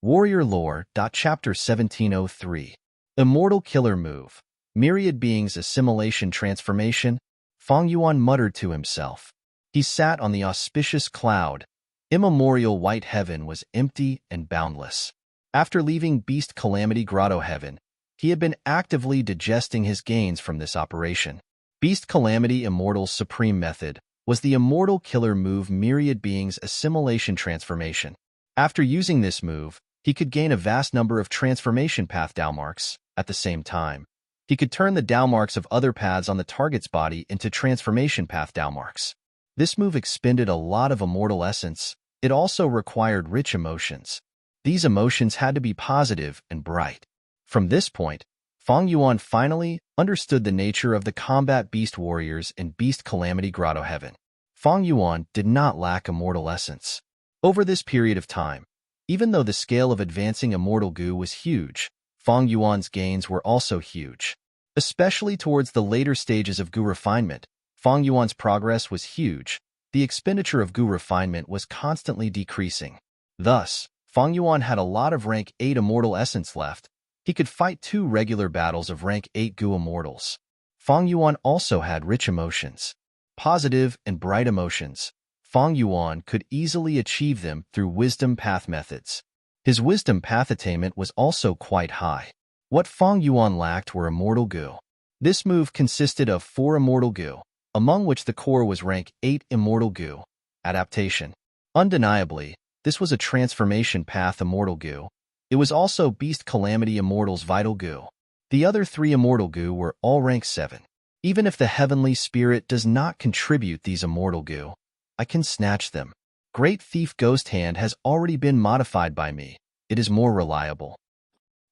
Warrior Lore. Chapter 1703. Immortal Killer Move. Myriad Beings Assimilation Transformation. Feng Yuan muttered to himself. He sat on the auspicious cloud. Immemorial white heaven was empty and boundless. After leaving Beast Calamity Grotto Heaven, he had been actively digesting his gains from this operation. Beast Calamity Immortal's supreme method was the Immortal Killer Move Myriad Beings Assimilation Transformation. After using this move, he could gain a vast number of transformation path Dalmarks. At the same time, he could turn the Dalmarks of other paths on the target's body into transformation path Dalmarks. This move expended a lot of immortal essence. It also required rich emotions. These emotions had to be positive and bright. From this point, Feng Yuan finally understood the nature of the combat beast warriors in Beast Calamity Grotto Heaven. Feng Yuan did not lack immortal essence. Over this period of time, even though the scale of advancing immortal goo was huge, Feng Yuan's gains were also huge. Especially towards the later stages of goo refinement, Feng Yuan's progress was huge. The expenditure of goo refinement was constantly decreasing. Thus, Feng Yuan had a lot of rank 8 immortal essence left. He could fight 2 regular battles of rank 8 goo immortals. Feng Yuan also had rich emotions. Positive and bright emotions. Feng Yuan could easily achieve them through wisdom path methods. His wisdom path attainment was also quite high. What Feng Yuan lacked were immortal goo. This move consisted of 4 immortal goo, among which the core was rank 8 immortal goo. Adaptation. Undeniably, this was a transformation path immortal goo. It was also Beast Calamity Immortal's vital goo. The other 3 immortal goo were all rank 7. Even if the heavenly spirit does not contribute these immortal goo, I can snatch them. Great Thief Ghost Hand has already been modified by me. It is more reliable.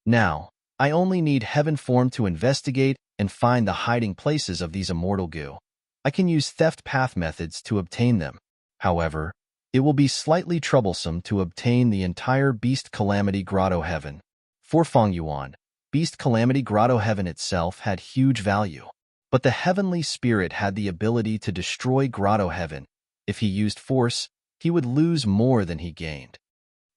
Now, I only need Heaven Form to investigate and find the hiding places of these immortal goo. I can use theft path methods to obtain them. However, it will be slightly troublesome to obtain the entire Beast Calamity Grotto Heaven. For Feng Yuan, Beast Calamity Grotto Heaven itself had huge value. But the heavenly spirit had the ability to destroy Grotto Heaven. If he used force, he would lose more than he gained.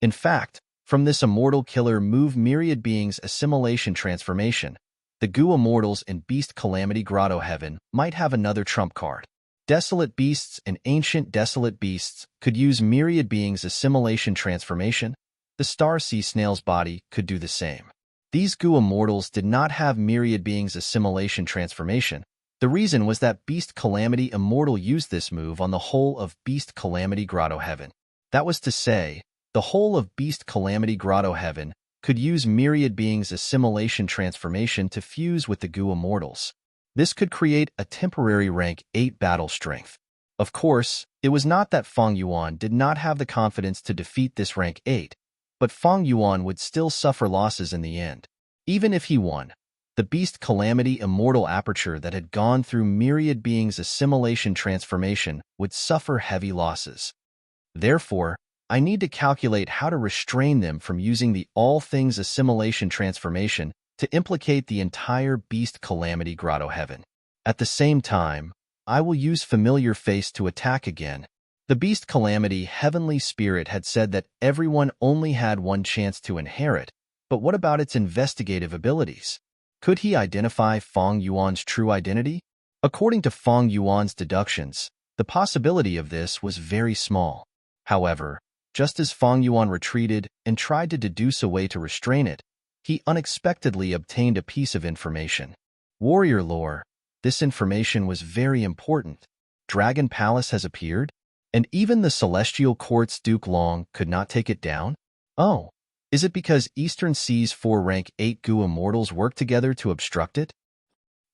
In fact, from this immortal killer move Myriad Beings Assimilation Transformation, the goo immortals in Beast Calamity Grotto Heaven might have another trump card. Desolate Beasts and Ancient Desolate Beasts could use Myriad Beings Assimilation Transformation. The Star Sea Snail's body could do the same. These goo immortals did not have Myriad Beings Assimilation Transformation. The reason was that Beast Calamity Immortal used this move on the whole of Beast Calamity Grotto Heaven. That was to say, the whole of Beast Calamity Grotto Heaven could use Myriad Beings Assimilation Transformation to fuse with the goo immortals. This could create a temporary rank 8 battle strength. Of course, it was not that Feng Yuan did not have the confidence to defeat this rank 8, but Feng Yuan would still suffer losses in the end. Even if he won, the Beast Calamity Immortal Aperture that had gone through Myriad Beings Assimilation Transformation would suffer heavy losses. Therefore, I need to calculate how to restrain them from using the All Things Assimilation Transformation to implicate the entire Beast Calamity Grotto Heaven. At the same time, I will use Familiar Face to attack again. The Beast Calamity Heavenly Spirit had said that everyone only had one chance to inherit, but what about its investigative abilities? Could he identify Feng Yuan's true identity? According to Feng Yuan's deductions, the possibility of this was very small. However, just as Feng Yuan retreated and tried to deduce a way to restrain it, he unexpectedly obtained a piece of information. Warrior Lore. This information was very important. Dragon Palace has appeared, and even the Celestial Court's Duke Long could not take it down? Oh. Is it because Eastern Sea's 4 rank 8 goo immortals work together to obstruct it?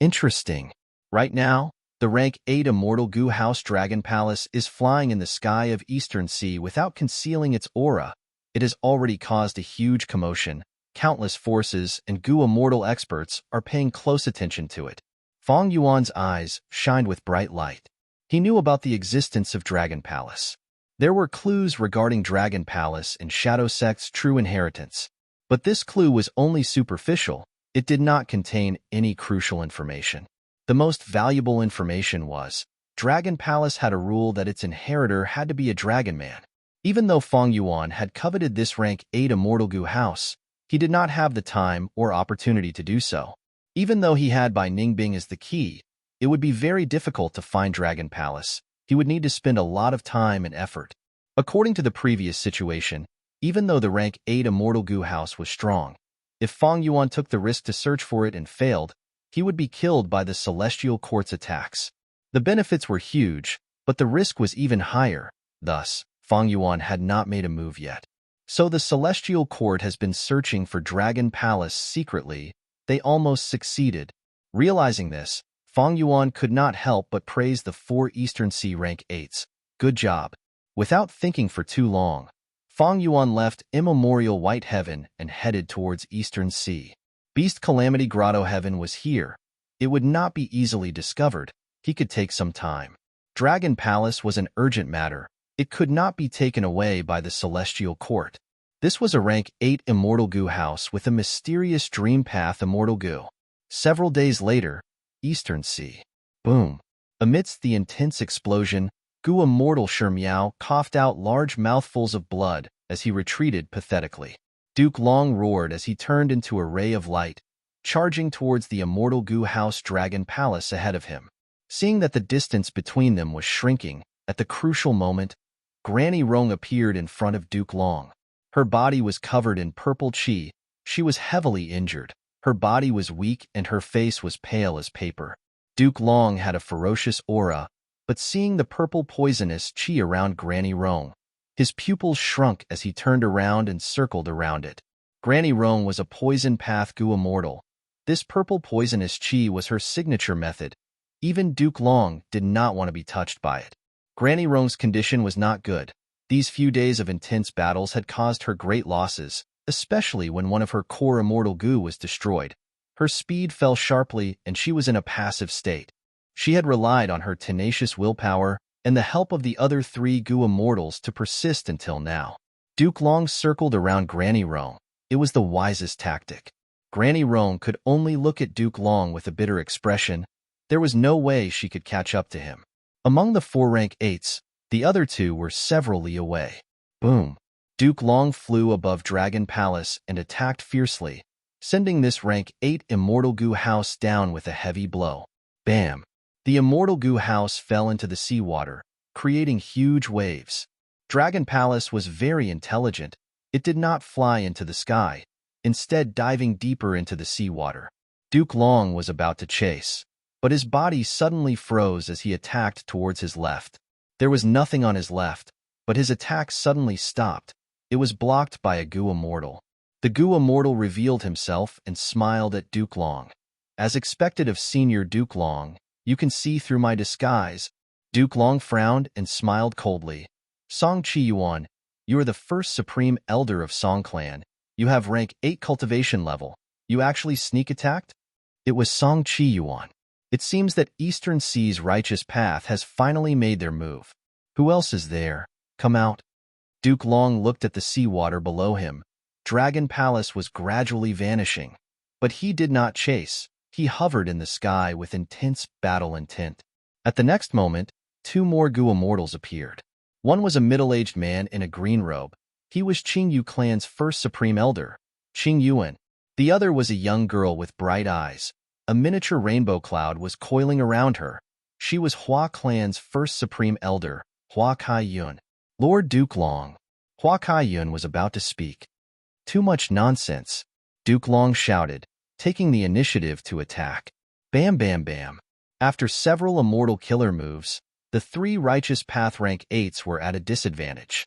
Interesting. Right now, the rank 8 immortal goo house Dragon Palace is flying in the sky of Eastern Sea without concealing its aura. It has already caused a huge commotion. Countless forces and goo immortal experts are paying close attention to it. Feng Yuan's eyes shined with bright light. He knew about the existence of Dragon Palace. There were clues regarding Dragon Palace and Shadow Sect's true inheritance. But this clue was only superficial. It did not contain any crucial information. The most valuable information was, Dragon Palace had a rule that its inheritor had to be a dragon man. Even though Fang Yuan had coveted this rank 8 Immortal Gu house, he did not have the time or opportunity to do so. Even though he had Bai Ningbing as the key, it would be very difficult to find Dragon Palace. He would need to spend a lot of time and effort. According to the previous situation, even though the rank 8 Immortal Gu house was strong, if Fang Yuan took the risk to search for it and failed, he would be killed by the Celestial Court's attacks. The benefits were huge, but the risk was even higher. Thus, Fang Yuan had not made a move yet. So the Celestial Court has been searching for Dragon Palace secretly. They almost succeeded. Realizing this, Fang Yuan could not help but praise the 4 Eastern Sea rank 8s. Good job. Without thinking for too long, Fang Yuan left Immemorial White Heaven and headed towards Eastern Sea. Beast Calamity Grotto Heaven was here. It would not be easily discovered. He could take some time. Dragon Palace was an urgent matter. It could not be taken away by the Celestial Court. This was a rank 8 Immortal Gu house with a mysterious dream path Immortal Gu. Several days later, Eastern Sea. Boom. Amidst the intense explosion, Gu Immortal Shimiao coughed out large mouthfuls of blood as he retreated pathetically. Duke Long roared as he turned into a ray of light, charging towards the Immortal Gu House Dragon Palace ahead of him. Seeing that the distance between them was shrinking, at the crucial moment, Granny Rong appeared in front of Duke Long. Her body was covered in purple qi. She was heavily injured. Her body was weak and her face was pale as paper. Duke Long had a ferocious aura, but seeing the purple poisonous qi around Granny Rong, his pupils shrunk as he turned around and circled around it. Granny Rong was a poison path Gu Immortal. This purple poisonous qi was her signature method. Even Duke Long did not want to be touched by it. Granny Rong's condition was not good. These few days of intense battles had caused her great losses, especially when one of her core Immortal Gu was destroyed. Her speed fell sharply and she was in a passive state. She had relied on her tenacious willpower and the help of the other 3 Gu Immortals to persist until now. Duke Long circled around Granny Rong. It was the wisest tactic. Granny Rong could only look at Duke Long with a bitter expression. There was no way she could catch up to him. Among the 4 rank 8s, the other 2 were several li away. Boom. Duke Long flew above Dragon Palace and attacked fiercely, sending this rank 8 Immortal Gu house down with a heavy blow. Bam! The Immortal Gu house fell into the seawater, creating huge waves. Dragon Palace was very intelligent. It did not fly into the sky, instead diving deeper into the seawater. Duke Long was about to chase, but his body suddenly froze as he attacked towards his left. There was nothing on his left, but his attack suddenly stopped. It was blocked by a Gu Immortal. The Gu Immortal revealed himself and smiled at Duke Long. As expected of Senior Duke Long, you can see through my disguise. Duke Long frowned and smiled coldly. Song Chi Yuan, you are the first Supreme Elder of Song Clan. You have rank 8 cultivation level. You actually sneak attacked? It was Song Chi Yuan. It seems that Eastern Sea's righteous path has finally made their move. Who else is there? Come out. Duke Long looked at the seawater below him. Dragon Palace was gradually vanishing. But he did not chase. He hovered in the sky with intense battle intent. At the next moment, 2 more Gu Immortals appeared. One was a middle-aged man in a green robe. He was Qing Yu clan's first Supreme Elder, Qing Yuan. The other was a young girl with bright eyes. A miniature rainbow cloud was coiling around her. She was Hua clan's first Supreme Elder, Hua Kai Yun. Lord Duke Long. Hua Kai Yun was about to speak. Too much nonsense, Duke Long shouted, taking the initiative to attack. Bam bam bam. After several immortal killer moves, the 3 righteous path rank 8s were at a disadvantage.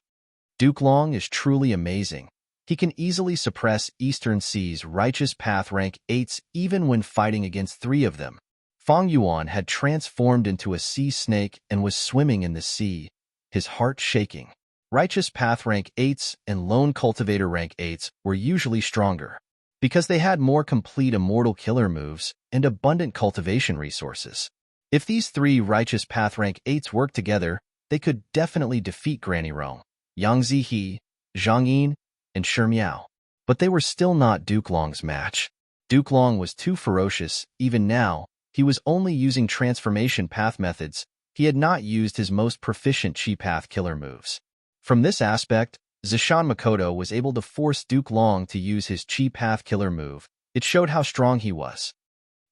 Duke Long is truly amazing. He can easily suppress Eastern Sea's righteous path rank 8s even when fighting against 3 of them. Fang Yuan had transformed into a sea snake and was swimming in the sea, his heart shaking. Righteous path rank 8s and lone cultivator rank 8s were usually stronger, because they had more complete immortal killer moves and abundant cultivation resources. If these 3 righteous path rank 8s worked together, they could definitely defeat Granny Rong, Yang Zihe, Zhang Yin, and Shimiao. But they were still not Duke Long's match. Duke Long was too ferocious. Even now, he was only using transformation path methods. He had not used his most proficient chi path killer moves. From this aspect, Zishan Makoto was able to force Duke Long to use his Chi Path Killer move. It showed how strong he was.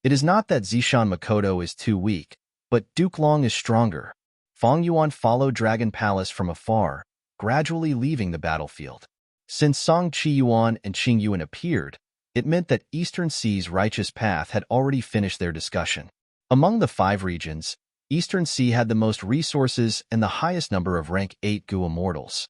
It is not that Zishan Makoto is too weak, but Duke Long is stronger. Fang Yuan followed Dragon Palace from afar, gradually leaving the battlefield. Since Song Chi Yuan and Qing Yuan appeared, it meant that Eastern Sea's righteous path had already finished their discussion. Among the 5 regions, Eastern Sea had the most resources and the highest number of rank 8 Gu Immortals.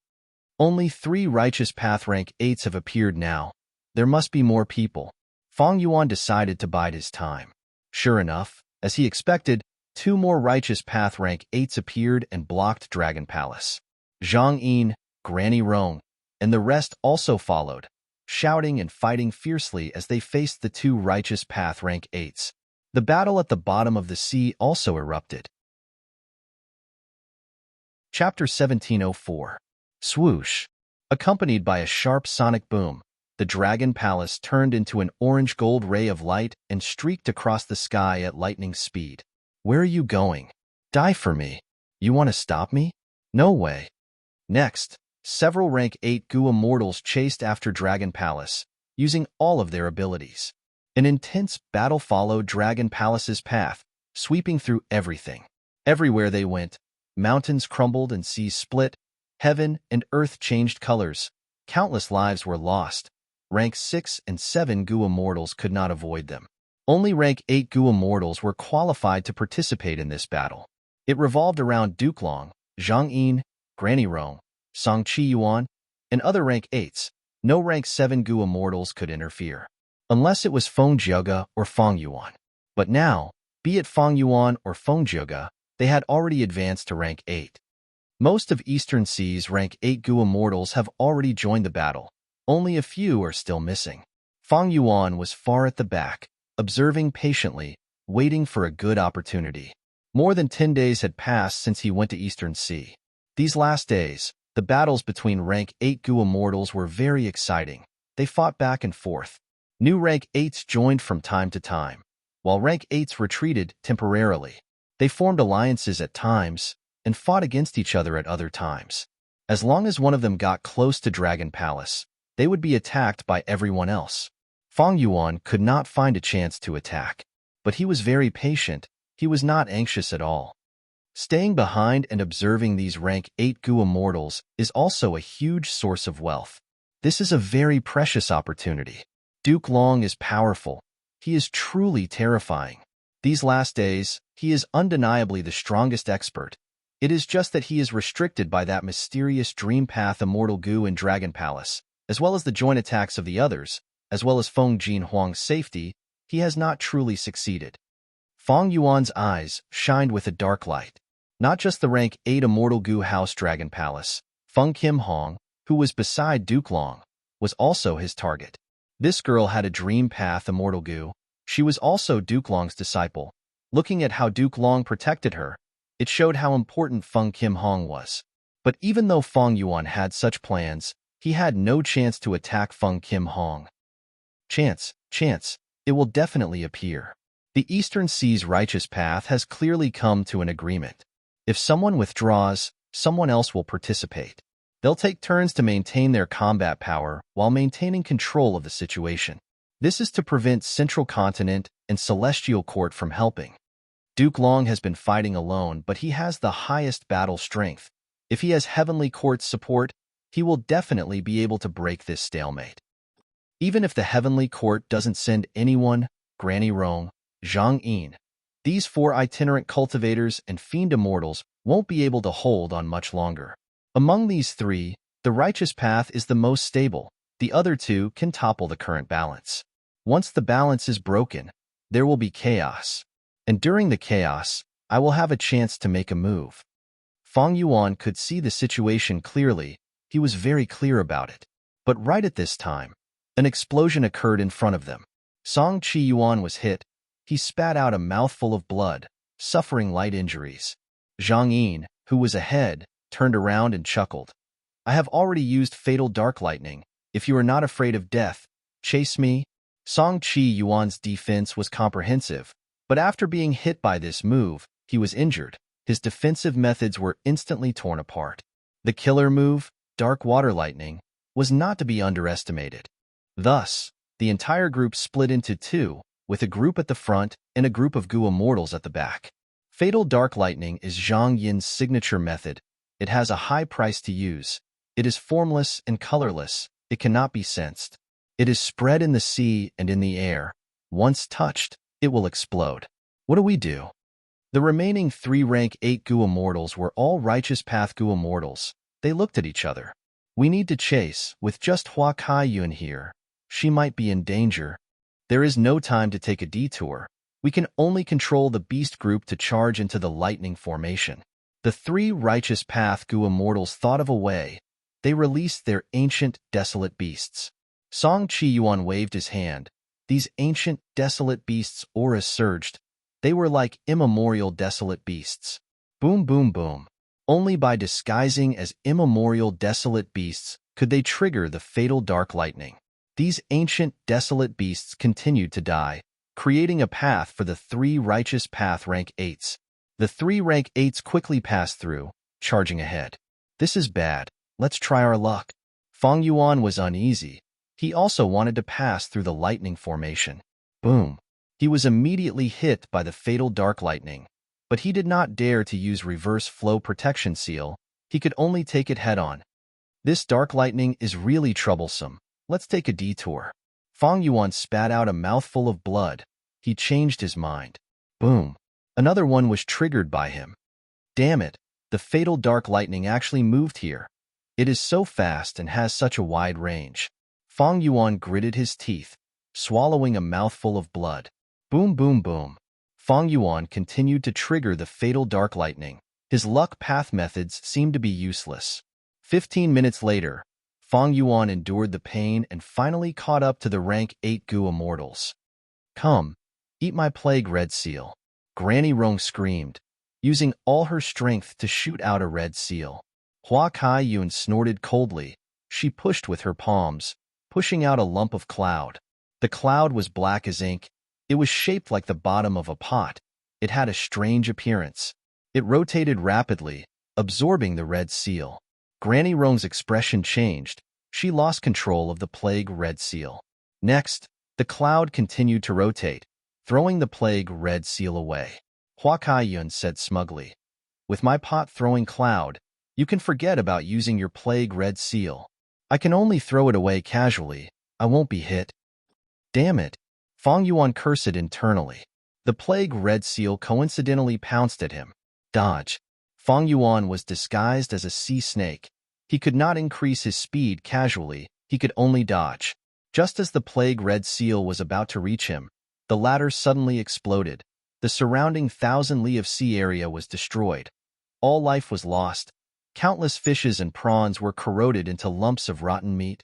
Only 3 righteous path rank 8s have appeared now. There must be more people. Fang Yuan decided to bide his time. Sure enough, as he expected, 2 more righteous path rank 8s appeared and blocked Dragon Palace. Zhang Yin, Granny Rong, and the rest also followed, shouting and fighting fiercely as they faced the 2 righteous path rank 8s. The battle at the bottom of the sea also erupted. Chapter 1704. Swoosh. Accompanied by a sharp sonic boom, the Dragon Palace turned into an orange-gold ray of light and streaked across the sky at lightning speed. Where are you going? Die for me. You want to stop me? No way. Next, several rank 8 Gu Immortals chased after Dragon Palace, using all of their abilities. An intense battle followed Dragon Palace's path, sweeping through everything. Everywhere they went, mountains crumbled and seas split, heaven and earth changed colors, countless lives were lost. Rank 6 and 7 Gu Immortals could not avoid them. Only rank 8 Gu Immortals were qualified to participate in this battle. It revolved around Duke Long, Zhang Yin, Granny Rong, Song Chi Yuan, and other rank 8s. No rank 7 Gu Immortals could interfere. Unless it was Feng Jiuge or Fang Yuan. But now, be it Fang Yuan or Feng Jiuge, they had already advanced to rank 8. Most of Eastern Sea's rank 8 Gu Immortals have already joined the battle. Only a few are still missing. Fang Yuan was far at the back, observing patiently, waiting for a good opportunity. More than 10 days had passed since he went to Eastern Sea. These last days, the battles between rank 8 Gu Immortals were very exciting. They fought back and forth. New rank 8s joined from time to time, while rank 8s retreated temporarily. They formed alliances at times and fought against each other at other times. As long as one of them got close to Dragon Palace, they would be attacked by everyone else. Fang Yuan could not find a chance to attack, but he was very patient. He was not anxious at all. Staying behind and observing these rank 8 Gu Immortals is also a huge source of wealth. This is a very precious opportunity. Duke Long is powerful. He is truly terrifying. These last days, he is undeniably the strongest expert. It is just that he is restricted by that mysterious Dream Path Immortal Gu in Dragon Palace, as well as the joint attacks of the others, as well as Feng Jin Huang's safety. He has not truly succeeded. Fang Yuan's eyes shined with a dark light. Not just the rank 8 Immortal Gu House Dragon Palace, Feng Kim Hong, who was beside Duke Long, was also his target. This girl had a Dream Path Immortal Gu. She was also Duke Long's disciple. Looking at how Duke Long protected her, it showed how important Feng Kim Hong was. But even though Fang Yuan had such plans, he had no chance to attack Feng Kim Hong. Chance, it will definitely appear. The Eastern Sea's righteous path has clearly come to an agreement. If someone withdraws, someone else will participate. They'll take turns to maintain their combat power while maintaining control of the situation. This is to prevent Central Continent and Celestial Court from helping. Duke Long has been fighting alone, but he has the highest battle strength. If he has Heavenly Court's support, he will definitely be able to break this stalemate. Even if the Heavenly Court doesn't send anyone, Granny Rong, Zhang Yin, these 4 itinerant cultivators and fiend immortals won't be able to hold on much longer. Among these 3, the righteous path is the most stable. The other 2 can topple the current balance. Once the balance is broken, there will be chaos. And during the chaos, I will have a chance to make a move. Fang Yuan could see the situation clearly. He was very clear about it. But right at this time, an explosion occurred in front of them. Song Chi Yuan was hit. He spat out a mouthful of blood, suffering light injuries. Zhang Yin, who was ahead, turned around and chuckled. I have already used Fatal Dark Lightning. If you are not afraid of death, chase me. Song Chi Yuan's defense was comprehensive, but after being hit by this move, he was injured. His defensive methods were instantly torn apart. The killer move, dark water lightning, was not to be underestimated. Thus, the entire group split into two, with a group at the front and a group of Gu immortals at the back. Fatal dark lightning is Zhang Yin's signature method. It has a high price to use. It is formless and colorless. It cannot be sensed. It is spread in the sea and in the air. Once touched, it will explode. What do we do? The remaining 3 rank 8 Gu immortals were all righteous path Gu immortals. They looked at each other. We need to chase. With just Hua Kaiyun here, she might be in danger. There is no time to take a detour. We can only control the beast group to charge into the lightning formation. The 3 righteous path Gu immortals thought of a way. They released their ancient, desolate beasts. Song Qiyuan waved his hand. These ancient, desolate beasts' auras surged. They were like immemorial desolate beasts. Boom, boom, boom. Only by disguising as immemorial desolate beasts could they trigger the fatal dark lightning. These ancient, desolate beasts continued to die, creating a path for the 3 righteous path rank 8s. The 3 rank 8s quickly passed through, charging ahead. This is bad. Let's try our luck. Fang Yuan was uneasy. He also wanted to pass through the lightning formation. Boom. He was immediately hit by the fatal dark lightning, but he did not dare to use reverse flow protection seal. He could only take it head-on. This dark lightning is really troublesome. Let's take a detour. Fang Yuan spat out a mouthful of blood. He changed his mind. Boom. Another one was triggered by him. Damn it. The fatal dark lightning actually moved here. It is so fast and has such a wide range. Fang Yuan gritted his teeth, swallowing a mouthful of blood. Boom, boom, boom. Fang Yuan continued to trigger the fatal dark lightning. His luck path methods seemed to be useless. 15 minutes later, Fang Yuan endured the pain and finally caught up to the rank 8 Gu immortals. Come, eat my plague red seal. Granny Rong screamed, using all her strength to shoot out a red seal. Hua Kaiyun snorted coldly. She pushed with her palms, pushing out a lump of cloud. The cloud was black as ink. It was shaped like the bottom of a pot. It had a strange appearance. It rotated rapidly, absorbing the red seal. Granny Rong's expression changed. She lost control of the plague red seal. Next, the cloud continued to rotate, throwing the plague red seal away. Hua Kaiyun said smugly, "With my pot-throwing cloud, you can forget about using your plague red seal. I can only throw it away casually. I won't be hit." Damn it. Fang Yuan cursed internally. The plague red seal coincidentally pounced at him. Dodge. Fang Yuan was disguised as a sea snake. He could not increase his speed casually. He could only dodge. Just as the plague red seal was about to reach him, the latter suddenly exploded. The surrounding 1,000 li of sea area was destroyed. All life was lost. Countless fishes and prawns were corroded into lumps of rotten meat.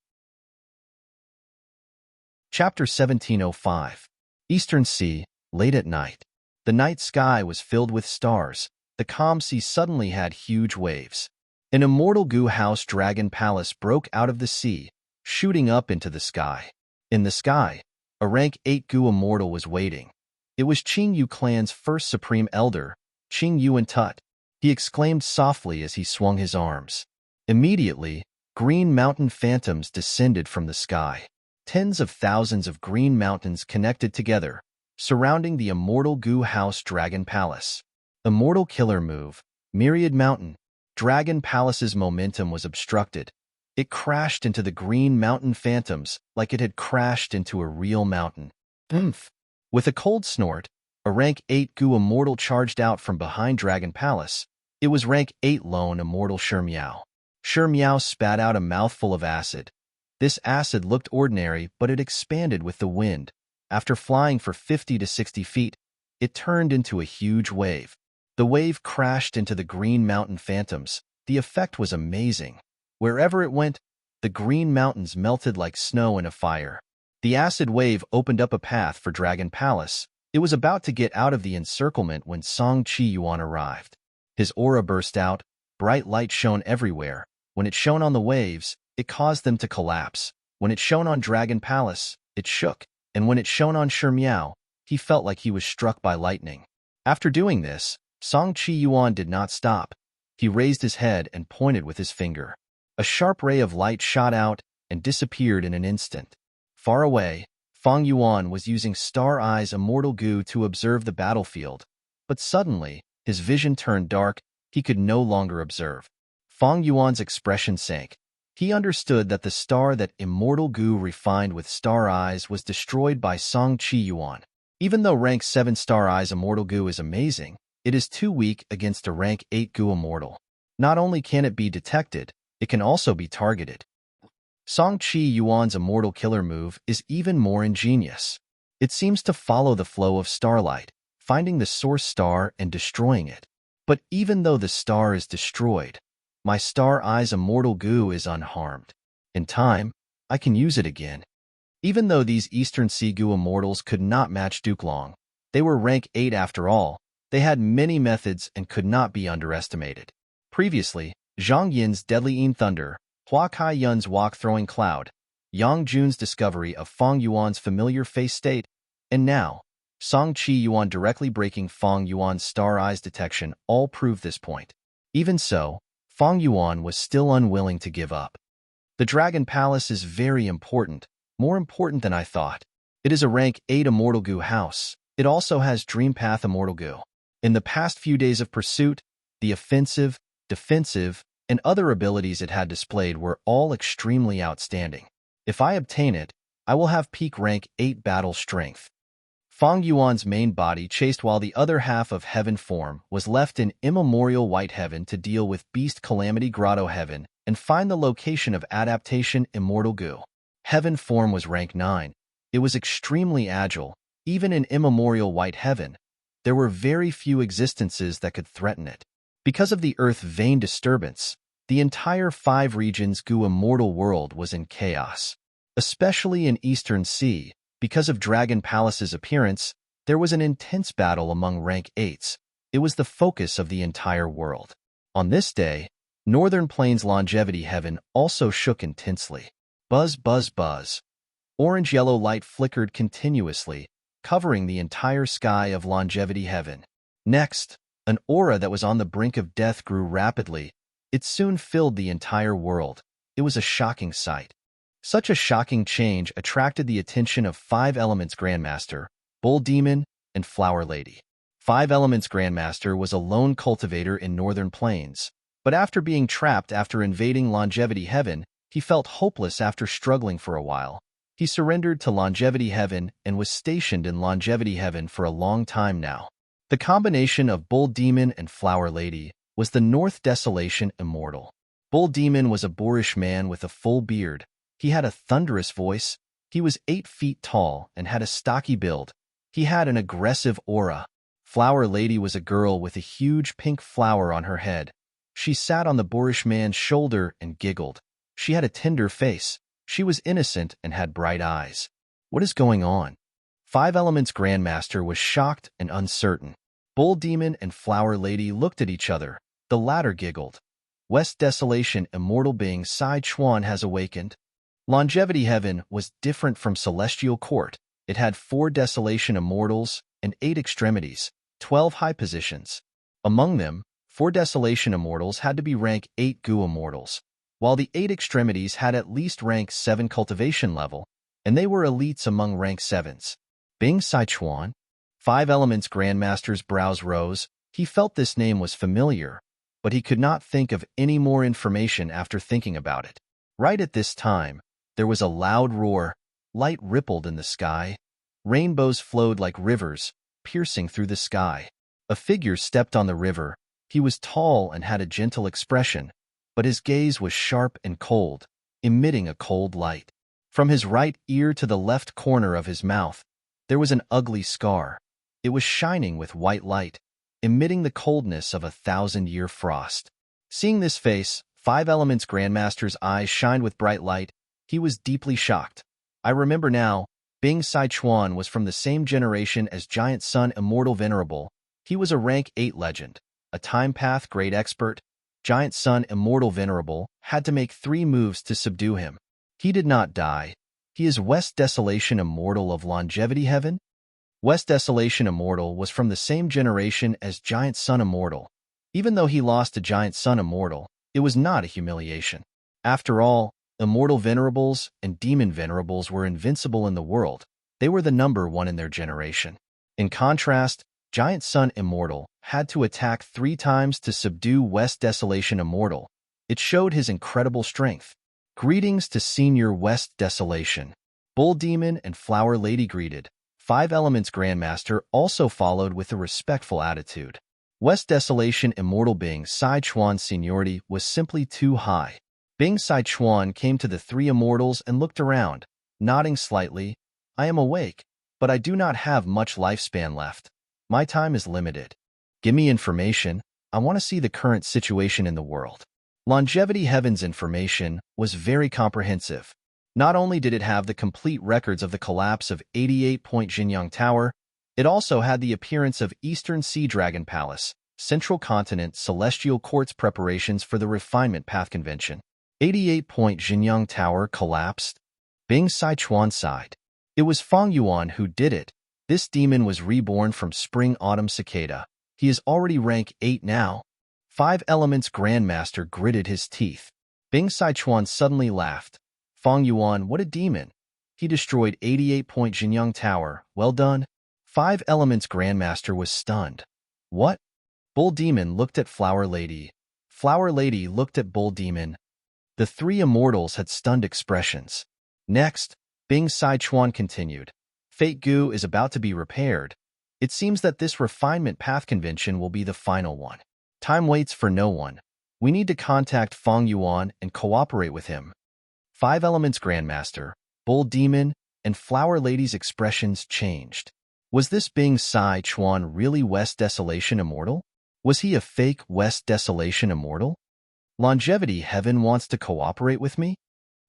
Chapter 1705. Eastern Sea, late at night. The night sky was filled with stars. The calm sea suddenly had huge waves. An immortal Gu house dragon palace broke out of the sea, shooting up into the sky. In the sky, a rank 8 Gu immortal was waiting. It was Qing Yu clan's first supreme elder, Qing Yuan Tut. He exclaimed softly as he swung his arms. Immediately, green mountain phantoms descended from the sky. Tens of thousands of green mountains connected together, surrounding the immortal Gu house dragon palace. Immortal killer move, Myriad Mountain. Dragon Palace's momentum was obstructed. It crashed into the green mountain phantoms like it had crashed into a real mountain. Oomph! With a cold snort, a rank 8 Gu immortal charged out from behind Dragon Palace. It was rank 8 lone immortal Shimiao. Shimiao spat out a mouthful of acid. This acid looked ordinary, but it expanded with the wind. After flying for 50 to 60 feet, it turned into a huge wave. The wave crashed into the green mountain phantoms. The effect was amazing. Wherever it went, the green mountains melted like snow in a fire. The acid wave opened up a path for Dragon Palace. It was about to get out of the encirclement when Song Qiyuan arrived. His aura burst out. Bright light shone everywhere. When it shone on the waves, it caused them to collapse. When it shone on Dragon Palace, it shook. And when it shone on Shimiao, he felt like he was struck by lightning. After doing this, Song Qiyuan did not stop. He raised his head and pointed with his finger. A sharp ray of light shot out and disappeared in an instant. Far away, Fang Yuan was using Star Eye's immortal goo to observe the battlefield, but suddenly, his vision turned dark. He could no longer observe. Fang Yuan's expression sank. He understood that the star that immortal goo refined with Star Eyes was destroyed by Song Chi Yuan. Even though rank 7 Star Eyes immortal goo is amazing, it is too weak against a rank 8 goo immortal. Not only can it be detected, it can also be targeted. Song Chi Yuan's immortal killer move is even more ingenious. It seems to follow the flow of starlight, finding the source star and destroying it. But even though the star is destroyed, my Star Eye's immortal goo is unharmed. In time, I can use it again. Even though these Eastern Sea goo immortals could not match Dukelong, they were rank 8 after all. They had many methods and could not be underestimated. Previously, Zhang Yin's Deadly Yin Thunder, Hua Kai Yun's Walk-Throwing Cloud, Yang Jun's discovery of Fang Yuan's familiar face state, and now, Song Chi Yuan directly breaking Fang Yuan's Star Eyes detection all prove this point. Even so, Fang Yuan was still unwilling to give up. The Dragon Palace is very important, more important than I thought. It is a rank 8 Immortal Goo house. It also has Dream Path Immortal Goo. In the past few days of pursuit, the offensive, defensive, and other abilities it had displayed were all extremely outstanding. If I obtain it, I will have peak rank 8 battle strength. Fang Yuan's main body chased while the other half of Heaven form was left in Immemorial White Heaven to deal with Beast Calamity Grotto Heaven and find the location of Adaptation Immortal Goo. Heaven form was rank 9. It was extremely agile. Even in Immemorial White Heaven, there were very few existences that could threaten it. Because of the Earth vein disturbance, the entire 5 regions Goo Immortal world was in chaos. Especially in Eastern Sea, because of Dragon Palace's appearance, there was an intense battle among rank 8s. It was the focus of the entire world. On this day, Northern Plains Longevity Heaven also shook intensely. Buzz, buzz, buzz. Orange-yellow light flickered continuously, covering the entire sky of Longevity Heaven. Next, an aura that was on the brink of death grew rapidly. It soon filled the entire world. It was a shocking sight. Such a shocking change attracted the attention of 5 Elements Grandmaster, Bull Demon, and Flower Lady. 5 Elements Grandmaster was a lone cultivator in Northern Plains, but after being trapped after invading Longevity Heaven, he felt hopeless after struggling for a while. He surrendered to Longevity Heaven and was stationed in Longevity Heaven for a long time now. The combination of Bull Demon and Flower Lady was the North Desolation Immortal. Bull Demon was a boorish man with a full beard. He had a thunderous voice. He was 8 feet tall and had a stocky build. He had an aggressive aura. Flower Lady was a girl with a huge pink flower on her head. She sat on the boorish man's shoulder and giggled. She had a tender face. She was innocent and had bright eyes. What is going on? 5 Elements Grandmaster was shocked and uncertain. Bull Demon and Flower Lady looked at each other. The latter giggled. West Desolation Immortal Being Sai Chuan has awakened. Longevity Heaven was different from Celestial Court. It had 4 Desolation Immortals and 8 extremities, 12 high positions. Among them, 4 Desolation Immortals had to be rank 8 Goo Immortals, while the 8 extremities had at least rank 7 cultivation level, and they were elites among rank 7s. Bing Sai Chuan? 5 Elements Grandmaster's brows rose. He felt this name was familiar, but he could not think of any more information after thinking about it. Right at this time, there was a loud roar. Light rippled in the sky. Rainbows flowed like rivers, piercing through the sky. A figure stepped on the river. He was tall and had a gentle expression, but his gaze was sharp and cold, emitting a cold light. From his right ear to the left corner of his mouth, there was an ugly scar. It was shining with white light, emitting the coldness of a 1,000-year frost. Seeing this face, 5 Elements Grandmaster's eyes shined with bright light. He was deeply shocked. I remember now, Bing Sai Chuan was from the same generation as Giant Sun Immortal Venerable. He was a rank 8 legend, a time path great expert. Giant Sun Immortal Venerable had to make 3 moves to subdue him. He did not die. He is West Desolation Immortal of Longevity Heaven. West Desolation Immortal was from the same generation as Giant Sun Immortal. Even though he lost to Giant Sun Immortal, it was not a humiliation. After all, immortal venerables and demon venerables were invincible in the world. They were the number one in their generation. In contrast, Giant Sun Immortal had to attack 3 times to subdue West Desolation Immortal. It showed his incredible strength. Greetings to Senior West Desolation. Bull Demon and Flower Lady greeted. 5 Elements Grandmaster also followed with a respectful attitude. West Desolation Immortal Bing Sai Chuan's seniority was simply too high. Bing Sai Chuan came to the 3 immortals and looked around, nodding slightly. I am awake, but I do not have much lifespan left. My time is limited. Give me information. I want to see the current situation in the world. Longevity Heaven's information was very comprehensive. Not only did it have the complete records of the collapse of 88-point Jinyang Tower, it also had the appearance of Eastern Sea Dragon Palace, Central Continent Celestial Court's preparations for the Refinement Path Convention. 88-point Jinyang Tower collapsed. Bing Sai Chuan sighed. It was Fang Yuan who did it. This demon was reborn from Spring-Autumn Cicada. He is already rank 8 now. 5 Elements Grandmaster gritted his teeth. Bing Sai Chuan suddenly laughed. Fang Yuan, what a demon. He destroyed 88-point Jinyang Tower. Well done. 5 Elements Grandmaster was stunned. What? Bull Demon looked at Flower Lady. Flower Lady looked at Bull Demon. The 3 immortals had stunned expressions. Next, Bing Sai Chuan continued. Fate Gu is about to be repaired. It seems that this Refinement Path Convention will be the final one. Time waits for no one. We need to contact Fang Yuan and cooperate with him. 5 Elements Grandmaster, Bull Demon, and Flower Lady's expressions changed. Was this Bing Sai Chuan really West Desolation Immortal? Was he a fake West Desolation Immortal? Longevity Heaven wants to cooperate with me?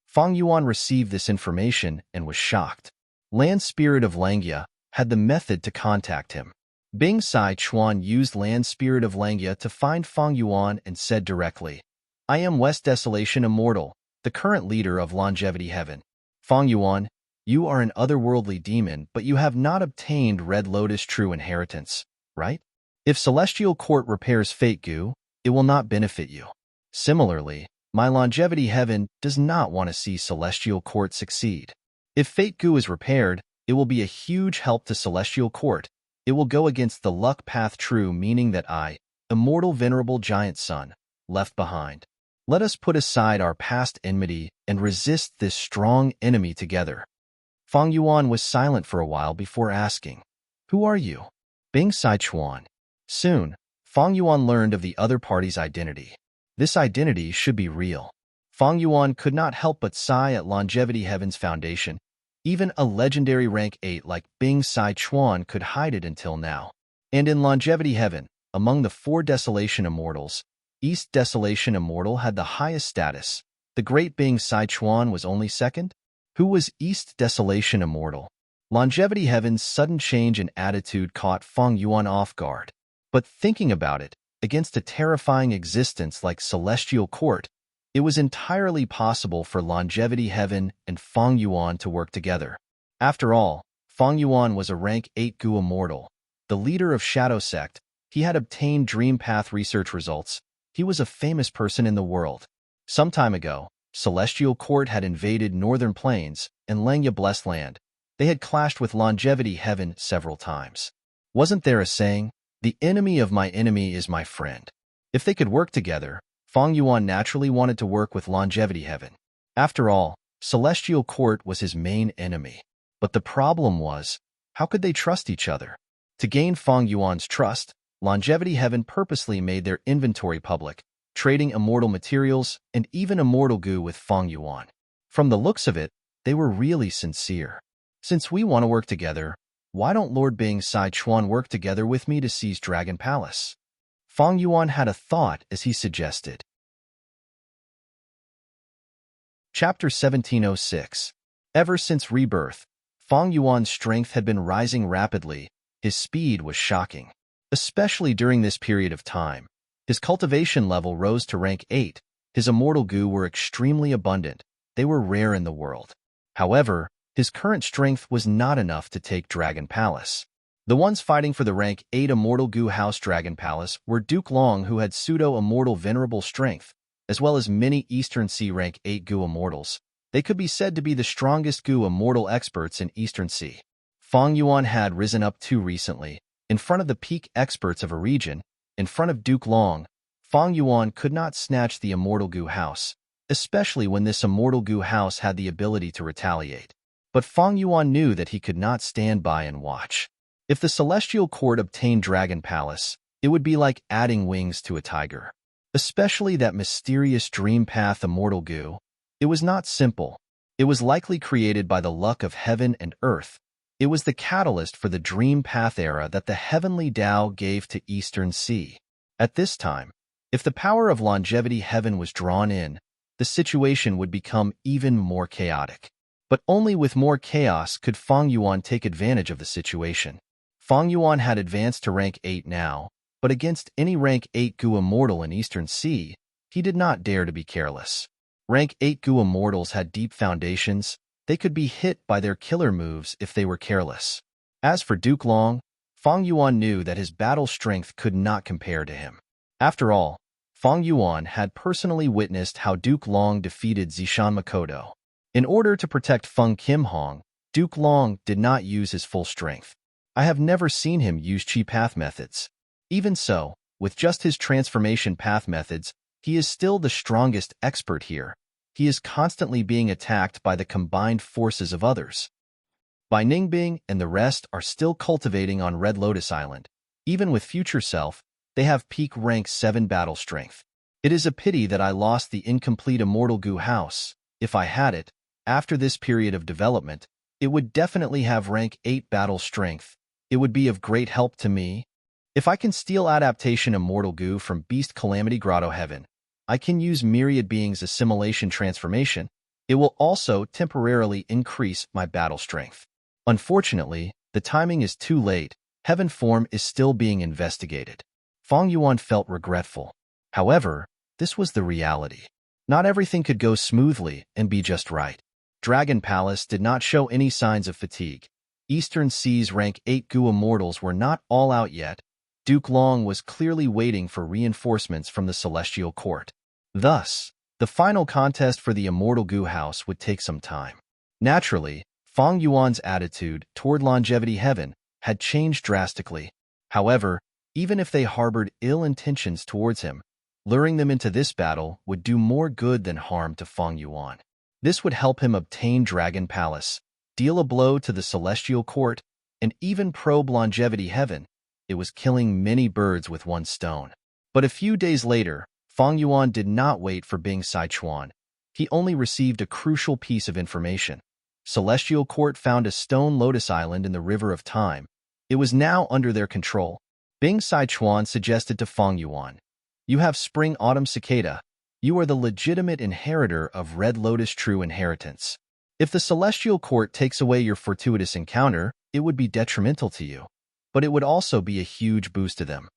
Fang Yuan received this information and was shocked. Land Spirit of Langya had the method to contact him. Bing Sai Chuan used Land Spirit of Langya to find Fang Yuan and said directly, I am West Desolation Immortal, the current leader of Longevity Heaven. Fang Yuan, you are an otherworldly demon, but you have not obtained Red Lotus True Inheritance, right? If Celestial Court repairs Fate Gu, it will not benefit you. Similarly, my Longevity Heaven does not want to see Celestial Court succeed. If Fate Gu is repaired, it will be a huge help to Celestial Court. It will go against the luck path true, meaning that I, Immortal Venerable Giant Sun, left behind. Let us put aside our past enmity and resist this strong enemy together. Fang Yuan was silent for a while before asking, Who are you? Bing Sai Chuan. Soon, Fang Yuan learned of the other party's identity. This identity should be real. Fang Yuan could not help but sigh at Longevity Heaven's foundation. Even a legendary rank 8 like Bing Sai Chuan could hide it until now. And in Longevity Heaven, among the 4 Desolation Immortals, East Desolation Immortal had the highest status. The great Bing Sai Chuan was only second. Who was East Desolation Immortal? Longevity Heaven's sudden change in attitude caught Fang Yuan off guard. But thinking about it, against a terrifying existence like Celestial Court, it was entirely possible for Longevity Heaven and Fang Yuan to work together. After all, Fang Yuan was a rank 8 Gu Immortal. The leader of Shadow Sect, he had obtained Dream Path research results. He was a famous person in the world. Some time ago, Celestial Court had invaded Northern Plains and Langya Blessed Land. They had clashed with Longevity Heaven several times. Wasn't there a saying, the enemy of my enemy is my friend? If they could work together, Fang Yuan naturally wanted to work with Longevity Heaven. After all, Celestial Court was his main enemy. But the problem was, how could they trust each other? To gain Fang Yuan's trust, Longevity Heaven purposely made their inventory public, trading immortal materials and even immortal goo with Fang Yuan. From the looks of it, they were really sincere. Since we want to work together, why don't Lord Bing Sai Chuan work together with me to seize Dragon Palace? Fang Yuan had a thought as he suggested. Chapter 1706. Ever since rebirth, Fang Yuan's strength had been rising rapidly. His speed was shocking. Especially during this period of time, his cultivation level rose to rank 8. His immortal goo were extremely abundant. They were rare in the world. However, his current strength was not enough to take Dragon Palace. The ones fighting for the rank 8 Immortal Goo House Dragon Palace were Duke Long, who had pseudo-immortal venerable strength, as well as many Eastern Sea rank 8 Gu immortals. They could be said to be the strongest Gu immortal experts in Eastern Sea. Fang Yuan had risen up too recently, in front of the peak experts of a region, in front of Duke Long. Fang Yuan could not snatch the immortal Gu house, especially when this immortal Gu house had the ability to retaliate. But Fang Yuan knew that he could not stand by and watch. If the Celestial Court obtained Dragon Palace, it would be like adding wings to a tiger. Especially that mysterious dream path immortal Gu. It was not simple. It was likely created by the luck of heaven and earth. It was the catalyst for the dream path era that the heavenly Tao gave to Eastern Sea. At this time, if the power of longevity heaven was drawn in, the situation would become even more chaotic. But only with more chaos could Fang Yuan take advantage of the situation. Fang Yuan had advanced to rank 8 now, but against any rank 8 Gu immortal in Eastern Sea, he did not dare to be careless. Rank 8 Gu immortals had deep foundations. They could be hit by their killer moves if they were careless. As for Duke Long, Fang Yuan knew that his battle strength could not compare to him. After all, Fang Yuan had personally witnessed how Duke Long defeated Zishan Makoto. In order to protect Feng Kim Hong, Duke Long did not use his full strength. I have never seen him use chi path methods. Even so, with just his transformation path methods, he is still the strongest expert here. He is constantly being attacked by the combined forces of others. Bai Ningbing and the rest are still cultivating on Red Lotus Island. Even with Future Self, they have peak rank 7 battle strength. It is a pity that I lost the incomplete Immortal Gu house. If I had it, after this period of development, it would definitely have rank 8 battle strength. It would be of great help to me. If I can steal adaptation Immortal Gu from Beast Calamity Grotto Heaven, I can use Myriad Beings Assimilation Transformation. It will also temporarily increase my battle strength. Unfortunately, the timing is too late. Heaven form is still being investigated. Fang Yuan felt regretful. However, this was the reality. Not everything could go smoothly and be just right. Dragon Palace did not show any signs of fatigue. Eastern Sea's rank 8 Gu immortals were not all out yet. Duke Long was clearly waiting for reinforcements from the Celestial Court. Thus, the final contest for the Immortal Gu House would take some time. Naturally, Fang Yuan's attitude toward Longevity Heaven had changed drastically. However, even if they harbored ill intentions towards him, luring them into this battle would do more good than harm to Fang Yuan. This would help him obtain Dragon Palace, deal a blow to the Celestial Court, and even probe Longevity Heaven. It was killing many birds with one stone. But a few days later, Fang Yuan did not wait for Bing Sichuan. He only received a crucial piece of information. Celestial Court found a stone lotus island in the River of Time. It was now under their control. Bing Sichuan suggested to Fang Yuan, "You have Spring-Autumn Cicada. You are the legitimate inheritor of Red Lotus True Inheritance. If the Celestial Court takes away your fortuitous encounter, it would be detrimental to you. But it would also be a huge boost to them."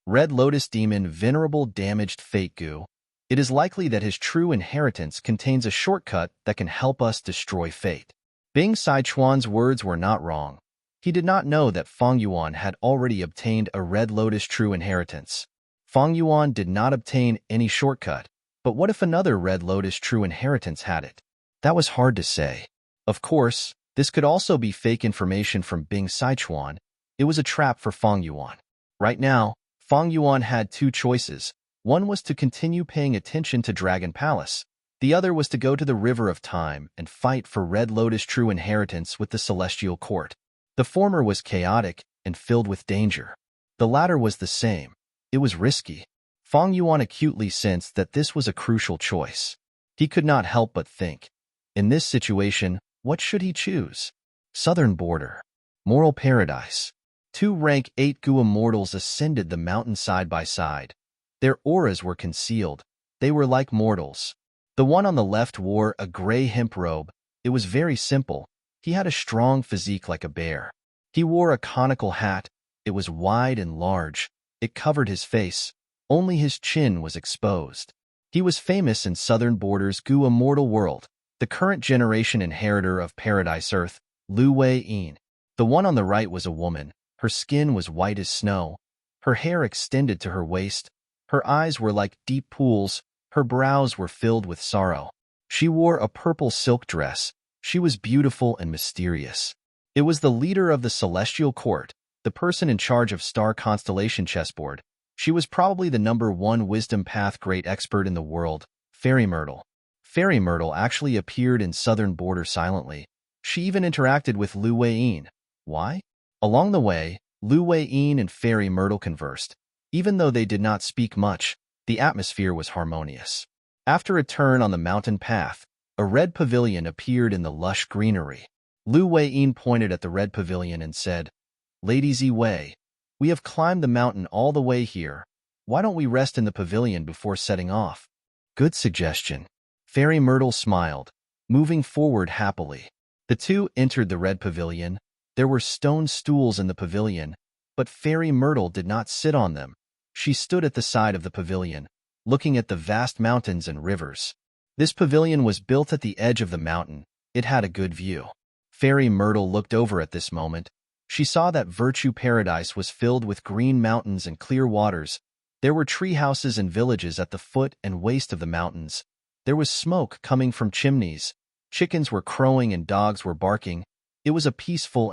Red Lotus Demon Venerable damaged Fate Gu. It is likely that his true inheritance contains a shortcut that can help us destroy Fate. Bing Sichuan's words were not wrong. He did not know that Fang Yuan had already obtained a Red Lotus True Inheritance. Fang Yuan did not obtain any shortcut, but what if another Red Lotus True Inheritance had it? That was hard to say. Of course, this could also be fake information from Bing Sichuan. It was a trap for Fang Yuan. Right now, Fang Yuan had two choices. One was to continue paying attention to Dragon Palace. The other was to go to the River of Time and fight for Red Lotus True Inheritance with the Celestial Court. The former was chaotic and filled with danger. The latter was the same. It was risky. Fang Yuan acutely sensed that this was a crucial choice. He could not help but think, in this situation, what should he choose? Southern Border. Moral Paradise. Two rank 8 Gu immortals ascended the mountain side by side. Their auras were concealed. They were like mortals. The one on the left wore a gray hemp robe. It was very simple. He had a strong physique like a bear. He wore a conical hat. It was wide and large. It covered his face. Only his chin was exposed. He was famous in Southern Border's Gu immortal world, the current generation inheritor of Paradise Earth, Lu Wei-yin. The one on the right was a woman. Her skin was white as snow. Her hair extended to her waist. Her eyes were like deep pools. Her brows were filled with sorrow. She wore a purple silk dress. She was beautiful and mysterious. It was the leader of the celestial court, the person in charge of star constellation chessboard. She was probably the #1 wisdom path great expert in the world, Fairy Myrtle. Fairy Myrtle actually appeared in southern border silently. She even interacted with Lu Weiyin. Why? Along the way, Lu Weiyin and Fairy Myrtle conversed. Even though they did not speak much, the atmosphere was harmonious. After a turn on the mountain path, a red pavilion appeared in the lush greenery. Lu Weiyin pointed at the red pavilion and said, "Lady Ziwei, we have climbed the mountain all the way here. Why don't we rest in the pavilion before setting off?" Good suggestion. Fairy Myrtle smiled, moving forward happily. The two entered the red pavilion. There were stone stools in the pavilion, but Fairy Myrtle did not sit on them. She stood at the side of the pavilion, looking at the vast mountains and rivers. This pavilion was built at the edge of the mountain. It had a good view. Fairy Myrtle looked over at this moment. She saw that Virtue Paradise was filled with green mountains and clear waters. There were tree houses and villages at the foot and waist of the mountains. There was smoke coming from chimneys. Chickens were crowing and dogs were barking. It was a peaceful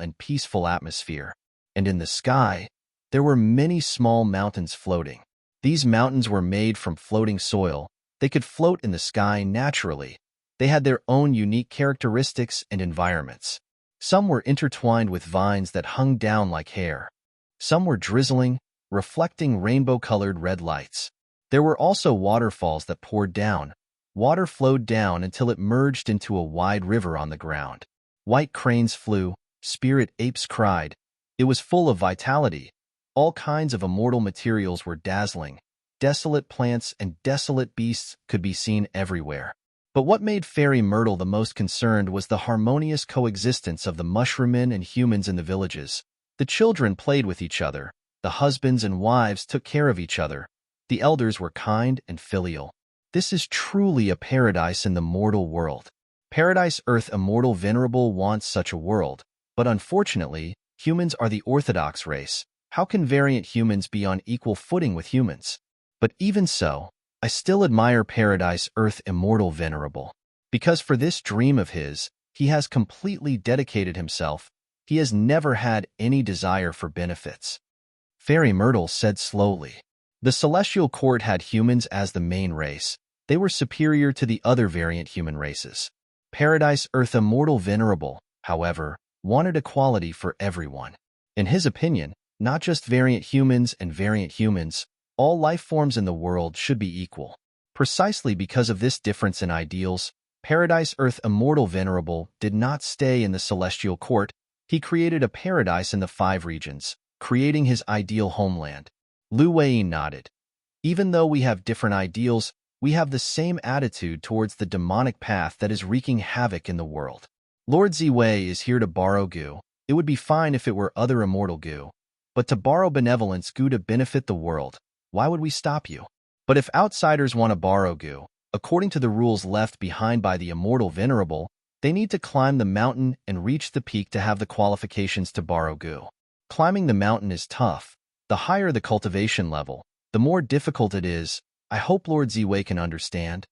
atmosphere. And in the sky, there were many small mountains floating. These mountains were made from floating soil. They could float in the sky naturally. They had their own unique characteristics and environments. Some were intertwined with vines that hung down like hair. Some were drizzling, reflecting rainbow-colored red lights. There were also waterfalls that poured down. Water flowed down until it merged into a wide river on the ground. White cranes flew, spirit apes cried. It was full of vitality. All kinds of immortal materials were dazzling. Desolate plants and desolate beasts could be seen everywhere. But what made Fairy Myrtle the most concerned was the harmonious coexistence of the mushroommen and humans in the villages. The children played with each other. The husbands and wives took care of each other. The elders were kind and filial. This is truly a paradise in the mortal world. Paradise Earth Immortal Venerable wants such a world, but unfortunately, humans are the orthodox race. How can variant humans be on equal footing with humans? But even so, I still admire Paradise Earth Immortal Venerable. Because for this dream of his, he has completely dedicated himself. He has never had any desire for benefits. Fairy Myrtle said slowly. The Celestial Court had humans as the main race. They were superior to the other variant human races. Paradise Earth Immortal Venerable, however, wanted equality for everyone. In his opinion, not just variant humans and variant humans, all life forms in the world should be equal. Precisely because of this difference in ideals, Paradise Earth Immortal Venerable did not stay in the Celestial Court. He created a paradise in the 5 regions, creating his ideal homeland. Lu Wei nodded. Even though we have different ideals, we have the same attitude towards the demonic path that is wreaking havoc in the world. Lord Ziwei is here to borrow goo. It would be fine if it were other immortal goo. But to borrow benevolence goo to benefit the world, why would we stop you? But if outsiders want to borrow goo, according to the rules left behind by the Immortal Venerable, they need to climb the mountain and reach the peak to have the qualifications to borrow goo. Climbing the mountain is tough. The higher the cultivation level, the more difficult it is. I hope Lord Ziwei can understand.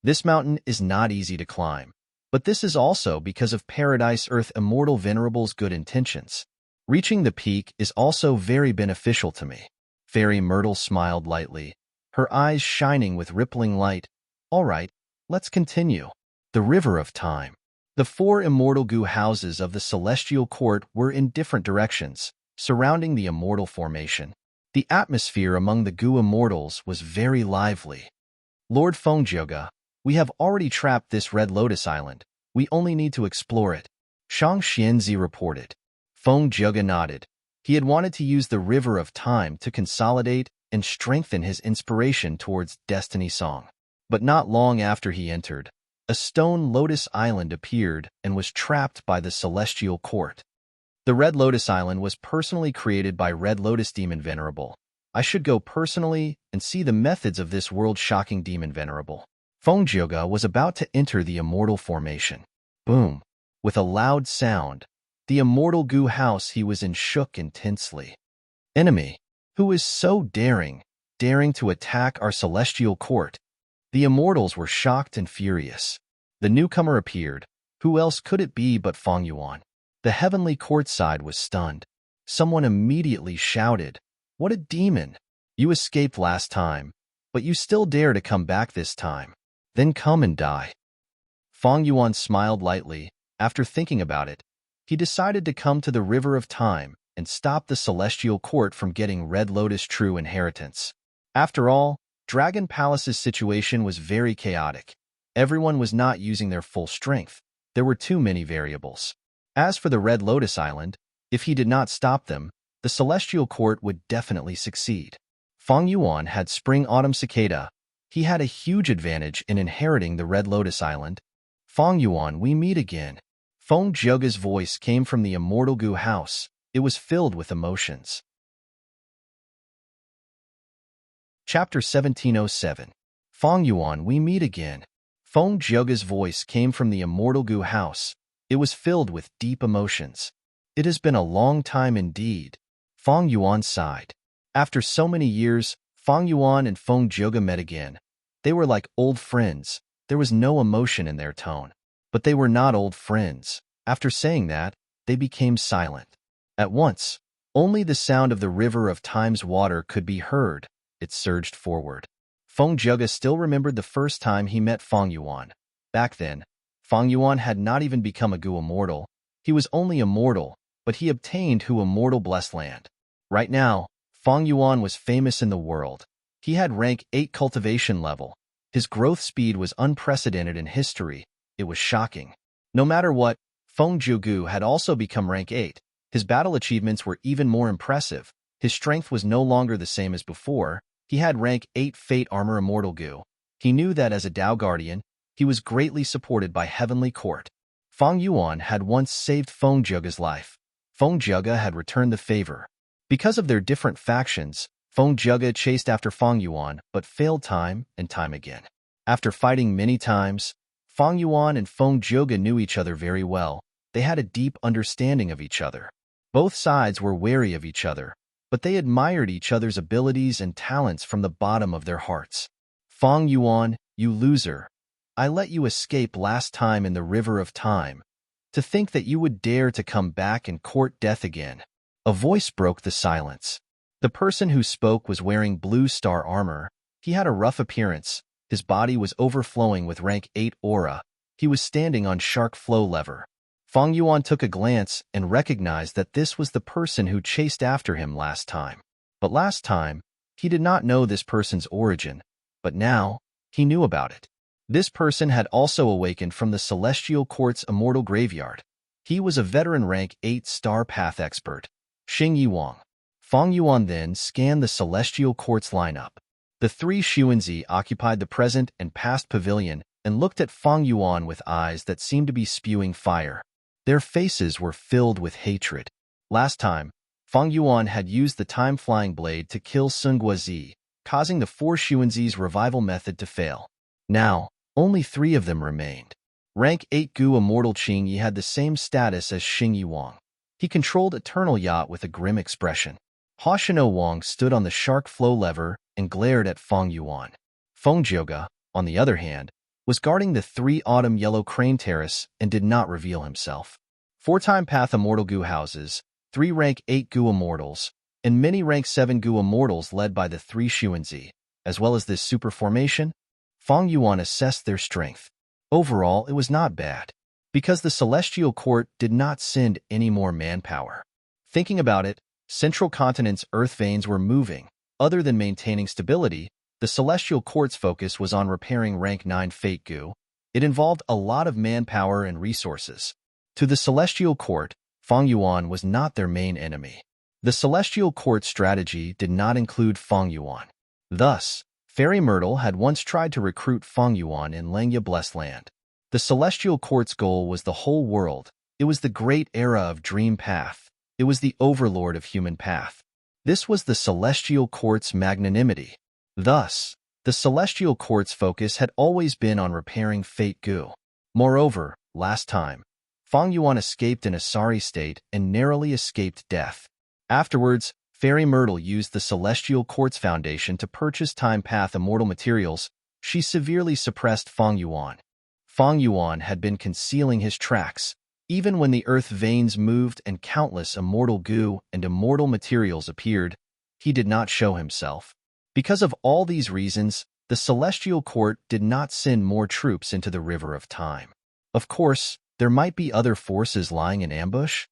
This mountain is not easy to climb, but this is also because of Paradise Earth Immortal Venerable's good intentions. Reaching the peak is also very beneficial to me. Fairy Myrtle smiled lightly, her eyes shining with rippling light. All right, let's continue. The River of Time. The 4 immortal goo houses of the Celestial Court were in different directions, surrounding the immortal formation. The atmosphere among the goo immortals was very lively. Lord Fengjioga, we have already trapped this Red Lotus Island. We only need to explore it. Shang Xianzi reported. Fengjioga nodded. He had wanted to use the River of Time to consolidate and strengthen his inspiration towards Destiny Song. But not long after he entered, a stone Lotus Island appeared and was trapped by the Celestial Court. The Red Lotus Island was personally created by Red Lotus Demon Venerable. I should go personally and see the methods of this world-shocking Demon Venerable. Fengjioga was about to enter the immortal formation. Boom! With a loud sound, the immortal goo house he was in shook intensely. Enemy, who is so daring to attack our Celestial Court? The immortals were shocked and furious. The newcomer appeared. Who else could it be but Feng Yuan? The heavenly court side was stunned. Someone immediately shouted, "What a demon! You escaped last time, but you still dare to come back this time. Then come and die." Feng Yuan smiled lightly. After thinking about it, he decided to come to the River of Time and stop the Celestial Court from getting Red Lotus' true inheritance. After all, Dragon Palace's situation was very chaotic. Everyone was not using their full strength. There were too many variables. As for the Red Lotus Island, if he did not stop them, the Celestial Court would definitely succeed. Feng Yuan had Spring-Autumn Cicada. He had a huge advantage in inheriting the Red Lotus Island. "Feng Yuan, we meet again." Feng Zhegge's voice came from the Immortal Gu house. It was filled with emotions. Chapter 1707. Feng Yuan, we meet again. Feng Zhegge's voice came from the Immortal Gu house. It was filled with deep emotions. "It has been a long time indeed." Feng Yuan sighed. After so many years, Feng Yuan and Feng Zhegge met again. They were like old friends. There was no emotion in their tone. But they were not old friends. After saying that, they became silent. At once, only the sound of the River of Time's water could be heard. It surged forward. Feng Zhegge still remembered the first time he met Feng Yuan. Back then, Feng Yuan had not even become a Gu immortal. He was only immortal, but he obtained Hu immortal blessed land. Right now, Feng Yuan was famous in the world. He had rank 8 cultivation level. His growth speed was unprecedented in history. It was shocking. No matter what, Feng Zhegge had also become rank 8. His battle achievements were even more impressive. His strength was no longer the same as before. He had rank 8 Fate Armor Immortal Gu. He knew that as a Tao Guardian, he was greatly supported by Heavenly Court. Feng Yuan had once saved Feng Zhegge's life. Feng Zhegge had returned the favor. Because of their different factions, Feng Zhegge chased after Feng Yuan but failed time and time again. After fighting many times, Feng Yuan and Feng Zhegge knew each other very well. They had a deep understanding of each other. Both sides were wary of each other, but they admired each other's abilities and talents from the bottom of their hearts. "Feng Yuan, you loser. I let you escape last time in the River of Time. To think that you would dare to come back and court death again." A voice broke the silence. The person who spoke was wearing blue star armor. He had a rough appearance. His body was overflowing with rank 8 aura. He was standing on shark flow lever. Feng Yuan took a glance and recognized that this was the person who chased after him last time. But last time, he did not know this person's origin. But now, he knew about it. This person had also awakened from the Celestial Court's immortal graveyard. He was a veteran rank 8 star path expert, Xing Yiwang. Feng Yuan then scanned the Celestial Court's lineup. The 3 Xuanzi occupied the present and past pavilion and looked at Feng Yuan with eyes that seemed to be spewing fire. Their faces were filled with hatred. Last time, Feng Yuan had used the time-flying blade to kill Sun Guozi, causing the 4 Xuanzi's revival method to fail. Now, only 3 of them remained. Rank 8 Gu Immortal Qing Yi had the same status as Xing Yiwang. He controlled Eternal Yacht with a grim expression. Hoshino Wang stood on the shark flow lever and glared at Feng Yuan. Feng Zhegge, on the other hand, was guarding the 3 Autumn Yellow Crane Terrace and did not reveal himself. 4-time Path Immortal Gu houses, 3 rank 8 Gu Immortals, and many rank 7 Gu Immortals led by the 3 Xuanzi, as well as this super formation. Feng Yuan assessed their strength. Overall, it was not bad, because the Celestial Court did not send any more manpower. Thinking about it, Central Continent's earth veins were moving. Other than maintaining stability, the Celestial Court's focus was on repairing rank 9 Fate Gu. It involved a lot of manpower and resources. To the Celestial Court, Feng Yuan was not their main enemy. The Celestial Court's strategy did not include Feng Yuan. Thus, Fairy Myrtle had once tried to recruit Feng Yuan in Lengya Blessed Land. The Celestial Court's goal was the whole world. It was the great era of Dream Path. It was the overlord of human path. This was the Celestial Court's magnanimity. Thus, the Celestial Court's focus had always been on repairing Fate Gu. Moreover, last time, Feng Yuan escaped in a sorry state and narrowly escaped death. Afterwards, Fairy Myrtle used the Celestial Court's foundation to purchase Time Path immortal materials. She severely suppressed Fang Yuan. Fang Yuan had been concealing his tracks. Even when the earth veins moved and countless immortal goo and immortal materials appeared, he did not show himself. Because of all these reasons, the celestial court did not send more troops into the river of time. Of course, there might be other forces lying in ambush.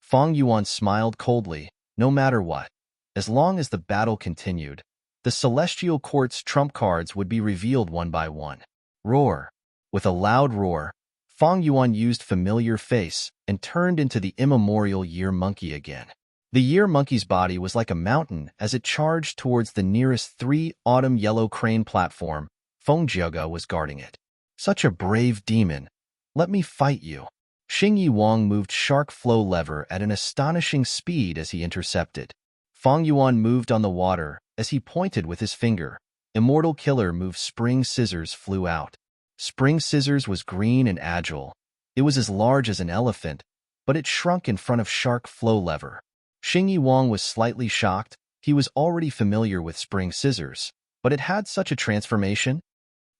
Fang Yuan smiled coldly, no matter what. As long as the battle continued, the celestial court's trump cards would be revealed one by one. Roar. With a loud roar, Fang Yuan used familiar face and turned into the immemorial year monkey again. The year monkey's body was like a mountain as it charged towards the nearest 3 autumn yellow crane platform. Feng Jiuge was guarding it. Such a brave demon. Let me fight you. Xingyi Wang moved shark flow lever at an astonishing speed as he intercepted. Fang Yuan moved on the water as he pointed with his finger. Immortal Killer moved spring scissors flew out. Spring Scissors was green and agile. It was as large as an elephant, but it shrunk in front of Shark Flow Lever. Xingyi Wang was slightly shocked. He was already familiar with Spring Scissors, but it had such a transformation.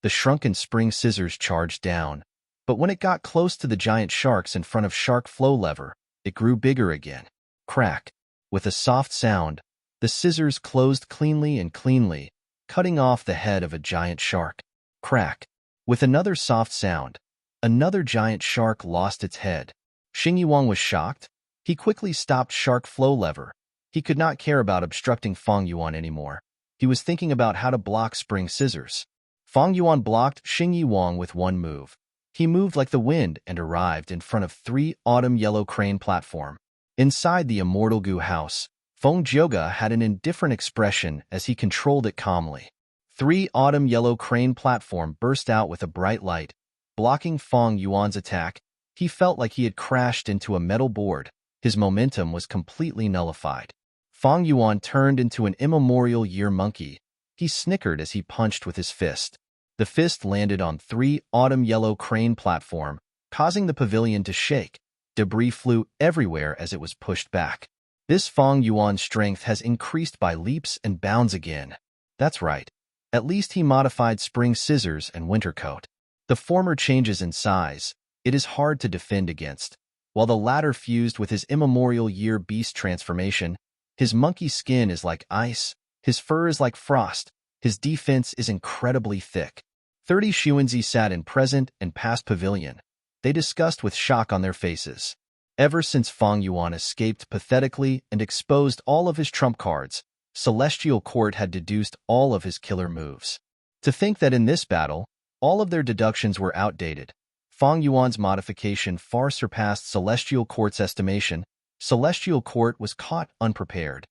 The shrunken Spring Scissors charged down, but when it got close to the giant sharks in front of Shark Flow Lever, it grew bigger again. Crack. With a soft sound, the scissors closed cleanly, cutting off the head of a giant shark. Crack. With another soft sound, another giant shark lost its head. Xingyi Wang was shocked. He quickly stopped Shark Flow Lever. He could not care about obstructing Fang Yuan anymore. He was thinking about how to block Spring Scissors. Fang Yuan blocked Xingyi Wang with one move. He moved like the wind and arrived in front of 3 autumn yellow crane platform. Inside the immortal goo house, Feng Jiuge had an indifferent expression as he controlled it calmly. 3 autumn yellow crane platform burst out with a bright light, blocking Fang Yuan's attack. He felt like he had crashed into a metal board. His momentum was completely nullified. Fang Yuan turned into an immemorial year monkey. He snickered as he punched with his fist. The fist landed on 3 autumn yellow crane platform, causing the pavilion to shake. Debris flew everywhere as it was pushed back. This Fang Yuan's strength has increased by leaps and bounds again. That's right. At least he modified Spring Scissors and Winter Coat. The former changes in size. It is hard to defend against. While the latter fused with his immemorial year beast transformation, his monkey skin is like ice, his fur is like frost, his defense is incredibly thick. 30 Xuanzi sat in present and past pavilion. They discussed with shock on their faces. Ever since Fang Yuan escaped pathetically and exposed all of his trump cards, Celestial Court had deduced all of his killer moves. To think that in this battle, all of their deductions were outdated. Fang Yuan's modification far surpassed Celestial Court's estimation. Celestial Court was caught unprepared.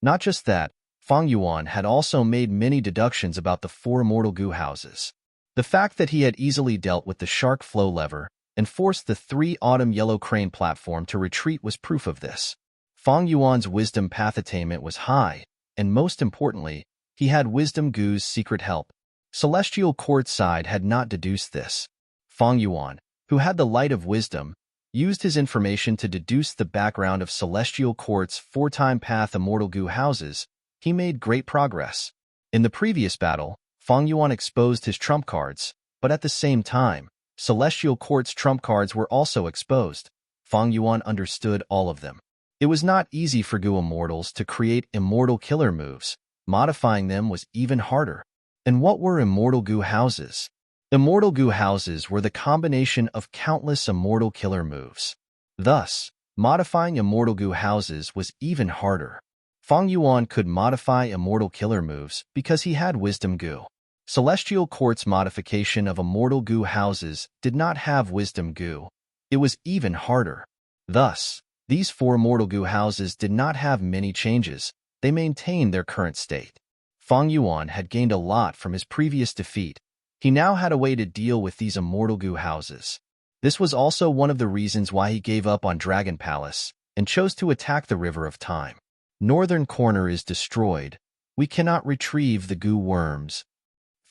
Not just that, Fang Yuan had also made many deductions about the 4 immortal goo houses. The fact that he had easily dealt with the Shark Flow Lever and forced the 3 autumn yellow crane platform to retreat was proof of this. Fang Yuan's wisdom path attainment was high, and most importantly, he had Wisdom Goo's secret help. Celestial Court's side had not deduced this. Fang Yuan, who had the light of wisdom, used his information to deduce the background of Celestial Court's 4-time path immortal goo houses. He made great progress. In the previous battle, Fang Yuan exposed his trump cards, but at the same time, Celestial Court's trump cards were also exposed. Fang Yuan understood all of them. It was not easy for goo immortals to create immortal killer moves. Modifying them was even harder. And what were immortal goo houses? Immortal goo houses were the combination of countless immortal killer moves. Thus, modifying immortal goo houses was even harder. Fang Yuan could modify immortal killer moves because he had Wisdom Goo. Celestial Court's modification of immortal goo houses did not have Wisdom Goo. It was even harder. Thus, these 4 immortal goo houses did not have many changes. They maintained their current state. Fang Yuan had gained a lot from his previous defeat. He now had a way to deal with these immortal goo houses. This was also one of the reasons why he gave up on Dragon Palace and chose to attack the River of Time. Northern corner is destroyed. We cannot retrieve the goo worms.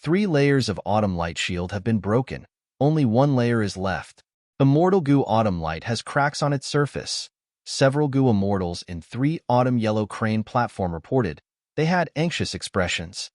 3 layers of Autumn Light Shield have been broken. Only 1 layer is left. Immortal Goo Autumn Light has cracks on its surface. Several goo immortals in 3 Autumn Yellow Crane platform reported. They had anxious expressions.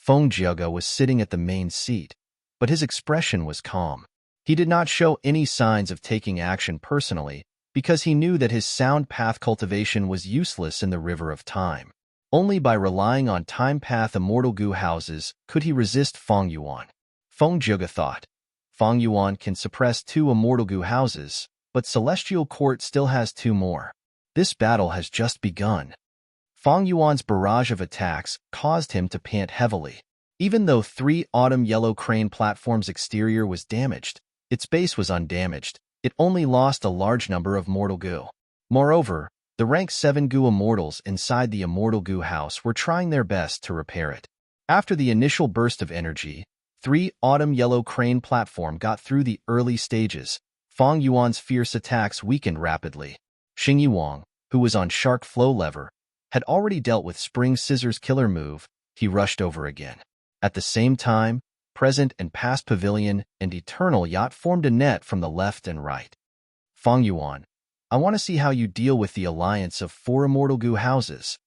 Feng Jiaga was sitting at the main seat, but his expression was calm. He did not show any signs of taking action personally because he knew that his sound path cultivation was useless in the river of time. Only by relying on time path immortal goo houses could he resist Feng Yuan. Feng Jiaga thought, Feng Yuan can suppress 2 immortal goo houses, but Celestial Court still has 2 more. This battle has just begun. Feng Yuan's barrage of attacks caused him to pant heavily. Even though 3 Autumn Yellow Crane platforms' exterior was damaged, its base was undamaged. It only lost a large number of mortal goo. Moreover, the rank 7 goo immortals inside the immortal goo house were trying their best to repair it. After the initial burst of energy, 3 Autumn Yellow Crane platform got through the early stages. Feng Yuan's fierce attacks weakened rapidly. Xing Yuang, who was on Shark Flow Lever, had already dealt with Spring Scissors killer move. He rushed over again. At the same time, Present and Past Pavilion and Eternal Yacht formed a net from the left and right. Feng Yuan, I want to see how you deal with the alliance of 4 immortal goo houses.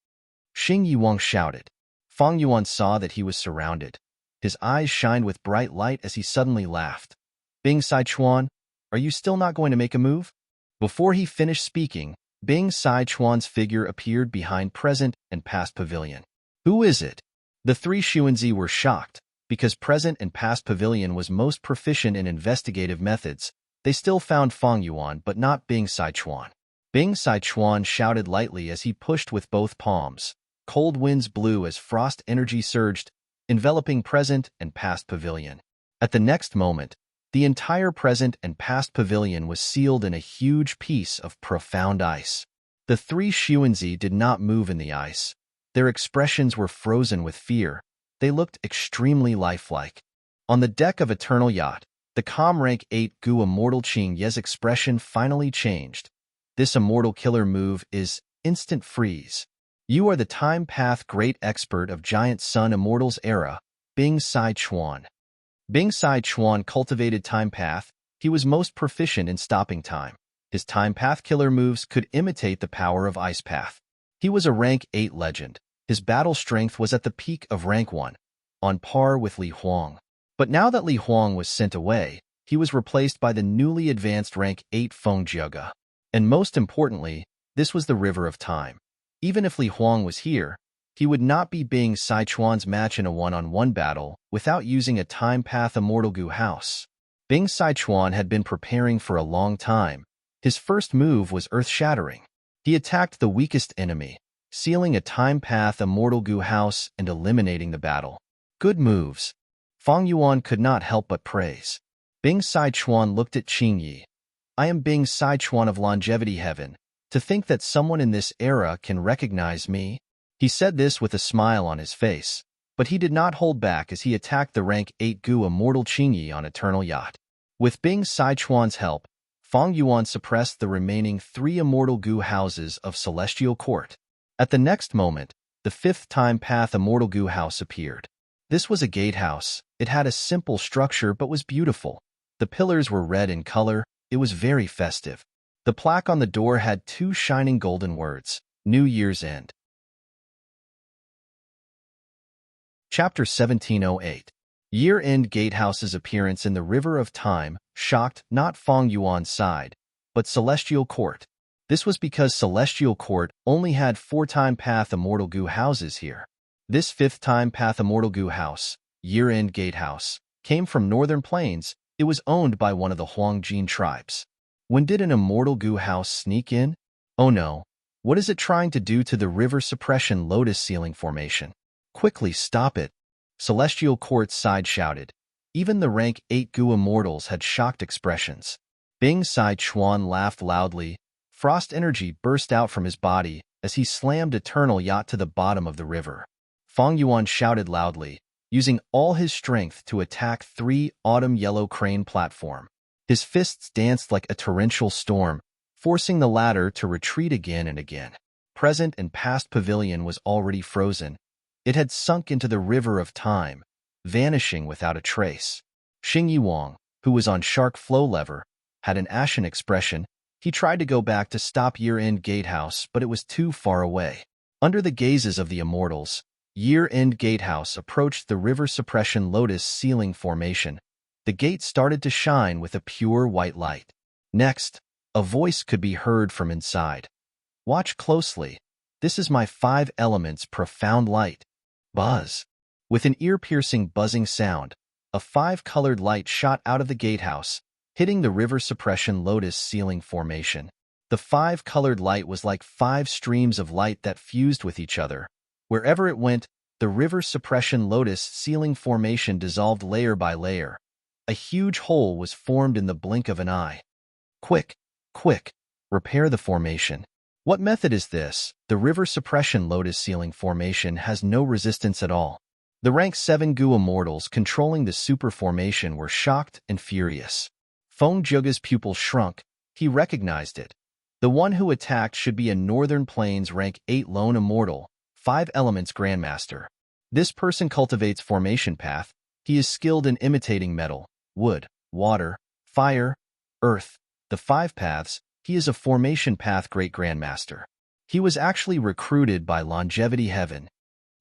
Xing Yuang shouted. Feng Yuan saw that he was surrounded. His eyes shined with bright light as he suddenly laughed. Bing Sichuan, are you still not going to make a move? Before he finished speaking, Bing Sichuan's figure appeared behind Present and Past Pavilion. Who is it? The 3 Xuanzi were shocked. Because Present and Past Pavilion was most proficient in investigative methods, they still found Feng Yuan but not Bing Sichuan. Bing Sichuan shouted lightly as he pushed with both palms. Cold winds blew as frost energy surged, enveloping Present and Past Pavilion. At the next moment, the entire Present and Past Pavilion was sealed in a huge piece of profound ice. The 3 Xuanzi did not move in the ice. Their expressions were frozen with fear. They looked extremely lifelike. On the deck of Eternal Yacht, the calm rank 8 goo immortal Qing Ye's expression finally changed. This immortal killer move is Instant Freeze. You are the time path great expert of Giant Sun Immortals era, Bing Sichuan. Bing Sichuan cultivated time path. He was most proficient in stopping time. His time path killer moves could imitate the power of Ice Path. He was a rank 8 legend. His battle strength was at the peak of rank 1, on par with Li Huang. But now that Li Huang was sent away, he was replaced by the newly advanced rank 8 Feng Jiaga. And most importantly, this was the River of Time. Even if Li Huang was here, he would not be Bing Sichuan's match in a one-on-one battle without using a time path immortal goo house. Bing Sichuan had been preparing for a long time. His first move was earth-shattering. He attacked the weakest enemy, sealing a time path immortal goo house and eliminating the battle. Good moves. Feng Yuan could not help but praise. Bing Sichuan looked at Qing Yi. I am Bing Sichuan of Longevity Heaven. To think that someone in this era can recognize me? He said this with a smile on his face, but he did not hold back as he attacked the rank 8 goo immortal Qing Yi on Eternal Yacht. With Bing Sichuan's help, Feng Yuan suppressed the remaining 3 immortal goo houses of Celestial Court. At the next moment, the 5th time path immortal goo house appeared. This was a gatehouse. It had a simple structure but was beautiful. The pillars were red in color. It was very festive. The plaque on the door had 2 shining golden words, New Year's End. Chapter 1708. Year-End Gatehouse's appearance in the River of Time shocked not Feng Yuan's side, but Celestial Court. This was because Celestial Court only had 4 time path immortal goo houses here. This 5th time path immortal goo house, Year-End Gatehouse, came from Northern Plains. It was owned by one of the Huangjin tribes. When did an immortal goo house sneak in? Oh no, what is it trying to do to the river suppression lotus ceiling formation? Quickly stop it. Celestial Court's side shouted. Even the rank 8 goo immortals had shocked expressions. Bing Sichuan laughed loudly. Frost energy burst out from his body as he slammed Eternal Yacht to the bottom of the river. Feng Yuan shouted loudly, using all his strength to attack 3 Autumn Yellow Crane platform. His fists danced like a torrential storm, forcing the latter to retreat again and again. Present and Past Pavilion was already frozen. It had sunk into the River of Time, vanishing without a trace. Xing Yuang, who was on Shark Flow Lever, had an ashen expression. He tried to go back to stop Year-End Gatehouse, but it was too far away. Under the gazes of the immortals, year-end gatehouse approached the river suppression lotus ceiling formation. The gate started to shine with a pure white light. Next, a voice could be heard from inside. Watch closely. This is my 5 elements profound light. Buzz. With an ear-piercing buzzing sound, a 5-colored light shot out of the gatehouse, hitting the river suppression lotus ceiling formation. The 5-colored light was like 5 streams of light that fused with each other. Wherever it went, the river suppression lotus ceiling formation dissolved layer by layer. A huge hole was formed in the blink of an eye. Quick, quick, repair the formation. What method is this? The river suppression lotus ceiling formation has no resistance at all. The rank 7 Gu immortals controlling the super formation were shocked and furious. Feng Juge's pupil shrunk. He recognized it. The one who attacked should be a Northern Plains rank 8 lone immortal, 5 elements grandmaster. This person cultivates formation path. He is skilled in imitating metal, wood, water, fire, earth, the 5 paths. He is a formation path great grandmaster. He was actually recruited by Longevity Heaven.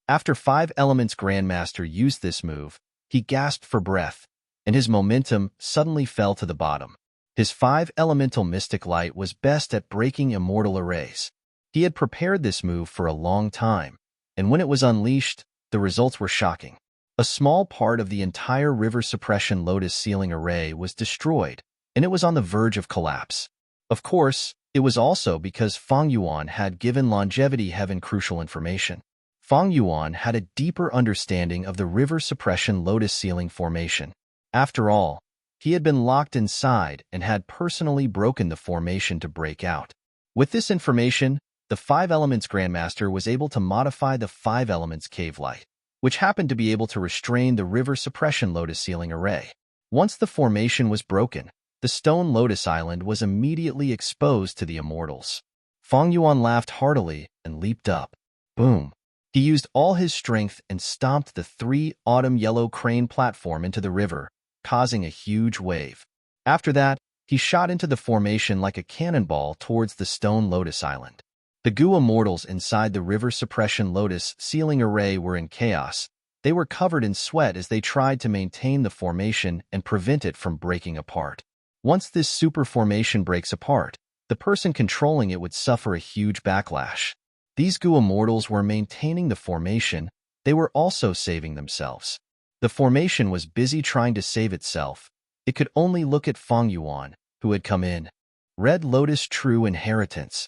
After 5 elements grandmaster used this move, he gasped for breath, and his momentum suddenly fell to the bottom. His 5 elemental mystic light was best at breaking immortal arrays. He had prepared this move for a long time, and when it was unleashed, the results were shocking. A small part of the entire river suppression lotus ceiling array was destroyed, and it was on the verge of collapse. Of course, it was also because Feng Yuan had given Longevity Heaven crucial information. Feng Yuan had a deeper understanding of the river suppression lotus ceiling formation. After all, he had been locked inside and had personally broken the formation to break out. With this information, the 5 elements grandmaster was able to modify the 5 elements cave light, which happened to be able to restrain the river suppression lotus ceiling array. Once the formation was broken, the stone lotus island was immediately exposed to the immortals. Feng Yuan laughed heartily and leaped up. Boom! He used all his strength and stomped the 3 autumn yellow crane platform into the river, causing a huge wave. After that, he shot into the formation like a cannonball towards the stone lotus island. The Gu immortals inside the river suppression lotus ceiling array were in chaos. They were covered in sweat as they tried to maintain the formation and prevent it from breaking apart. Once this super formation breaks apart, the person controlling it would suffer a huge backlash. These Gu immortals were maintaining the formation. They were also saving themselves. The formation was busy trying to save itself. It could only look at Feng Yuan, who had come in. Red Lotus True Inheritance.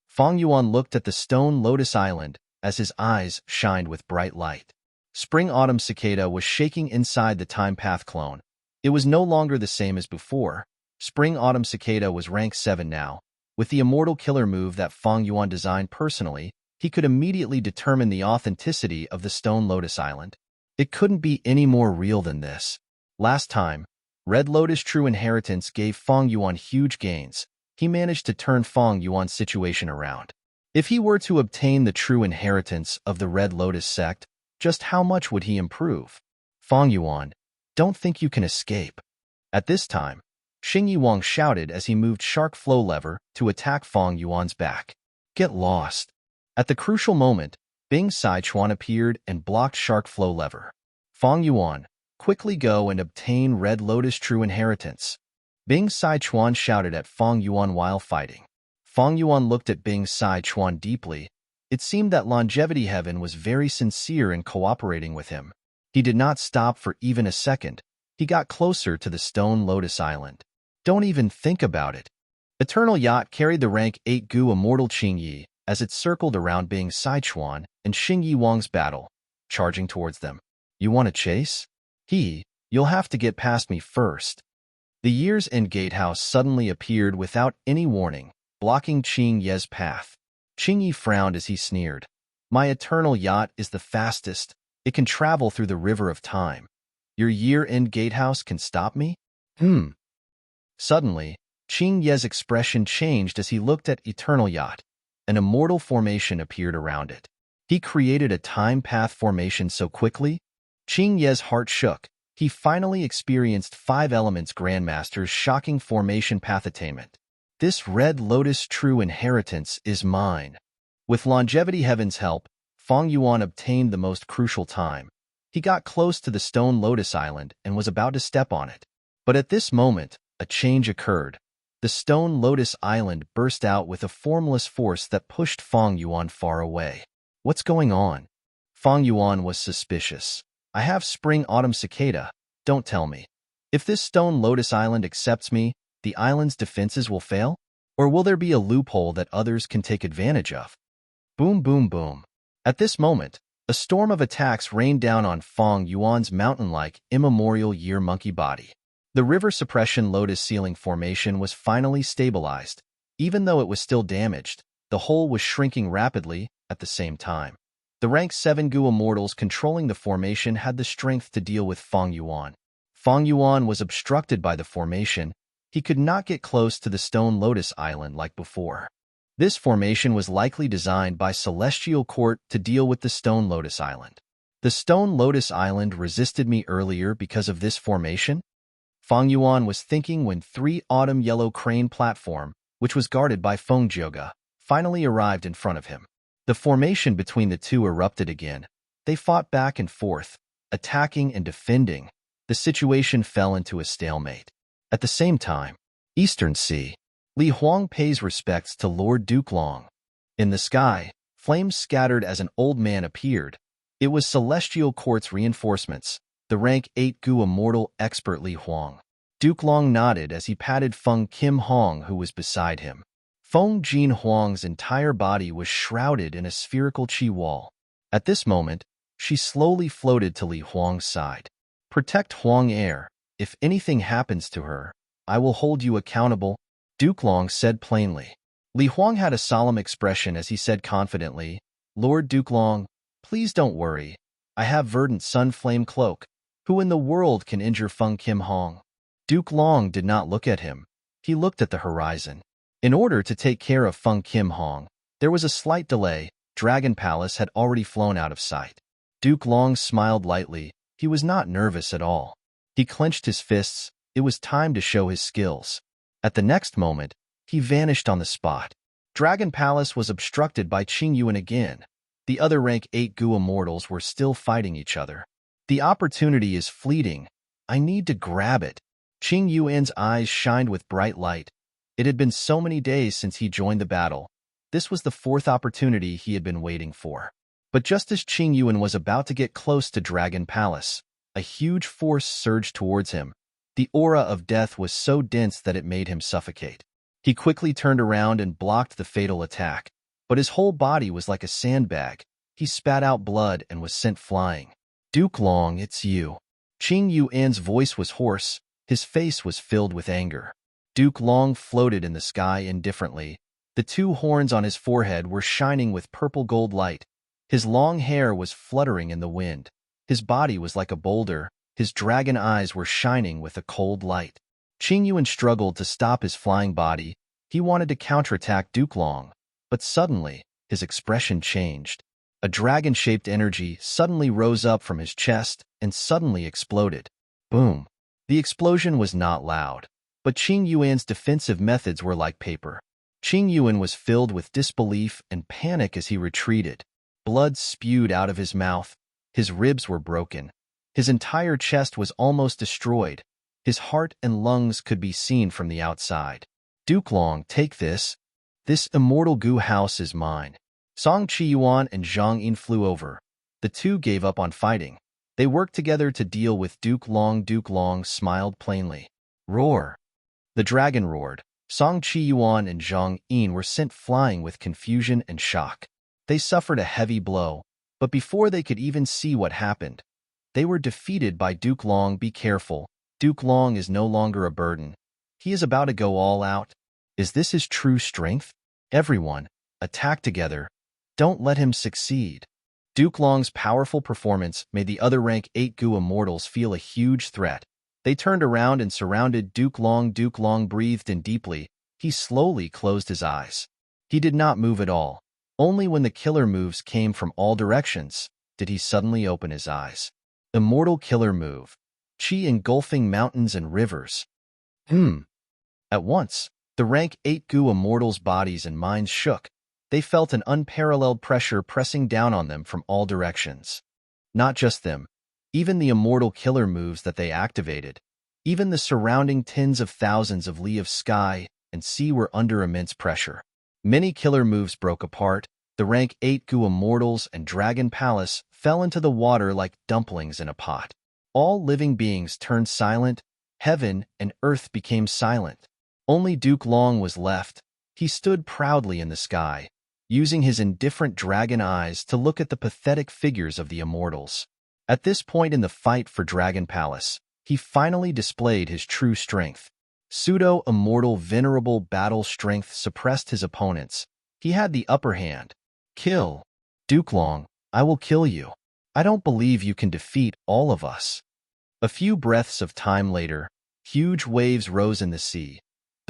Feng Yuan looked at the stone lotus island as his eyes shined with bright light. Spring Autumn Cicada was shaking inside the Time Path clone. It was no longer the same as before. Spring Autumn Cicada was rank 7 now. With the immortal killer move that Feng Yuan designed personally, he could immediately determine the authenticity of the stone lotus island. It couldn't be any more real than this. Last time, Red Lotus True Inheritance gave Feng Yuan huge gains. He managed to turn Feng Yuan's situation around. If he were to obtain the true inheritance of the Red Lotus sect, just how much would he improve? Feng Yuan, don't think you can escape. At this time, Xingyi Wang shouted as he moved Shark Flow Lever to attack Feng Yuan's back. Get lost. At the crucial moment, Bing Sichuan appeared and blocked Shark Flow Lever. Feng Yuan, quickly go and obtain Red Lotus True Inheritance. Bing Sichuan shouted at Feng Yuan while fighting. Feng Yuan looked at Bing Sichuan deeply. It seemed that Longevity Heaven was very sincere in cooperating with him. He did not stop for even a second. He got closer to the stone lotus island. Don't even think about it. Eternal Yacht carried the rank 8 Gu immortal Qingyi as it circled around Bing Sichuan and Xingyi Wang's battle, charging towards them. You want to chase? You'll have to get past me first. The Year's End Gatehouse suddenly appeared without any warning, blocking Qing Ye's path. Qingyi frowned as he sneered. My Eternal Yacht is the fastest. It can travel through the river of time. Your Year-End Gatehouse can stop me? Suddenly, Qing Ye's expression changed as he looked at Eternal Yacht. An immortal formation appeared around it. He created a time path formation so quickly? Qing Ye's heart shook. He finally experienced 5 elements Grandmaster's shocking formation path attainment. This Red Lotus True Inheritance is mine. With Longevity Heaven's help, Fong Yuan obtained the most crucial time. He got close to the stone lotus island and was about to step on it. But at this moment, a change occurred. The stone lotus island burst out with a formless force that pushed Fong Yuan far away. What's going on? Fong Yuan was suspicious. I have spring-autumn cicada, don't tell me. If this stone lotus island accepts me, the island's defenses will fail? Or will there be a loophole that others can take advantage of? Boom, boom, boom. At this moment, a storm of attacks rained down on Fong Yuan's mountain-like, immemorial year monkey body. The river suppression lotus ceiling formation was finally stabilized. Even though it was still damaged, the hole was shrinking rapidly at the same time. The rank 7 Gu immortals controlling the formation had the strength to deal with Fong Yuan. Fong Yuan was obstructed by the formation. He could not get close to the stone lotus island like before. This formation was likely designed by Celestial Court to deal with the stone lotus island. The stone lotus island resisted me earlier because of this formation? Fong Yuan was thinking when 3 autumn yellow crane platform, which was guarded by Feng Jioga, finally arrived in front of him. The formation between the two erupted again. They fought back and forth, attacking and defending. The situation fell into a stalemate. At the same time, Eastern Sea. Li Huang pays respects to Lord Duke Long. In the sky, flames scattered as an old man appeared. It was Celestial Court's reinforcements, the rank 8 Gu immortal expert Li Huang. Duke Long nodded as he patted Feng Kim Hong, who was beside him. Feng Jin Huang's entire body was shrouded in a spherical chi wall. At this moment, she slowly floated to Li Huang's side. Protect Huang Air. If anything happens to her, I will hold you accountable, Duke Long said plainly. Li Huang had a solemn expression as he said confidently, Lord Duke Long, please don't worry. I have verdant sun flame cloak. Who in the world can injure Feng Kim Hong? Duke Long did not look at him. He looked at the horizon. In order to take care of Feng Kim Hong, there was a slight delay. Dragon Palace had already flown out of sight. Duke Long smiled lightly. He was not nervous at all. He clenched his fists. It was time to show his skills. At the next moment, he vanished on the spot. Dragon Palace was obstructed by Qing Yuan again. The other rank 8 Gu immortals were still fighting each other. The opportunity is fleeting. I need to grab it. Qing Yuan's eyes shined with bright light. It had been so many days since he joined the battle. This was the 4th opportunity he had been waiting for. But just as Qing Yuan was about to get close to Dragon Palace, a huge force surged towards him. The aura of death was so dense that it made him suffocate. He quickly turned around and blocked the fatal attack, but his whole body was like a sandbag. He spat out blood and was sent flying. Duke Long, it's you. Qing Yuan's voice was hoarse. His face was filled with anger. Duke Long floated in the sky indifferently. The 2 horns on his forehead were shining with purple gold light. His long hair was fluttering in the wind. His body was like a boulder. His dragon eyes were shining with a cold light. Qing Yuan struggled to stop his flying body. He wanted to counterattack Duke Long, but suddenly, his expression changed. A dragon-shaped energy suddenly rose up from his chest and suddenly exploded. Boom! The explosion was not loud, but Qing Yuan's defensive methods were like paper. Qing Yuan was filled with disbelief and panic as he retreated. Blood spewed out of his mouth. His ribs were broken. His entire chest was almost destroyed. His heart and lungs could be seen from the outside. Duke Long, take this. This immortal Gu house is mine. Song Qiyuan and Zhang Yin flew over. The 2 gave up on fighting. They worked together to deal with Duke Long. Duke Long smiled plainly. Roar! The dragon roared. Song Qiyuan and Zhang Yin were sent flying with confusion and shock. They suffered a heavy blow, but before they could even see what happened, they were defeated by Duke Long. Be careful. Duke Long is no longer a burden. He is about to go all out. Is this his true strength? Everyone, attack together. Don't let him succeed. Duke Long's powerful performance made the other rank 8 Gu immortals feel a huge threat. They turned around and surrounded Duke Long. Duke Long breathed in deeply. He slowly closed his eyes. He did not move at all. Only when the killer moves came from all directions did he suddenly open his eyes. Immortal killer move. Qi engulfing mountains and rivers. At once, the rank 8 Gu immortals' bodies and minds shook. They felt an unparalleled pressure pressing down on them from all directions. Not just them, even the immortal killer moves that they activated, even the surrounding tens of thousands of li of sky and sea were under immense pressure. Many killer moves broke apart. The rank 8 Gu Immortals and Dragon Palace fell into the water like dumplings in a pot. All living beings turned silent. Heaven and earth became silent. Only Duke Long was left. He stood proudly in the sky, using his indifferent dragon eyes to look at the pathetic figures of the immortals. At this point in the fight for Dragon Palace, he finally displayed his true strength. Pseudo-immortal Venerable battle strength suppressed his opponents. He had the upper hand. Kill. Duke Long, I will kill you. I don't believe you can defeat all of us. A few breaths of time later, huge waves rose in the sea.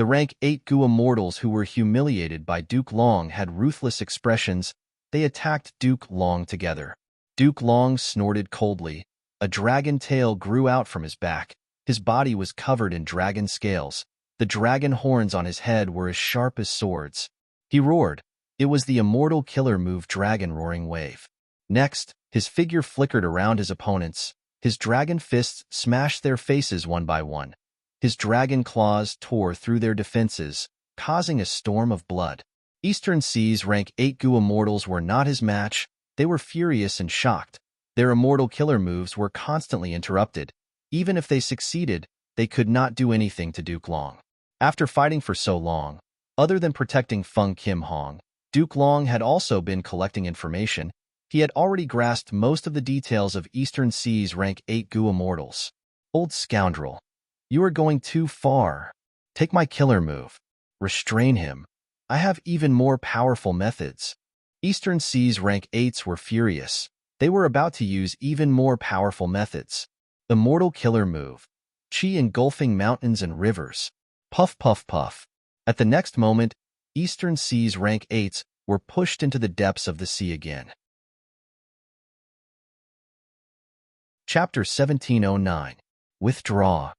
The rank 8 Gu Immortals who were humiliated by Duke Long had ruthless expressions. They attacked Duke Long together. Duke Long snorted coldly. A dragon tail grew out from his back. His body was covered in dragon scales. The dragon horns on his head were as sharp as swords. He roared. It was the immortal killer move Dragon Roaring Wave. Next, his figure flickered around his opponents. His dragon fists smashed their faces one by one. His dragon claws tore through their defenses, causing a storm of blood. Eastern Seas rank 8 Gu Immortals were not his match. They were furious and shocked. Their immortal killer moves were constantly interrupted. Even if they succeeded, they could not do anything to Duke Long. After fighting for so long, other than protecting Feng Kim Hong, Duke Long had also been collecting information. He had already grasped most of the details of Eastern Seas rank 8 Gu Immortals. Old scoundrel, you are going too far. Take my killer move. Restrain him. I have even more powerful methods. Eastern Seas rank 8s were furious. They were about to use even more powerful methods. Immortal killer move. Chi engulfing mountains and rivers. Puff, puff, puff. At the next moment, Eastern Seas rank 8s were pushed into the depths of the sea again. Chapter 1709. Withdraw.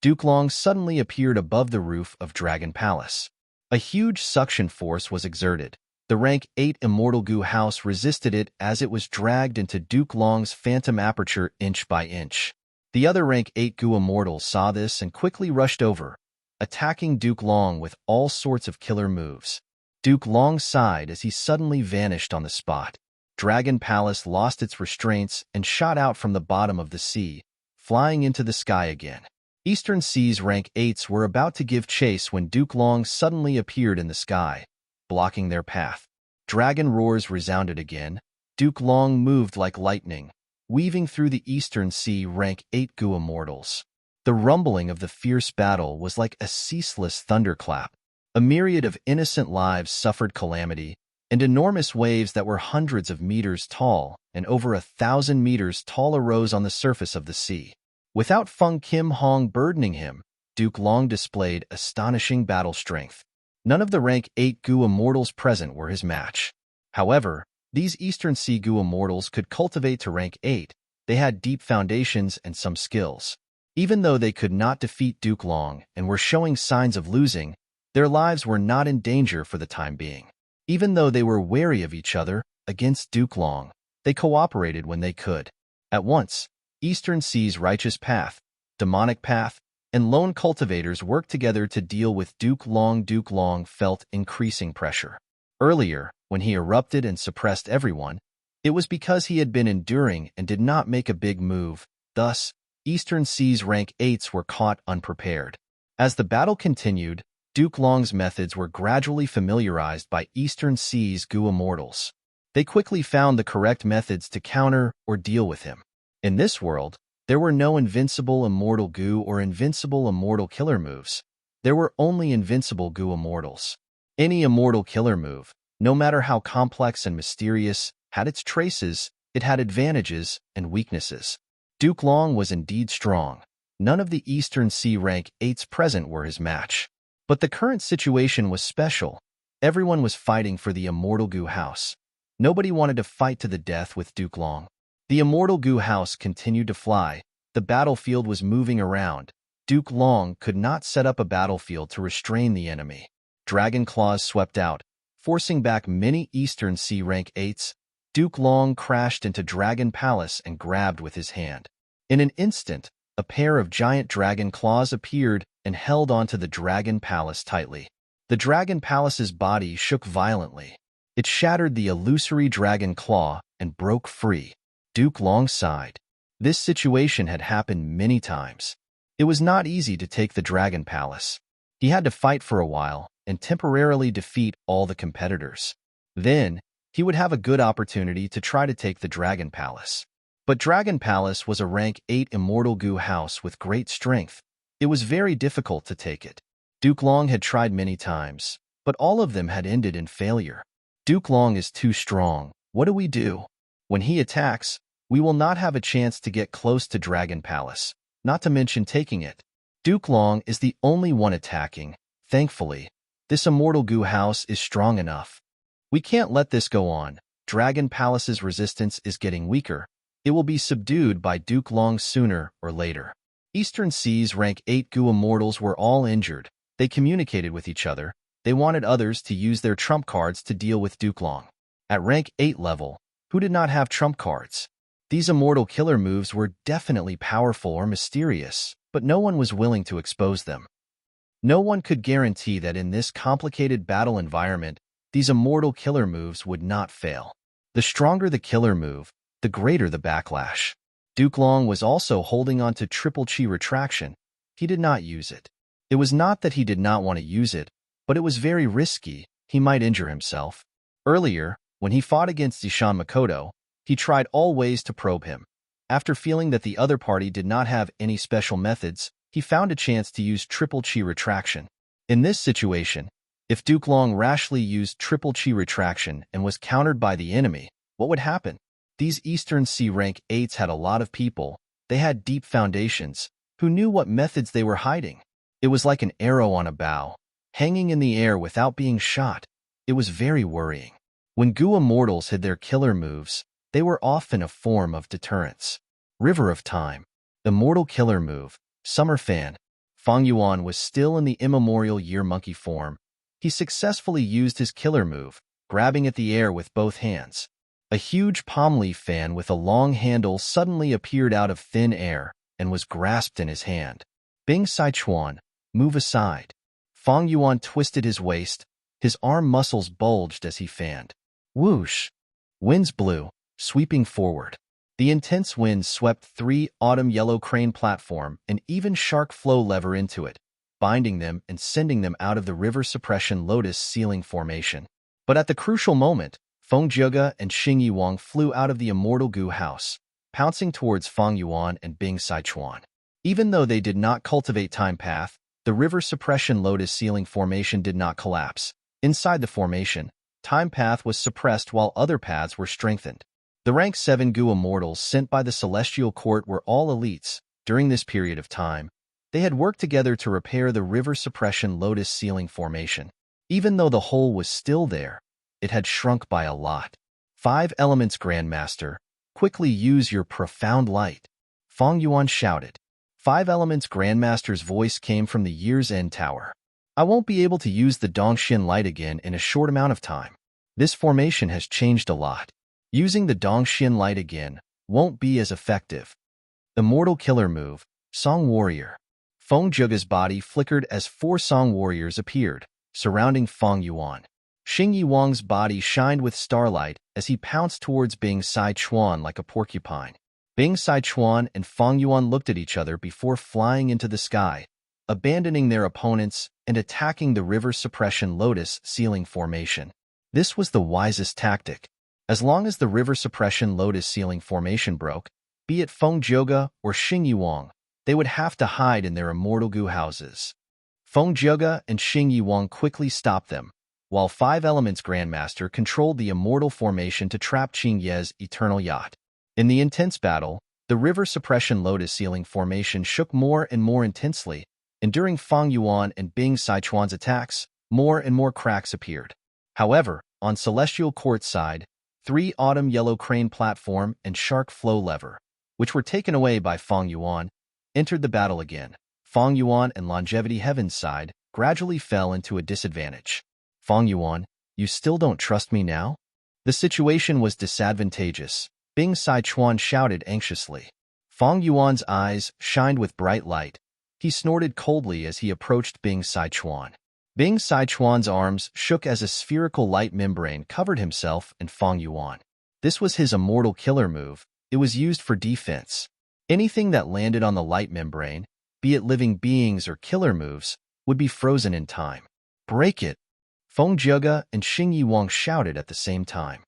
Duke Long suddenly appeared above the roof of Dragon Palace. A huge suction force was exerted. The rank 8 Immortal Gu house resisted it as it was dragged into Duke Long's phantom aperture inch by inch. The other rank 8 Gu Immortals saw this and quickly rushed over, attacking Duke Long with all sorts of killer moves. Duke Long sighed as he suddenly vanished on the spot. Dragon Palace lost its restraints and shot out from the bottom of the sea, flying into the sky again. Eastern Seas rank 8s were about to give chase when Duke Long suddenly appeared in the sky, blocking their path. Dragon roars resounded again. Duke Long moved like lightning, weaving through the Eastern Sea rank 8 Gu Immortals. The rumbling of the fierce battle was like a ceaseless thunderclap. A myriad of innocent lives suffered calamity, and enormous waves that were hundreds of meters tall and over 1,000 meters tall arose on the surface of the sea. Without Feng Kim Hong burdening him, Duke Long displayed astonishing battle strength. None of the rank 8 Gu Immortals present were his match. However, these Eastern Sea Gu Immortals could cultivate to rank 8. They had deep foundations and some skills. Even though they could not defeat Duke Long and were showing signs of losing, their lives were not in danger for the time being. Even though they were wary of each other against Duke Long, they cooperated when they could. At once, Eastern Sea's Righteous Path, Demonic Path, and Lone Cultivators worked together to deal with Duke Long. Duke Long felt increasing pressure. Earlier, when he erupted and suppressed everyone, it was because he had been enduring and did not make a big move. Thus, Eastern Seas rank 8s were caught unprepared. As the battle continued, Duke Long's methods were gradually familiarized by Eastern Seas Gu Immortals. They quickly found the correct methods to counter or deal with him. In this world, there were no invincible immortal Gu or invincible immortal killer moves. There were only invincible Gu Immortals. Any immortal killer move, no matter how complex and mysterious, had its traces. It had advantages and weaknesses. Duke Long was indeed strong. None of the Eastern Sea rank 8s present were his match. But the current situation was special. Everyone was fighting for the Immortal Gu house. Nobody wanted to fight to the death with Duke Long. The Immortal Gu house continued to fly. The battlefield was moving around. Duke Long could not set up a battlefield to restrain the enemy. Dragon claws swept out, forcing back many Eastern Sea rank 8s. Duke Long crashed into Dragon Palace and grabbed with his hand. In an instant, a pair of giant dragon claws appeared and held onto the Dragon Palace tightly. The Dragon Palace's body shook violently. It shattered the illusory dragon claw and broke free. Duke Long sighed. This situation had happened many times. It was not easy to take the Dragon Palace. He had to fight for a while and temporarily defeat all the competitors. Then, he would have a good opportunity to try to take the Dragon Palace. But Dragon Palace was a rank 8 immortal goo house with great strength. It was very difficult to take it. Duke Long had tried many times, but all of them had ended in failure. Duke Long is too strong. What do we do? When he attacks, we will not have a chance to get close to Dragon Palace, not to mention taking it. Duke Long is the only one attacking. Thankfully, this immortal goo house is strong enough. We can't let this go on. Dragon Palace's resistance is getting weaker. It will be subdued by Duke Long sooner or later. Eastern Sea's rank 8 goo immortals were all injured. They communicated with each other. They wanted others to use their trump cards to deal with Duke Long. At rank 8 level, who did not have trump cards? These immortal killer moves were definitely powerful or mysterious, but no one was willing to expose them. No one could guarantee that in this complicated battle environment, these immortal killer moves would not fail. The stronger the killer move, the greater the backlash. Duke Long was also holding on to triple chi retraction. He did not use it. It was not that he did not want to use it, but it was very risky. He might injure himself. Earlier, when he fought against Ishan Makoto, he tried all ways to probe him. After feeling that the other party did not have any special methods, he found a chance to use triple chi retraction. In this situation, if Duke Long rashly used triple chi retraction and was countered by the enemy, what would happen? These Eastern Sea rank 8s had a lot of people. They had deep foundations, who knew what methods they were hiding. It was like an arrow on a bow, hanging in the air without being shot. It was very worrying. When goo immortals hid their killer moves, they were often a form of deterrence. River of Time. Immortal killer move. Summer Fan. Fang Yuan was still in the immemorial year monkey form. He successfully used his killer move, grabbing at the air with both hands. A huge palm leaf fan with a long handle suddenly appeared out of thin air and was grasped in his hand. Bing Sichuan, move aside. Fang Yuan twisted his waist. His arm muscles bulged as he fanned. Whoosh! Winds blew, sweeping forward. The intense wind swept 3 autumn yellow crane platform and even shark flow lever into it, binding them and sending them out of the river suppression lotus ceiling formation. But at the crucial moment, Feng Jiuge and Xing Yiwang flew out of the immortal goo house, pouncing towards Fang Yuan and Bing Sichuan. Even though they did not cultivate time path, the river suppression lotus ceiling formation did not collapse. Inside the formation, time path was suppressed while other paths were strengthened. The rank 7 goo immortals sent by the Celestial Court were all elites. During this period of time, they had worked together to repair the river suppression lotus ceiling formation. Even though the hole was still there, it had shrunk by a lot. 5 Elements Grandmaster, quickly use your profound light. Fang Yuan shouted. 5 Elements Grandmaster's voice came from the Year's End Tower. I won't be able to use the Dongxian light again in a short amount of time. This formation has changed a lot. Using the Dongxian light again won't be as effective. Immortal killer move, Song Warrior. Feng Jiuge's body flickered as 4 Song Warriors appeared, surrounding Fang Yuan. Xing Yiwang's body shined with starlight as he pounced towards Bing Sichuan like a porcupine. Bing Sichuan and Fang Yuan looked at each other before flying into the sky, abandoning their opponents and attacking the river suppression lotus ceiling formation. This was the wisest tactic. As long as the river suppression lotus ceiling formation broke, be it Feng Jiuge or Xing Yiwang, they would have to hide in their immortal goo houses. Feng Jiuge and Xing Yiwang quickly stopped them, while 5 Elements Grandmaster controlled the immortal formation to trap Qing Ye's eternal yacht. In the intense battle, the river suppression lotus ceiling formation shook more and more intensely, and during Fang Yuan and Bing Sichuan's attacks, more and more cracks appeared. However, on Celestial Court's side, 3 Autumn Yellow Crane Platform and Shark Flow Lever, which were taken away by Fang Yuan, entered the battle again. Fang Yuan and Longevity Heaven's side gradually fell into a disadvantage. Fang Yuan, You still don't trust me now? The situation was disadvantageous. Bing Sichuan shouted anxiously. Fong Yuan's eyes shined with bright light. He snorted coldly as he approached Bing Sichuan. Bing Sichuan's arms shook as a spherical light membrane covered himself and Fong Yuan. This was his immortal killer move. It was used for defense. Anything that landed on the light membrane, be it living beings or killer moves, would be frozen in time. Break it! Feng Jiuge and Xing Yiwang shouted at the same time.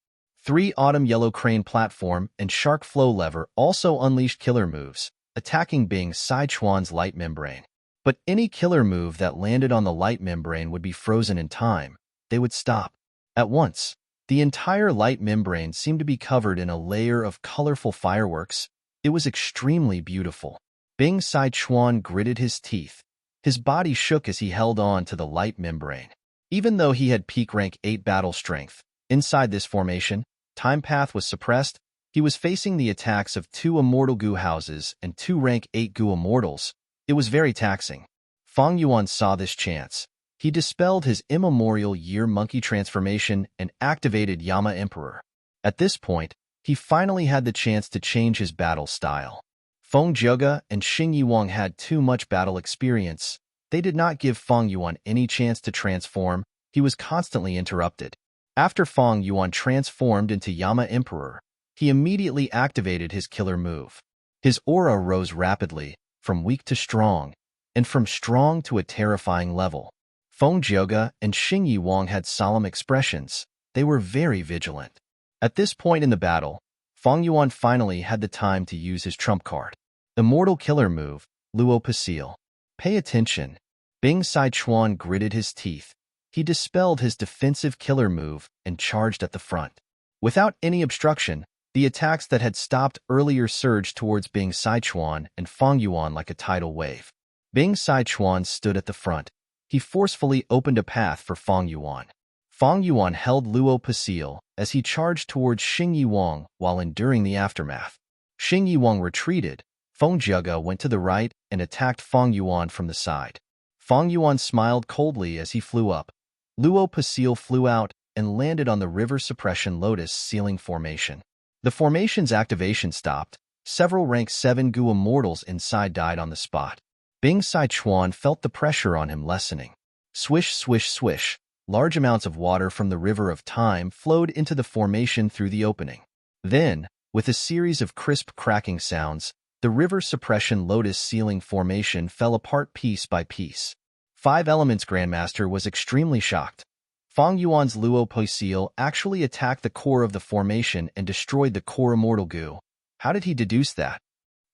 3 Autumn Yellow Crane Platform and Shark Flow Lever also unleashed killer moves, attacking Bing Sichuan's light membrane. But any killer move that landed on the light membrane would be frozen in time. They would stop. At once, the entire light membrane seemed to be covered in a layer of colorful fireworks. It was extremely beautiful. Bing Sichuan gritted his teeth. His body shook as he held on to the light membrane. Even though he had peak rank 8 battle strength, inside this formation, time path was suppressed. He was facing the attacks of 2 immortal goo houses and 2 rank 8 goo immortals. It was very taxing. Fong Yuan saw this chance. He dispelled his immemorial year monkey transformation and activated Yama Emperor. At this point, he finally had the chance to change his battle style. Feng Jiuge and Xing Yiwang had too much battle experience. They did not give Fong Yuan any chance to transform. He was constantly interrupted. After Fong Yuan transformed into Yama Emperor, he immediately activated his killer move. His aura rose rapidly, from weak to strong, and from strong to a terrifying level. Feng Jiuge and Xing Yiwang had solemn expressions. They were very vigilant. At this point in the battle, Fong Yuan finally had the time to use his trump card. Immortal killer move, Luo Pasil. Pay attention. Bing Sichuan gritted his teeth. He dispelled his defensive killer move and charged at the front. Without any obstruction, the attacks that had stopped earlier surged towards Bing Sichuan and Fong Yuan like a tidal wave. Bing Sichuan stood at the front. He forcefully opened a path for Fong Yuan. Fong Yuan held Luo Pasil as he charged towards Xing Yiwang while enduring the aftermath. Xing Yiwang retreated. Feng Jiuge went to the right and attacked Fong Yuan from the side. Fong Yuan smiled coldly as he flew up. Luo Pasil flew out and landed on the River Suppression Lotus Ceiling Formation. The formation's activation stopped. Several rank 7 goo immortals inside died on the spot. Bing Sichuan felt the pressure on him lessening. Swish, swish, swish. Large amounts of water from the River of Time flowed into the formation through the opening. Then, with a series of crisp cracking sounds, the River Suppression Lotus Ceiling Formation fell apart piece by piece. 5 Elements Grandmaster was extremely shocked. Fong Yuan's Luo Pasil actually attacked the core of the formation and destroyed the core immortal goo. How did he deduce that?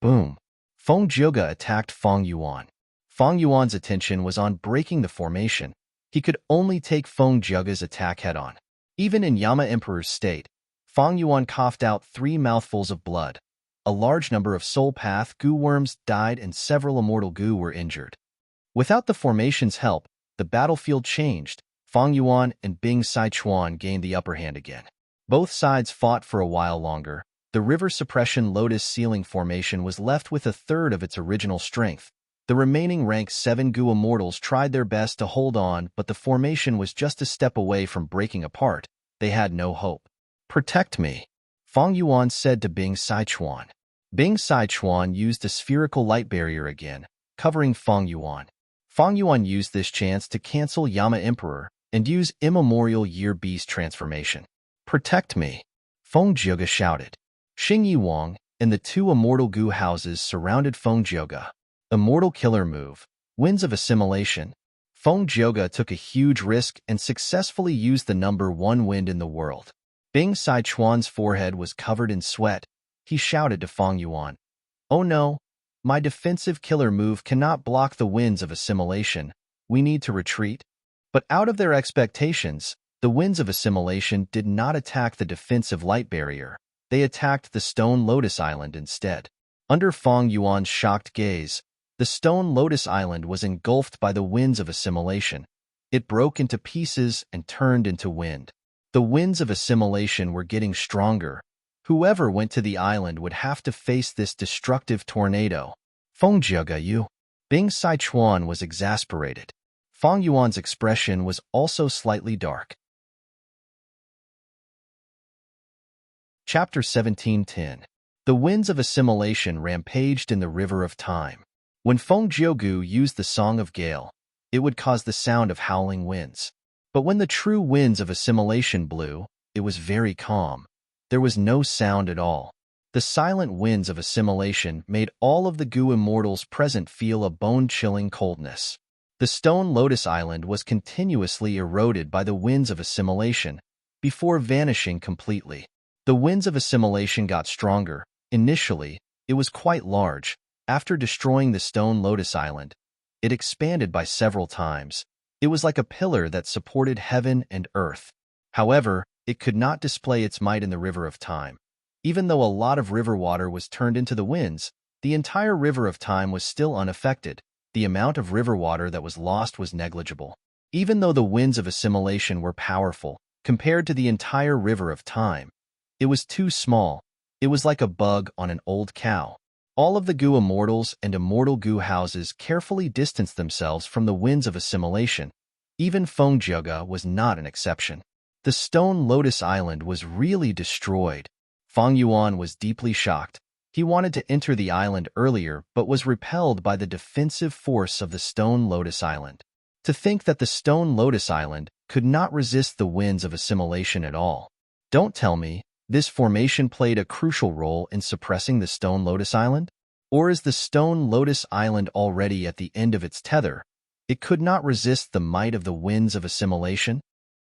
Boom. Feng Jiuge attacked Fong Yuan. Fong Yuan's attention was on breaking the formation. He could only take Feng Jiuge's attack head-on. Even in Yama Emperor's state, Fong Yuan coughed out 3 mouthfuls of blood. A large number of Soul Path goo worms died and several immortal goo were injured. Without the formation's help, the battlefield changed. Fong Yuan and Bing Sichuan gained the upper hand again. Both sides fought for a while longer. The River Suppression Lotus Ceiling Formation was left with a third of its original strength. The remaining rank 7 goo immortals tried their best to hold on, but the formation was just a step away from breaking apart. They had no hope. Protect me, Fong Yuan said to Bing Sichuan. Bing Sichuan used a spherical light barrier again, covering Fong Yuan. Fong Yuan used this chance to cancel Yama Emperor and use Immemorial Year Beast transformation. Protect me, Feng Jiuge shouted. Xing Yiwang and the 2 immortal goo houses surrounded Feng Jiuge. Immortal killer move, Winds of Assimilation. Feng Jiuge took a huge risk and successfully used the number 1 wind in the world. Bing Sichuan's forehead was covered in sweat. He shouted to Fong Yuan, "Oh no, my defensive killer move cannot block the winds of assimilation. We need to retreat." But out of their expectations, the winds of assimilation did not attack the defensive light barrier. They attacked the Stone Lotus Island instead. Under Fong Yuan's shocked gaze, the Stone Lotus Island was engulfed by the winds of assimilation. It broke into pieces and turned into wind. The winds of assimilation were getting stronger. Whoever went to the island would have to face this destructive tornado. Feng Jiuge, you. Bing Sichuan was exasperated. Fong Yuan's expression was also slightly dark. Chapter 17:10. The winds of assimilation rampaged in the river of time. When Feng Jiugu used the Song of Gale, it would cause the sound of howling winds. But when the true winds of assimilation blew, it was very calm. There was no sound at all. The silent winds of assimilation made all of the Gu immortals present feel a bone-chilling coldness. The stone Lotus Island was continuously eroded by the winds of assimilation, before vanishing completely. The winds of assimilation got stronger. Initially, it was quite large. After destroying the stone Lotus Island, it expanded by several times. It was like a pillar that supported heaven and earth. However, it could not display its might in the river of time. Even though a lot of river water was turned into the winds, the entire river of time was still unaffected. The amount of river water that was lost was negligible. Even though the winds of assimilation were powerful, compared to the entire river of time, it was too small. It was like a bug on an old cow. All of the Gu immortals and immortal Gu houses carefully distanced themselves from the winds of assimilation. Even Feng Jiuge was not an exception. The stone Lotus Island was really destroyed. Fang Yuan was deeply shocked. He wanted to enter the island earlier but was repelled by the defensive force of the stone Lotus Island. To think that the stone Lotus Island could not resist the winds of assimilation at all. Don't tell me this formation played a crucial role in suppressing the stone Lotus Island? Or is the stone Lotus Island already at the end of its tether? It could not resist the might of the winds of assimilation?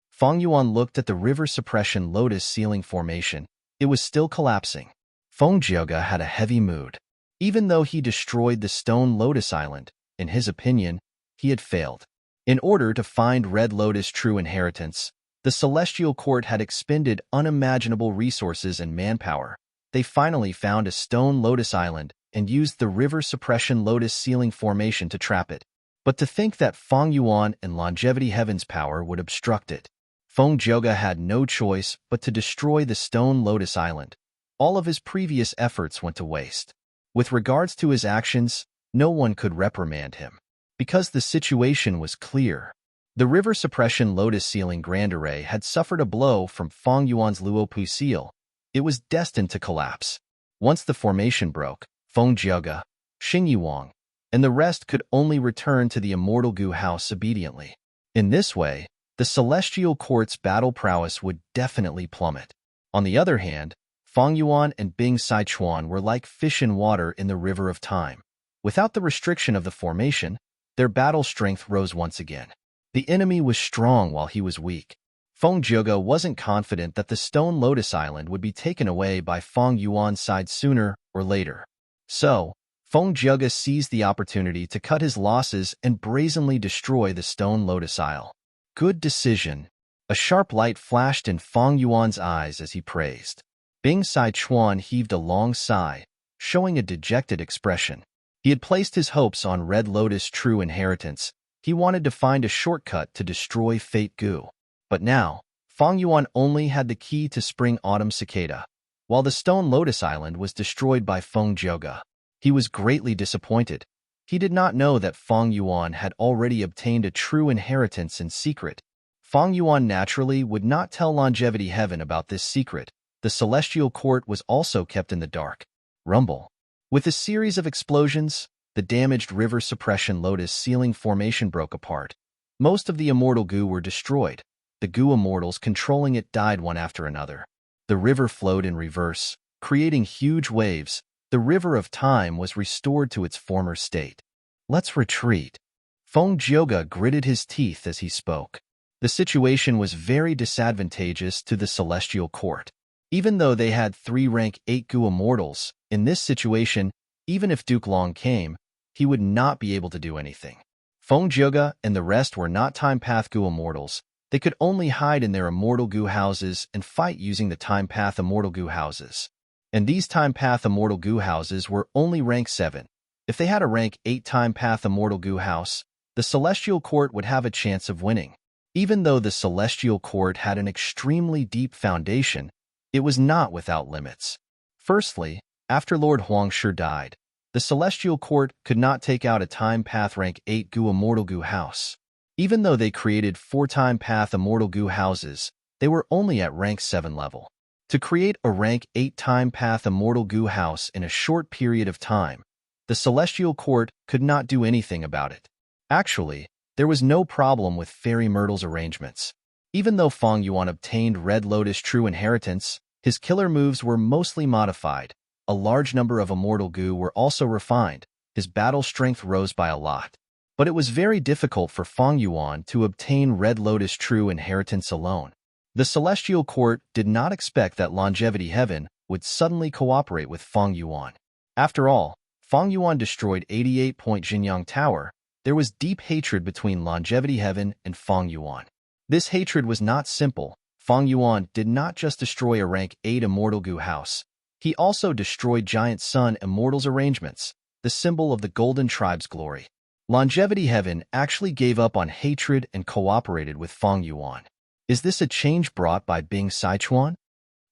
Fang Yuan looked at the river suppression Lotus ceiling formation. It was still collapsing. Feng Jiuge had a heavy mood. Even though he destroyed the stone Lotus Island, in his opinion, he had failed. In order to find Red Lotus' true inheritance, the Celestial Court had expended unimaginable resources and manpower. They finally found a stone Lotus Island and used the river suppression Lotus ceiling formation to trap it. But to think that Fang Yuan and Longevity Heaven's power would obstruct it. Feng Jiuge had no choice but to destroy the stone Lotus Island. All of his previous efforts went to waste. With regards to his actions, no one could reprimand him. Because the situation was clear. The river suppression Lotus ceiling Grand Array had suffered a blow from Fang Yuan's Luopu seal. It was destined to collapse. Once the formation broke, Feng Jiuge, Xing Yuang, and the rest could only return to the immortal Gu house obediently. In this way, the Celestial Court's battle prowess would definitely plummet. On the other hand, Fang Yuan and Bing Sichuan were like fish in water in the river of time. Without the restriction of the formation, their battle strength rose once again. The enemy was strong while he was weak. Feng Jiuge wasn't confident that the stone Lotus Island would be taken away by Fang Yuan's side sooner or later. So, Feng Jiuge seized the opportunity to cut his losses and brazenly destroy the stone Lotus Isle. Good decision. A sharp light flashed in Fang Yuan's eyes as he praised. Bing Sichuan heaved a long sigh, showing a dejected expression. He had placed his hopes on Red Lotus' true inheritance. He wanted to find a shortcut to destroy Fate Gu. But now, Fang Yuan only had the key to Spring Autumn Cicada, while the stone Lotus Island was destroyed by Feng Jiuge. He was greatly disappointed. He did not know that Fang Yuan had already obtained a true inheritance in secret. Fang Yuan naturally would not tell Longevity Heaven about this secret. The Celestial Court was also kept in the dark. Rumble. With a series of explosions, the damaged river suppression Lotus ceiling formation broke apart. Most of the immortal Gu were destroyed. The Gu immortals controlling it died one after another. The river flowed in reverse, creating huge waves. The river of time was restored to its former state. Let's retreat. Feng Jiuge gritted his teeth as he spoke. The situation was very disadvantageous to the Celestial Court. Even though they had 3 rank 8 Gu immortals, in this situation, even if Duke Long came, he would not be able to do anything. Feng Jiuge and the rest were not Time Path Gu immortals. They could only hide in their immortal Gu houses and fight using the Time Path immortal Gu houses. And these Time Path immortal Gu houses were only rank 7. If they had a rank 8 Time Path immortal Gu house, the Celestial Court would have a chance of winning. Even though the Celestial Court had an extremely deep foundation, it was not without limits. Firstly, after Lord Huangshi died, the Celestial Court could not take out a Time Path rank 8 Gu immortal Gu house. Even though they created 4 Time Path immortal Gu houses, they were only at rank 7 level. To create a rank 8 time path immortal goo house in a short period of time, the Celestial Court could not do anything about it. Actually, there was no problem with Fairy Myrtle's arrangements. Even though Feng Yuan obtained Red Lotus True Inheritance, his killer moves were mostly modified. A large number of immortal goo were also refined. His battle strength rose by a lot. But it was very difficult for Feng Yuan to obtain Red Lotus True Inheritance alone. The Celestial Court did not expect that Longevity Heaven would suddenly cooperate with Feng Yuan. After all, Feng Yuan destroyed 88-point Jinyang Tower. There was deep hatred between Longevity Heaven and Feng Yuan. This hatred was not simple. Feng Yuan did not just destroy a rank 8 Immortal Goo house. He also destroyed Giant Sun Immortal's arrangements, the symbol of the Golden Tribe's glory. Longevity Heaven actually gave up on hatred and cooperated with Feng Yuan. Is this a change brought by Bing Sichuan?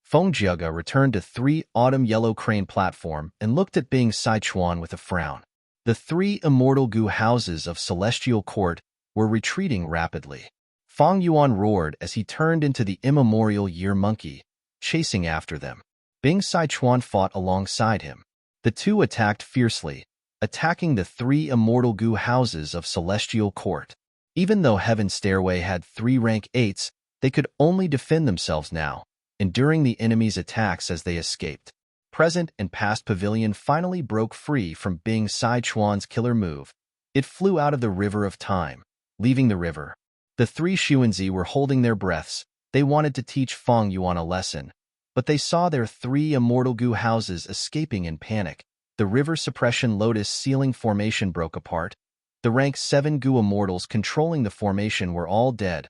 Feng Jiaga returned to 3 Autumn Yellow Crane platform and looked at Bing Sichuan with a frown. The 3 Immortal Goo houses of Celestial Court were retreating rapidly. Feng Yuan roared as he turned into the immemorial Year Monkey, chasing after them. Bing Sichuan fought alongside him. The two attacked fiercely, attacking the 3 Immortal Goo houses of Celestial Court. Even though Heaven's Stairway had 3 rank 8s, they could only defend themselves now, enduring the enemy's attacks as they escaped. Present and Past Pavilion finally broke free from Bing Sichuan's killer move. It flew out of the River of Time, leaving the river. The 3 Xuanzi were holding their breaths. They wanted to teach Feng Yuan a lesson, but they saw their 3 Immortal Goo houses escaping in panic. The River Suppression Lotus Ceiling Formation broke apart. The rank 7 Goo Immortals controlling the formation were all dead.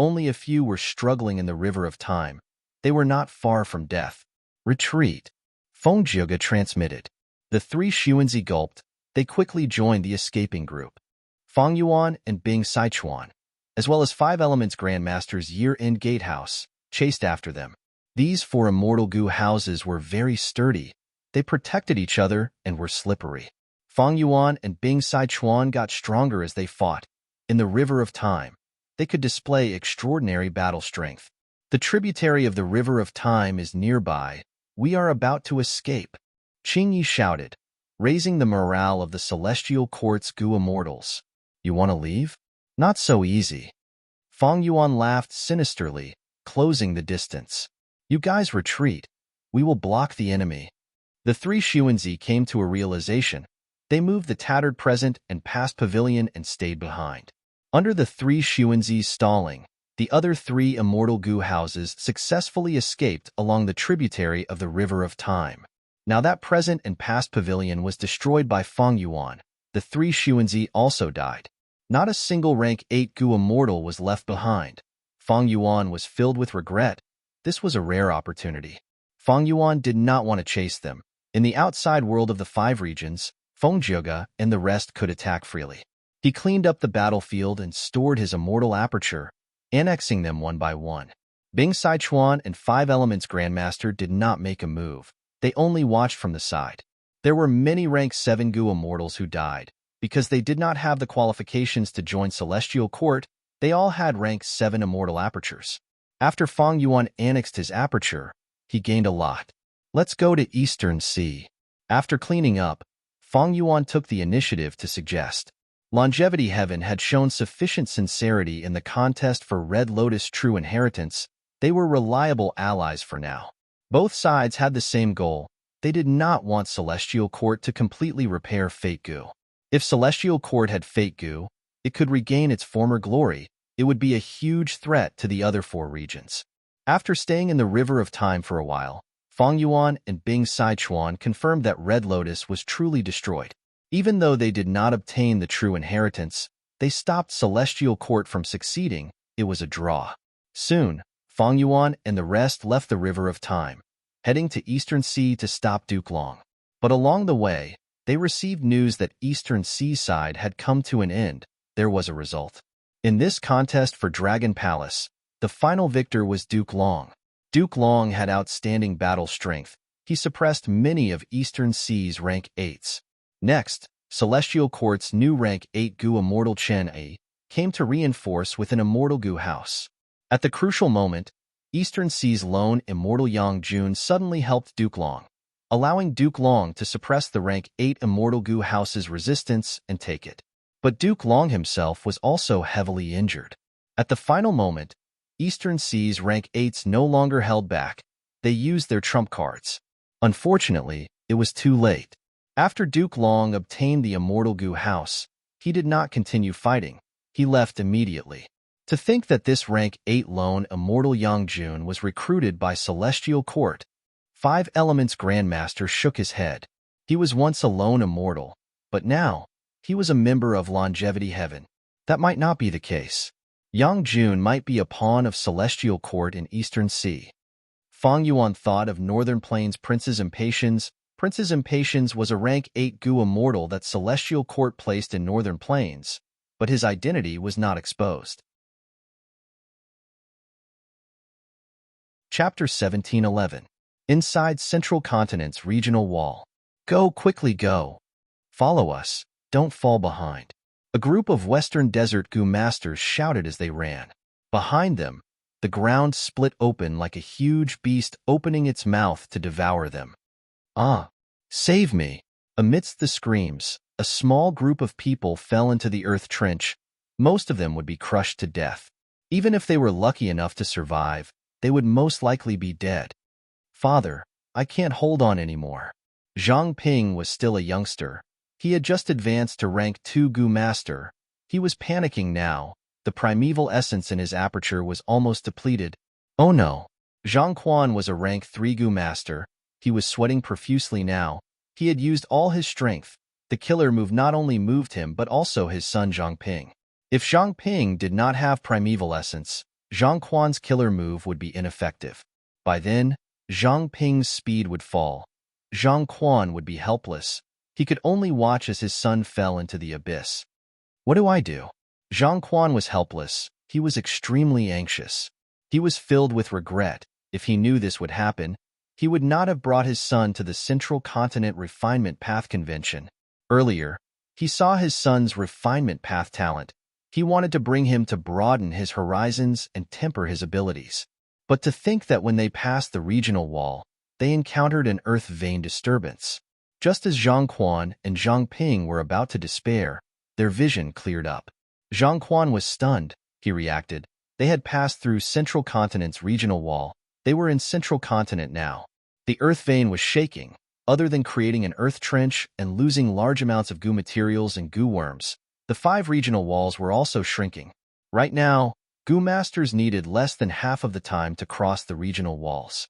Only a few were struggling in the River of Time. They were not far from death. Retreat. Feng Jiaga transmitted. The 3 Xuanzi gulped. They quickly joined the escaping group. Feng Yuan and Bing Sichuan, as well as 5 Elements Grandmaster's Year-End Gatehouse, chased after them. These 4 Immortal Goo houses were very sturdy. They protected each other and were slippery. Feng Yuan and Bing Sichuan got stronger as they fought. In the River of Time, they could display extraordinary battle strength. The tributary of the River of Time is nearby. We are about to escape. Qingyi shouted, raising the morale of the Celestial Court's Goo Immortals. You want to leave? Not so easy. Feng Yuan laughed sinisterly, closing the distance. You guys retreat. We will block the enemy. The 3 Xuanzi came to a realization. They moved the tattered Present and Past Pavilion and stayed behind. Under the 3 Xuanzi's stalling, the other 3 Immortal Goo houses successfully escaped along the tributary of the River of Time. Now that Present and Past Pavilion was destroyed by Feng Yuan, the 3 Xuanzi also died. Not a single rank 8 Goo Immortal was left behind. Feng Yuan was filled with regret. This was a rare opportunity. Feng Yuan did not want to chase them. In the outside world of the 5 regions, Feng Jiaga and the rest could attack freely. He cleaned up the battlefield and stored his immortal aperture, annexing them one by one. Bing Sichuan and 5 Elements Grandmaster did not make a move. They only watched from the side. There were many rank 7 Goo Immortals who died. Because they did not have the qualifications to join Celestial Court, they all had rank 7 immortal apertures. After Feng Yuan annexed his aperture, he gained a lot. Let's go to Eastern Sea. After cleaning up, Feng Yuan took the initiative to suggest. Longevity Heaven had shown sufficient sincerity in the contest for Red Lotus True Inheritance. They were reliable allies for now. Both sides had the same goal. They did not want Celestial Court to completely repair Fate Goo. If Celestial Court had Fate Goo, it could regain its former glory. It would be a huge threat to the other 4 regions. After staying in the River of Time for a while, Feng Yuan and Bing Sichuan confirmed that Red Lotus was truly destroyed. Even though they did not obtain the true inheritance, they stopped Celestial Court from succeeding. It was a draw. Soon, Feng Yuan and the rest left the River of Time, heading to Eastern Sea to stop Duke Long. But along the way, they received news that Eastern Seaside had come to an end. There was a result. In this contest for Dragon Palace, the final victor was Duke Long. Duke Long had outstanding battle strength. He suppressed many of Eastern Sea's rank 8s. Next, Celestial Court's new rank 8 Goo Immortal Chen A came to reinforce with an Immortal Goo house. At the crucial moment, Eastern Sea's lone immortal Yang Jun suddenly helped Duke Long, allowing Duke Long to suppress the rank 8 Immortal Gu House's resistance and take it. But Duke Long himself was also heavily injured. At the final moment, Eastern Sea's rank 8s no longer held back. They used their trump cards. Unfortunately, it was too late. After Duke Long obtained the Immortal Gu House, he did not continue fighting. He left immediately. To think that this rank 8 lone Immortal Yang Jun was recruited by Celestial Court. 5 Elements Grandmaster shook his head. He was once a lone immortal, but now, he was a member of Longevity Heaven. That might not be the case. Yang Jun might be a pawn of Celestial Court in Eastern Sea. Fang Yuan thought of Northern Plains Prince's Impatience. Prince's Impatience was a rank 8 Gu immortal that Celestial Court placed in Northern Plains, but his identity was not exposed. Chapter 1711. Inside Central Continent's Regional Wall. Go, quickly go. Follow us. Don't fall behind. A group of Western Desert Gu masters shouted as they ran. Behind them, the ground split open like a huge beast opening its mouth to devour them. Ah! Save me! Amidst the screams, a small group of people fell into the earth trench. Most of them would be crushed to death. Even if they were lucky enough to survive, they would most likely be dead. Father, I can't hold on anymore. Zhang Ping was still a youngster. He had just advanced to rank 2 Gu Master. He was panicking now. The primeval essence in his aperture was almost depleted. Oh no! Zhang Quan was a rank 3 Gu Master. He was sweating profusely now. He had used all his strength. The killer move not only moved him but also his son Zhang Ping. If Zhang Ping did not have primeval essence, Zhang Quan's killer move would be ineffective. By then, Zhang Ping's speed would fall. Zhang Quan would be helpless. He could only watch as his son fell into the abyss. What do I do? Zhang Quan was helpless. He was extremely anxious. He was filled with regret. If he knew this would happen, he would not have brought his son to the Central Continent Refinement Path Convention. Earlier, he saw his son's refinement path talent. He wanted to bring him to broaden his horizons and temper his abilities. But to think that when they passed the regional wall, they encountered an earth vein disturbance. Just as Zhang Quan and Zhang Ping were about to despair, their vision cleared up. Zhang Quan was stunned. He reacted. They had passed through Central Continent's regional wall. They were in Central Continent now. The earth vein was shaking. Other than creating an earth trench and losing large amounts of goo materials and goo worms, the 5 regional walls were also shrinking. Right now, Goo Masters needed less than half of the time to cross the regional walls.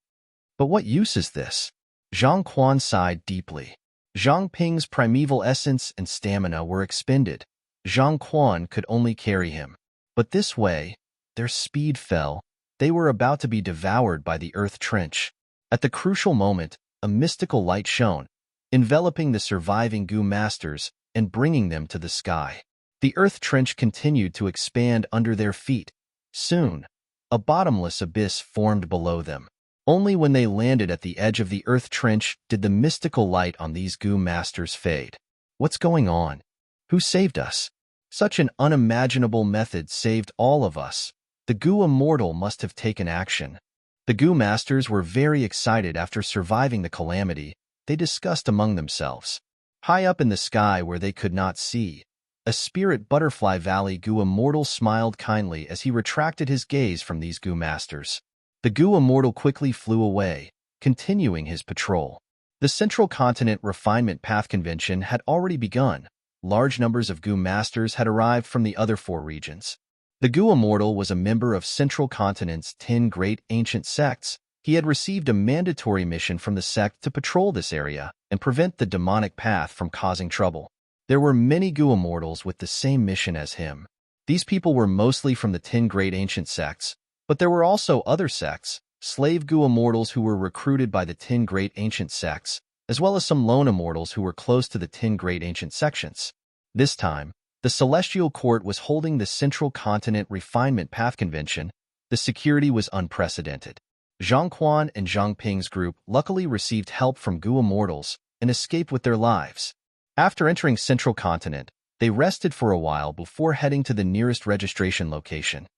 But what use is this? Zhang Quan sighed deeply. Zhang Ping's primeval essence and stamina were expended. Zhang Quan could only carry him. But this way, their speed fell. They were about to be devoured by the earth trench. At the crucial moment, a mystical light shone, enveloping the surviving Goo Masters and bringing them to the sky. The earth trench continued to expand under their feet. Soon, a bottomless abyss formed below them. Only when they landed at the edge of the earth trench did the mystical light on these Goo Masters fade. What's going on? Who saved us? Such an unimaginable method saved all of us. The Goo Immortal must have taken action. The Goo Masters were very excited after surviving the calamity. They discussed among themselves. High up in the sky where they could not see, a spirit Butterfly Valley Goo Immortal smiled kindly as he retracted his gaze from these Goo Masters. The Goo Immortal quickly flew away, continuing his patrol. The Central Continent Refinement Path Convention had already begun. Large numbers of Goo Masters had arrived from the other 4 regions. The Goo Immortal was a member of Central Continent's 10 great ancient sects. He had received a mandatory mission from the sect to patrol this area and prevent the demonic path from causing trouble. There were many Goo Immortals with the same mission as him. These people were mostly from the 10 great ancient sects, but there were also other sects, slave Goo Immortals who were recruited by the 10 great ancient sects, as well as some lone immortals who were close to the 10 great ancient sections. This time, the Celestial Court was holding the Central Continent Refinement Path Convention. The security was unprecedented. Zhang Quan and Zhang Ping's group luckily received help from Goo Immortals and escaped with their lives. After entering Central Continent, they rested for a while before heading to the nearest registration location.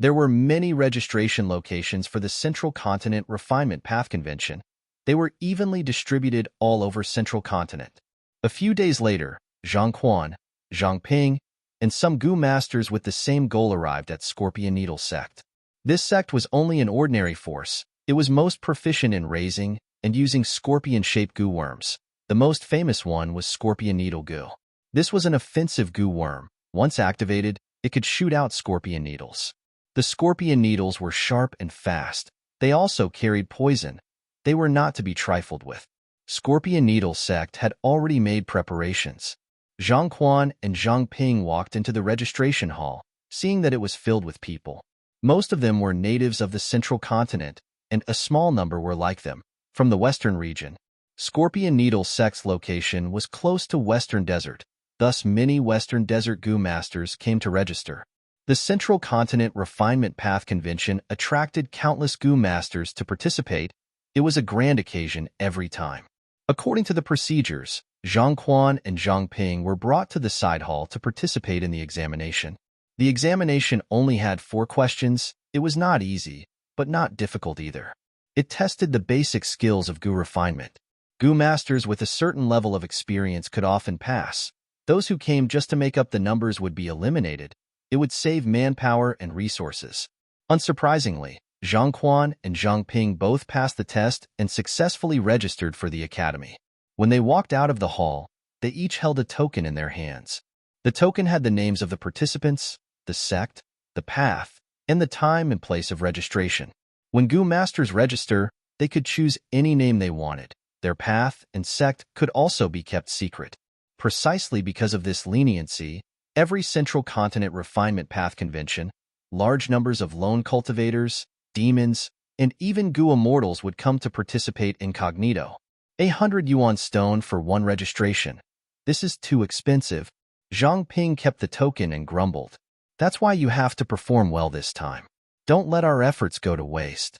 There were many registration locations for the Central Continent Refinement Path Convention. They were evenly distributed all over Central Continent. A few days later, Zhang Quan, Zhang Ping, and some Gu masters with the same goal arrived at Scorpion Needle sect. This sect was only an ordinary force. It was most proficient in raising and using scorpion-shaped Gu worms. The most famous one was Scorpion Needle Gu. This was an offensive Gu worm. Once activated, it could shoot out scorpion needles. The scorpion needles were sharp and fast. They also carried poison. They were not to be trifled with. Scorpion Needle sect had already made preparations. Zhang Quan and Zhang Ping walked into the registration hall, seeing that it was filled with people. Most of them were natives of the Central Continent, and a small number were like them, from the Western region. Scorpion Needle sect's location was close to Western Desert, thus many Western Desert Gu masters came to register. The Central Continent Refinement Path Convention attracted countless Gu masters to participate. It was a grand occasion every time. According to the procedures, Zhang Quan and Zhang Ping were brought to the side hall to participate in the examination. The examination only had 4 questions. It was not easy, but not difficult either. It tested the basic skills of Gu refinement. Gu masters with a certain level of experience could often pass. Those who came just to make up the numbers would be eliminated. It would save manpower and resources. Unsurprisingly, Zhang Quan and Zhang Ping both passed the test and successfully registered for the academy. When they walked out of the hall, they each held a token in their hands. The token had the names of the participants, the sect, the path, and the time and place of registration. When Gu masters register, they could choose any name they wanted. Their path and sect could also be kept secret. Precisely because of this leniency, every Central Continent Refinement Path Convention, large numbers of lone cultivators, demons, and even Gu immortals would come to participate incognito. 100 yuan stone for 1 registration. This is too expensive. Zhang Ping kept the token and grumbled. That's why you have to perform well this time. Don't let our efforts go to waste.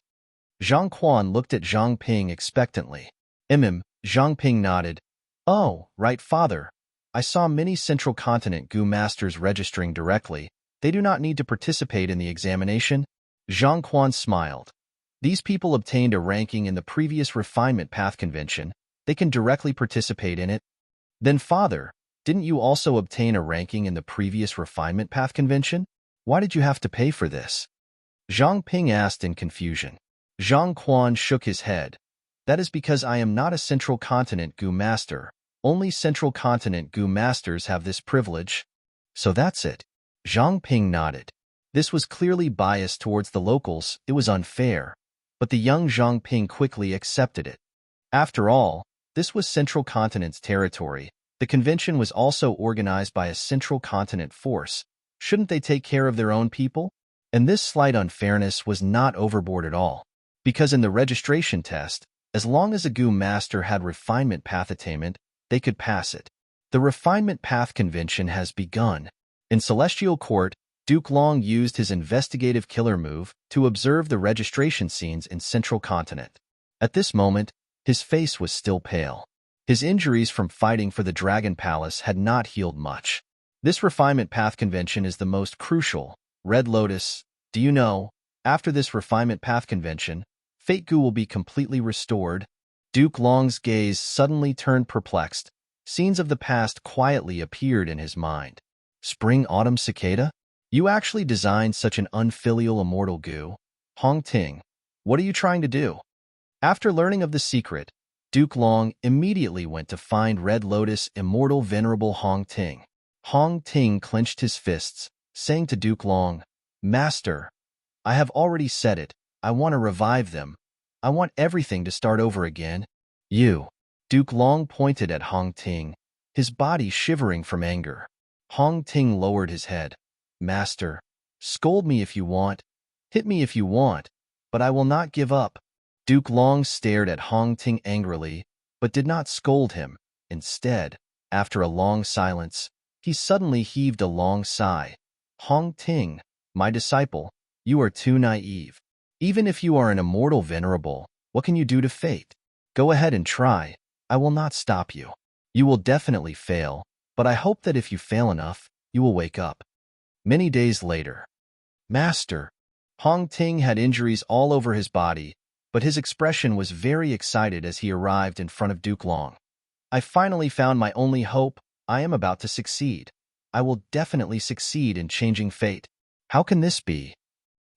Zhang Quan looked at Zhang Ping expectantly. Zhang Ping nodded. Oh, right, father. I saw many Central Continent Gu masters registering directly. They do not need to participate in the examination. Zhang Quan smiled. These people obtained a ranking in the previous Refinement Path Convention. They can directly participate in it. Then, father, didn't you also obtain a ranking in the previous Refinement Path Convention? Why did you have to pay for this? Zhang Ping asked in confusion. Zhang Quan shook his head. That is because I am not a Central Continent Gu master. Only Central Continent Gu masters have this privilege. So that's it. Zhang Ping nodded. This was clearly biased towards the locals. It was unfair. But the young Zhang Ping quickly accepted it. After all, this was Central Continent's territory. The convention was also organized by a Central Continent force. Shouldn't they take care of their own people? And this slight unfairness was not overboard at all. Because in the registration test, as long as a Gu master had refinement path attainment, they could pass it. The Refinement Path Convention has begun. In Celestial Court, Duke Long used his investigative killer move to observe the registration scenes in Central Continent. At this moment, his face was still pale. His injuries from fighting for the Dragon Palace had not healed much. This Refinement Path Convention is the most crucial. Red Lotus, do you know, after this Refinement Path Convention, Fate Gu will be completely restored. Duke Long's gaze suddenly turned perplexed. Scenes of the past quietly appeared in his mind. Spring-autumn cicada? You actually designed such an unfilial immortal Gu? Hong Ting, what are you trying to do? After learning of the secret, Duke Long immediately went to find Red Lotus immortal Venerable Hong Ting. Hong Ting clenched his fists, saying to Duke Long, Master, I have already said it. I want to revive them. I want everything to start over again. You. Duke Long pointed at Hong Ting, his body shivering from anger. Hong Ting lowered his head. Master, scold me if you want. Hit me if you want. But I will not give up. Duke Long stared at Hong Ting angrily, but did not scold him. Instead, after a long silence, he suddenly heaved a long sigh. Hong Ting, my disciple, you are too naive. Even if you are an immortal venerable, what can you do to fate? Go ahead and try. I will not stop you. You will definitely fail, but I hope that if you fail enough, you will wake up. Many days later. Master, Hong Ting had injuries all over his body, but his expression was very excited as he arrived in front of Duke Long. I finally found my only hope. I am about to succeed. I will definitely succeed in changing fate. How can this be?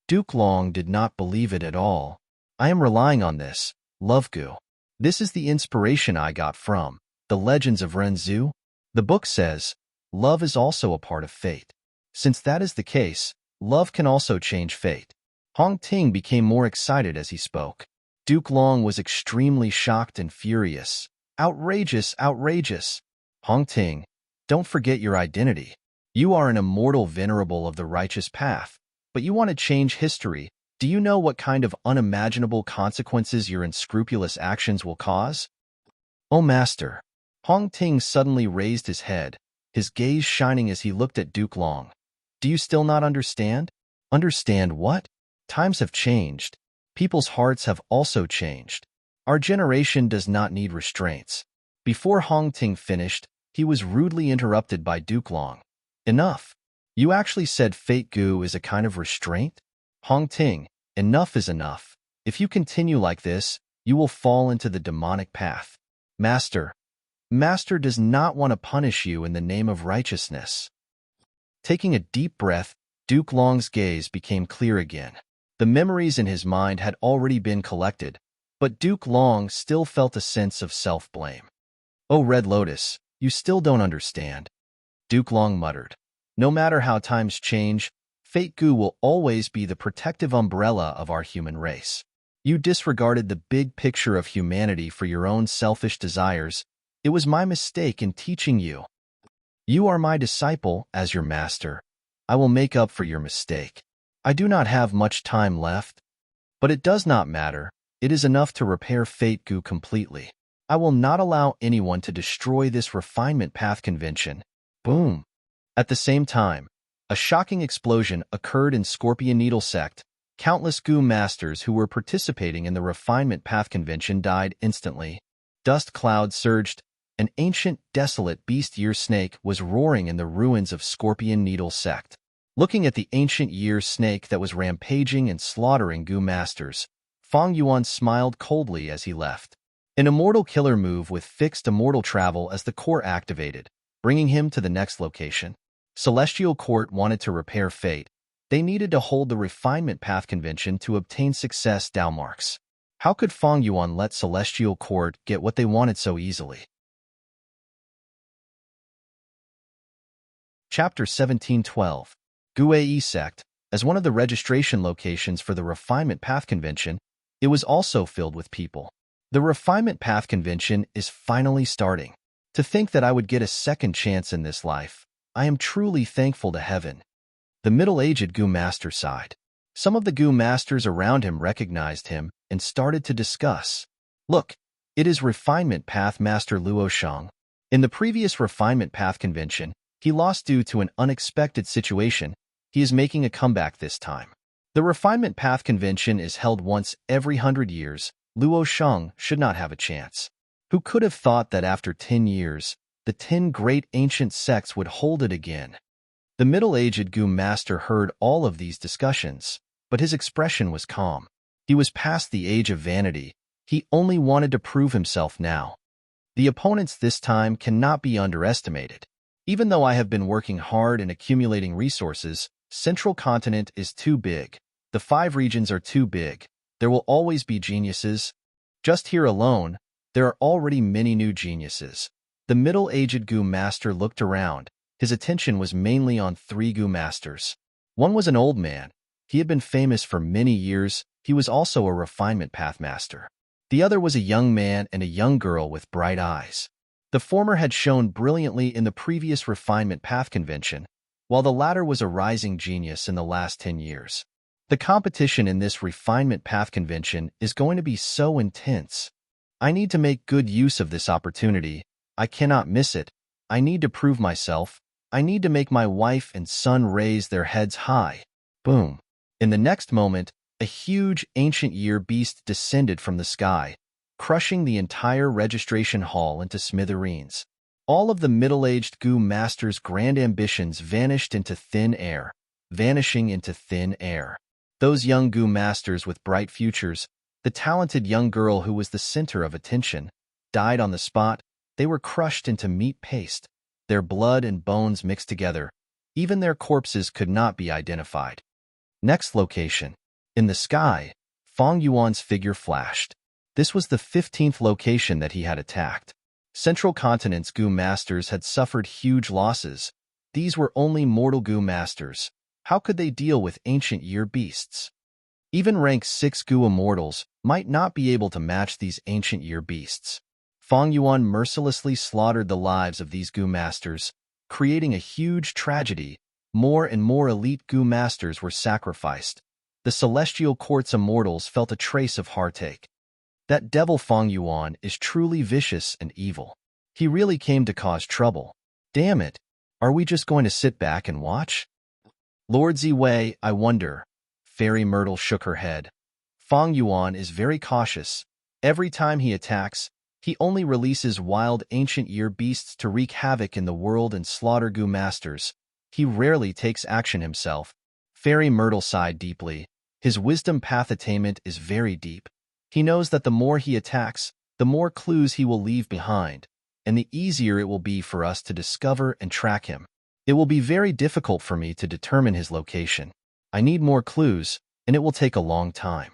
Duke Long did not believe it at all. I am relying on this, Love Gu. This is the inspiration I got from the Legends of Renzu. The book says, love is also a part of fate. Since that is the case, love can also change fate. Hong Ting became more excited as he spoke. Duke Long was extremely shocked and furious. Outrageous, outrageous. Hong Ting, don't forget your identity. You are an immortal venerable of the righteous path, but you want to change history. Do you know what kind of unimaginable consequences your unscrupulous actions will cause? Oh, Master. Hong Ting suddenly raised his head, his gaze shining as he looked at Duke Long. Do you still not understand? Understand what? Times have changed. People's hearts have also changed. Our generation does not need restraints. Before Hong Ting finished, he was rudely interrupted by Duke Long. Enough. You actually said Fate Gu is a kind of restraint? Hong Ting, enough is enough. If you continue like this, you will fall into the demonic path. Master does not want to punish you in the name of righteousness. Taking a deep breath, Duke Long's gaze became clear again. The memories in his mind had already been collected, but Duke Long still felt a sense of self-blame. Oh, Red Lotus, you still don't understand. Duke Long muttered. No matter how times change, Fate Gu will always be the protective umbrella of our human race. You disregarded the big picture of humanity for your own selfish desires. It was my mistake in teaching you. You are my disciple as your master. I will make up for your mistake. I do not have much time left, but it does not matter. It is enough to repair Fate Gu completely. I will not allow anyone to destroy this refinement path convention. Boom. At the same time, a shocking explosion occurred in Scorpion Needle Sect. Countless Gu masters who were participating in the refinement path convention died instantly. Dust clouds surged. An ancient, desolate beast year snake was roaring in the ruins of Scorpion Needle Sect. Looking at the ancient year snake that was rampaging and slaughtering Gu masters, Fang Yuan smiled coldly as he left. An immortal killer move with fixed immortal travel as the core activated, bringing him to the next location. Celestial Court wanted to repair fate. They needed to hold the refinement path convention to obtain success marks. How could Fang Yuan let Celestial Court get what they wanted so easily? Chapter 1712. Guei Sect. As one of the registration locations for the Refinement Path Convention, it was also filled with people. The Refinement Path Convention is finally starting. To think that I would get a second chance in this life, I am truly thankful to heaven. The middle-aged Gu Master sighed. Some of the Gu Masters around him recognized him and started to discuss. Look, it is Refinement Path Master Luo Shang. In the previous Refinement Path Convention, he lost due to an unexpected situation. He is making a comeback this time. The Refinement Path Convention is held once every 100 years. Luo Shang should not have a chance. Who could have thought that after 10 years, the 10 great ancient sects would hold it again? The middle-aged Gu Master heard all of these discussions, but his expression was calm. He was past the age of vanity. He only wanted to prove himself now. The opponents this time cannot be underestimated. Even though I have been working hard and accumulating resources, Central Continent is too big. The 5 regions are too big. There will always be geniuses. Just here alone, there are already many new geniuses. The middle-aged Gu Master looked around. His attention was mainly on 3 Gu Masters. One was an old man. He had been famous for many years. He was also a refinement path master. The other was a young man and a young girl with bright eyes. The former had shown brilliantly in the previous refinement path convention, while the latter was a rising genius in the last 10 years. The competition in this refinement path convention is going to be so intense. I need to make good use of this opportunity. I cannot miss it. I need to prove myself. I need to make my wife and son raise their heads high. Boom. In the next moment, a huge ancient year beast descended from the sky, crushing the entire registration hall into smithereens. All of the middle-aged Gu Masters' grand ambitions vanished into thin air, vanishing into thin air. Those young Gu masters with bright futures, the talented young girl who was the center of attention, died on the spot. They were crushed into meat paste, their blood and bones mixed together. Even their corpses could not be identified. Next location. In the sky, Fang Yuan's figure flashed. This was the 15th location that he had attacked. Central Continent's Gu masters had suffered huge losses. These were only mortal Gu masters. How could they deal with ancient year beasts? Even rank 6 Gu immortals might not be able to match these ancient year beasts. Fang Yuan mercilessly slaughtered the lives of these Gu masters, creating a huge tragedy. More and more elite Gu masters were sacrificed. The celestial court's immortals felt a trace of heartache. That devil Fang Yuan is truly vicious and evil. He really came to cause trouble. Damn it. Are we just going to sit back and watch? Lord Ziwei, I wonder. Fairy Myrtle shook her head. Fang Yuan is very cautious. Every time he attacks, he only releases wild ancient year beasts to wreak havoc in the world and slaughter Gu masters. He rarely takes action himself. Fairy Myrtle sighed deeply. His wisdom path attainment is very deep. He knows that the more he attacks, the more clues he will leave behind, and the easier it will be for us to discover and track him. It will be very difficult for me to determine his location. I need more clues, and it will take a long time.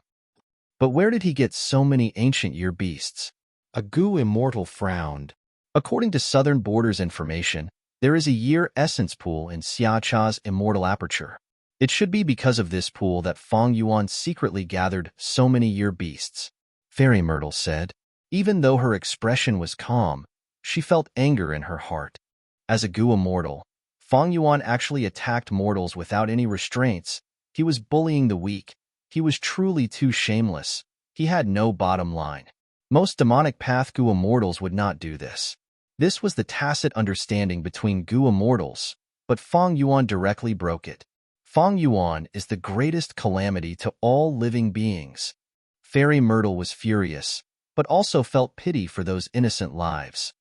But where did he get so many ancient year beasts? A Gu immortal frowned. According to Southern Borders information, there is a year essence pool in Xiacha's immortal aperture. It should be because of this pool that Fang Yuan secretly gathered so many year beasts. Fairy Myrtle said. Even though her expression was calm, she felt anger in her heart. As a Gu immortal, Fang Yuan actually attacked mortals without any restraints. He was bullying the weak. He was truly too shameless. He had no bottom line. Most demonic path Gu immortals would not do this. This was the tacit understanding between Gu immortals, but Fang Yuan directly broke it. Fang Yuan is the greatest calamity to all living beings. Fairy Myrtle was furious, but also felt pity for those innocent lives.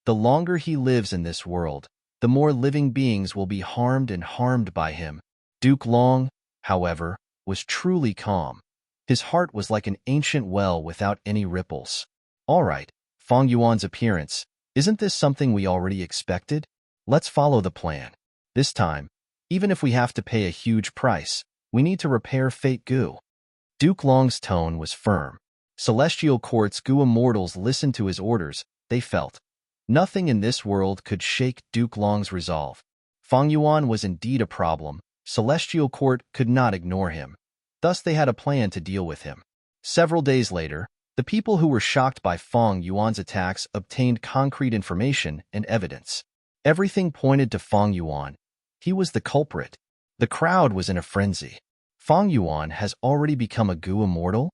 The longer he lives in this world, the more living beings will be harmed and harmed by him. Duke Long, however, was truly calm. His heart was like an ancient well without any ripples. All right, Fang Yuan's appearance. Isn't this something we already expected? Let's follow the plan. This time, even if we have to pay a huge price, we need to repair Fate Gu. Duke Long's tone was firm. Celestial Court's Gu immortals listened to his orders. They felt. Nothing in this world could shake Duke Long's resolve. Fang Yuan was indeed a problem. Celestial Court could not ignore him. Thus they had a plan to deal with him. Several days later, the people who were shocked by Fang Yuan's attacks obtained concrete information and evidence. Everything pointed to Fang Yuan. He was the culprit. The crowd was in a frenzy. Fang Yuan has already become a Gu immortal?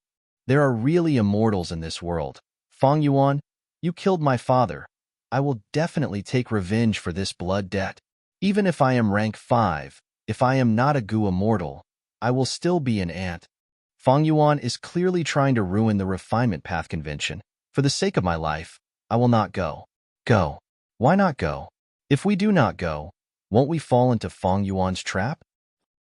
There are really immortals in this world. Fang Yuan, you killed my father. I will definitely take revenge for this blood debt. Even if I am rank 5, if I am not a Gu immortal, I will still be an ant. Fang Yuan is clearly trying to ruin the refinement path convention. For the sake of my life, I will not go. Go. Why not go? If we do not go, won't we fall into Fang Yuan's trap?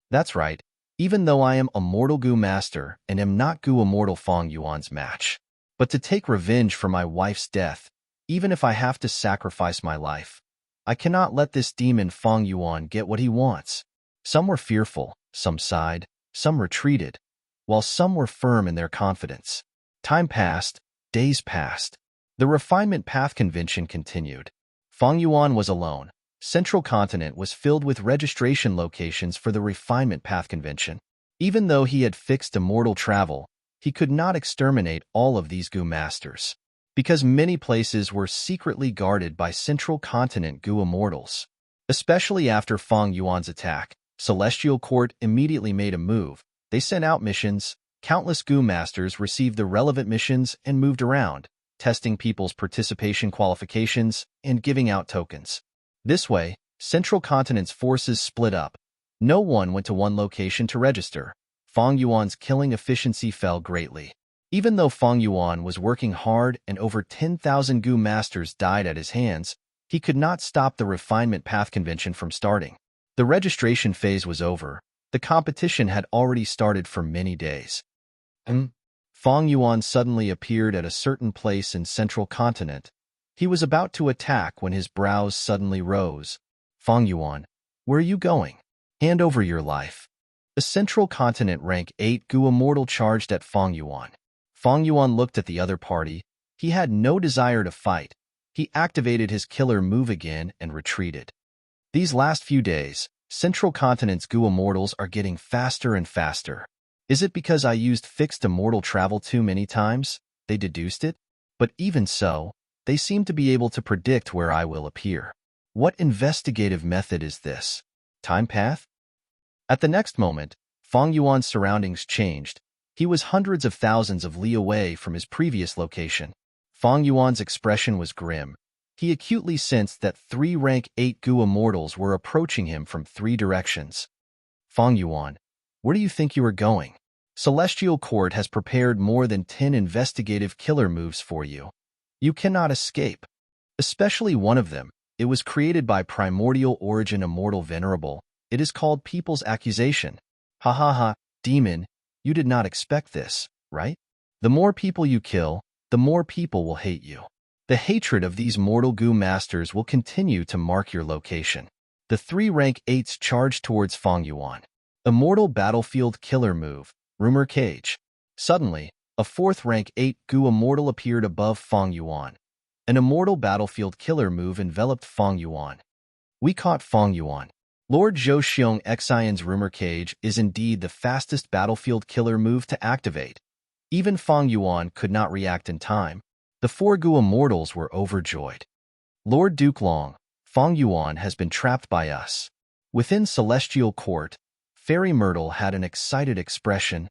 That's right. Even though I am a mortal Gu master and am not Gu immortal Fang Yuan's match. But to take revenge for my wife's death, even if I have to sacrifice my life, I cannot let this demon Fang Yuan get what he wants. Some were fearful, some sighed, some retreated, while some were firm in their confidence. Time passed, days passed. The refinement path convention continued. Fang Yuan was alone. Central Continent was filled with registration locations for the refinement path convention. Even though he had fixed immortal travel, he could not exterminate all of these Gu masters, because many places were secretly guarded by Central Continent Gu immortals. Especially after Fang Yuan's attack, Celestial Court immediately made a move. They sent out missions. Countless Gu masters received the relevant missions and moved around, testing people's participation qualifications and giving out tokens. This way, Central Continent's forces split up. No one went to one location to register. Fang Yuan's killing efficiency fell greatly. Even though Fang Yuan was working hard and over 10,000 Gu masters died at his hands, he could not stop the refinement path convention from starting. The registration phase was over. The competition had already started for many days. Fang Yuan suddenly appeared at a certain place in central continent. He was about to attack when his brows suddenly rose. Fang Yuan, where are you going? Hand over your life. The central continent rank 8 Gu Immortal charged at Fang Yuan. Fang Yuan looked at the other party. He had no desire to fight. He activated his killer move again and retreated. These last few days, central continent's Gu Immortals are getting faster and faster. Is it because I used fixed immortal travel too many times? They deduced it? But even so, they seem to be able to predict where I will appear. What investigative method is this? Time path? At the next moment, Fang Yuan's surroundings changed. He was hundreds of thousands of li away from his previous location. Fang Yuan's expression was grim. He acutely sensed that 3 rank 8 Gu Immortals were approaching him from 3 directions. Fang Yuan, where do you think you are going? Celestial Court has prepared more than 10 investigative killer moves for you. You cannot escape. Especially one of them. It was created by primordial origin immortal Venerable. It is called People's Accusation. Ha ha ha, demon, you did not expect this, right? The more people you kill, the more people will hate you. The hatred of these mortal Gu masters will continue to mark your location. The 3 rank 8s charged towards Fang Yuan. Immortal Battlefield Killer Move, Rumor Cage. Suddenly, a 4th rank 8 Gu Immortal appeared above Fang Yuan. An Immortal Battlefield Killer Move enveloped Fang Yuan. We caught Fang Yuan. Lord Zhou Xiong Xian's Rumor Cage is indeed the fastest battlefield killer move to activate. Even Fang Yuan could not react in time. The 4 Gu Immortals were overjoyed. Lord Duke Long, Fang Yuan has been trapped by us. Within Celestial Court, Fairy Myrtle had an excited expression.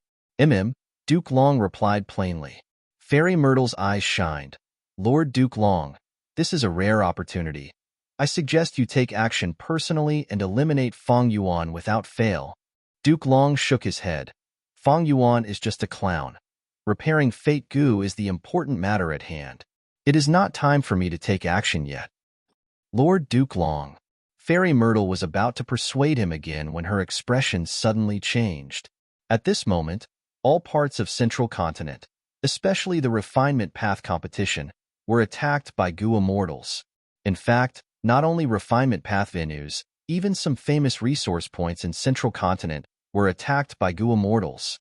Duke Long replied plainly. Fairy Myrtle's eyes shined. Lord Duke Long, this is a rare opportunity. I suggest you take action personally and eliminate Fang Yuan without fail. Duke Long shook his head. Fang Yuan is just a clown. Repairing Fate Gu is the important matter at hand. It is not time for me to take action yet. Lord Duke Long. Fairy Myrtle was about to persuade him again when her expression suddenly changed. At this moment, all parts of Central Continent, especially the Refinement Path competition, were attacked by Gu Immortals. In fact, not only Refinement Path venues, even some famous resource points in Central Continent were attacked by Gu Immortals.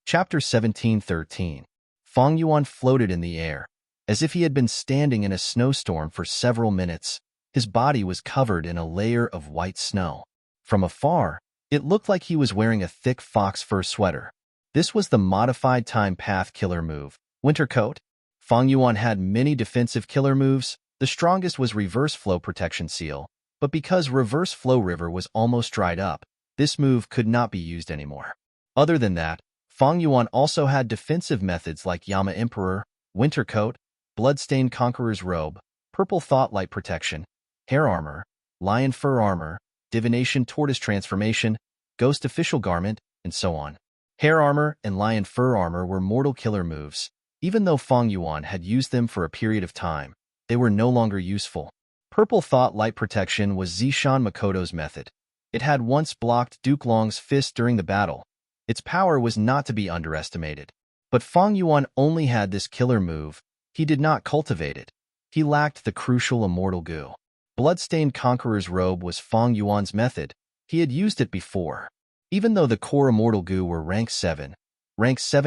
Chapter 17:13. Fang Yuan floated in the air, as if he had been standing in a snowstorm for several minutes. His body was covered in a layer of white snow. From afar, it looked like he was wearing a thick fox fur sweater. This was the modified time path killer move, Winter Coat. Fang Yuan had many defensive killer moves. The strongest was Reverse Flow Protection Seal, but because Reverse Flow River was almost dried up, this move could not be used anymore. Other than that, Fang Yuan also had defensive methods like Yama Emperor, Winter Coat, Bloodstained Conqueror's Robe, Purple Thought Light Protection, Hair Armor, Lion Fur Armor, Divination Tortoise Transformation, Ghost Official Garment, and so on. Hair Armor and Lion Fur Armor were mortal killer moves. Even though Fang Yuan had used them for a period of time, they were no longer useful. Purple Thought Light Protection was Zishan Makoto's method. It had once blocked Duke Long's fist during the battle. Its power was not to be underestimated. But Fang Yuan only had this killer move. He did not cultivate it. He lacked the crucial immortal Gu. Bloodstained Conqueror's Robe was Fang Yuan's method. He had used it before. Even though the core immortal Gu were rank 7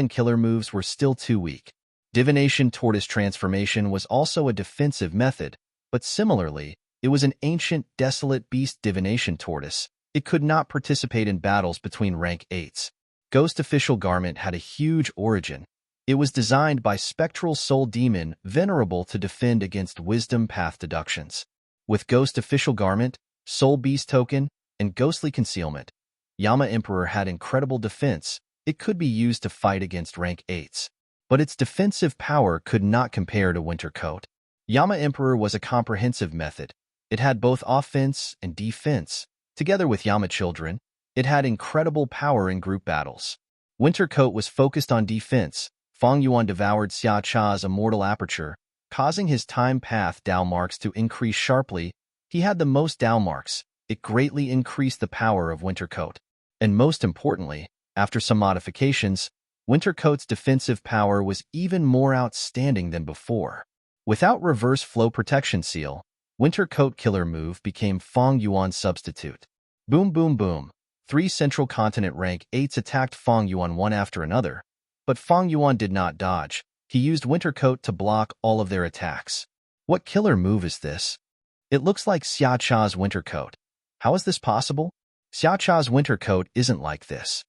killer moves were still too weak. Divination Tortoise Transformation was also a defensive method, but similarly, it was an ancient, desolate beast divination tortoise. It could not participate in battles between rank 8s. Ghost Official Garment had a huge origin. It was designed by Spectral Soul Demon Venerable to defend against Wisdom Path deductions. With Ghost Official Garment, Soul Beast Token, and Ghostly Concealment, Yama Emperor had incredible defense. It could be used to fight against rank 8s. But its defensive power could not compare to Winter Coat. Yama Emperor was a comprehensive method. It had both offense and defense. Together with Yama Children, it had incredible power in group battles. Winter Coat was focused on defense. Fang Yuan devoured Xia Cha's Immortal Aperture, causing his time path Dao marks to increase sharply. He had the most Dao marks. It greatly increased the power of Winter Coat. And most importantly, after some modifications, Winter Coat's defensive power was even more outstanding than before. Without reverse flow protection seal, Winter Coat killer move became Fang Yuan's substitute. Boom boom boom. 3 Central Continent rank 8s attacked Fang Yuan one after another, but Fang Yuan did not dodge. He used Winter Coat to block all of their attacks. What killer move is this? It looks like Xia Cha's Winter Coat. How is this possible? Xia Cha's Winter Coat isn't like this.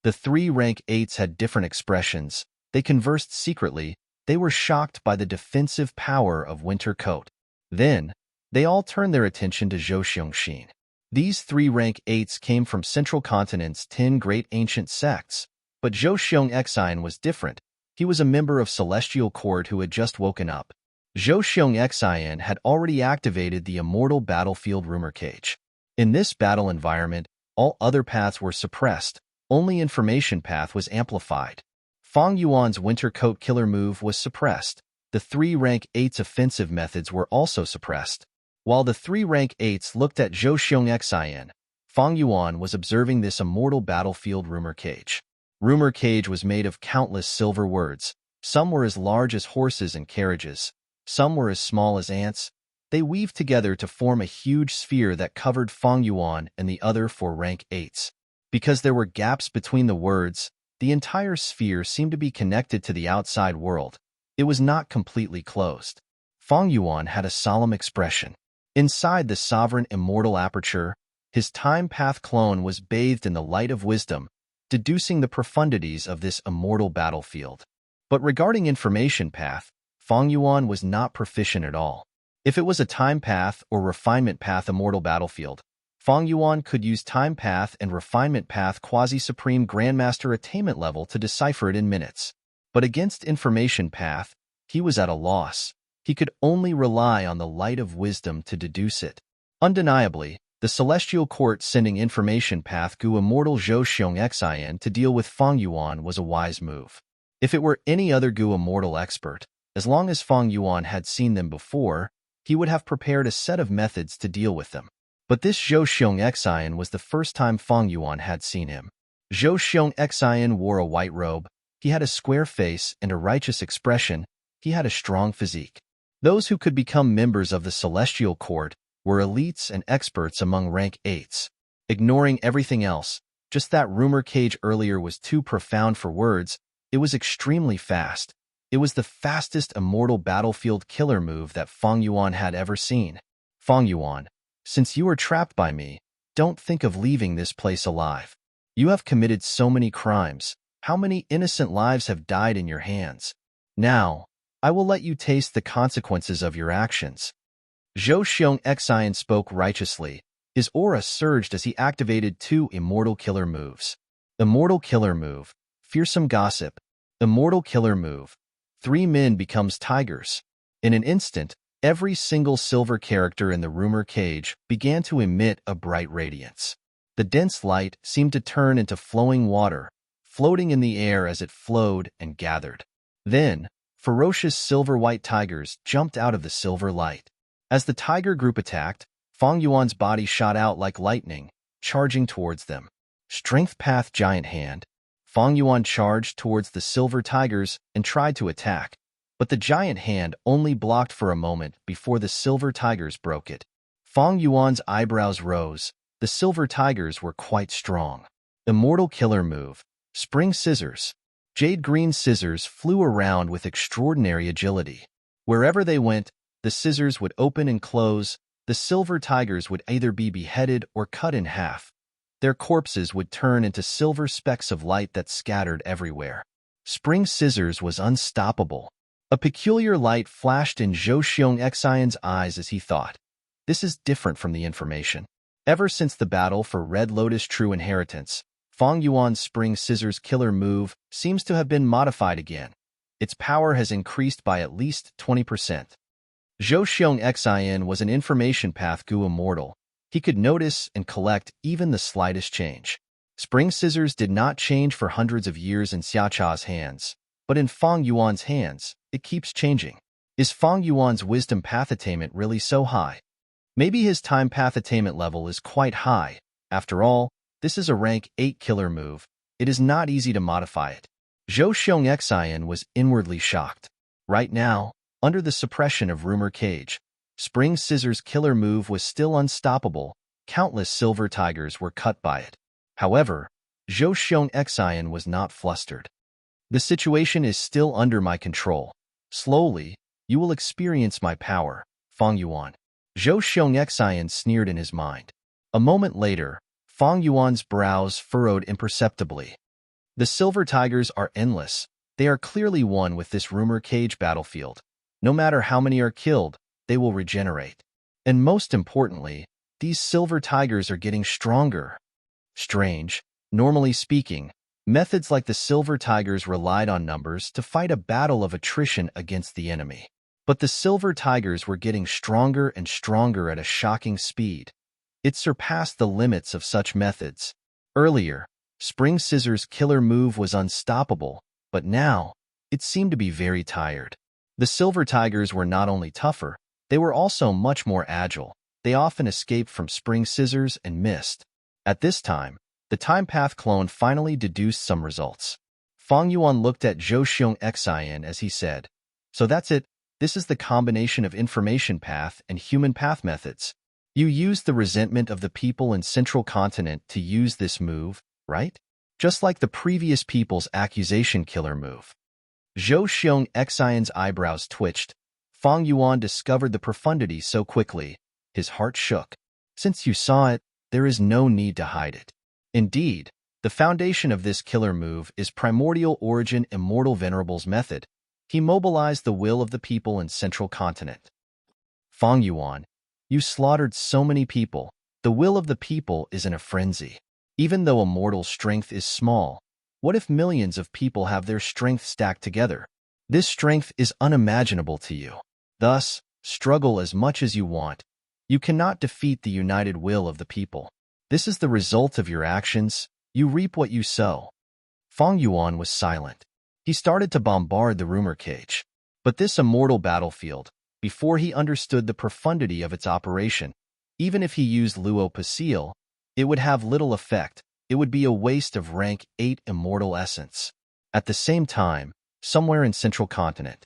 The 3 rank 8s had different expressions. They conversed secretly. They were shocked by the defensive power of Winter Coat. Then, they all turned their attention to Zhou Xiongxin. These 3 rank 8s came from Central Continent's 10 great ancient sects, but Zhou Xiongxin was different. He was a member of Celestial Court who had just woken up. Zhou Xiongxin had already activated the immortal battlefield rumor cage. In this battle environment, all other paths were suppressed. Only information path was amplified. Fang Yuan's Winter Coat killer move was suppressed. The 3 rank 8's offensive methods were also suppressed. While the 3 rank 8s looked at Zhou Xiongxin, Fang Yuan was observing this immortal battlefield rumor cage. Rumor cage was made of countless silver words. Some were as large as horses and carriages. Some were as small as ants. They weaved together to form a huge sphere that covered Fang Yuan and the other 4 rank 8s. Because there were gaps between the words, the entire sphere seemed to be connected to the outside world. It was not completely closed. Fang Yuan had a solemn expression. Inside the sovereign immortal aperture, his time path clone was bathed in the light of wisdom, deducing the profundities of this immortal battlefield. But regarding information path, Fang Yuan was not proficient at all. If it was a time path or refinement path immortal battlefield, Fang Yuan could use time path and refinement path quasi-supreme grandmaster attainment level to decipher it in minutes. But against information path, he was at a loss. He could only rely on the light of wisdom to deduce it. Undeniably, the Celestial Court sending information path Gu Immortal Zhou Xiongxin to deal with Fang Yuan was a wise move. If it were any other Gu Immortal expert, as long as Fang Yuan had seen them before, he would have prepared a set of methods to deal with them. But this Zhou Xiongxin was the first time Fang Yuan had seen him. Zhou Xiongxin wore a white robe. He had a square face and a righteous expression. He had a strong physique. Those who could become members of the Celestial Court were elites and experts among rank 8s. Ignoring everything else, just that rumor cage earlier was too profound for words. It was extremely fast. It was the fastest immortal battlefield killer move that Fang Yuan had ever seen. Fang Yuan, since you are trapped by me, don't think of leaving this place alive. You have committed so many crimes. How many innocent lives have died in your hands? Now, I will let you taste the consequences of your actions. Zhou Xiongxin spoke righteously. His aura surged as he activated 2 immortal killer moves. Immortal killer move, fearsome gossip. Immortal killer move, 3 men becomes tigers. In an instant, every single silver character in the rumor cage began to emit a bright radiance. The dense light seemed to turn into flowing water, floating in the air as it flowed and gathered. Then, ferocious silver-white tigers jumped out of the silver light. As the tiger group attacked, Fang Yuan's body shot out like lightning, charging towards them. Strength Path Giant Hand. Fang Yuan charged towards the silver tigers and tried to attack, but the giant hand only blocked for a moment before the silver tigers broke it. Fang Yuan's eyebrows rose. The silver tigers were quite strong. Immortal killer move, Spring Scissors. Jade green scissors flew around with extraordinary agility. Wherever they went, the scissors would open and close. The silver tigers would either be beheaded or cut in half. Their corpses would turn into silver specks of light that scattered everywhere. Spring Scissors was unstoppable. A peculiar light flashed in Zhou Xiongxin's eyes as he thought, "This is different from the information." Ever since the battle for Red Lotus True Inheritance, Fang Yuan's Spring Scissors killer move seems to have been modified again. Its power has increased by at least 20%. Zhou Xiongxin was an information path Gu Immortal. He could notice and collect even the slightest change. Spring Scissors did not change for hundreds of years in Xia Cha's hands, but in Fang Yuan's hands, it keeps changing. Is Fang Yuan's wisdom path attainment really so high? Maybe his time path attainment level is quite high. After all, this is a rank 8 killer move. It is not easy to modify it. Zhou Xiong was inwardly shocked. Right now, under the suppression of Rumor Cage, Spring Scissor's killer move was still unstoppable. Countless silver tigers were cut by it. However, Zhou Xiong was not flustered. The situation is still under my control. Slowly, you will experience my power, Fang Yuan. Zhou Xiong sneered in his mind. A moment later, Fang Yuan's brows furrowed imperceptibly. The silver tigers are endless. They are clearly one with this Rumor Cage battlefield. No matter how many are killed, they will regenerate. And most importantly, these silver tigers are getting stronger. Strange. Normally speaking, methods like the silver tigers relied on numbers to fight a battle of attrition against the enemy. But the silver tigers were getting stronger and stronger at a shocking speed. It surpassed the limits of such methods. Earlier, Spring Scissor's killer move was unstoppable, but now, it seemed to be very tired. The silver tigers were not only tougher, they were also much more agile. They often escaped from Spring Scissors and missed. At this time, the Time Path clone finally deduced some results. Fang Yuan looked at Zhou Xiong as he said, "So that's it. This is the combination of information path and human path methods. You used the resentment of the people in Central Continent to use this move, right? Just like the previous people's accusation killer move." Zhou Xiong's eyebrows twitched. Fang Yuan discovered the profundity so quickly. His heart shook. Since you saw it, there is no need to hide it. Indeed, the foundation of this killer move is primordial origin Immortal Venerable's method. He mobilized the will of the people in Central Continent. Fang Yuan, you slaughtered so many people. The will of the people is in a frenzy. Even though immortal strength is small, what if millions of people have their strength stacked together? This strength is unimaginable to you. Thus, struggle as much as you want. You cannot defeat the united will of the people. This is the result of your actions. You reap what you sow. Fang Yuan was silent. He started to bombard the Rumor Cage. But this immortal battlefield, before he understood the profundity of its operation, even if he used Luo Pasil, it would have little effect. It would be a waste of rank 8 immortal essence. At the same time, somewhere in Central Continent,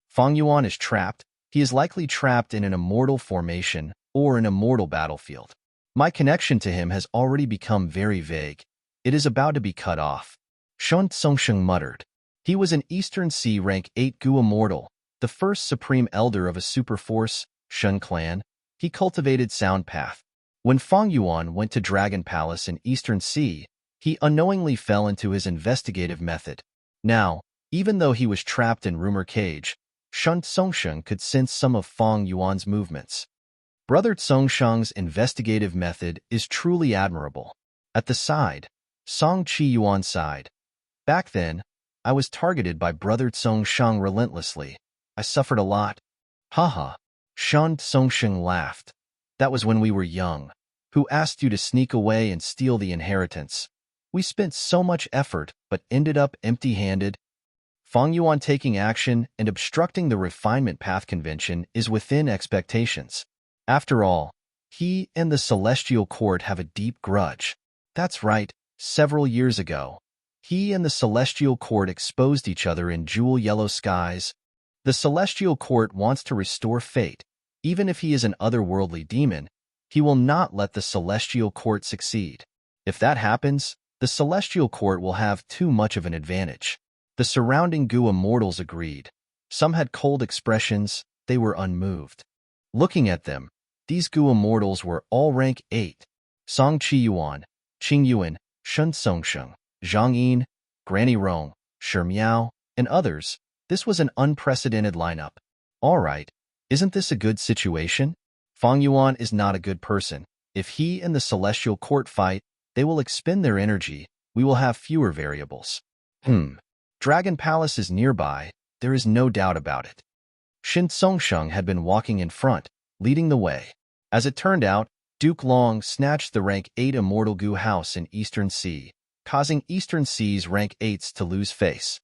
Fang Yuan is trapped. He is likely trapped in an immortal formation or an immortal battlefield. My connection to him has already become very vague. It is about to be cut off. Shen Tsongsheng muttered. He was an Eastern Sea rank 8 Gu immortal, the first supreme elder of a superforce, Shen clan. He cultivated Sound Path. When Fang Yuan went to Dragon Palace in Eastern Sea, he unknowingly fell into his investigative method. Now, even though he was trapped in Rumor Cage, Shen Tsongsheng could sense some of Fang Yuan's movements. Brother Tsongsheng's investigative method is truly admirable. At the side, Song Chi Yuan sighed. Back then, I was targeted by Brother Tsongsheng relentlessly. I suffered a lot. Haha. Shen Tsongsheng laughed. That was when we were young. Who asked you to sneak away and steal the inheritance? We spent so much effort, but ended up empty-handed. Fang Yuan taking action and obstructing the refinement path convention is within expectations. After all, he and the Celestial Court have a deep grudge. That's right, several years ago, he and the Celestial Court exposed each other in jewel yellow skies. The Celestial Court wants to restore fate. Even if he is an otherworldly demon, he will not let the Celestial Court succeed. If that happens, the Celestial Court will have too much of an advantage. The surrounding Gu immortals agreed. Some had cold expressions, they were unmoved. Looking at them, these Gu immortals were all rank 8. Song Chi Yuan, Qing Yuan, Shen Tsongsheng, Zhang Yin, Granny Rong, Shi Miao, and others. This was an unprecedented lineup. All right, isn't this a good situation? Fang Yuan is not a good person. If he and the Celestial Court fight, they will expend their energy. We will have fewer variables. Dragon Palace is nearby. There is no doubt about it. Shen Tsongsheng had been walking in front, leading the way. As it turned out, Duke Long snatched the rank 8 Immortal Gu house in Eastern Sea, causing Eastern Sea's rank 8s to lose face.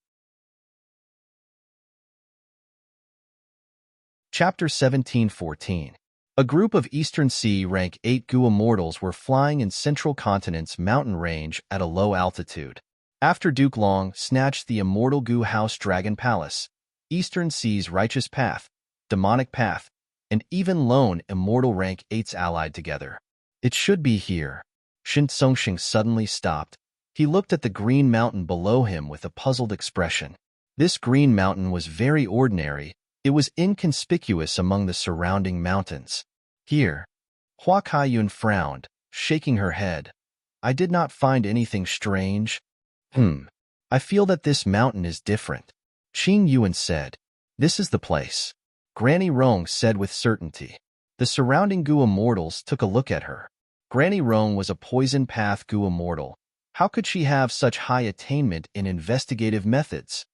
Chapter 1714. A group of Eastern Sea Rank 8 Gu immortals were flying in Central Continent's mountain range at a low altitude. After Duke Long snatched the immortal Gu House Dragon Palace, Eastern Sea's Righteous Path, Demonic Path, and even lone immortal Rank 8s allied together. It should be here. Shin Songxing suddenly stopped. He looked at the green mountain below him with a puzzled expression. This green mountain was very ordinary. It was inconspicuous among the surrounding mountains. Here, Hua Kaiyun frowned, shaking her head. I did not find anything strange. I feel that this mountain is different. Qing Yuan said. This is the place. Granny Rong said with certainty. The surrounding Gu immortals took a look at her. Granny Rong was a poison path Gu immortal. How could she have such high attainment in investigative methods?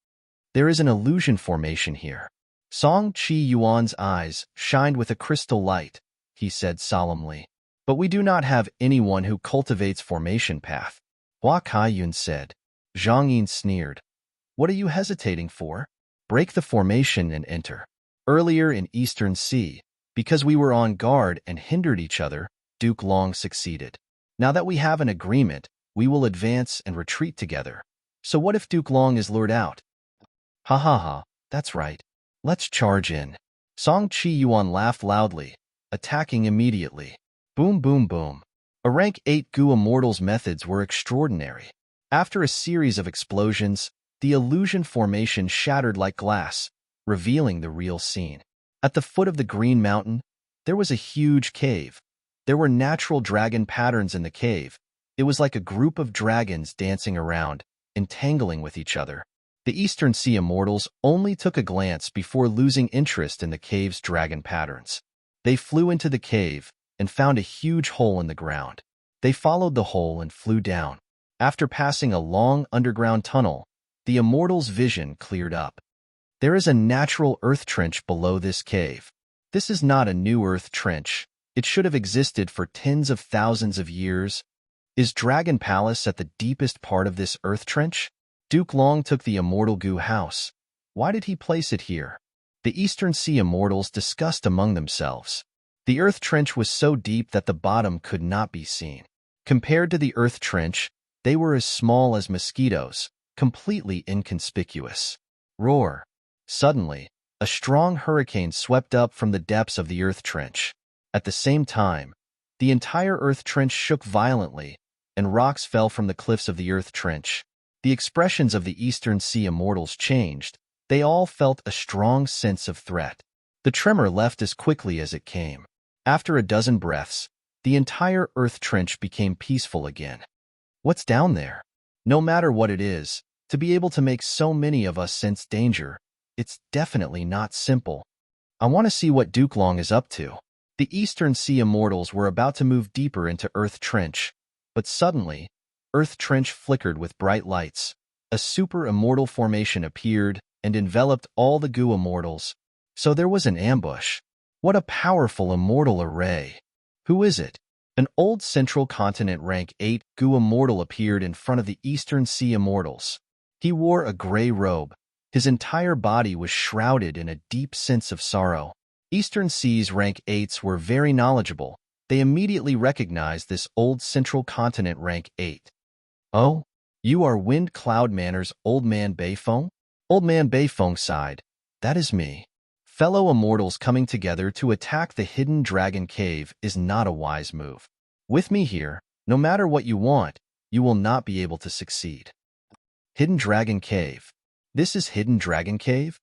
There is an illusion formation here. Song Chi Yuan's eyes shined with a crystal light. He said solemnly. But we do not have anyone who cultivates formation path. Hua Kaiyun said. Zhang Yin sneered. What are you hesitating for? Break the formation and enter. Earlier in Eastern Sea, because we were on guard and hindered each other, Duke Long succeeded. Now that we have an agreement, we will advance and retreat together. So what if Duke Long is lured out? Ha ha ha, that's right. Let's charge in. Song Chi Yuan laughed loudly, attacking immediately. Boom boom boom. A Rank 8 Gu immortal's methods were extraordinary. After a series of explosions, the illusion formation shattered like glass, revealing the real scene. At the foot of the Green Mountain, there was a huge cave. There were natural dragon patterns in the cave. It was like a group of dragons dancing around, entangling with each other. The Eastern Sea Immortals only took a glance before losing interest in the cave's dragon patterns. They flew into the cave and found a huge hole in the ground. They followed the hole and flew down. After passing a long underground tunnel, the Immortals' vision cleared up. There is a natural earth trench below this cave. This is not a new earth trench. It should have existed for tens of thousands of years. Is Dragon Palace at the deepest part of this earth trench? Duke Long took the immortal Gu house. Why did he place it here? The Eastern Sea Immortals discussed among themselves. The earth trench was so deep that the bottom could not be seen. Compared to the earth trench, they were as small as mosquitoes, completely inconspicuous. Roar! Suddenly, a strong hurricane swept up from the depths of the earth trench. At the same time, the entire earth trench shook violently, and rocks fell from the cliffs of the earth trench. The expressions of the Eastern Sea Immortals changed. They all felt a strong sense of threat. The tremor left as quickly as it came. After a dozen breaths, the entire earth trench became peaceful again. What's down there? No matter what it is, to be able to make so many of us sense danger, it's definitely not simple. I want to see what Duke Long is up to. The Eastern Sea Immortals were about to move deeper into Earth Trench, but suddenly, Earth Trench flickered with bright lights. A super immortal formation appeared and enveloped all the Gu immortals. So there was an ambush. What a powerful immortal array. Who is it? An old Central Continent Rank 8 Gu immortal appeared in front of the Eastern Sea Immortals. He wore a gray robe. His entire body was shrouded in a deep sense of sorrow. Eastern Sea's Rank 8s were very knowledgeable. They immediately recognized this old Central Continent Rank 8. Oh, you are Wind Cloud Manor's Old Man Beifeng? Old Man Beifeng sighed. That is me. Fellow immortals coming together to attack the hidden dragon cave is not a wise move. With me here, no matter what you want, you will not be able to succeed. Hidden Dragon Cave. This is Hidden Dragon Cave?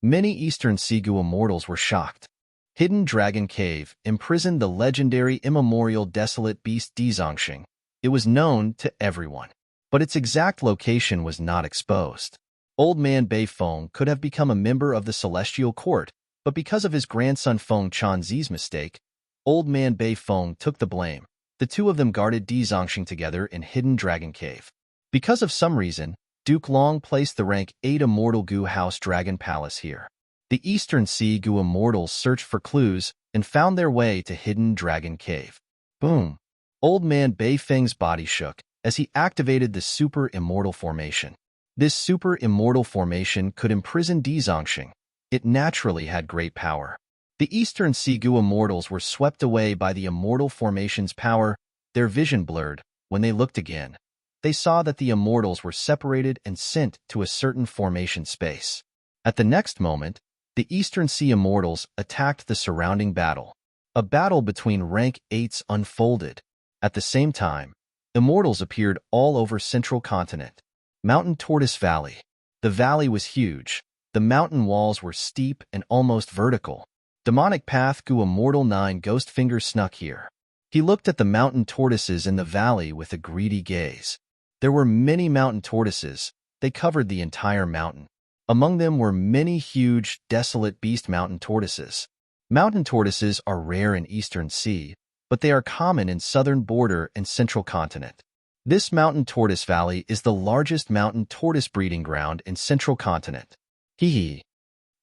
Many Eastern Sea Gu immortals were shocked. Hidden Dragon Cave imprisoned the legendary immemorial desolate beast Dizongxing. It was known to everyone, but its exact location was not exposed. Old Man Beifeng could have become a member of the Celestial Court, but because of his grandson Feng Chanzi's mistake, Old Man Beifeng took the blame. The two of them guarded Dizongxing together in Hidden Dragon Cave. Because of some reason, Duke Long placed the Rank 8 Immortal Gu House Dragon Palace here. The Eastern Sea Gu Immortals searched for clues and found their way to Hidden Dragon Cave. Boom! Old Man Beifeng's body shook as he activated the Super Immortal Formation. This Super Immortal Formation could imprison Dizongxing. It naturally had great power. The Eastern Sea Goo immortals were swept away by the immortal formation's power, their vision blurred. When they looked again, they saw that the immortals were separated and sent to a certain formation space. At the next moment, the Eastern Sea immortals attacked the surrounding battle. A battle between rank 8s unfolded. At the same time, immortals appeared all over Central Continent. Mountain Tortoise Valley. The valley was huge. The mountain walls were steep and almost vertical. Demonic Path Goo Immortal 9 Ghost Finger snuck here. He looked at the mountain tortoises in the valley with a greedy gaze. There were many mountain tortoises. They covered the entire mountain. Among them were many huge, desolate beast mountain tortoises. Mountain tortoises are rare in Eastern Sea, but they are common in southern border and Central Continent. This mountain tortoise valley is the largest mountain tortoise breeding ground in Central Continent. Hee hee.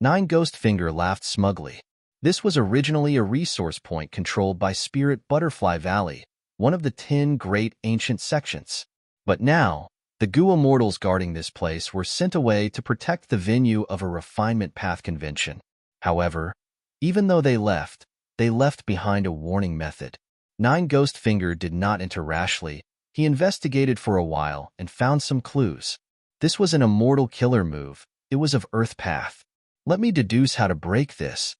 9 Ghost Finger laughed smugly. This was originally a resource point controlled by Spirit Butterfly Valley, one of the 10 great ancient sections. But now, the Goo immortals guarding this place were sent away to protect the venue of a refinement path convention. However, even though they left behind a warning method. 9 Ghost Finger did not enter rashly. He investigated for a while and found some clues. This was an immortal killer move. It was of Earth Path. Let me deduce how to break this.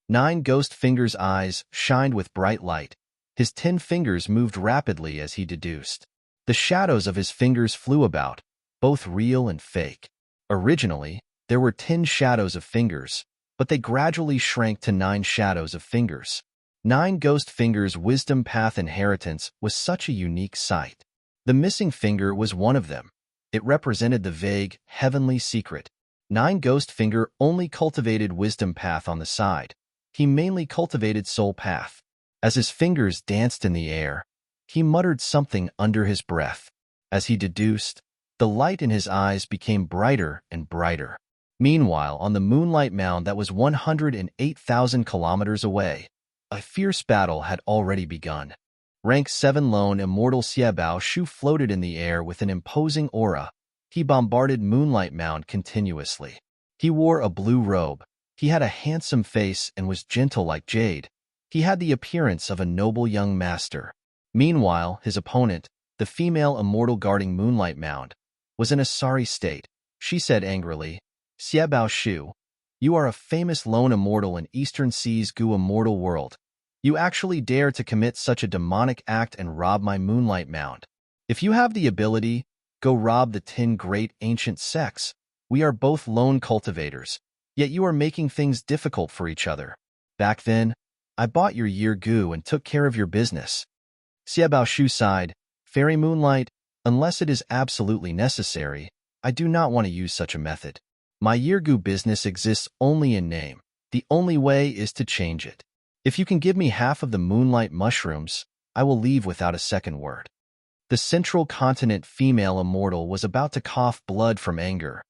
9 Ghost Finger's eyes shined with bright light. His 10 fingers moved rapidly as he deduced. The shadows of his fingers flew about, both real and fake. Originally, there were 10 shadows of fingers, but they gradually shrank to 9 shadows of fingers. 9 Ghost Fingers' Wisdom Path inheritance was such a unique sight. The missing finger was one of them. It represented the vague, heavenly secret. 9 Ghost Finger only cultivated Wisdom Path on the side. He mainly cultivated Soul Path. As his fingers danced in the air, he muttered something under his breath. As he deduced, the light in his eyes became brighter and brighter. Meanwhile, on the Moonlight Mound that was 108,000 kilometers away, a fierce battle had already begun. Rank 7 lone immortal Xiaobao Shu floated in the air with an imposing aura. He bombarded Moonlight Mound continuously. He wore a blue robe. He had a handsome face and was gentle like jade. He had the appearance of a noble young master. Meanwhile, his opponent, the female immortal guarding Moonlight Mound, was in a sorry state. She said angrily, "Xiaobao Shu, you are a famous lone immortal in Eastern Sea's Goo immortal world. You actually dare to commit such a demonic act and rob my Moonlight Mound. If you have the ability, go rob the 10 great ancient sects. We are both lone cultivators, yet you are making things difficult for each other. Back then, I bought your year Goo and took care of your business." Xiaobao Shu sighed, "Fairy Moonlight, unless it is absolutely necessary, I do not want to use such a method. My year Goo business exists only in name. The only way is to change it. If you can give me half of the Moonlight mushrooms, I will leave without a second word." The Central Continent female immortal was about to cough blood from anger.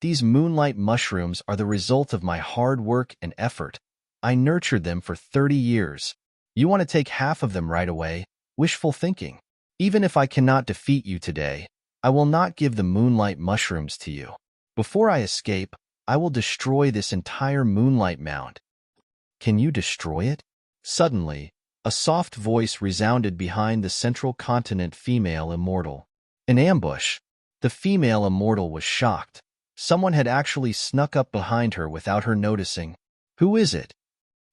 "These Moonlight mushrooms are the result of my hard work and effort. I nurtured them for 30 years. You want to take half of them right away? Wishful thinking. Even if I cannot defeat you today, I will not give the Moonlight mushrooms to you. Before I escape, I will destroy this entire Moonlight Mound." "Can you destroy it?" Suddenly, a soft voice resounded behind the Central Continent female immortal. An ambush. The female immortal was shocked. Someone had actually snuck up behind her without her noticing. "Who is it?"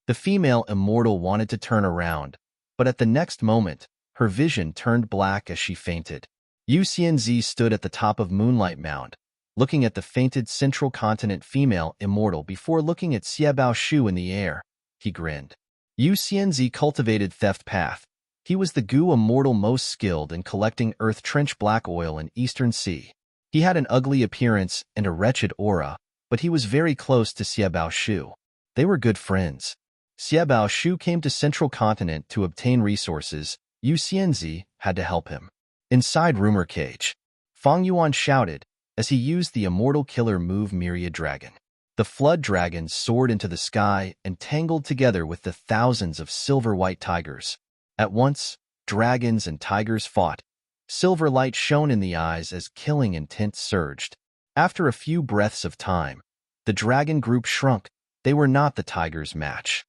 The female immortal wanted to turn around, but at the next moment, her vision turned black as she fainted. Yu Xianzi stood at the top of Moonlight Mound, looking at the fainted Central Continent female immortal before looking at Xiaobao Shu in the air. He grinned. Yu Xianzi cultivated Theft Path. He was the Goo immortal most skilled in collecting Earth Trench Black Oil in Eastern Sea. He had an ugly appearance and a wretched aura, but he was very close to Xiaobao Shu. They were good friends. Xiaobao Shu came to Central Continent to obtain resources. Yu Xianzi had to help him. Inside Rumor Cage, Fang Yuan shouted as he used the immortal killer move Myriad Dragon. The flood dragons soared into the sky and tangled together with the thousands of silver-white tigers. At once, dragons and tigers fought. Silver light shone in the eyes as killing intent surged. After a few breaths of time, the dragon group shrunk. They were not the tigers' match.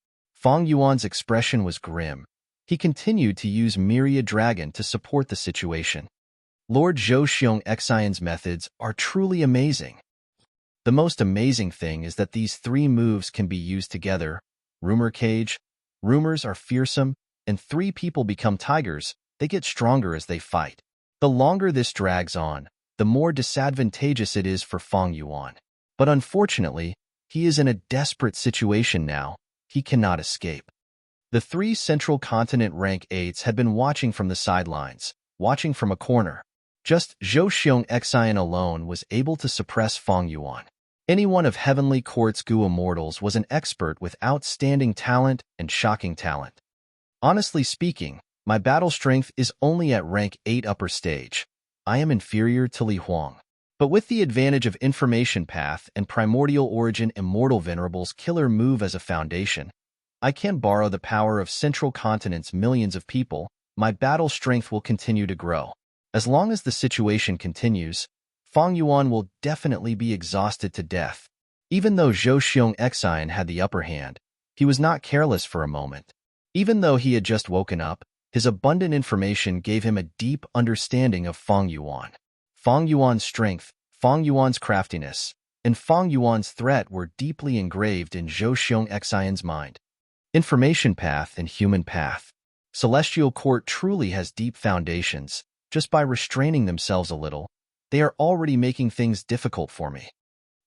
Fang Yuan's expression was grim. He continued to use Myriad Dragon to support the situation. Lord Zhou Xiong Xian's methods are truly amazing. The most amazing thing is that these three moves can be used together. Rumor cage, rumors are fearsome, and three people become tigers. They get stronger as they fight. The longer this drags on, the more disadvantageous it is for Fang Yuan. But unfortunately, he is in a desperate situation now. He cannot escape. The three Central Continent rank 8s had been watching from the sidelines, watching from a corner. Just Zhou Xiong Xian alone was able to suppress Fang Yuan. Anyone of Heavenly Court's Gu Immortals was an expert with outstanding talent and shocking talent. Honestly speaking, my battle strength is only at rank 8 upper stage. I am inferior to Li Huang. But with the advantage of Information Path and Primordial Origin Immortal Venerable's killer move as a foundation, I can borrow the power of Central Continent's millions of people. My battle strength will continue to grow. As long as the situation continues, Fang Yuan will definitely be exhausted to death. Even though Zhou Xiong Xian had the upper hand, he was not careless for a moment. Even though he had just woken up, his abundant information gave him a deep understanding of Fang Yuan. Fang Yuan's strength, Fang Yuan's craftiness, and Fang Yuan's threat were deeply engraved in Zhou Xiong Xian's mind. Information Path and Human Path. Celestial Court truly has deep foundations. Just by restraining themselves a little, they are already making things difficult for me.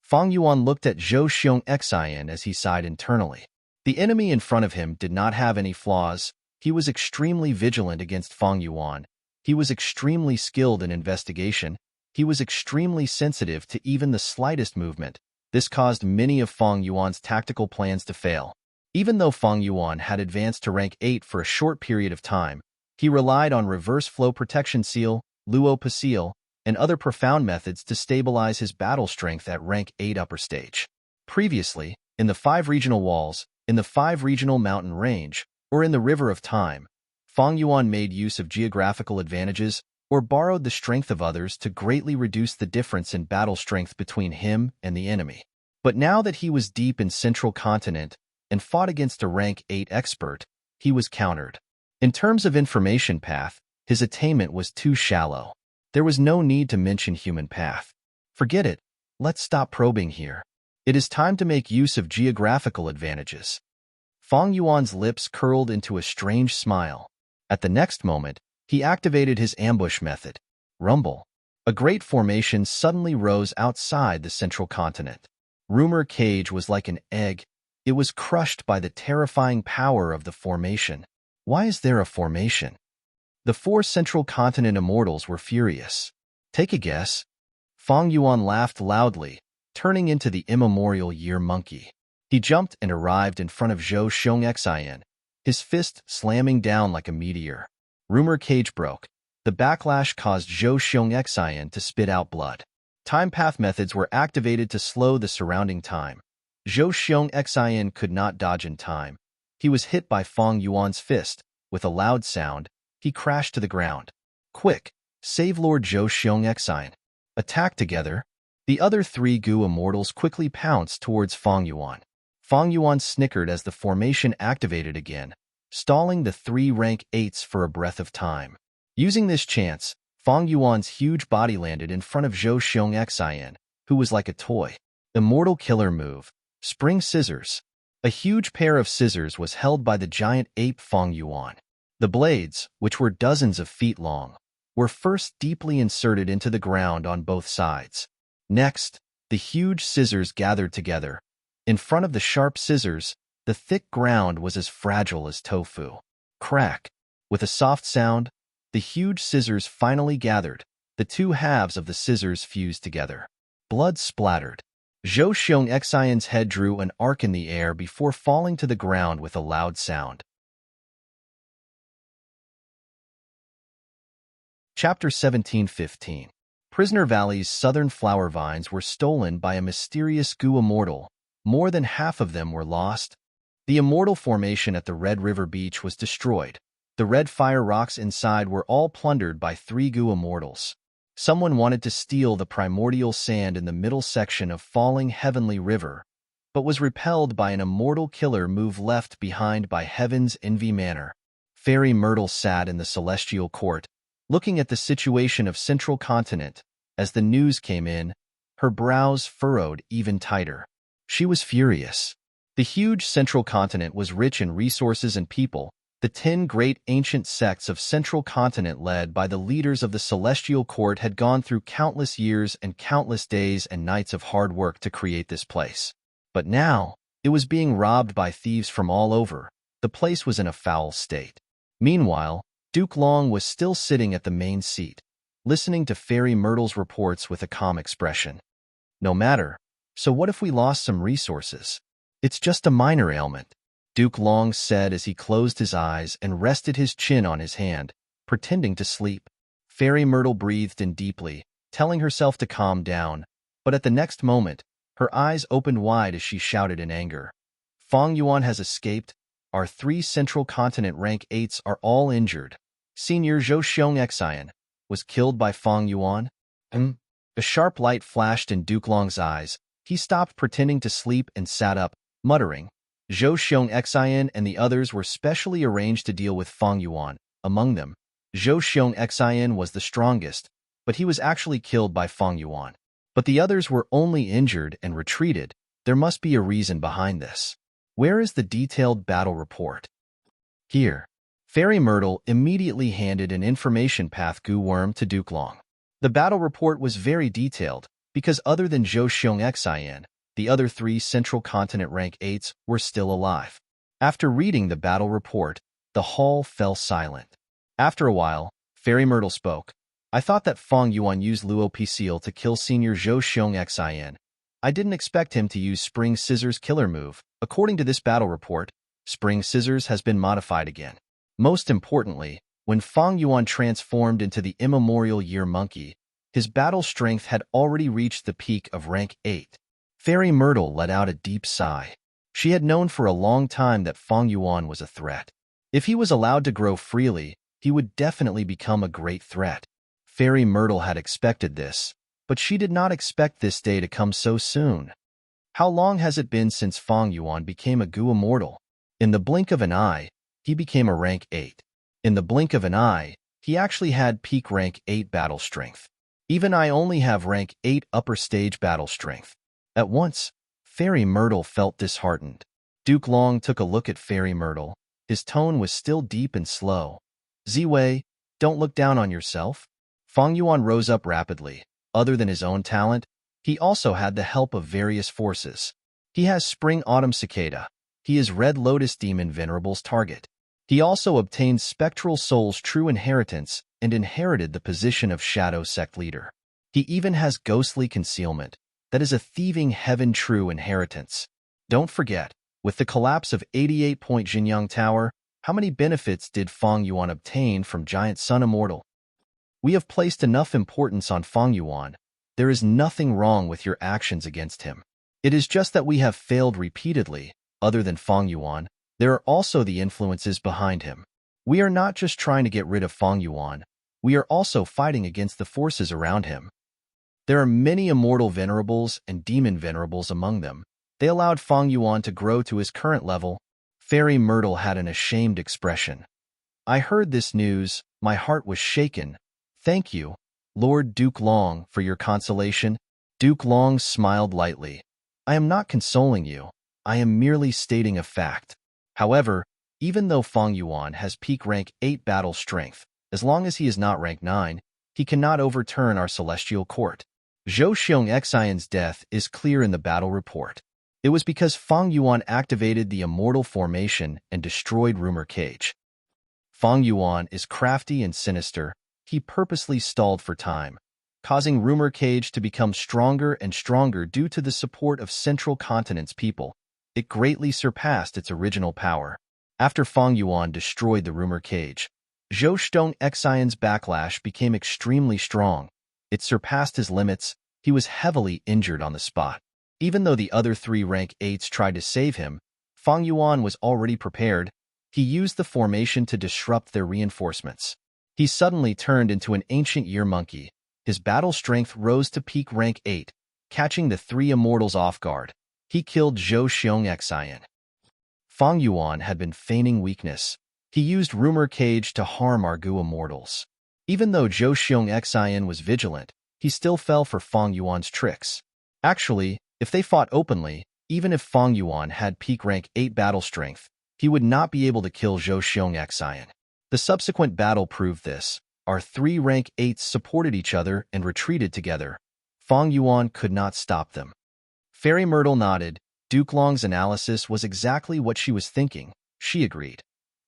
Fang Yuan looked at Zhou Xiong Xian as he sighed internally. The enemy in front of him did not have any flaws. He was extremely vigilant against Fang Yuan. He was extremely skilled in investigation. He was extremely sensitive to even the slightest movement. This caused many of Fang Yuan's tactical plans to fail. Even though Fang Yuan had advanced to rank 8 for a short period of time, he relied on Reverse Flow Protection Seal, Luo Pa Seal, and other profound methods to stabilize his battle strength at rank 8 upper stage. Previously, in the 5 regional walls, in the 5 regional mountain range, or in the River of Time, Fang Yuan made use of geographical advantages or borrowed the strength of others to greatly reduce the difference in battle strength between him and the enemy. But now that he was deep in Central Continent and fought against a rank 8 expert, he was countered. In terms of Information Path, his attainment was too shallow. There was no need to mention Human Path. Forget it. Let's stop probing here. It is time to make use of geographical advantages. Fang Yuan's lips curled into a strange smile. At the next moment, he activated his ambush method. Rumble. A great formation suddenly rose outside the Central Continent. Rumor Cage was like an egg. It was crushed by the terrifying power of the formation. Why is there a formation? The 4 Central Continent Immortals were furious. Take a guess. Fang Yuan laughed loudly, turning into the immemorial Year Monkey. He jumped and arrived in front of Zhou Xiong Xian, his fist slamming down like a meteor. Rumor Cage broke. The backlash caused Zhou Xiong Xian to spit out blood. Time Path methods were activated to slow the surrounding time. Zhou Xiong Xian could not dodge in time. He was hit by Fang Yuan's fist. With a loud sound, he crashed to the ground. Quick, save Lord Zhou Xiong Xian. Attack together. The other 3 Gu Immortals quickly pounced towards Fang Yuan. Fang Yuan snickered as the formation activated again, stalling the 3 rank 8s for a breath of time. Using this chance, Fang Yuan's huge body landed in front of Zhou Xiong Xian, who was like a toy. Immortal Killer Move. Spring Scissors. A huge pair of scissors was held by the giant ape Fang Yuan. The blades, which were dozens of feet long, were first deeply inserted into the ground on both sides. Next, the huge scissors gathered together. In front of the sharp scissors, the thick ground was as fragile as tofu. Crack! With a soft sound, the huge scissors finally gathered. The 2 halves of the scissors fused together. Blood splattered. Zhou Xiong Xian's head drew an arc in the air before falling to the ground with a loud sound. Chapter 17:15. Prisoner Valley's southern flower vines were stolen by a mysterious Gu Immortal. More than half of them were lost. The Immortal formation at the Red River Beach was destroyed. The red fire rocks inside were all plundered by 3 Gu Immortals. Someone wanted to steal the primordial sand in the middle section of Falling Heavenly River, but was repelled by an immortal killer move left behind by Heaven's Envy Manor. Fairy Myrtle sat in the celestial court, looking at the situation of Central Continent. As the news came in, her brows furrowed even tighter. She was furious. The huge Central Continent was rich in resources and people. The 10 great ancient sects of Central Continent led by the leaders of the Celestial Court had gone through countless years and countless days and nights of hard work to create this place. But now, it was being robbed by thieves from all over. The place was in a foul state. Meanwhile, Duke Long was still sitting at the main seat, listening to Fairy Myrtle's reports with a calm expression. No matter. So what if we lost some resources? It's just a minor ailment, Duke Long said as he closed his eyes and rested his chin on his hand, pretending to sleep. Fairy Myrtle breathed in deeply, telling herself to calm down, but at the next moment, her eyes opened wide as she shouted in anger. Fang Yuan has escaped. Our 3 Central Continent rank 8s are all injured. Senior Zhou Xiong was killed by Fang Yuan. A sharp light flashed in Duke Long's eyes. He stopped pretending to sleep and sat up, muttering. Zhou Xiong and the others were specially arranged to deal with Fang Yuan. Among them, Zhou Xiong was the strongest, but he was actually killed by Fang Yuan. But the others were only injured and retreated. There must be a reason behind this. Where is the detailed battle report? Here. Fairy Myrtle immediately handed an information path goo worm to Duke Long. The battle report was very detailed, because other than Zhou Xiong, the other 3 Central Continent rank 8s were still alive. After reading the battle report, the hall fell silent. After a while, Fairy Myrtle spoke. I thought that Fang Yuan used Luo Seal to kill Senior Zhou Xiong. I didn't expect him to use Spring Scissors killer move. According to this battle report, Spring Scissors has been modified again. Most importantly, when Fang Yuan transformed into the immemorial Year Monkey, his battle strength had already reached the peak of rank 8. Fairy Myrtle let out a deep sigh. She had known for a long time that Fang Yuan was a threat. If he was allowed to grow freely, he would definitely become a great threat. Fairy Myrtle had expected this, but she did not expect this day to come so soon. How long has it been since Fang Yuan became a Goo Immortal? In the blink of an eye, he became a rank 8. In the blink of an eye, he actually had peak rank 8 battle strength. Even I only have rank 8 upper stage battle strength. At once, Fairy Myrtle felt disheartened. Duke Long took a look at Fairy Myrtle. His tone was still deep and slow. Ziwei, don't look down on yourself. Fang Yuan rose up rapidly. Other than his own talent, he also had the help of various forces. He has Spring Autumn Cicada. He is Red Lotus Demon Venerable's target. He also obtained Spectral Soul's true inheritance and inherited the position of Shadow Sect leader. He even has Ghostly Concealment. That is a thieving heaven true inheritance. Don't forget, with the collapse of 88-point Jinyang Tower, how many benefits did Fang Yuan obtain from Giant Sun Immortal? We have placed enough importance on Fang Yuan. There is nothing wrong with your actions against him. It is just that we have failed repeatedly. Other than Fang Yuan, there are also the influences behind him. We are not just trying to get rid of Fang Yuan, we are also fighting against the forces around him. There are many immortal venerables and demon venerables among them. They allowed Fang Yuan to grow to his current level. Fairy Myrtle had an ashamed expression. I heard this news, my heart was shaken. Thank you, Lord Duke Long, for your consolation. Duke Long smiled lightly. I am not consoling you. I am merely stating a fact. However, even though Fang Yuan has peak rank 8 battle strength, as long as he is not rank 9, he cannot overturn our celestial court. Zhou Xiong's death is clear in the battle report. It was because Fang Yuan activated the immortal formation and destroyed Rumor Cage. Fang Yuan is crafty and sinister. He purposely stalled for time, causing Rumor Cage to become stronger and stronger due to the support of Central Continent's people. It greatly surpassed its original power. After Fang Yuan destroyed the Rumor Cage, Zhou Xiong's backlash became extremely strong. It surpassed his limits. He was heavily injured on the spot. Even though the other 3 rank 8s tried to save him, Fang Yuan was already prepared. He used the formation to disrupt their reinforcements. He suddenly turned into an ancient year monkey. His battle strength rose to peak rank 8, catching the 3 immortals off guard. He killed Zhou Xiongxian. Fang Yuan had been feigning weakness. He used rumor cage to harm our Gu immortals. Even though Zhou Xiongxian was vigilant, he still fell for Fang Yuan's tricks. Actually, if they fought openly, even if Fang Yuan had peak rank 8 battle strength, he would not be able to kill Zhou Xiongxian. The subsequent battle proved this. Our 3 rank 8s supported each other and retreated together. Fang Yuan could not stop them. Fairy Myrtle nodded. Duke Long's analysis was exactly what she was thinking. She agreed.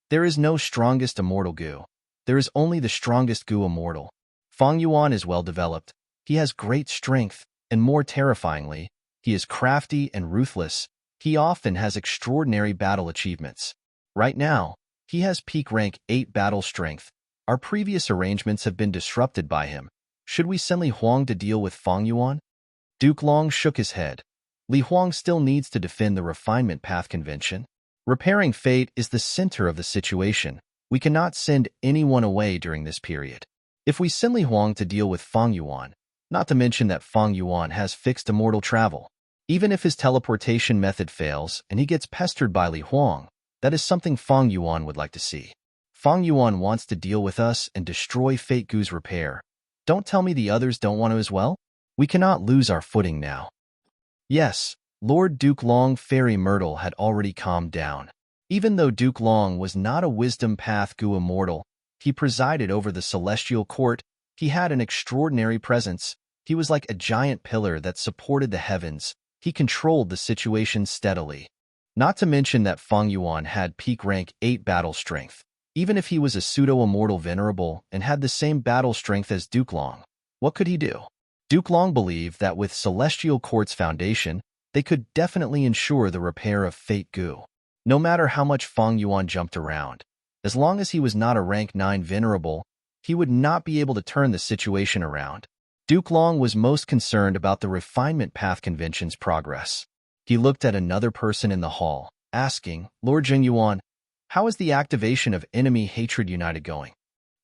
There is no strongest immortal Gu. There is only the strongest Gu immortal. Fang Yuan is well developed. He has great strength, and more terrifyingly, he is crafty and ruthless. He often has extraordinary battle achievements. Right now, he has peak rank 8 battle strength. Our previous arrangements have been disrupted by him. Should we send Li Huang to deal with Fang Yuan? Duke Long shook his head. Li Huang still needs to defend the refinement path convention. Repairing fate is the center of the situation. We cannot send anyone away during this period. If we send Li Huang to deal with Fang Yuan, not to mention that Fang Yuan has fixed immortal travel, even if his teleportation method fails and he gets pestered by Li Huang, that is something Fang Yuan would like to see. Fang Yuan wants to deal with us and destroy Fate Gu's repair. Don't tell me the others don't want to as well? We cannot lose our footing now. Yes, Lord Duke Long. Fairy Myrtle had already calmed down. Even though Duke Long was not a wisdom path Gu immortal, he presided over the celestial court. He had an extraordinary presence. He was like a giant pillar that supported the heavens. He controlled the situation steadily. Not to mention that Fang Yuan had peak rank 8 battle strength. Even if he was a pseudo-immortal Venerable and had the same battle strength as Duke Long, what could he do? Duke Long believed that with Celestial Court's foundation, they could definitely ensure the repair of Fate Gu. No matter how much Fang Yuan jumped around, as long as he was not a rank 9 Venerable, he would not be able to turn the situation around. Duke Long was most concerned about the refinement path convention's progress. He looked at another person in the hall, asking, Lord Jing Yuan, how is the activation of Enemy Hatred United going?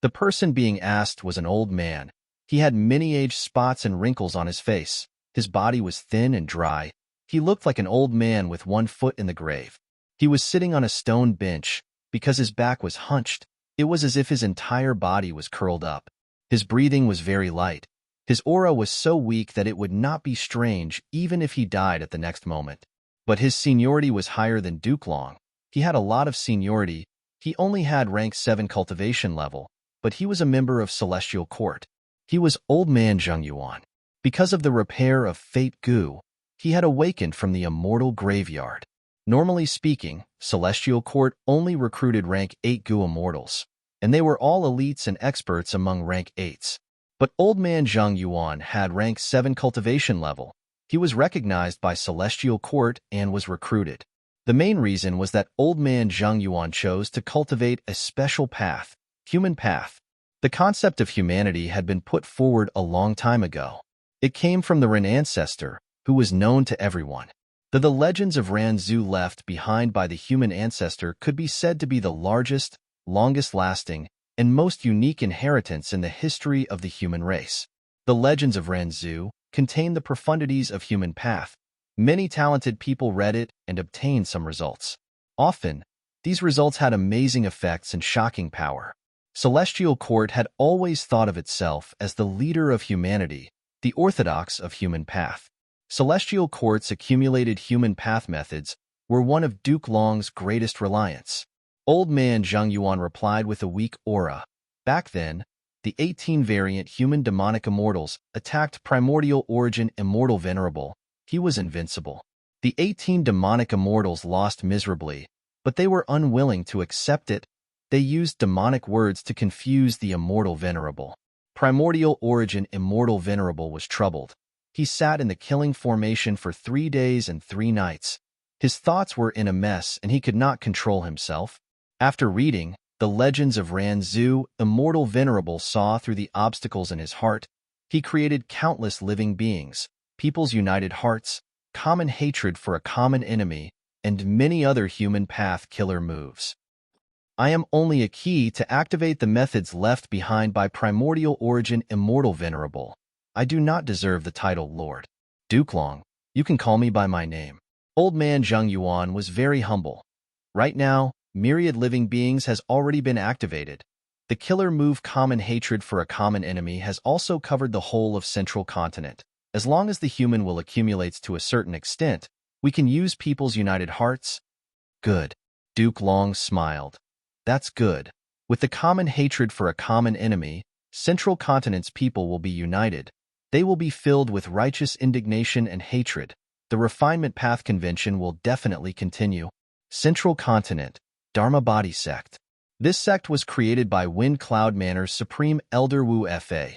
The person being asked was an old man. He had many age spots and wrinkles on his face. His body was thin and dry. He looked like an old man with one foot in the grave. He was sitting on a stone bench. Because his back was hunched, it was as if his entire body was curled up. His breathing was very light. His aura was so weak that it would not be strange even if he died at the next moment. But his seniority was higher than Duke Long. He had a lot of seniority. He only had rank 7 cultivation level, but he was a member of Celestial Court. He was Old Man Zheng Yuan. Because of the repair of Fate Gu, he had awakened from the immortal graveyard. Normally speaking, Celestial Court only recruited rank 8 Gu immortals, and they were all elites and experts among rank 8s. But Old Man Zheng Yuan had rank 7 cultivation level. He was recognized by Celestial Court and was recruited. The main reason was that Old Man Zheng Yuan chose to cultivate a special path, human path. The concept of humanity had been put forward a long time ago. It came from the Ren ancestor, who was known to everyone. The legends of Ran Zhu left behind by the human ancestor could be said to be the largest, longest-lasting, and most unique inheritance in the history of the human race. The legends of Ran Zhu contain the profundities of human path. Many talented people read it and obtained some results. Often, these results had amazing effects and shocking power. Celestial Court had always thought of itself as the leader of humanity, the orthodox of human path. Celestial Court's accumulated human path methods were one of Duke Long's greatest reliance. Old Man Zheng Yuan replied with a weak aura. Back then, the 18 variant human demonic immortals attacked primordial origin immortal Venerable. He was invincible. The 18 demonic immortals lost miserably, but they were unwilling to accept it. They used demonic words to confuse the immortal Venerable. Primordial origin immortal Venerable was troubled. He sat in the killing formation for 3 days and 3 nights. His thoughts were in a mess and he could not control himself. After reading the legends of Ran Zhu, immortal Venerable saw through the obstacles in his heart. He created countless living beings, people's united hearts, common hatred for a common enemy, and many other human path killer moves. I am only a key to activate the methods left behind by primordial origin immortal Venerable. I do not deserve the title Lord. Duke Long, you can call me by my name. Old man Zheng Yuan was very humble. Right now, myriad living beings has already been activated. The killer move common hatred for a common enemy has also covered the whole of central continent. As long as the human will accumulates to a certain extent, we can use people's united hearts. Good. Duke Long smiled. That's good. With the common hatred for a common enemy, central continent's people will be united. They will be filled with righteous indignation and hatred. The refinement path convention will definitely continue. Central Continent, Dharma Body Sect. This sect was created by Wind Cloud Manor's Supreme Elder Wu Fa.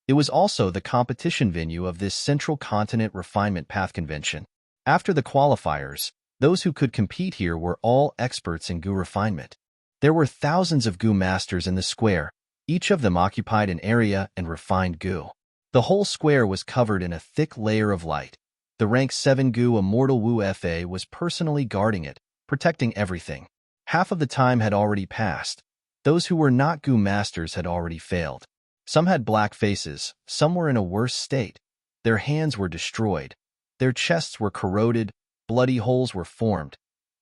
It was also the competition venue of this Central Continent Refinement Path Convention. After the qualifiers, those who could compete here were all experts in Gu refinement. There were thousands of Gu masters in the square. Each of them occupied an area and refined Gu. The whole square was covered in a thick layer of light. The rank 7 Gu Immortal Wu Fa was personally guarding it, protecting everything. Half of the time had already passed. Those who were not Gu masters had already failed. Some had black faces, some were in a worse state. Their hands were destroyed. Their chests were corroded, bloody holes were formed.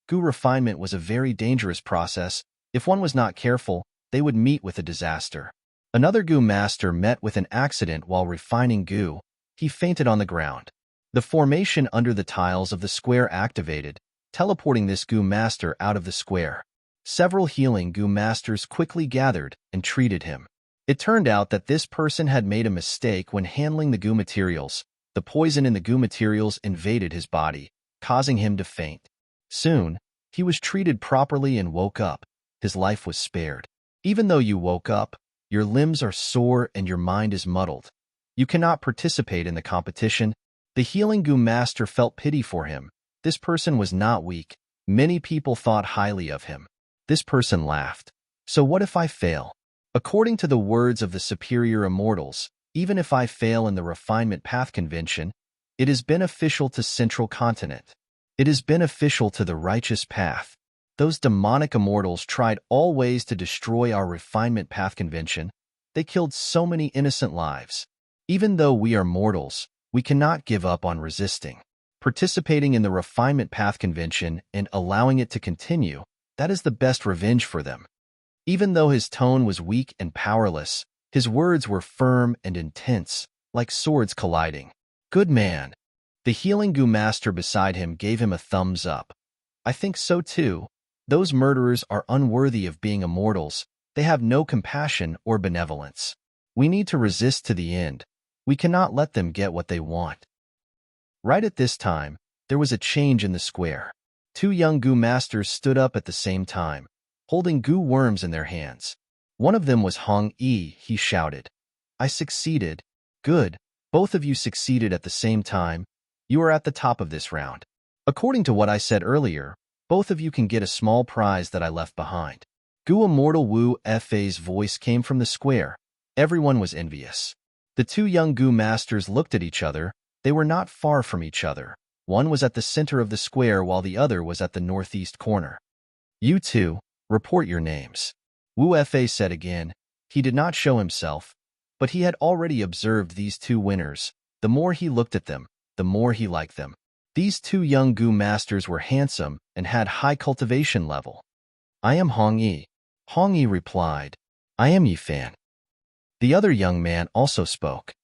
Gu refinement was a very dangerous process. If one was not careful, they would meet with a disaster. Another Gu master met with an accident while refining Gu. He fainted on the ground. The formation under the tiles of the square activated, teleporting this Gu master out of the square. Several healing Gu masters quickly gathered and treated him. It turned out that this person had made a mistake when handling the Gu materials. The poison in the Gu materials invaded his body, causing him to faint. Soon, he was treated properly and woke up. His life was spared. Even though you woke up, your limbs are sore and your mind is muddled. You cannot participate in the competition. The healing Gu master felt pity for him. This person was not weak. Many people thought highly of him. This person laughed. So what if I fail? According to the words of the superior immortals, even if I fail in the refinement path convention, it is beneficial to Central Continent. It is beneficial to the righteous path. Those demonic immortals tried all ways to destroy our refinement path convention. They killed so many innocent lives. Even though we are mortals, we cannot give up on resisting. Participating in the refinement path convention and allowing it to continue, that is the best revenge for them. Even though his tone was weak and powerless, his words were firm and intense, like swords colliding. Good man. The healing Gu master beside him gave him a thumbs up. I think so too. Those murderers are unworthy of being immortals. They have no compassion or benevolence. We need to resist to the end. We cannot let them get what they want. Right at this time, there was a change in the square. Two young Gu masters stood up at the same time, holding Gu worms in their hands. One of them was Hong Yi. He shouted, I succeeded. Good. Both of you succeeded at the same time. You are at the top of this round. According to what I said earlier, both of you can get a small prize that I left behind. Gu Immortal Wu Fa's voice came from the square. Everyone was envious. The two young Gu masters looked at each other. They were not far from each other. One was at the center of the square while the other was at the northeast corner. You two, report your names. Wu Fa said again. He did not show himself, but he had already observed these two winners. The more he looked at them, the more he liked them. These two young Gu masters were handsome and had high cultivation level. I am Hong Yi. Hong Yi replied. I am Yi Fan. The other young man also spoke.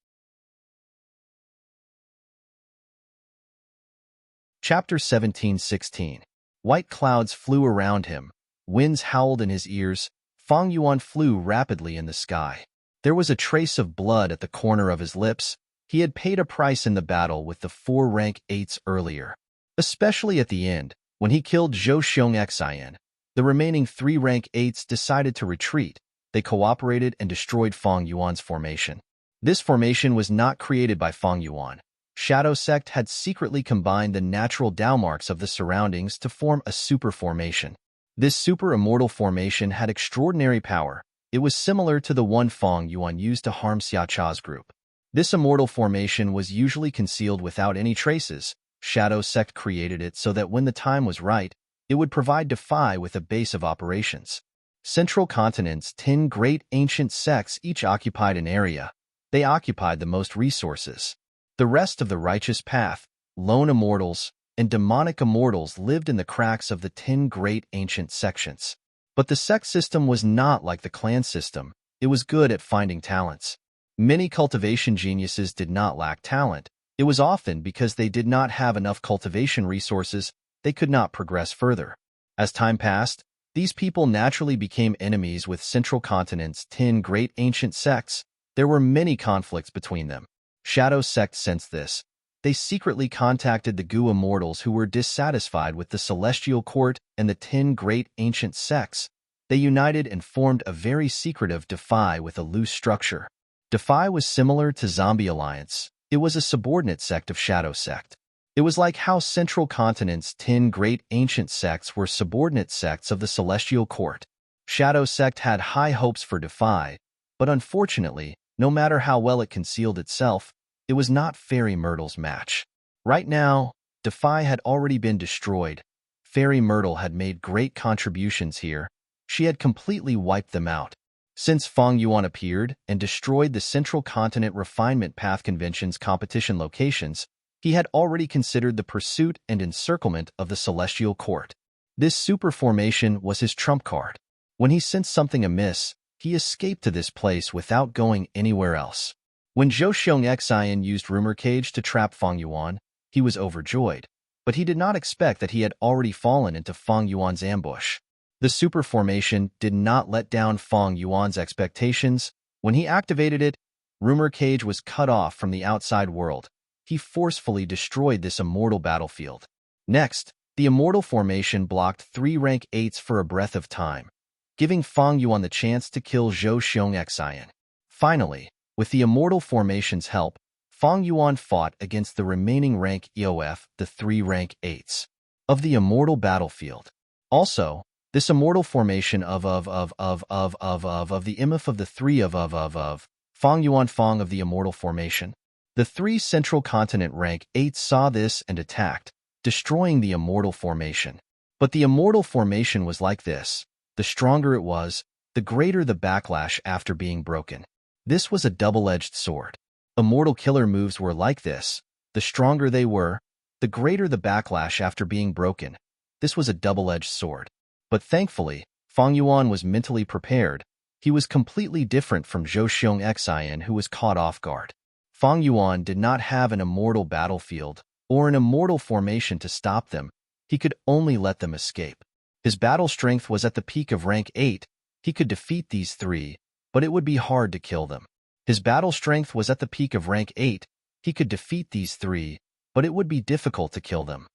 Chapter 17:16. White clouds flew around him. Winds howled in his ears. Fang Yuan flew rapidly in the sky. There was a trace of blood at the corner of his lips. He had paid a price in the battle with the 4 rank 8s earlier. Especially at the end, when he killed Zhou Xiong Xian. The remaining 3 rank 8s decided to retreat. They cooperated and destroyed Fang Yuan's formation. This formation was not created by Fang Yuan. Shadow Sect had secretly combined the natural Dao marks of the surroundings to form a super formation. This super immortal formation had extraordinary power. It was similar to the one Fang Yuan used to harm Xia Cha's group. This immortal formation was usually concealed without any traces. Shadow Sect created it so that when the time was right, it would provide Defy with a base of operations. Central Continent's 10 great ancient sects each occupied an area. They occupied the most resources. The rest of the righteous path, lone immortals, and demonic immortals lived in the cracks of the 10 great ancient sections. But the sect system was not like the clan system. It was good at finding talents. Many cultivation geniuses did not lack talent. It was often because they did not have enough cultivation resources, they could not progress further. As time passed, these people naturally became enemies with Central Continent's 10 great ancient sects. There were many conflicts between them. Shadow Sect sensed this. They secretly contacted the Gu immortals who were dissatisfied with the Celestial Court and the 10 great ancient sects. They united and formed a very secretive Defy with a loose structure. Defy was similar to Zombie Alliance. It was a subordinate sect of Shadow Sect. It was like how Central Continent's 10 great ancient sects were subordinate sects of the Celestial Court. Shadow Sect had high hopes for Defy, but unfortunately, no matter how well it concealed itself, it was not Fairy Myrtle's match. Right now, Defy had already been destroyed. Fairy Myrtle had made great contributions here. She had completely wiped them out. Since Feng Yuan appeared and destroyed the Central Continent Refinement Path Convention's competition locations, he had already considered the pursuit and encirclement of the Celestial Court. This super formation was his trump card. When he sensed something amiss, he escaped to this place without going anywhere else. When Zhou Xiong Xian used Rumor Cage to trap Feng Yuan, he was overjoyed, but he did not expect that he had already fallen into Feng Yuan's ambush. The super formation did not let down Feng Yuan's expectations. When he activated it, Rumor Cage was cut off from the outside world. He forcefully destroyed this immortal battlefield. Next, the immortal formation blocked 3 rank 8s for a breath of time, giving Feng Yuan the chance to kill Zhou Xiong Xian. Finally, with the immortal formation's help, Feng Yuan fought against the remaining rank EOF, the 3 rank 8s of the immortal battlefield. Also, this immortal formation of the imf of the 3 of Feng Yuan Feng of the immortal formation. The 3 Central Continent rank 8s saw this and attacked, destroying the immortal formation. But the immortal formation was like this. The stronger it was, the greater the backlash after being broken. This was a double-edged sword. Immortal killer moves were like this. The stronger they were, the greater the backlash after being broken. This was a double-edged sword. But thankfully, Feng Yuan was mentally prepared. He was completely different from Zhou Xiong Xian, who was caught off guard. Feng Yuan did not have an immortal battlefield or an immortal formation to stop them. He could only let them escape. His battle strength was at the peak of rank 8. He could defeat these 3, but it would be hard to kill them. His battle strength was at the peak of rank 8. He could defeat these 3, but it would be difficult to kill them.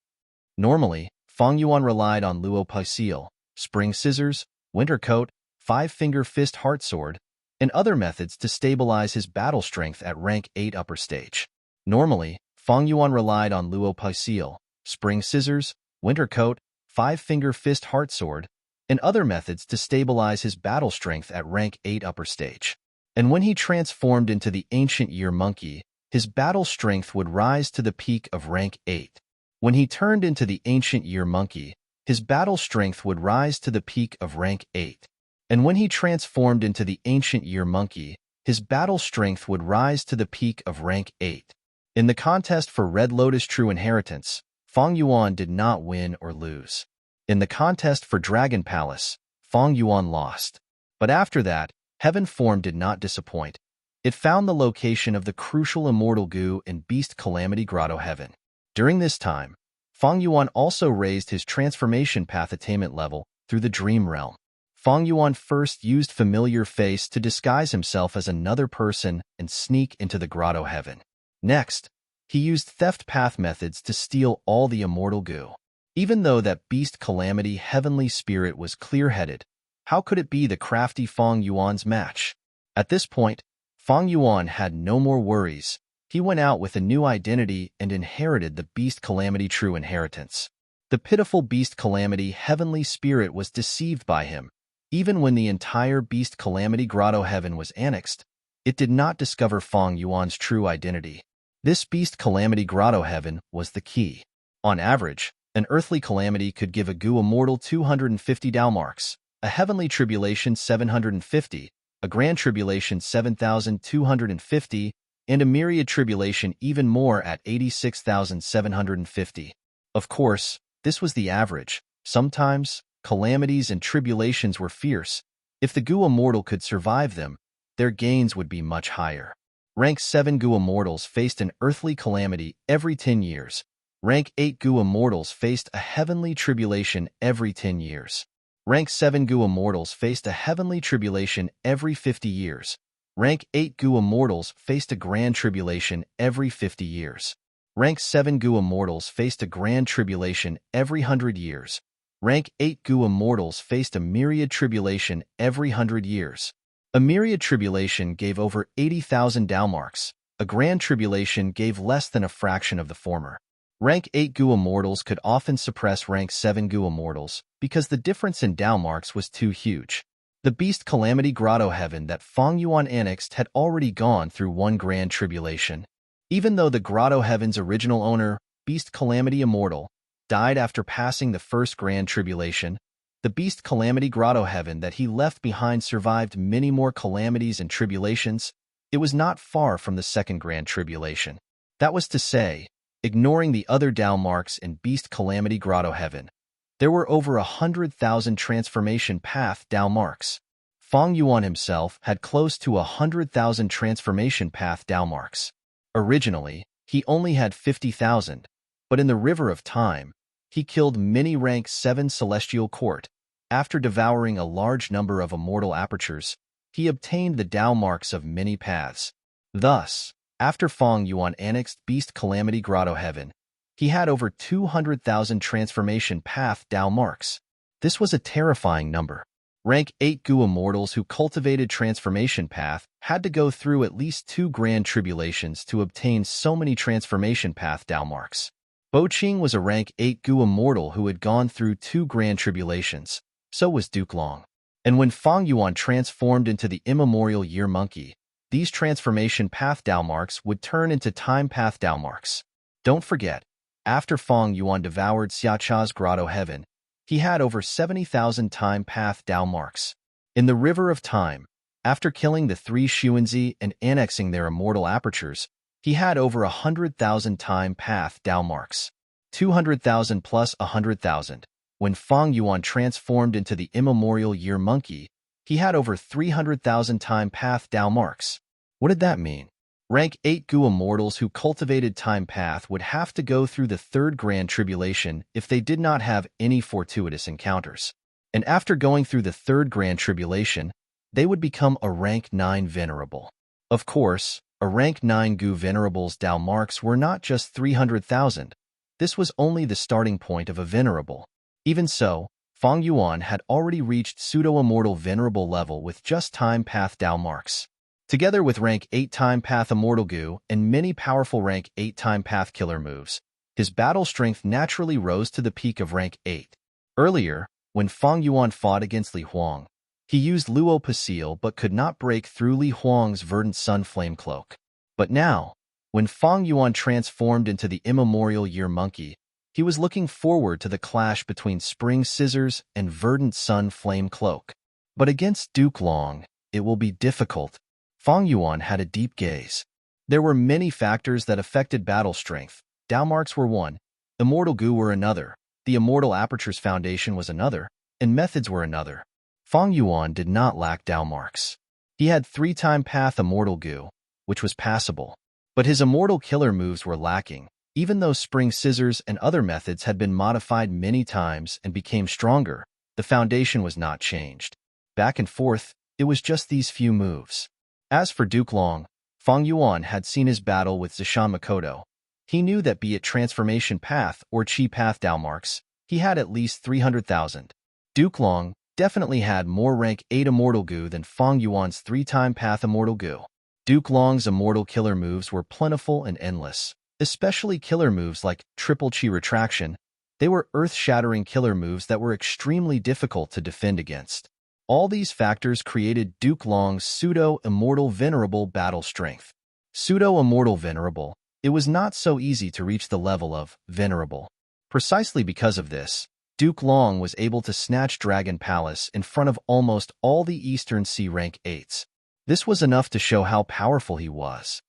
Normally, Feng Yuan relied on Luo Pai Seal, Spring Scissors, Winter Coat, 5-Finger Fist Heart Sword, and other methods to stabilize his battle strength at rank 8 upper stage. Normally, Feng Yuan relied on Luo Pai Seal, Spring Scissors, Winter Coat, 5-Finger Fist Heart Sword, and other methods to stabilize his battle strength at rank 8 upper stage. And when he transformed into the Ancient Year Monkey, his battle strength would rise to the peak of rank 8. When he turned into the Ancient Year Monkey, his battle strength would rise to the peak of rank 8. And when he transformed into the Ancient Year Monkey, his battle strength would rise to the peak of rank 8. In the contest for Red Lotus True Inheritance, Feng Yuan did not win or lose. In the contest for Dragon Palace, Feng Yuan lost. But after that, Heaven Form did not disappoint. It found the location of the crucial immortal Gu in Beast Calamity Grotto Heaven. During this time, Feng Yuan also raised his transformation path attainment level through the Dream Realm. Feng Yuan first used Familiar Face to disguise himself as another person and sneak into the Grotto Heaven. Next, he used theft path methods to steal all the immortal Gu. Even though that Beast Calamity Heavenly Spirit was clear-headed, how could it be the crafty Feng Yuan's match? At this point, Feng Yuan had no more worries. He went out with a new identity and inherited the Beast Calamity True Inheritance. The pitiful Beast Calamity Heavenly Spirit was deceived by him. Even when the entire Beast Calamity Grotto Heaven was annexed, it did not discover Feng Yuan's true identity. This Beast Calamity Grotto Heaven was the key. On average, an earthly calamity could give a Gu immortal 250 Dao marks, a heavenly tribulation 750, a grand tribulation 7,250, and a myriad tribulation even more at 86,750. Of course, this was the average. Sometimes, calamities and tribulations were fierce. If the Gu Immortal could survive them, their gains would be much higher. Rank 7 Gu Immortals faced an earthly calamity every 10 years. Rank 8 Gu Immortals faced a heavenly tribulation every 10 years. Rank 7 Gu Immortals faced a heavenly tribulation every 50 years. Rank 8 Gu Immortals faced a grand tribulation every 50 years. Rank 7 Gu Immortals faced a grand tribulation every 100 years. Rank 8 Gu Immortals faced a myriad tribulation every 100 years. A myriad tribulation gave over 80,000 Dalmarks. A grand tribulation gave less than a fraction of the former. Rank 8 Gu Immortals could often suppress Rank 7 Gu Immortals because the difference in Dalmarks was too huge. The Beast Calamity Grotto Heaven that Feng Yuan annexed had already gone through one grand tribulation. Even though the Grotto Heaven's original owner, Beast Calamity Immortal, died after passing the first grand tribulation, the Beast Calamity Grotto Heaven that he left behind survived many more calamities and tribulations. It was not far from the second grand tribulation. That was to say, ignoring the other Dalmarks in Beast Calamity Grotto Heaven, there were over 100,000 transformation path Dalmarks. Feng Yuan himself had close to 100,000 transformation path Dalmarks. Originally, he only had 50,000, but in the River of Time, he killed many rank 7 Celestial Court. After devouring a large number of immortal apertures, he obtained the Dalmarks of many paths. Thus, after Feng Yuan annexed Beast Calamity Grotto Heaven, he had over 200,000 transformation path Dalmarks. This was a terrifying number. Rank 8 Gu Immortals who cultivated transformation path had to go through at least 2 grand tribulations to obtain so many transformation path Dalmarks. Bo Qing was a rank 8 Gu Immortal who had gone through 2 grand tribulations. So was Duke Long. And when Feng Yuan transformed into the immemorial Year Monkey, these transformation path Dalmarks would turn into time path Dalmarks. Don't forget, after Feng Yuan devoured Xiacha's Grotto Heaven, he had over 70,000 time path Dalmarks. In the River of Time, after killing the 3 Xuanzi and annexing their immortal apertures, he had over 100,000 time path Dalmarks. 200,000 plus 100,000. When Feng Yuan transformed into the immemorial Year Monkey, he had over 300,000 time path Dalmarks. What did that mean? Rank 8 Gu Immortals who cultivated time path would have to go through the 3rd grand tribulation if they did not have any fortuitous encounters. And after going through the 3rd grand tribulation, they would become a rank 9 Venerable. Of course, a rank 9 Gu Venerable's Dalmarks were not just 300,000. This was only the starting point of a Venerable. Even so, Feng Yuan had already reached pseudo-immortal Venerable level with just time path Dalmarks. Together with rank 8 time path Immortal Gu and many powerful rank 8 time path killer moves, his battle strength naturally rose to the peak of rank 8. Earlier, when Feng Yuan fought against Li Huang, he used Luo Pasil but could not break through Li Huang's verdant sun flame cloak. But now, when Feng Yuan transformed into the immemorial Year Monkey, he was looking forward to the clash between Spring Scissors and verdant sun flame cloak. But against Duke Long, it will be difficult. Feng Yuan had a deep gaze. There were many factors that affected battle strength. Dalmarks were one, Immortal Gu were another, the Immortal Aperture's foundation was another, and methods were another. Feng Yuan did not lack Dalmarks. He had 3-time path Immortal Gu, which was passable. But his immortal killer moves were lacking. Even though Spring Scissors and other methods had been modified many times and became stronger, the foundation was not changed. Back and forth, it was just these few moves. As for Duke Long, Feng Yuan had seen his battle with Zishan Makoto. He knew that be it Transformation Path or Chi Path Dalmarks, he had at least 300,000. Duke Long definitely had more rank 8 Immortal Gu than Feng Yuan's 3-time path Immortal Gu. Duke Long's immortal killer moves were plentiful and endless, especially killer moves like Triple Chi Retraction. They were earth-shattering killer moves that were extremely difficult to defend against. All these factors created Duke Long's pseudo-immortal Venerable battle strength. Pseudo-immortal Venerable, it was not so easy to reach the level of Venerable. Precisely because of this, Duke Long was able to snatch Dragon Palace in front of almost all the Eastern Sea rank 8s. This was enough to show how powerful he was.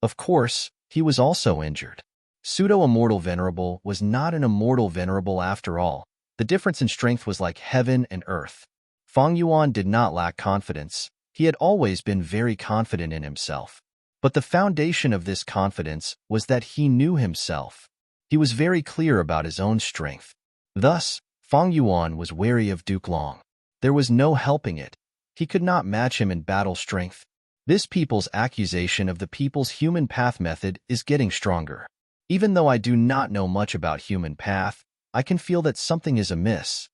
Of course, he was also injured. Pseudo-immortal Venerable was not an immortal Venerable after all. The difference in strength was like heaven and earth. Fang Yuan did not lack confidence. He had always been very confident in himself. But the foundation of this confidence was that he knew himself. He was very clear about his own strength. Thus, Fang Yuan was wary of Duke Long. There was no helping it. He could not match him in battle strength. This people's accusation of the people's human path method is getting stronger. Even though I do not know much about human path, I can feel that something is amiss.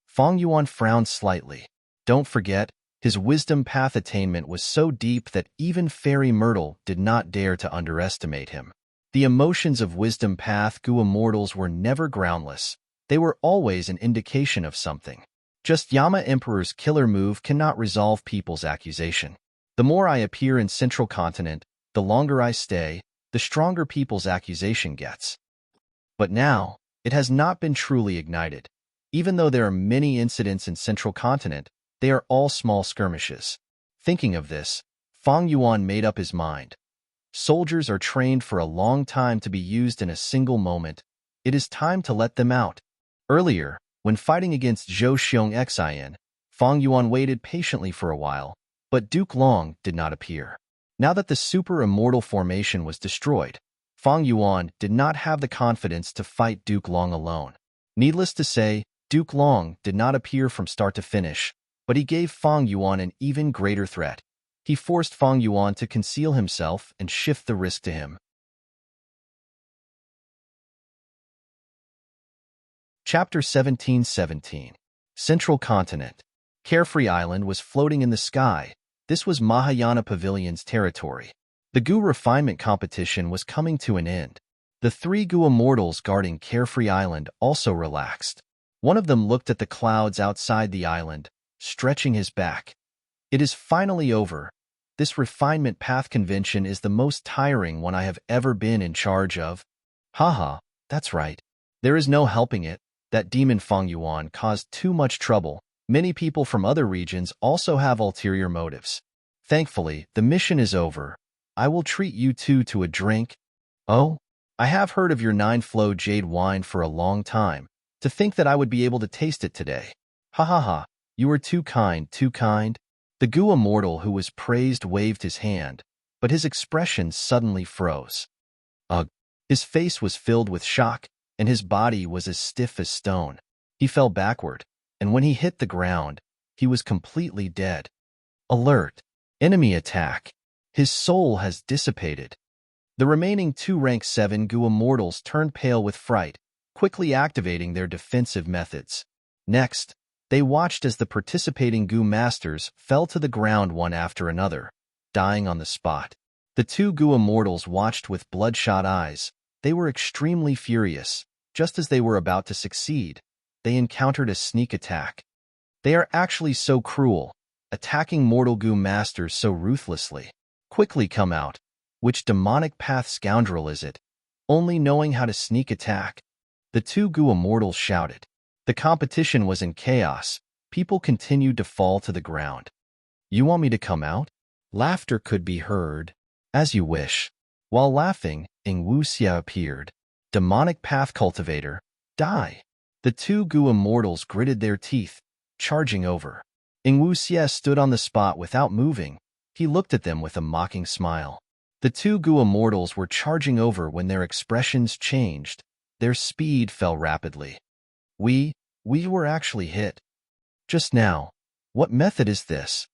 Fang Yuan frowned slightly. Don't forget, his wisdom path attainment was so deep that even Fairy Myrtle did not dare to underestimate him. The emotions of wisdom path Gu immortals were never groundless. They were always an indication of something. Just Yama Emperor's killer move cannot resolve people's accusation. The more I appear in Central Continent, the longer I stay, the stronger people's accusation gets. But now, it has not been truly ignited. Even though there are many incidents in Central Continent, they are all small skirmishes. Thinking of this, Fang Yuan made up his mind. Soldiers are trained for a long time to be used in a single moment. It is time to let them out. Earlier, when fighting against Zhou Xiong Xin, Fang Yuan waited patiently for a while, but Duke Long did not appear. Now that the super-immortal formation was destroyed, Fang Yuan did not have the confidence to fight Duke Long alone. Needless to say, Duke Long did not appear from start to finish, but he gave Fang Yuan an even greater threat. He forced Fang Yuan to conceal himself and shift the risk to him. Chapter 17:17. Central Continent. Carefree Island was floating in the sky. This was Mahayana Pavilion's territory. The Gu refinement competition was coming to an end. The three Gu immortals guarding Carefree Island also relaxed. One of them looked at the clouds outside the island, stretching his back. It is finally over. This refinement path convention is the most tiring one I have ever been in charge of. Haha, that's right. There is no helping it. That demon Fang Yuan caused too much trouble. Many people from other regions also have ulterior motives. Thankfully, the mission is over. I will treat you two to a drink. Oh, I have heard of your 9-flow jade wine for a long time. To think that I would be able to taste it today. Ha ha ha, you are too kind, too kind. The Gu immortal who was praised waved his hand, but his expression suddenly froze. Ugh. His face was filled with shock, and his body was as stiff as stone. He fell backward, and when he hit the ground, he was completely dead. Alert! Enemy attack! His soul has dissipated. The remaining two rank 7 Gu immortals turned pale with fright, quickly activating their defensive methods. Next, they watched as the participating Gu masters fell to the ground one after another, dying on the spot. The two Gu immortals watched with bloodshot eyes. They were extremely furious. Just as they were about to succeed, they encountered a sneak attack. They are actually so cruel, attacking mortal Gu masters so ruthlessly. Quickly come out. Which demonic path scoundrel is it? Only knowing how to sneak attack. The two Gu immortals shouted. The competition was in chaos. People continued to fall to the ground. You want me to come out? Laughter could be heard. As you wish. While laughing, Ing Wuxia appeared. Demonic path cultivator. Die. The two Gu immortals gritted their teeth, charging over. Ing Wuxia stood on the spot without moving. He looked at them with a mocking smile. The two Gu immortals were charging over when their expressions changed. Their speed fell rapidly. We were actually hit. Just now. What method is this?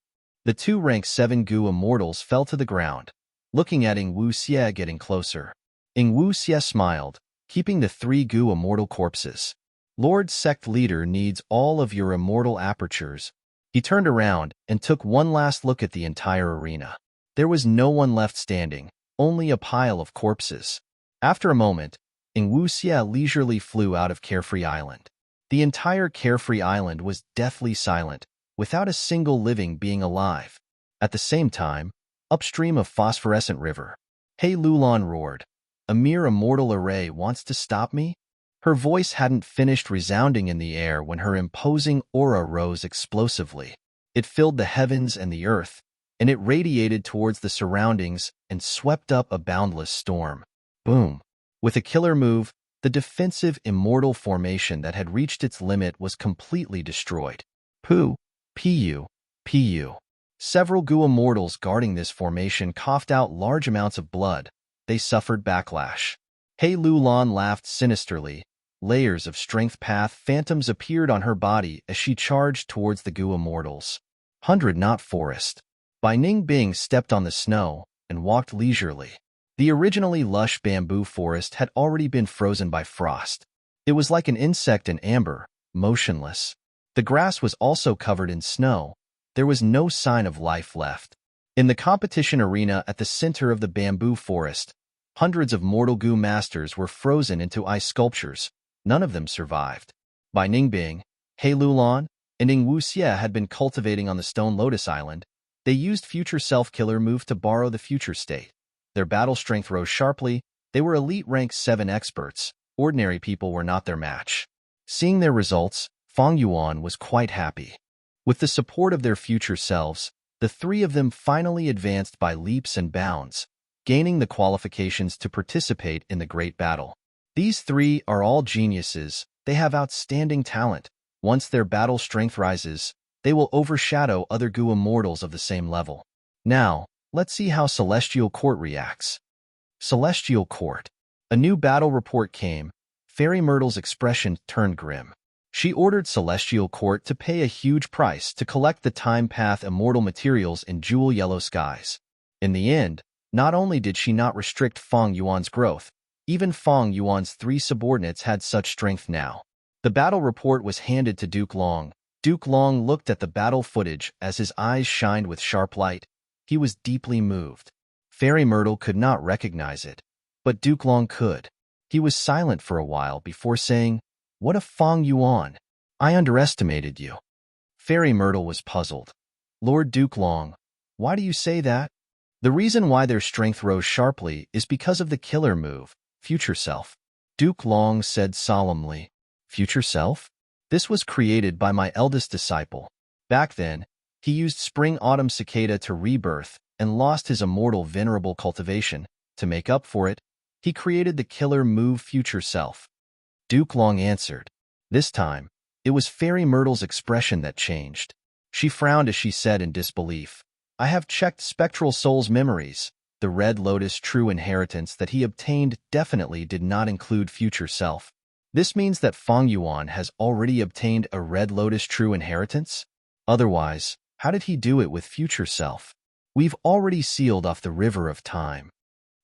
The two rank 7 Gu immortals fell to the ground, looking at Ing Wuxia getting closer. Ing Wuxia smiled, keeping the three Gu immortal corpses. Lord Sect Leader needs all of your immortal apertures. He turned around and took one last look at the entire arena. There was no one left standing, only a pile of corpses. After a moment, Ing Wuxia leisurely flew out of Carefree Island. The entire Carefree Island was deathly silent, without a single living being alive. At the same time, upstream of Phosphorescent River, Hei Lulan roared. A mere immortal array wants to stop me? Her voice hadn't finished resounding in the air when her imposing aura rose explosively. It filled the heavens and the earth, and it radiated towards the surroundings and swept up a boundless storm. Boom! With a killer move, the defensive immortal formation that had reached its limit was completely destroyed. Pu, Pu, Pu. Several Gu immortals guarding this formation coughed out large amounts of blood. They suffered backlash. He Lulan laughed sinisterly. Layers of strength path phantoms appeared on her body as she charged towards the Gu immortals. 100 Knot Forest. Bai Ningbing stepped on the snow and walked leisurely. The originally lush bamboo forest had already been frozen by frost. It was like an insect in amber, motionless. The grass was also covered in snow. There was no sign of life left. In the competition arena at the center of the bamboo forest, hundreds of mortal Gu masters were frozen into ice sculptures. None of them survived. Bai Ningbing, He Lulan, and Ing Wuxie had been cultivating on the Stone Lotus Island. They used Future Self-Killer move to borrow the future state. Their battle strength rose sharply. They were elite rank 7 experts. Ordinary people were not their match. Seeing their results, Fang Yuan was quite happy. With the support of their future selves, the three of them finally advanced by leaps and bounds, gaining the qualifications to participate in the great battle. These three are all geniuses. They have outstanding talent. Once their battle strength rises, they will overshadow other Gu immortals of the same level. Now, let's see how Celestial Court reacts. Celestial Court. A new battle report came. Fairy Myrtle's expression turned grim. She ordered Celestial Court to pay a huge price to collect the Time Path immortal materials in jewel yellow skies. In the end, not only did she not restrict Fang Yuan's growth, even Fang Yuan's 3 subordinates had such strength now. The battle report was handed to Duke Long. Duke Long looked at the battle footage as his eyes shined with sharp light. He was deeply moved. Fairy Myrtle could not recognize it, but Duke Long could. He was silent for a while before saying, "What of Fang Yuan? I underestimated you." Fairy Myrtle was puzzled. "Lord Duke Long, why do you say that?" "The reason why their strength rose sharply is because of the killer move, Future Self." Duke Long said solemnly, "Future Self? This was created by my eldest disciple. Back then, he used Spring-Autumn Cicada to rebirth and lost his immortal Venerable cultivation. To make up for it, he created the killer move Future Self." Duke Long answered. This time, it was Fairy Myrtle's expression that changed. She frowned as she said in disbelief, "I have checked Spectral Soul's memories. The Red Lotus true inheritance that he obtained definitely did not include Future Self. This means that Fang Yuan has already obtained a Red Lotus true inheritance? Otherwise, how did he do it with Future Self? We've already sealed off the river of time."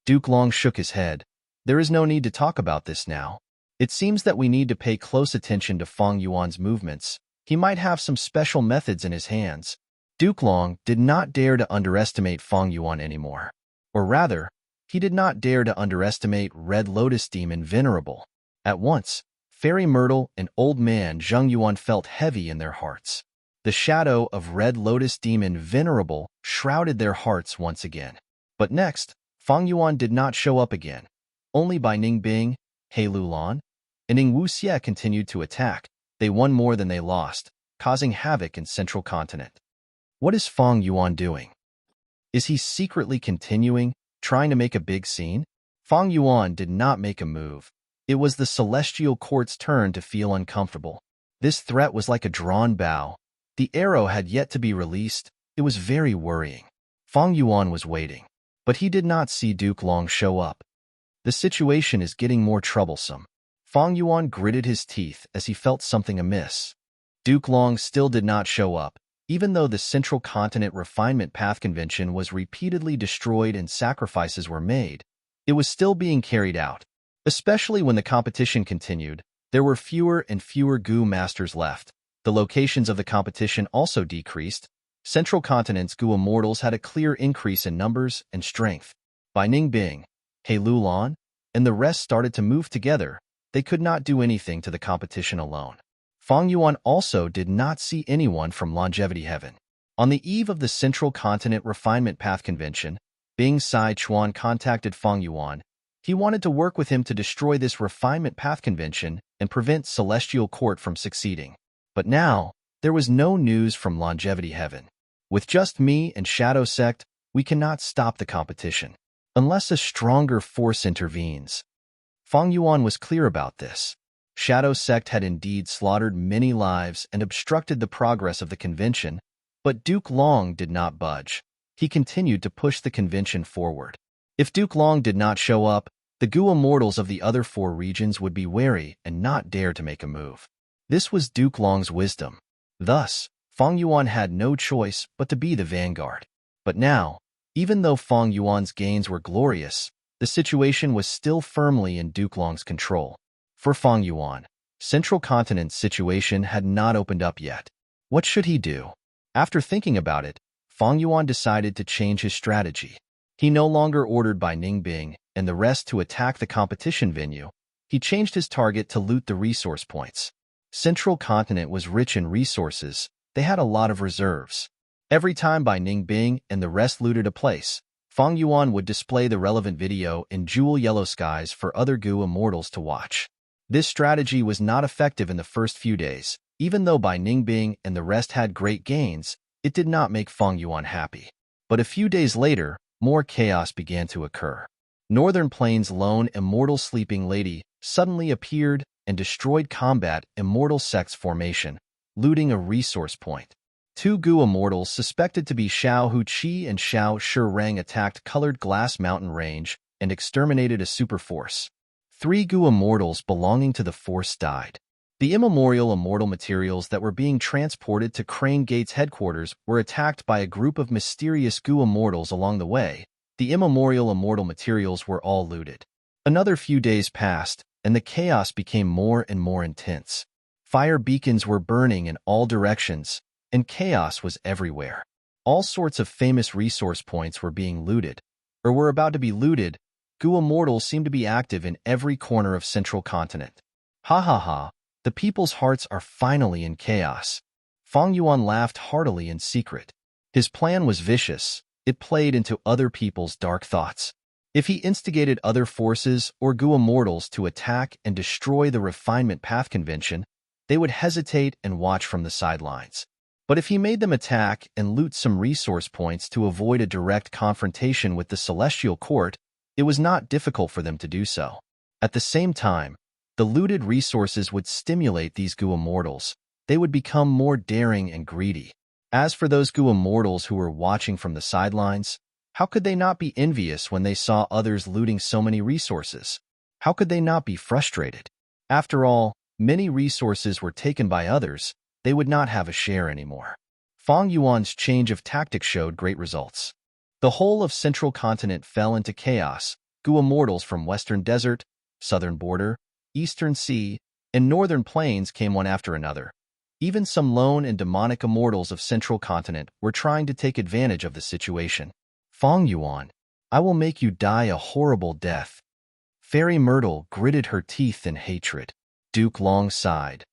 Duke Long shook his head. "There is no need to talk about this now. It seems that we need to pay close attention to Fang Yuan's movements. He might have some special methods in his hands." Duke Long did not dare to underestimate Fang Yuan anymore. Or rather, he did not dare to underestimate Red Lotus Demon Venerable. At once, Fairy Myrtle and Old Man Zheng Yuan felt heavy in their hearts. The shadow of Red Lotus Demon Venerable shrouded their hearts once again. But next, Fang Yuan did not show up again. Only Bai Ningbing, He Lulan, and Ing Wuxie continued to attack. They won more than they lost, causing havoc in Central Continent. What is Fang Yuan doing? Is he secretly continuing, trying to make a big scene? Fang Yuan did not make a move. It was the Celestial Court's turn to feel uncomfortable. This threat was like a drawn bow. The arrow had yet to be released. It was very worrying. Fang Yuan was waiting, but he did not see Duke Long show up. The situation is getting more troublesome. Fang Yuan gritted his teeth as he felt something amiss. Duke Long still did not show up, even though the Central Continent Refinement Path Convention was repeatedly destroyed and sacrifices were made. It was still being carried out. Especially when the competition continued, there were fewer and fewer Gu masters left. The locations of the competition also decreased. Central Continent's Gu immortals had a clear increase in numbers and strength. Bai Ningbing, He Lulan, and the rest started to move together. They could not do anything to the competition alone. Fang Yuan also did not see anyone from Longevity Heaven. On the eve of the Central Continent Refinement Path Convention, Bing Sai Chuan contacted Fang Yuan. He wanted to work with him to destroy this Refinement Path Convention and prevent Celestial Court from succeeding. But now, there was no news from Longevity Heaven. "With just me and Shadow Sect, we cannot stop the competition, unless a stronger force intervenes." Fang Yuan was clear about this. Shadow Sect had indeed slaughtered many lives and obstructed the progress of the convention, but Duke Long did not budge. He continued to push the convention forward. If Duke Long did not show up, the Gu immortals of the other 4 regions would be wary and not dare to make a move. This was Duke Long's wisdom. Thus, Fang Yuan had no choice but to be the vanguard. But now, even though Fang Yuan's gains were glorious, the situation was still firmly in Duke Long's control. For Fang Yuan, Central Continent's situation had not opened up yet. What should he do? After thinking about it, Fang Yuan decided to change his strategy. He no longer ordered Bai Ningbing and the rest to attack the competition venue. He changed his target to loot the resource points. Central Continent was rich in resources. They had a lot of reserves. Every time Bai Ningbing and the rest looted a place, Fang Yuan would display the relevant video in jewel yellow skies for other Gu immortals to watch. This strategy was not effective in the first few days. Even though Bai Ningbing and the rest had great gains, it did not make Fang Yuan happy. But a few days later, more chaos began to occur. Northern Plains' lone immortal sleeping lady suddenly appeared and destroyed combat immortal sect's formation, looting a resource point. 2 Gu immortals suspected to be Xiao Huqi and Xiao Shirang attacked Colored Glass Mountain Range and exterminated a superforce. 3 Gu immortals belonging to the force died. The immemorial immortal materials that were being transported to Crane Gate's headquarters were attacked by a group of mysterious Gu immortals along the way. The immemorial immortal materials were all looted. Another few days passed, and the chaos became more and more intense. Fire beacons were burning in all directions, and chaos was everywhere. All sorts of famous resource points were being looted, or were about to be looted. Gu immortals seemed to be active in every corner of Central Continent. Ha ha ha, the people's hearts are finally in chaos. Fang Yuan laughed heartily in secret. His plan was vicious. It played into other people's dark thoughts. If he instigated other forces or Gu immortals to attack and destroy the Refinement Path Convention, they would hesitate and watch from the sidelines. But if he made them attack and loot some resource points to avoid a direct confrontation with the Celestial Court, it was not difficult for them to do so. At the same time, the looted resources would stimulate these Gu immortals. They would become more daring and greedy. As for those Gu immortals who were watching from the sidelines, how could they not be envious when they saw others looting so many resources? How could they not be frustrated? After all, many resources were taken by others. They would not have a share anymore. Fang Yuan's change of tactics showed great results. The whole of Central Continent fell into chaos. Gu immortals from Western Desert, Southern Border, Eastern Sea, and Northern Plains came one after another. Even some lone and demonic immortals of Central Continent were trying to take advantage of the situation. Fang Yuan, I will make you die a horrible death. Fairy Myrtle gritted her teeth in hatred. Duke Long sighed.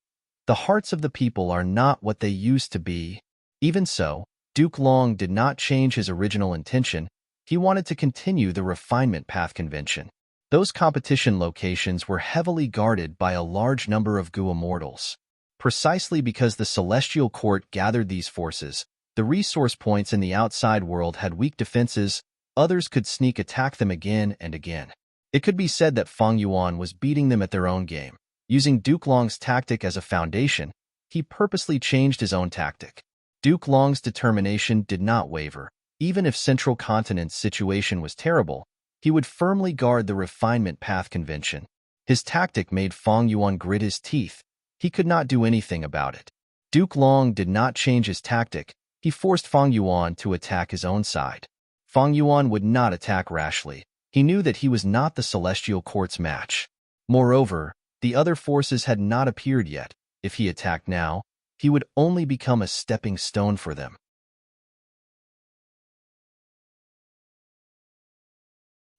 The hearts of the people are not what they used to be. Even so, Duke Long did not change his original intention. He wanted to continue the Refinement Path Convention. Those competition locations were heavily guarded by a large number of Gu immortals. Precisely because the Celestial Court gathered these forces, the resource points in the outside world had weak defenses. Others could sneak attack them again and again. It could be said that Fang Yuan was beating them at their own game. Using Duke Long's tactic as a foundation, he purposely changed his own tactic. Duke Long's determination did not waver. Even if Central Continent's situation was terrible, he would firmly guard the Refinement Path Convention. His tactic made Fang Yuan grit his teeth. He could not do anything about it. Duke Long did not change his tactic. He forced Fang Yuan to attack his own side. Fang Yuan would not attack rashly. He knew that he was not the Celestial Court's match. Moreover, the other forces had not appeared yet. If he attacked now, he would only become a stepping stone for them.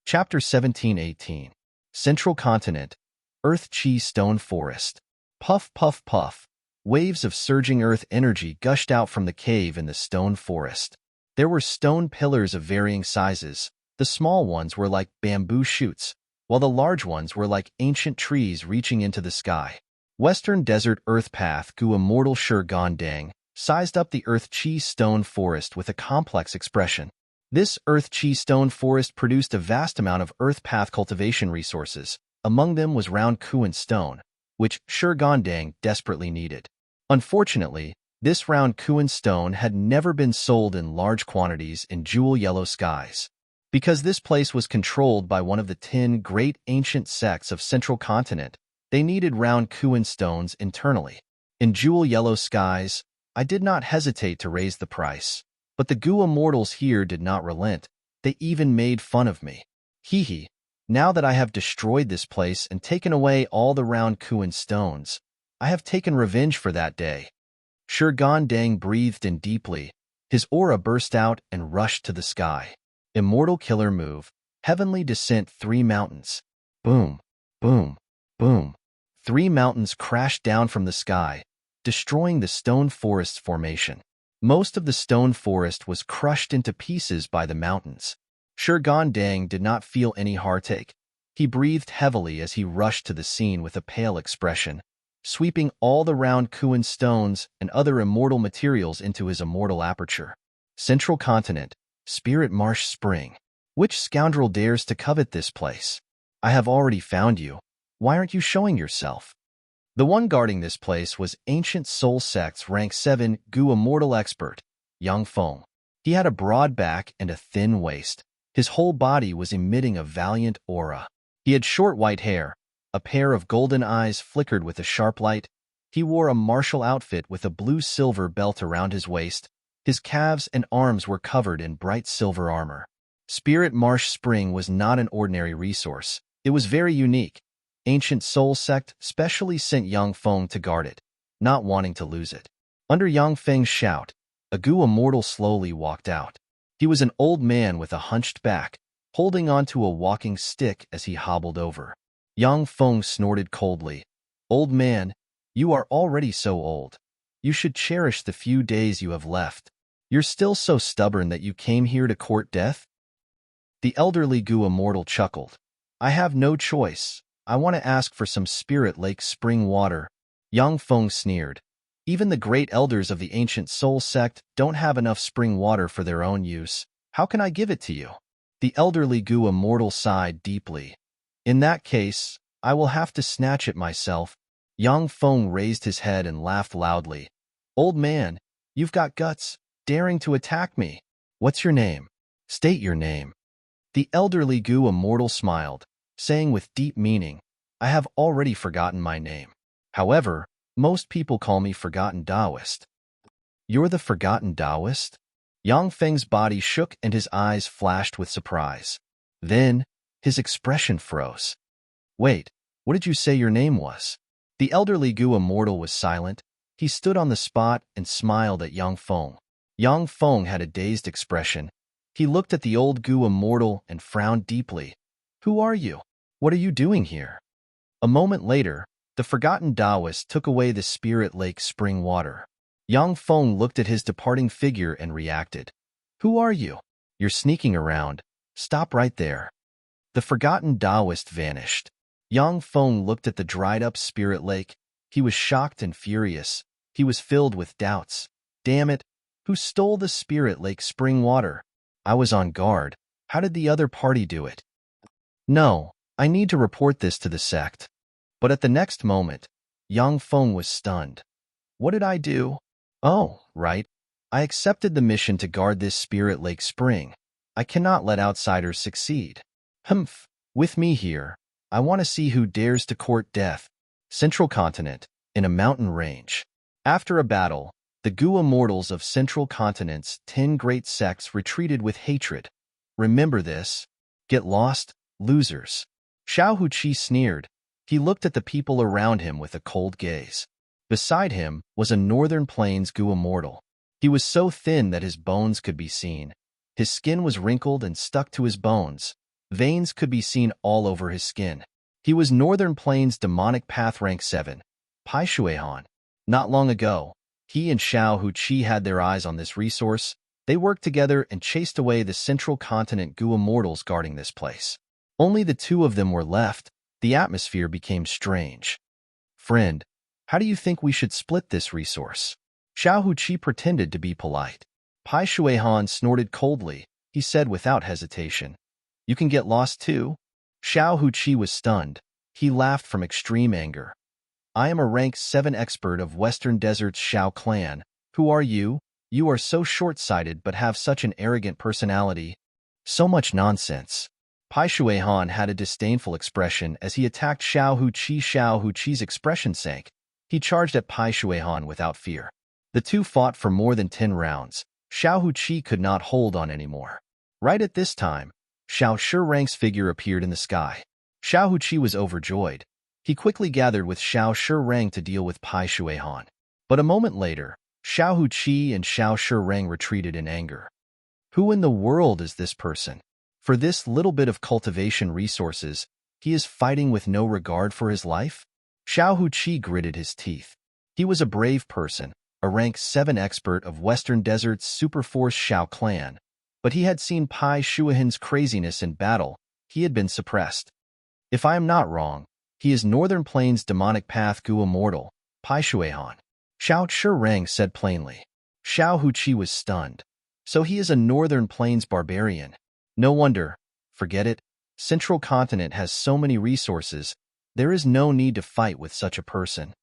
Chapter 17-18. Central Continent, Earth Chi Stone Forest. Puff, puff, puff. Waves of surging earth energy gushed out from the cave in the stone forest. There were stone pillars of varying sizes. The small ones were like bamboo shoots, while the large ones were like ancient trees reaching into the sky. Western Desert Earth Path Gu Immortal Shi Dang sized up the Earth Chi Stone Forest with a complex expression. This Earth Chi Stone Forest produced a vast amount of Earth Path cultivation resources, Among them was round Kuan stone, which Shurgondang desperately needed. Unfortunately, this round Kuan stone had never been sold in large quantities in jewel yellow skies. Because this place was controlled by one of the 10 great ancient sects of Central Continent, they needed round Kuan stones internally. In jewel yellow skies, I did not hesitate to raise the price. But the Gua mortals here did not relent. They even made fun of me. Hee hee. Now that I have destroyed this place and taken away all the round Kuan stones, I have taken revenge for that day. Shurgondang breathed in deeply. His aura burst out and rushed to the sky. Immortal killer move. Heavenly descent 3 mountains. Boom, boom, boom. 3 mountains crashed down from the sky, destroying the stone forest's formation. Most of the stone forest was crushed into pieces by the mountains. Shurgondang did not feel any heartache. He breathed heavily as he rushed to the scene with a pale expression, sweeping all the round Kuan stones and other immortal materials into his immortal aperture. Central Continent, Spirit Marsh Spring. Which scoundrel dares to covet this place? I have already found you. Why aren't you showing yourself? The one guarding this place was Ancient Soul Sect's Rank 7 Gu Immortal Expert, Yang Feng. He had a broad back and a thin waist. His whole body was emitting a valiant aura. He had short white hair. A pair of golden eyes flickered with a sharp light. He wore a martial outfit with a blue-silver belt around his waist. His calves and arms were covered in bright silver armor. Spirit Marsh Spring was not an ordinary resource. It was very unique. Ancient Soul Sect specially sent Yang Feng to guard it, not wanting to lose it. Under Yang Feng's shout, a Gu Immortal slowly walked out. He was an old man with a hunched back, holding onto a walking stick as he hobbled over. Yang Feng snorted coldly. Old man, you are already so old. You should cherish the few days you have left. You're still so stubborn that you came here to court death? The elderly Gu Immortal chuckled. I have no choice. I want to ask for some Spirit Lake spring water. Yang Feng sneered. Even the great elders of the Ancient Soul Sect don't have enough spring water for their own use. How can I give it to you? The elderly Gu Immortal sighed deeply. In that case, I will have to snatch it myself. Yang Feng raised his head and laughed loudly. Old man, you've got guts, daring to attack me. What's your name? State your name. The elderly Gu Immortal smiled, saying with deep meaning, I have already forgotten my name. However, most people call me Forgotten Taoist. You're the Forgotten Taoist? Yang Feng's body shook and his eyes flashed with surprise. Then, his expression froze. Wait, what did you say your name was? The elderly Gu Immortal was silent. He stood on the spot and smiled at Yang Feng. Yang Feng had a dazed expression. He looked at the old Gu Immortal and frowned deeply. Who are you? What are you doing here? A moment later, the Forgotten Taoist took away the Spirit Lake spring water. Yang Feng looked at his departing figure and reacted. Who are you? You're sneaking around. Stop right there. The Forgotten Taoist vanished. Yang Feng looked at the dried-up Spirit Lake. He was shocked and furious. He was filled with doubts. Damn it! Who stole the Spirit Lake spring water? I was on guard. How did the other party do it? No, I need to report this to the sect. But at the next moment, Yang Feng was stunned. What did I do? Oh, right. I accepted the mission to guard this Spirit Lake spring. I cannot let outsiders succeed. Humph, with me here. I want to see who dares to court death. Central Continent, in a mountain range. After a battle, the Gu Immortals of Central Continent's 10 great sects retreated with hatred. Remember this. Get lost, losers. Xiao Huqi sneered. He looked at the people around him with a cold gaze. Beside him was a Northern Plains Gu Immortal. He was so thin that his bones could be seen. His skin was wrinkled and stuck to his bones. Veins could be seen all over his skin. He was Northern Plains Demonic Path Rank 7, Pai Shuihan. Not long ago, he and Xiao Huqi had their eyes on this resource. They worked together and chased away the Central Continent Gu Immortals guarding this place. Only the two of them were left. The atmosphere became strange. Friend, how do you think we should split this resource? Xiao Huqi pretended to be polite. Pai Shuihan snorted coldly. He said without hesitation, You can get lost too? Xiao Huqi was stunned. He laughed from extreme anger. I am a rank 7 expert of Western Desert's Shao clan. Who are you? You are so short-sighted but have such an arrogant personality. So much nonsense. Pai Shuihan had a disdainful expression as he attacked Xiao Huqi. Xiao Huqi's expression sank. He charged at Pai Shuihan without fear. The two fought for more than 10 rounds. Xiao Huqi could not hold on anymore. Right at this time, Xiao Shirang's figure appeared in the sky. Xiao Huqi was overjoyed. He quickly gathered with Xiao Shirang to deal with Pai Shuihan. But a moment later, Xiao Huqi and Xiao Shirang retreated in anger. Who in the world is this person? For this little bit of cultivation resources, he is fighting with no regard for his life? Xiao Huqi gritted his teeth. He was a brave person, a rank 7 expert of Western Desert's Superforce Shao clan. But he had seen Pai Shuihan's craziness in battle. He had been suppressed. If I am not wrong, he is Northern Plains demonic path Gu immortal, Pai Shuihan. Xiao Shirang said plainly. Xiao Huqi was stunned. So he is a Northern Plains barbarian. No wonder. Forget it. Central Continent has so many resources. There is no need to fight with such a person.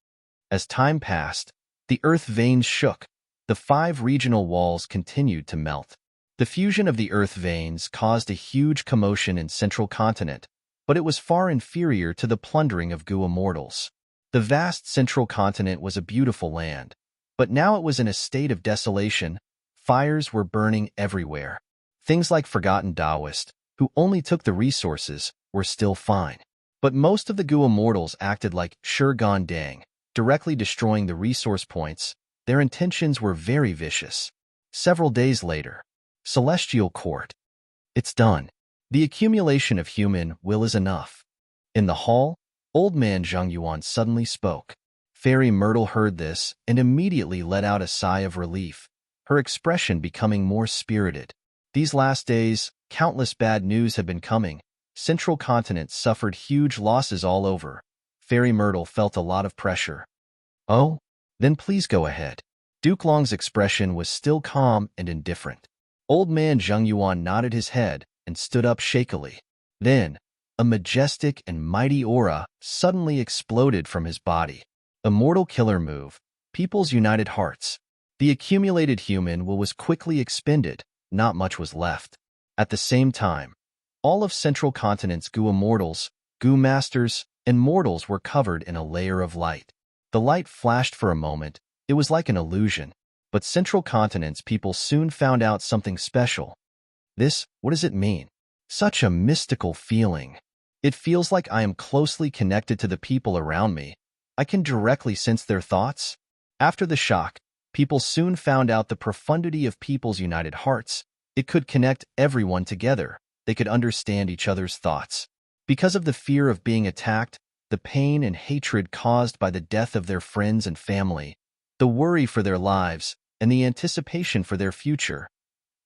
As time passed, the earth veins shook. The 5 regional walls continued to melt. The fusion of the earth veins caused a huge commotion in Central Continent, but it was far inferior to the plundering of Gu immortals. The vast Central Continent was a beautiful land, but now it was in a state of desolation. Fires were burning everywhere. Things like forgotten Taoists, who only took the resources, were still fine. But most of the Gu immortals acted like Shirgan Dang, directly destroying the resource points. Their intentions were very vicious. Several days later, Celestial Court. It's done. The accumulation of human will is enough. In the hall, old man Zhang Yuan suddenly spoke. Fairy Myrtle heard this and immediately let out a sigh of relief, her expression becoming more spirited. These last days, countless bad news had been coming. Central Continent suffered huge losses all over. Fairy Myrtle felt a lot of pressure. Oh? Then please go ahead. Duke Long's expression was still calm and indifferent. Old man Zhang Yuan nodded his head and stood up shakily. Then, a majestic and mighty aura suddenly exploded from his body. Immortal killer move. People's united hearts. The accumulated human will was quickly expended. Not much was left. At the same time, all of Central Continent's Gu immortals, Gu masters, and mortals were covered in a layer of light. The light flashed for a moment. It was like an illusion. But Central Continent's people soon found out something special. What does it mean? Such a mystical feeling. It feels like I am closely connected to the people around me. I can directly sense their thoughts. After the shock, people soon found out the profundity of people's united hearts. It could connect everyone together. They could understand each other's thoughts. Because of the fear of being attacked, the pain and hatred caused by the death of their friends and family, the worry for their lives, and the anticipation for their future,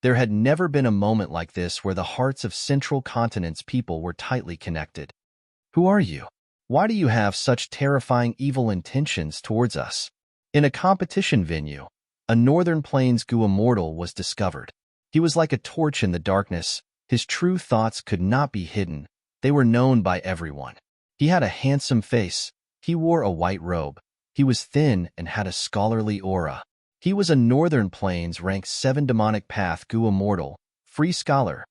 there had never been a moment like this where the hearts of Central Continent's people were tightly connected. Who are you? Why do you have such terrifying evil intentions towards us? In a competition venue, a Northern Plains Gu immortal was discovered. He was like a torch in the darkness. His true thoughts could not be hidden. They were known by everyone. He had a handsome face. He wore a white robe. He was thin and had a scholarly aura. He was a Northern Plains rank 7 demonic path Gu immortal, free scholar.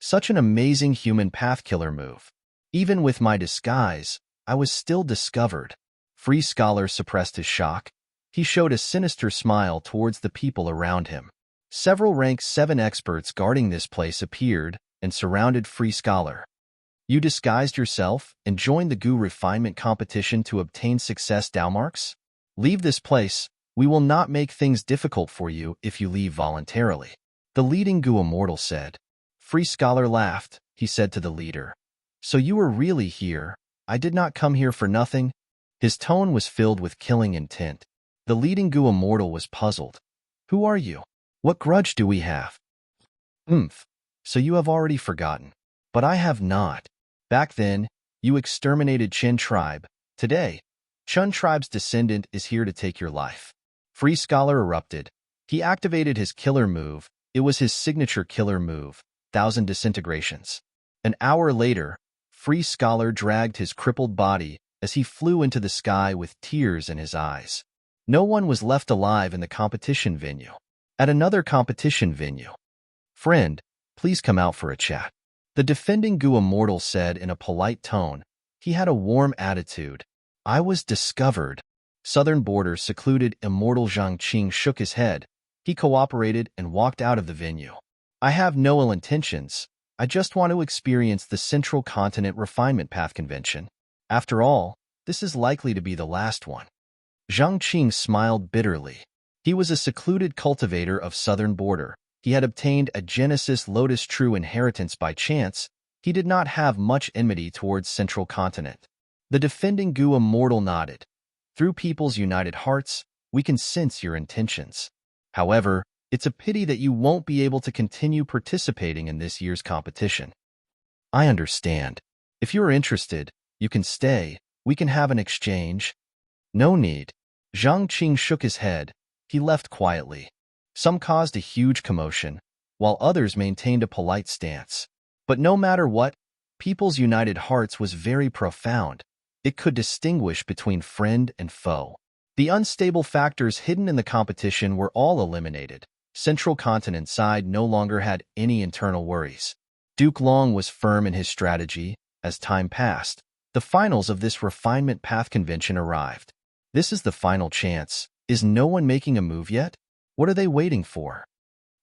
Such an amazing human path killer move. Even with my disguise, I was still discovered. Free scholar suppressed his shock. He showed a sinister smile towards the people around him. Several rank 7 experts guarding this place appeared and surrounded Free Scholar. You disguised yourself and joined the Gu refinement competition to obtain success Dalmarks? Leave this place. We will not make things difficult for you if you leave voluntarily. The leading Gu immortal said. Free Scholar laughed. He said to the leader. So you were really here. I did not come here for nothing. His tone was filled with killing intent. The leading Gu immortal was puzzled. Who are you? What grudge do we have? So you have already forgotten. But I have not. Back then, you exterminated Chen tribe. Today, Chun tribe's descendant is here to take your life. Free Scholar erupted. He activated his killer move. It was his signature killer move, 1,000 disintegrations. An hour later, Free Scholar dragged his crippled body as he flew into the sky with tears in his eyes. No one was left alive in the competition venue. At another competition venue, "Friend, please come out for a chat." The defending Gu Immortal said in a polite tone. He had a warm attitude. "I was discovered." Southern Border secluded Immortal Zhang Qing shook his head. He cooperated and walked out of the venue. "I have no ill intentions. I just want to experience the Central Continent Refinement Path Convention. After all, this is likely to be the last one." Zhang Qing smiled bitterly. He was a secluded cultivator of Southern Border. He had obtained a Genesis Lotus True inheritance by chance. He did not have much enmity towards Central Continent. The defending Gu Immortal nodded. "Through people's united hearts, we can sense your intentions. However, it's a pity that you won't be able to continue participating in this year's competition." "I understand. If you're interested, you can stay. We can have an exchange." "No need." Zhang Qing shook his head. He left quietly. Some caused a huge commotion, while others maintained a polite stance. But no matter what, people's united hearts was very profound. It could distinguish between friend and foe. The unstable factors hidden in the competition were all eliminated. Central Continent side no longer had any internal worries. Duke Long was firm in his strategy. As time passed, the finals of this refinement path convention arrived. This is the final chance. Is no one making a move yet? What are they waiting for?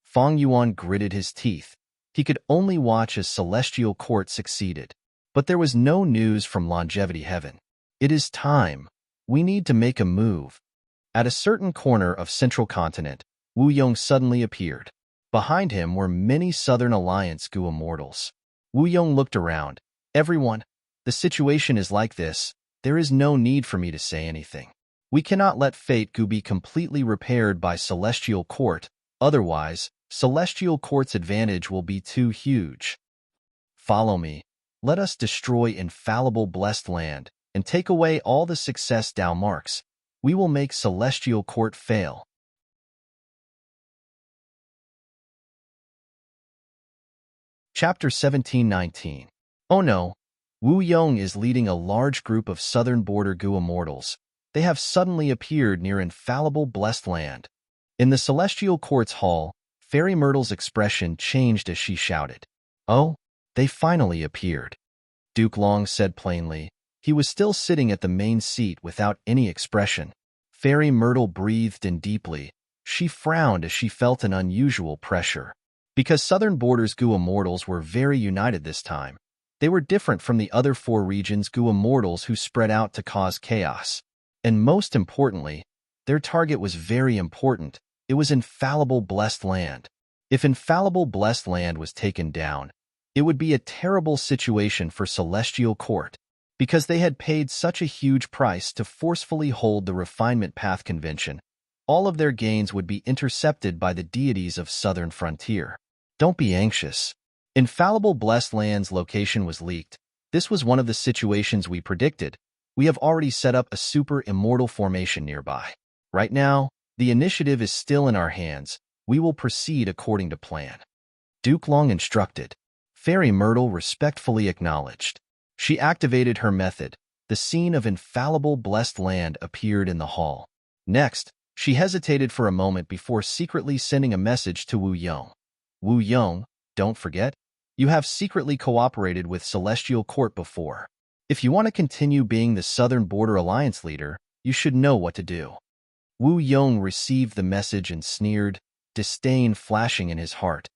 Fang Yuan gritted his teeth. He could only watch as Celestial Court succeeded. But there was no news from Longevity Heaven. "It is time. We need to make a move." At a certain corner of Central Continent, Wu Yong suddenly appeared. Behind him were many Southern Alliance Gu Immortals. Wu Yong looked around. "Everyone, the situation is like this. There is no need for me to say anything. We cannot let Fate Gu be completely repaired by Celestial Court, otherwise, Celestial Court's advantage will be too huge. Follow me. Let us destroy infallible blessed land and take away all the success Tao marks. We will make Celestial Court fail." Chapter 1719. Oh no, Wu Yong is leading a large group of Southern Border Gu Immortals. They have suddenly appeared near infallible blessed land. In the Celestial Court's hall, Fairy Myrtle's expression changed as she shouted. "Oh, they finally appeared." Duke Long said plainly. He was still sitting at the main seat without any expression. Fairy Myrtle breathed in deeply. She frowned as she felt an unusual pressure. Because Southern Border's Gu Immortals were very united this time, they were different from the other 4 regions Gu Immortals who spread out to cause chaos. And most importantly, their target was very important. It was infallible blessed land. If infallible blessed land was taken down, it would be a terrible situation for Celestial Court, because they had paid such a huge price to forcefully hold the Refinement Path Convention. All of their gains would be intercepted by the deities of Southern Frontier. Don't be anxious. Infallible blessed land's location was leaked. This was one of the situations we predicted. We have already set up a super immortal formation nearby. Right now, the initiative is still in our hands. We will proceed according to plan." Duke Long instructed. Fairy Myrtle respectfully acknowledged. She activated her method. The scene of infallible blessed land appeared in the hall. Next, she hesitated for a moment before secretly sending a message to Wu Yong. "Wu Yong, don't forget, you have secretly cooperated with Celestial Court before. If you want to continue being the Southern Border Alliance leader, you should know what to do." Wu Yong received the message and sneered, disdain flashing in his heart.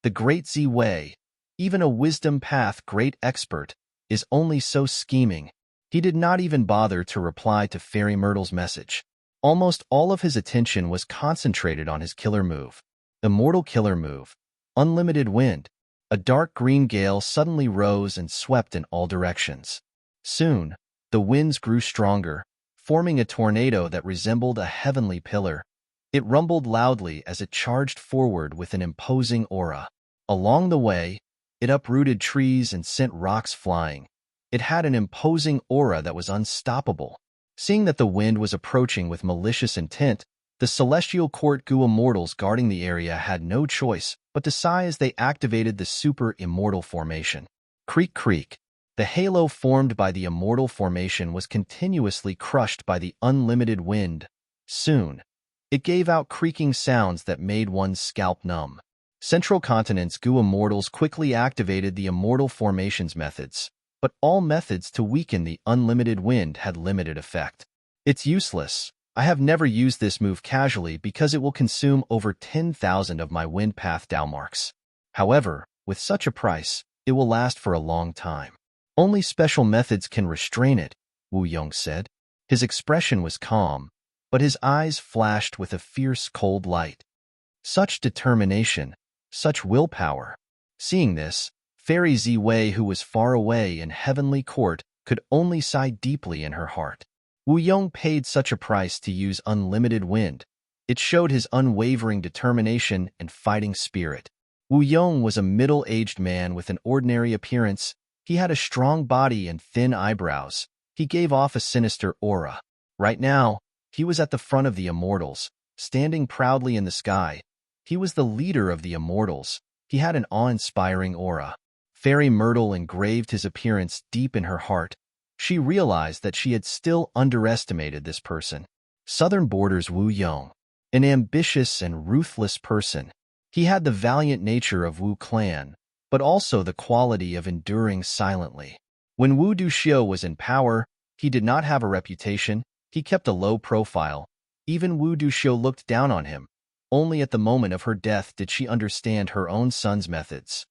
The Great Z Wei, even a wisdom path great expert, is only so scheming. He did not even bother to reply to Fairy Myrtle's message. Almost all of his attention was concentrated on his killer move. Immortal killer move. Unlimited wind. A dark green gale suddenly rose and swept in all directions. Soon, the winds grew stronger, forming a tornado that resembled a heavenly pillar. It rumbled loudly as it charged forward with an imposing aura. Along the way, it uprooted trees and sent rocks flying. It had an imposing aura that was unstoppable. Seeing that the wind was approaching with malicious intent, the Celestial Court Gu Immortals guarding the area had no choice but to sigh as they activated the super immortal formation. Creak creak. The halo formed by the immortal formation was continuously crushed by the unlimited wind. Soon, it gave out creaking sounds that made one's scalp numb. Central Continent's Gu Immortals quickly activated the immortal formations methods, but all methods to weaken the unlimited wind had limited effect. It's useless. I have never used this move casually because it will consume over 10,000 of my wind path Dao marks. However, with such a price, it will last for a long time. Only special methods can restrain it, Wu Yong said. His expression was calm, but his eyes flashed with a fierce cold light. Such determination, such willpower. Seeing this, Fairy Ziwei, who was far away in heavenly court, could only sigh deeply in her heart. Wu Yong paid such a price to use unlimited wind. It showed his unwavering determination and fighting spirit. Wu Yong was a middle-aged man with an ordinary appearance. He had a strong body and thin eyebrows. He gave off a sinister aura. Right now, he was at the front of the Immortals, standing proudly in the sky. He was the leader of the Immortals. He had an awe-inspiring aura. Fairy Myrtle engraved his appearance deep in her heart. She realized that she had still underestimated this person. Southern Border's Wu Yong, an ambitious and ruthless person. He had the valiant nature of Wu Clan, but also the quality of enduring silently. When Wu Duxiu was in power, he did not have a reputation. He kept a low profile. Even Wu Duxiu looked down on him. Only at the moment of her death did she understand her own son's methods.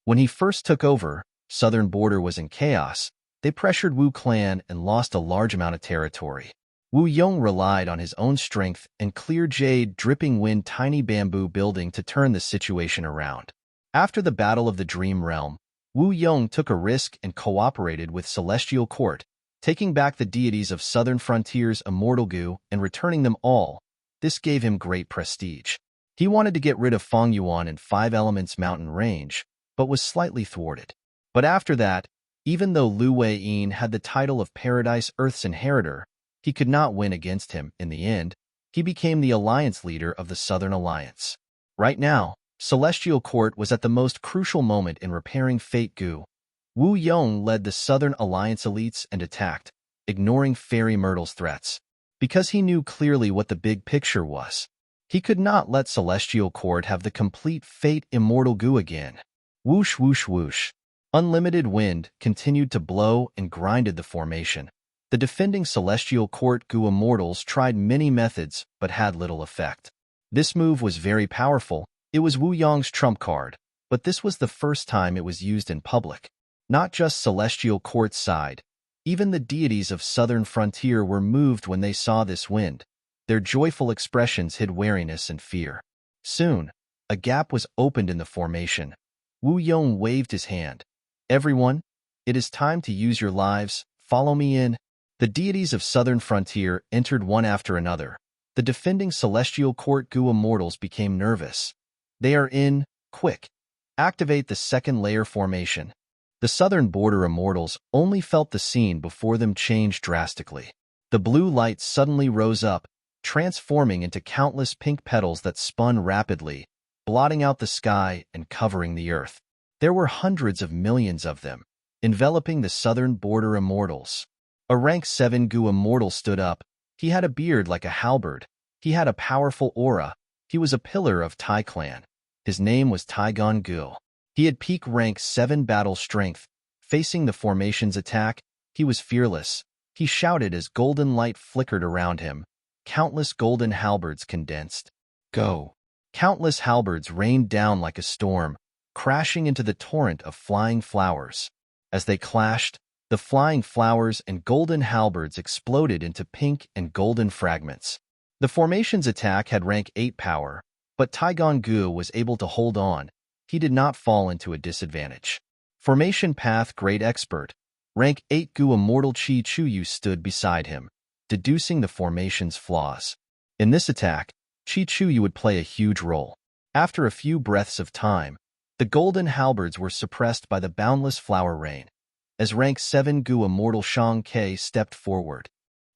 When he first took over, Southern Border was in chaos. They pressured Wu Clan and lost a large amount of territory. Wu Yong relied on his own strength and clear jade dripping wind tiny bamboo building to turn the situation around. After the Battle of the Dream Realm, Wu Yong took a risk and cooperated with Celestial Court, taking back the deities of Southern Frontier's Immortal Gu and returning them all. This gave him great prestige. He wanted to get rid of Fengyuan and Five Elements Mountain Range, but was slightly thwarted. But after that, even though Lu Weiyin had the title of Paradise Earth's inheritor, he could not win against him. In the end, he became the alliance leader of the Southern Alliance. Right now, Celestial Court was at the most crucial moment in repairing Fate Gu. Wu Yong led the Southern Alliance elites and attacked, ignoring Fairy Myrtle's threats. Because he knew clearly what the big picture was. He could not let Celestial Court have the complete Fate Immortal Gu again. Whoosh whoosh whoosh. Unlimited wind continued to blow and grinded the formation. The defending Celestial Court Gu Immortals tried many methods but had little effect. This move was very powerful. It was Wu Yong's trump card, but this was the first time it was used in public. Not just Celestial Court's side. Even the deities of Southern Frontier were moved when they saw this wind. Their joyful expressions hid wariness and fear. Soon, a gap was opened in the formation. Wu Yong waved his hand. Everyone, it is time to use your lives. Follow me in. The deities of Southern Frontier entered one after another. The defending Celestial Court Gu Immortals became nervous. They are in. Quick. Activate the second layer formation. The Southern Border Immortals only felt the scene before them change drastically. The blue light suddenly rose up, transforming into countless pink petals that spun rapidly, blotting out the sky and covering the earth. There were hundreds of millions of them, enveloping the Southern Border Immortals. A rank 7 Gu Immortal stood up. He had a beard like a halberd. He had a powerful aura. He was a pillar of Tai Clan. His name was Taigon Gu. He had peak rank 7 battle strength. Facing the formation's attack, he was fearless. He shouted as golden light flickered around him. Countless golden halberds condensed. Go! Countless halberds rained down like a storm, crashing into the torrent of flying flowers. As they clashed, the flying flowers and golden halberds exploded into pink and golden fragments. The formation's attack had rank 8 power, but Taigon Gu was able to hold on. He did not fall into a disadvantage. Formation Path Great Expert, rank 8 Gu Immortal Chi Chuyu stood beside him, deducing the formation's flaws. In this attack, Chi Chuyu would play a huge role. After a few breaths of time, the golden halberds were suppressed by the boundless flower rain. As rank 7 Gu Immortal Shang Ke stepped forward,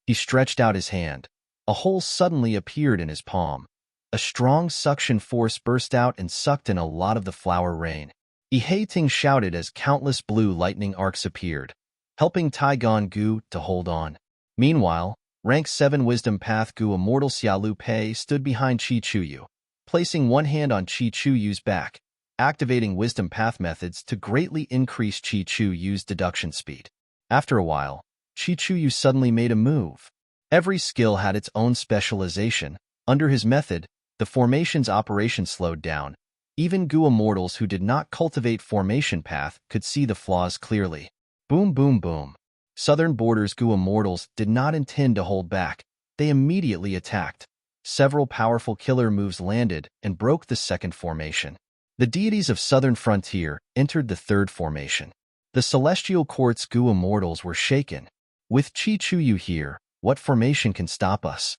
he stretched out his hand. A hole suddenly appeared in his palm. A strong suction force burst out and sucked in a lot of the flower rain. He Ting shouted as countless blue lightning arcs appeared. helping Taigon Gu to hold on. Meanwhile, Rank 7 Wisdom Path Gu Immortal Xiaolu Pei stood behind Qi Chuyu, placing one hand on Qi Chuyu's back, activating Wisdom Path methods to greatly increase Qi Chuyu's deduction speed. After a while, Qi Chuyu suddenly made a move. Every skill had its own specialization. Under his method, the formation's operation slowed down. Even Gu Immortals who did not cultivate Formation Path could see the flaws clearly. Boom, boom, boom. Southern Borders Gu Immortals did not intend to hold back. They immediately attacked. Several powerful killer moves landed and broke the second formation. The deities of Southern Frontier entered the third formation. The Celestial Court's Gu Immortals were shaken. With Qi Chuyu here, what formation can stop us?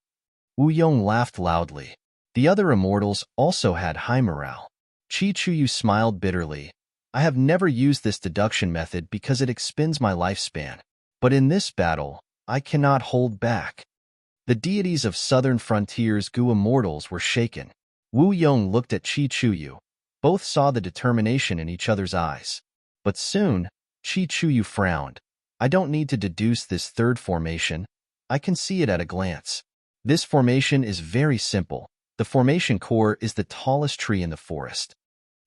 Wu Yong laughed loudly. The other immortals also had high morale. Qi Chuyu smiled bitterly. I have never used this deduction method because it extends my lifespan. But in this battle, I cannot hold back. The deities of Southern Frontier's Gu Immortals were shaken. Wu Yong looked at Qi Chuyu. Both saw the determination in each other's eyes. But soon, Qi Chuyu frowned. I don't need to deduce this third formation. I can see it at a glance. This formation is very simple. The formation core is the tallest tree in the forest.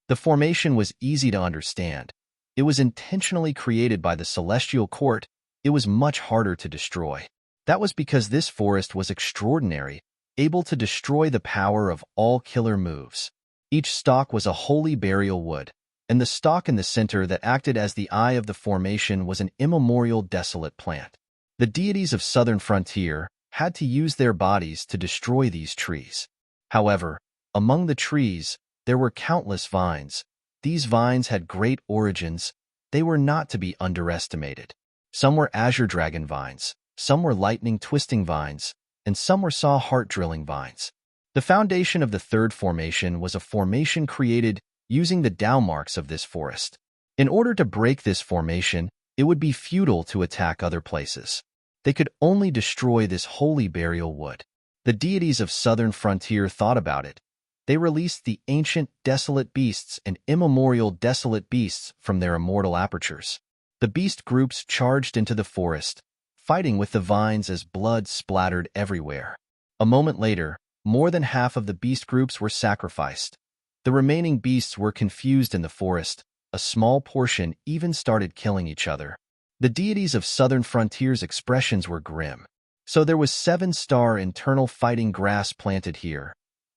The formation was easy to understand. It was intentionally created by the Celestial Court. It was much harder to destroy. That was because this forest was extraordinary, able to destroy the power of all killer moves. Each stalk was a holy burial wood, and the stalk in the center that acted as the eye of the formation was an immemorial desolate plant. The deities of Southern Frontier had to use their bodies to destroy these trees. However, among the trees, there were countless vines. These vines had great origins. They were not to be underestimated. Some were azure dragon vines, some were lightning twisting vines, and some were saw heart drilling vines. The foundation of the third formation was a formation created using the Tao marks of this forest. In order to break this formation, it would be futile to attack other places. They could only destroy this holy burial wood. The deities of Southern Frontier thought about it. They released the ancient desolate beasts and immemorial desolate beasts from their immortal apertures. The beast groups charged into the forest, fighting with the vines as blood splattered everywhere. A moment later, more than half of the beast groups were sacrificed. The remaining beasts were confused in the forest. A small portion even started killing each other. The deities of Southern Frontier's expressions were grim. So there was 7-star internal fighting grass planted here.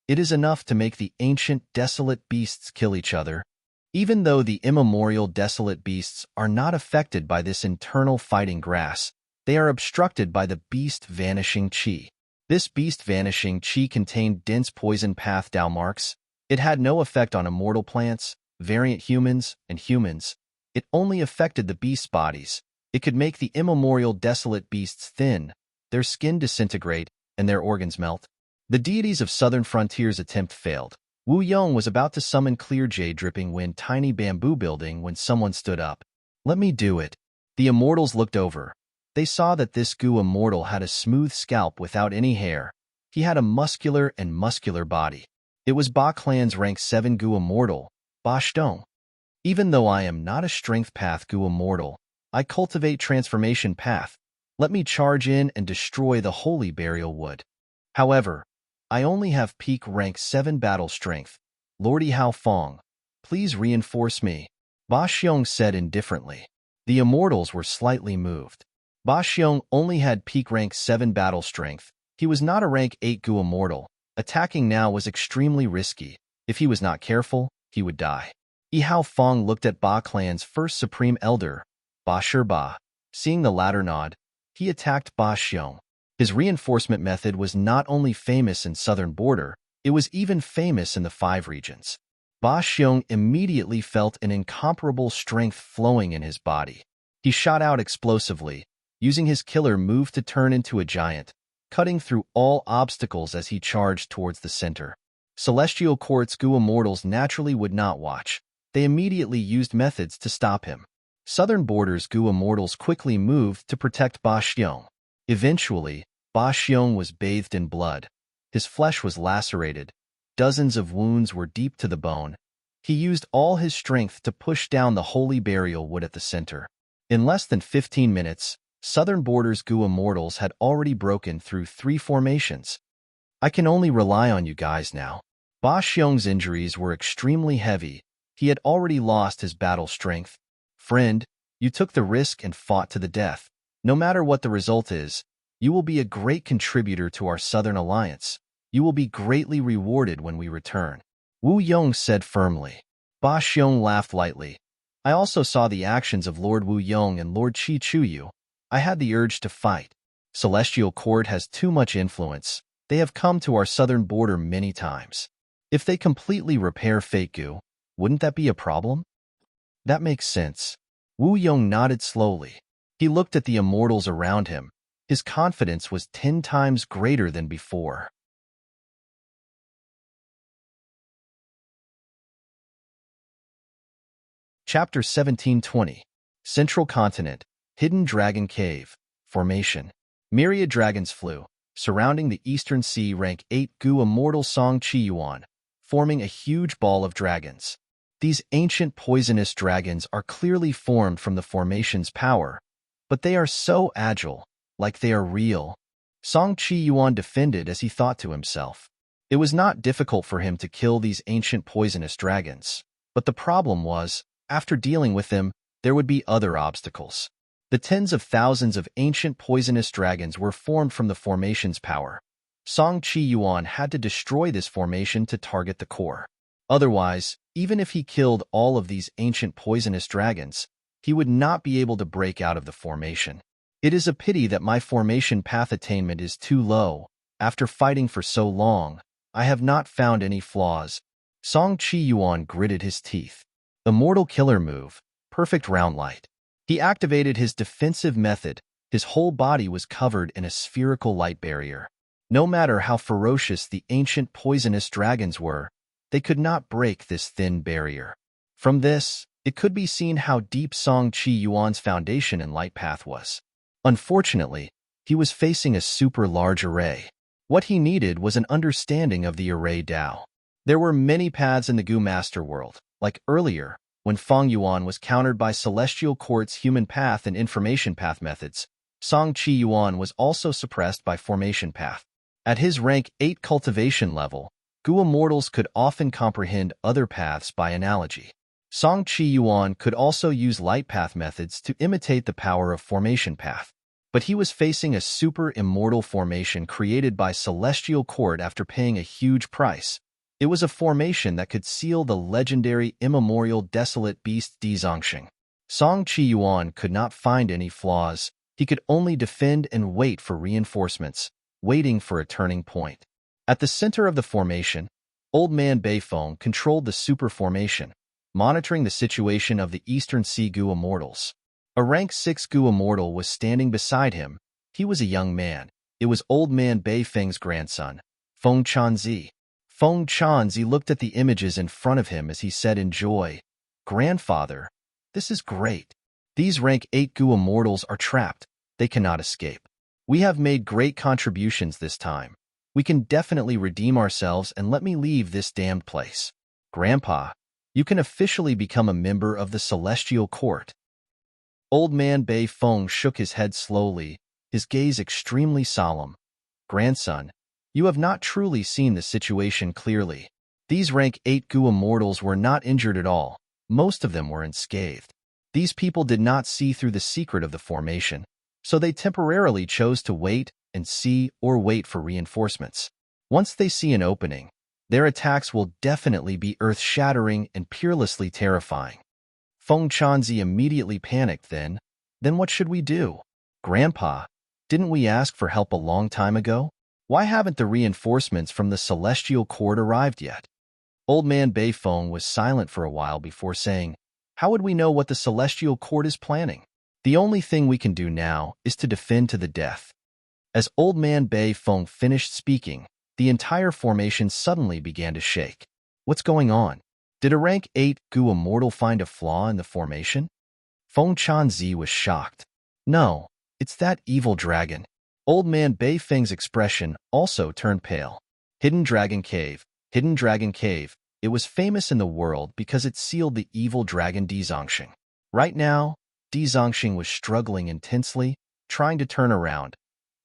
It is enough to make the ancient desolate beasts kill each other. Even though the immemorial desolate beasts are not affected by this internal fighting grass, they are obstructed by the beast vanishing chi. This beast vanishing chi contained dense poison path Tao marks. It had no effect on immortal plants, variant humans, and humans. It only affected the beast's bodies. It could make the immemorial desolate beasts thin, their skin disintegrate, and their organs melt. The deities of Southern Frontier's attempt failed. Wu Yong was about to summon Clear Jade Dripping Wind Tiny Bamboo Building when someone stood up. Let me do it. The immortals looked over. They saw that this Gu immortal had a smooth scalp without any hair. He had a muscular body. It was Ba Clan's rank 7 Gu immortal, Ba Shtong. Even though I am not a strength path Gu immortal, I cultivate transformation path. Let me charge in and destroy the holy burial wood. However, I only have peak rank 7 battle strength. Lordy Hao Fong, please reinforce me. Ba Xiong said indifferently. The immortals were slightly moved. Ba Xiong only had peak rank 7 battle strength. He was not a rank 8 Gu immortal. Attacking now was extremely risky. If he was not careful, he would die. Yi Hao Fong looked at Ba Clan's first supreme elder, Ba Shirba. Seeing the latter nod, he attacked Ba Xiong. His reinforcement method was not only famous in Southern Border, it was even famous in the 5 regions. Ba Xiong immediately felt an incomparable strength flowing in his body. He shot out explosively, using his killer move to turn into a giant, cutting through all obstacles as he charged towards the center. Celestial Court's Gu immortals naturally would not watch. They immediately used methods to stop him. Southern Border's Gu immortals quickly moved to protect Ba Xiong. Eventually, Ba Xiong was bathed in blood. His flesh was lacerated. Dozens of wounds were deep to the bone. He used all his strength to push down the holy burial wood at the center. In less than 15 minutes, Southern Border's Gu Immortals had already broken through 3 formations. I can only rely on you guys now. Ba Xiong's injuries were extremely heavy. He had already lost his battle strength. Friend, you took the risk and fought to the death. No matter what the result is, you will be a great contributor to our Southern Alliance. You will be greatly rewarded when we return. Wu Yong said firmly. Ba Xiong laughed lightly. I also saw the actions of Lord Wu Yong and Lord Qi Chuyu. I had the urge to fight. Celestial Court has too much influence. They have come to our Southern Border many times. If they completely repair Fate Gu, wouldn't that be a problem? That makes sense. Wu Yong nodded slowly. He looked at the immortals around him. His confidence was 10 times greater than before. Chapter 1720. Central Continent, Hidden Dragon Cave, Formation. Myriad dragons flew, surrounding the Eastern Sea rank 8 Gu Immortal Song Chi Yuan, forming a huge ball of dragons. These ancient poisonous dragons are clearly formed from the formation's power, but they are so agile, like they are real. Song Chi Yuan defended as he thought to himself. It was not difficult for him to kill these ancient poisonous dragons, but the problem was, after dealing with them, there would be other obstacles. The tens of thousands of ancient poisonous dragons were formed from the formation's power. Song Chi Yuan had to destroy this formation to target the core. Otherwise, even if he killed all of these ancient poisonous dragons, he would not be able to break out of the formation. It is a pity that my formation path attainment is too low. After fighting for so long, I have not found any flaws. Song Chi Yuan gritted his teeth. Immortal Killer Move, Perfect Round Light. He activated his defensive method. His whole body was covered in a spherical light barrier. No matter how ferocious the ancient poisonous dragons were, they could not break this thin barrier. From this, it could be seen how deep Song Chi Yuan's foundation in light path was. Unfortunately, he was facing a super large array. What he needed was an understanding of the array Dao. There were many paths in the Gu Master world, like earlier, when Feng Yuan was countered by Celestial Court's human path and information path methods. Song Chi Yuan was also suppressed by formation path. At his rank 8 cultivation level, Gu Immortals could often comprehend other paths by analogy. Song Chi Yuan could also use light path methods to imitate the power of formation path. But he was facing a super immortal formation created by Celestial Court after paying a huge price. It was a formation that could seal the legendary immemorial desolate beast Dizongxing. Song Chi Yuan could not find any flaws. He could only defend and wait for reinforcements, waiting for a turning point. At the center of the formation, Old Man Beifeng controlled the super formation, monitoring the situation of the Eastern Sea Gu Immortals. A rank 6 Gu Immortal was standing beside him. He was a young man. It was Old Man Beifeng's grandson, Feng Chanzi. Feng Chanzi looked at the images in front of him as he said in joy, "Grandfather, this is great. These rank 8 Gu Immortals are trapped. They cannot escape. We have made great contributions this time. We can definitely redeem ourselves and let me leave this damned place. Grandpa, you can officially become a member of the Celestial Court." Old Man Beifeng shook his head slowly, his gaze extremely solemn. "Grandson, you have not truly seen the situation clearly. These rank 8 Gu Immortals were not injured at all. Most of them were unscathed. These people did not see through the secret of the formation, so they temporarily chose to wait and see or wait for reinforcements. Once they see an opening, their attacks will definitely be earth-shattering and peerlessly terrifying." Feng Chanzi immediately panicked then. "Then what should we do? Grandpa, didn't we ask for help a long time ago? Why haven't the reinforcements from the Celestial Court arrived yet?" Old Man Beifeng was silent for a while before saying, "How would we know what the Celestial Court is planning? The only thing we can do now is to defend to the death." As Old Man Beifeng finished speaking, the entire formation suddenly began to shake. What's going on? Did a rank 8 Gu Immortal find a flaw in the formation? Feng Chanzi was shocked. "No, it's that evil dragon." Old Man Beifeng's expression also turned pale. Hidden Dragon Cave, Hidden Dragon Cave. It was famous in the world because it sealed the evil dragon Dizongxing. Right now, Di Zongxing was struggling intensely, trying to turn around.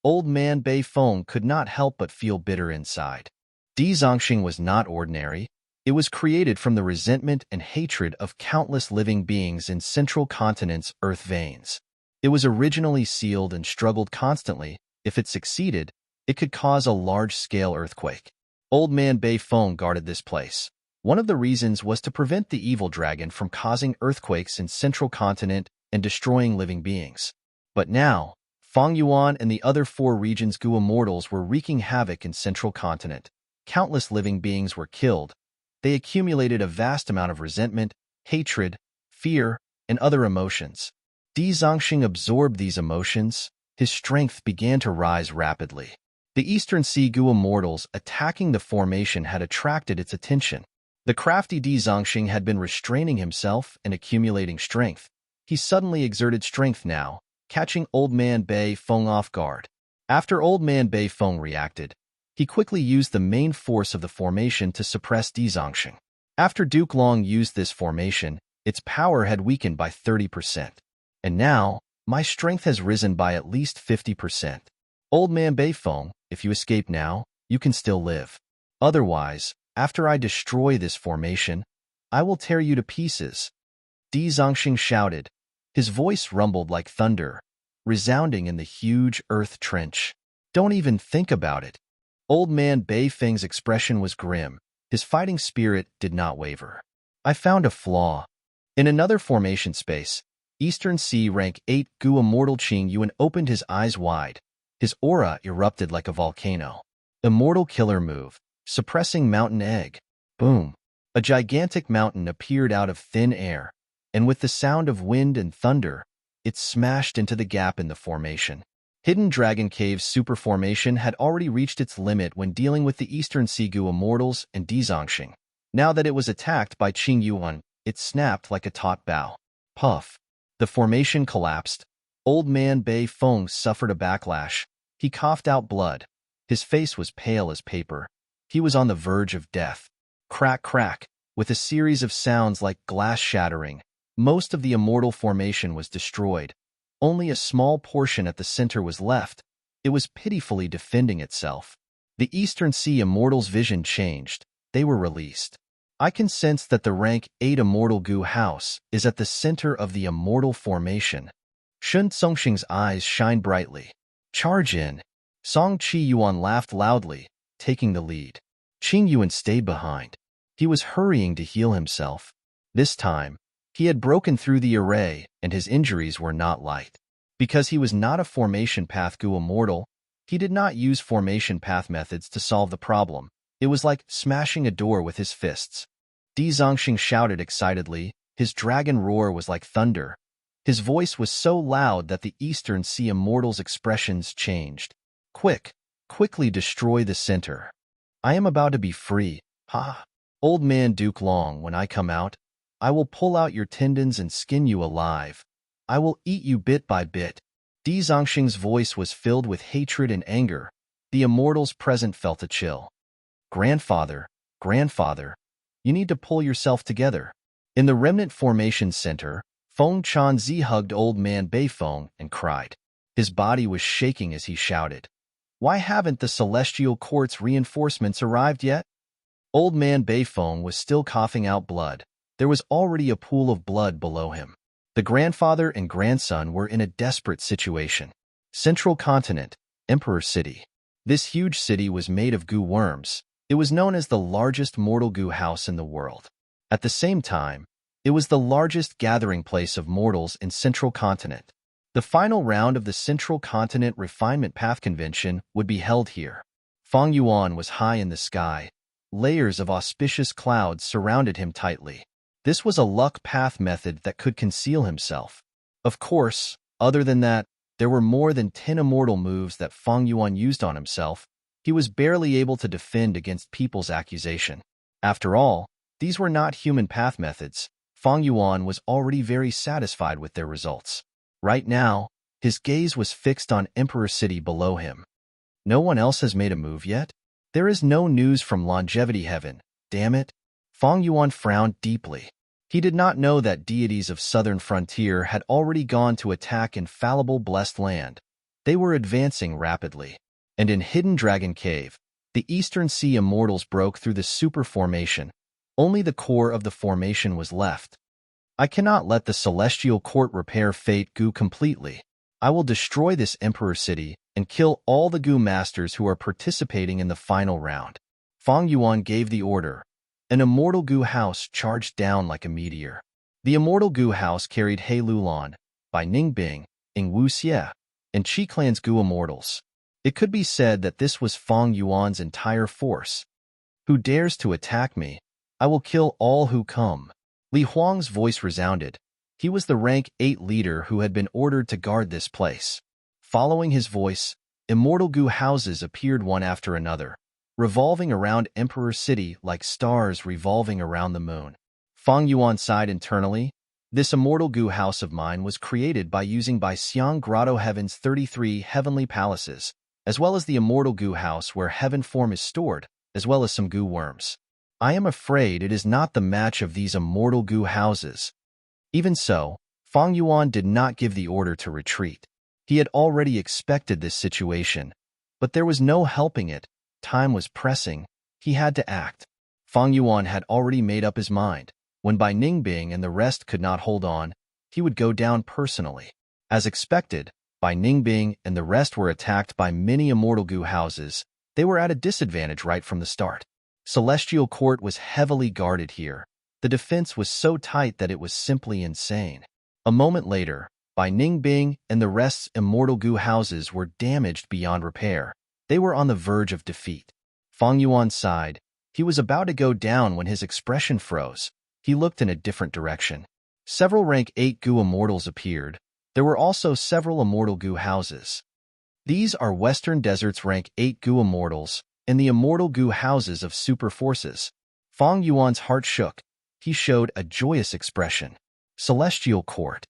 Old man Bei Feng could not help but feel bitter inside. Di Zongxing was not ordinary. It was created from the resentment and hatred of countless living beings in Central Continent's earth veins. It was originally sealed and struggled constantly. If it succeeded, it could cause a large-scale earthquake. Old man Bei Feng guarded this place. One of the reasons was to prevent the evil dragon from causing earthquakes in Central Continent and destroying living beings. But now, Feng Yuan and the other 4 regions' Gu immortals were wreaking havoc in Central Continent. Countless living beings were killed. They accumulated a vast amount of resentment, hatred, fear, and other emotions. Di Zongxing absorbed these emotions. His strength began to rise rapidly. The Eastern Sea Gu immortals attacking the formation had attracted its attention. The crafty Di Zongxing had been restraining himself and accumulating strength. He suddenly exerted strength now, catching Old Man Bei Feng off guard. After Old Man Bei Feng reacted, he quickly used the main force of the formation to suppress Di Zongxing. After Duke Long used this formation, its power had weakened by 30%. And now, my strength has risen by at least 50%. Old Man Bei Feng, if you escape now, you can still live. Otherwise, after I destroy this formation, I will tear you to pieces. Di Zongxing shouted. His voice rumbled like thunder, resounding in the huge earth trench. Don't even think about it. Old Man Bei Feng's expression was grim. His fighting spirit did not waver. I found a flaw. In another formation space, Eastern Sea Rank 8 Gu Immortal Qing Yuan opened his eyes wide. His aura erupted like a volcano. Immortal Killer Move, Suppressing Mountain Egg. Boom. A gigantic mountain appeared out of thin air, and with the sound of wind and thunder, it smashed into the gap in the formation. Hidden Dragon Cave's super formation had already reached its limit when dealing with the Eastern Sea Gu immortals and Di Zongxing. Now that it was attacked by Qing Yuan, it snapped like a taut bough. Puff. The formation collapsed. Old Man Bei Feng suffered a backlash. He coughed out blood. His face was pale as paper. He was on the verge of death. Crack, crack, with a series of sounds like glass shattering. Most of the immortal formation was destroyed. Only a small portion at the center was left. It was pitifully defending itself. The Eastern Sea Immortals' vision changed. They were released. I can sense that the rank 8 Immortal Gu House is at the center of the immortal formation. Shun Zongxing's eyes shine brightly. Charge in. Song Qi Yuan laughed loudly, taking the lead. Qing Yuan stayed behind. He was hurrying to heal himself. This time, he had broken through the array, and his injuries were not light. Because he was not a formation path Gu immortal, he did not use formation path methods to solve the problem. It was like smashing a door with his fists. Di Zongxing shouted excitedly. His dragon roar was like thunder. His voice was so loud that the Eastern Sea Immortals' expressions changed. Quickly destroy the center. I am about to be free. Ha! Old Man Duke Long, when I come out, I will pull out your tendons and skin you alive. I will eat you bit by bit. Di Zongxing's voice was filled with hatred and anger. The immortals present felt a chill. Grandfather, you need to pull yourself together. In the remnant formation center, Feng Chanzi hugged Old Man Bei Feng and cried. His body was shaking as he shouted. Why haven't the Celestial Court's reinforcements arrived yet? Old Man Bei Feng was still coughing out blood. There was already a pool of blood below him. The grandfather and grandson were in a desperate situation. Central Continent, Emperor City. This huge city was made of Gu worms. It was known as the largest mortal Gu house in the world. At the same time, it was the largest gathering place of mortals in Central Continent. The final round of the Central Continent Refinement Path Convention would be held here. Feng Yuan was high in the sky. Layers of auspicious clouds surrounded him tightly. This was a luck path method that could conceal himself. Of course, other than that, there were more than 10 immortal moves that Feng Yuan used on himself. He was barely able to defend against people's accusation. After all, these were not human path methods. Feng Yuan was already very satisfied with their results. Right now, his gaze was fixed on Emperor City below him. No one else has made a move yet? There is no news from Longevity Heaven, damn it. Feng Yuan frowned deeply. He did not know that deities of southern frontier had already gone to attack infallible blessed land. They were advancing rapidly. And in Hidden Dragon Cave, the Eastern Sea immortals broke through the super formation. Only the core of the formation was left. I cannot let the Celestial Court repair Fate Gu completely. I will destroy this Emperor City and kill all the Gu masters who are participating in the final round. Fang Yuan gave the order. An immortal Gu house charged down like a meteor. The immortal Gu house carried He Lulan, Bai Ningbing, Ing Wu Xie, and Qi Clan's Gu immortals. It could be said that this was Fang Yuan's entire force. Who dares to attack me? I will kill all who come. Li Huang's voice resounded. He was the rank 8 leader who had been ordered to guard this place. Following his voice, immortal Gu houses appeared one after another, revolving around Emperor City like stars revolving around the moon. Fang Yuan sighed internally. This immortal Gu house of mine was created by using Bai Xiang Grotto Heaven's 33 heavenly palaces, as well as the immortal Gu house where heaven form is stored, as well as some Gu worms. I am afraid it is not the match of these immortal Gu houses. Even so, Fang Yuan did not give the order to retreat. He had already expected this situation, but there was no helping it. Time was pressing. He had to act. Fang Yuan had already made up his mind. When Bai Ningbing and the rest could not hold on, he would go down personally. As expected, Bai Ningbing and the rest were attacked by many immortal Gu houses. They were at a disadvantage right from the start. Celestial Court was heavily guarded here. The defense was so tight that it was simply insane. A moment later, Bai Ningbing and the rest's immortal Gu houses were damaged beyond repair. They were on the verge of defeat. Fang Yuan sighed. He was about to go down when his expression froze. He looked in a different direction. Several rank 8 Gu immortals appeared. There were also several immortal Gu houses. These are Western Desert's rank 8 Gu immortals, and the immortal Gu houses of super forces. Fang Yuan's heart shook. He showed a joyous expression. Celestial Court.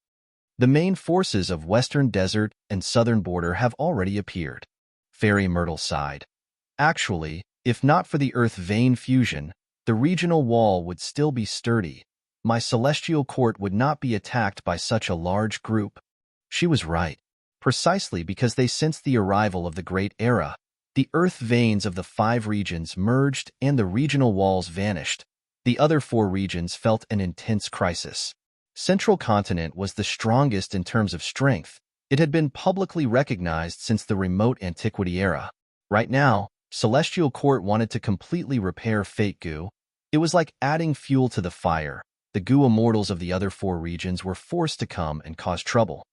The main forces of Western Desert and Southern Border have already appeared. Fairy Myrtle sighed. Actually, if not for the Earth Vein fusion, the regional wall would still be sturdy. My Celestial Court would not be attacked by such a large group. She was right. Precisely because they sensed the arrival of the Great Era, the Earth veins of the 5 regions merged and the regional walls vanished. The other 4 regions felt an intense crisis. Central Continent was the strongest in terms of strength. It had been publicly recognized since the remote Antiquity era. Right now, Celestial Court wanted to completely repair Fate Gu. It was like adding fuel to the fire. The Gu immortals of the other 4 regions were forced to come and cause trouble.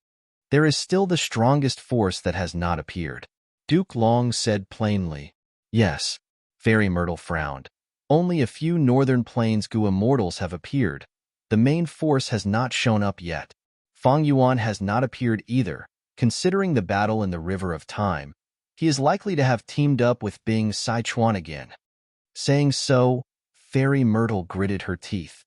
There is still the strongest force that has not appeared. Duke Long said plainly. Yes. Fairy Myrtle frowned. Only a few northern plains Gu immortals have appeared. The main force has not shown up yet. Fang Yuan has not appeared either. Considering the battle in the River of Time, he is likely to have teamed up with Bing Sichuan again. Saying so, Fairy Myrtle gritted her teeth.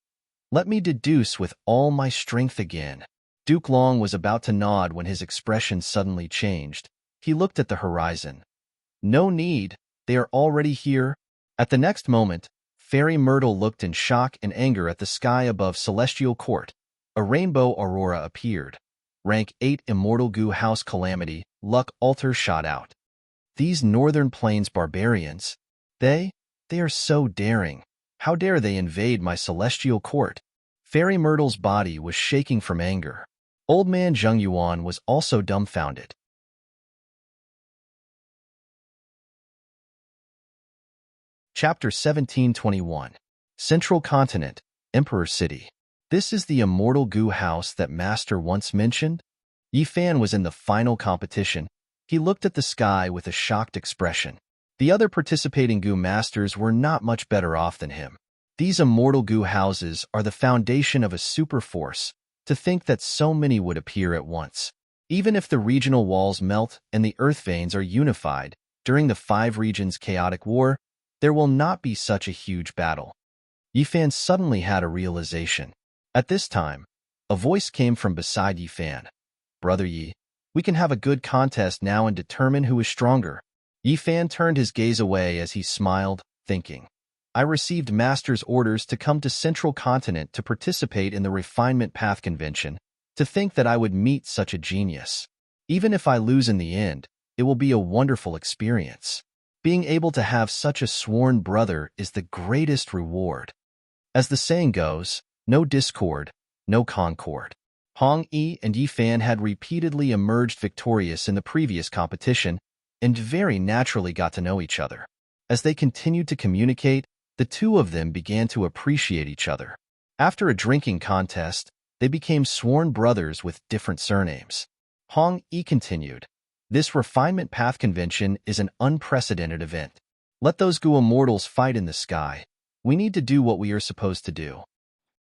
Let me deduce with all my strength again. Duke Long was about to nod when his expression suddenly changed. He looked at the horizon. No need, they are already here. At the next moment, Fairy Myrtle looked in shock and anger at the sky above Celestial Court. A rainbow aurora appeared. Rank 8 Immortal Gu House Calamity, Luck Altar shot out. These Northern Plains barbarians, they are so daring. How dare they invade my Celestial Court? Fairy Myrtle's body was shaking from anger. Old man Zheng Yuan was also dumbfounded. Chapter 1721. Central Continent, Emperor City. This is the immortal Gu house that Master once mentioned? Yi Fan was in the final competition. He looked at the sky with a shocked expression. The other participating Gu masters were not much better off than him. These immortal Gu houses are the foundation of a super force. To think that so many would appear at once. Even if the regional walls melt and the earth veins are unified, during the 5 regions' chaotic war, there will not be such a huge battle. Yi Fan suddenly had a realization. At this time, a voice came from beside Yi Fan. Brother Yi, we can have a good contest now and determine who is stronger. Yi Fan turned his gaze away as he smiled, thinking. I received Master's orders to come to Central Continent to participate in the Refinement Path Convention, to think that I would meet such a genius. Even if I lose in the end, it will be a wonderful experience. Being able to have such a sworn brother is the greatest reward. As the saying goes, no discord, no concord. Hong Yi and Yi Fan had repeatedly emerged victorious in the previous competition and very naturally got to know each other. As they continued to communicate, the two of them began to appreciate each other. After a drinking contest, they became sworn brothers with different surnames. Hong Yi continued, "This Refinement Path Convention is an unprecedented event. Let those Gu immortals fight in the sky. We need to do what we are supposed to do."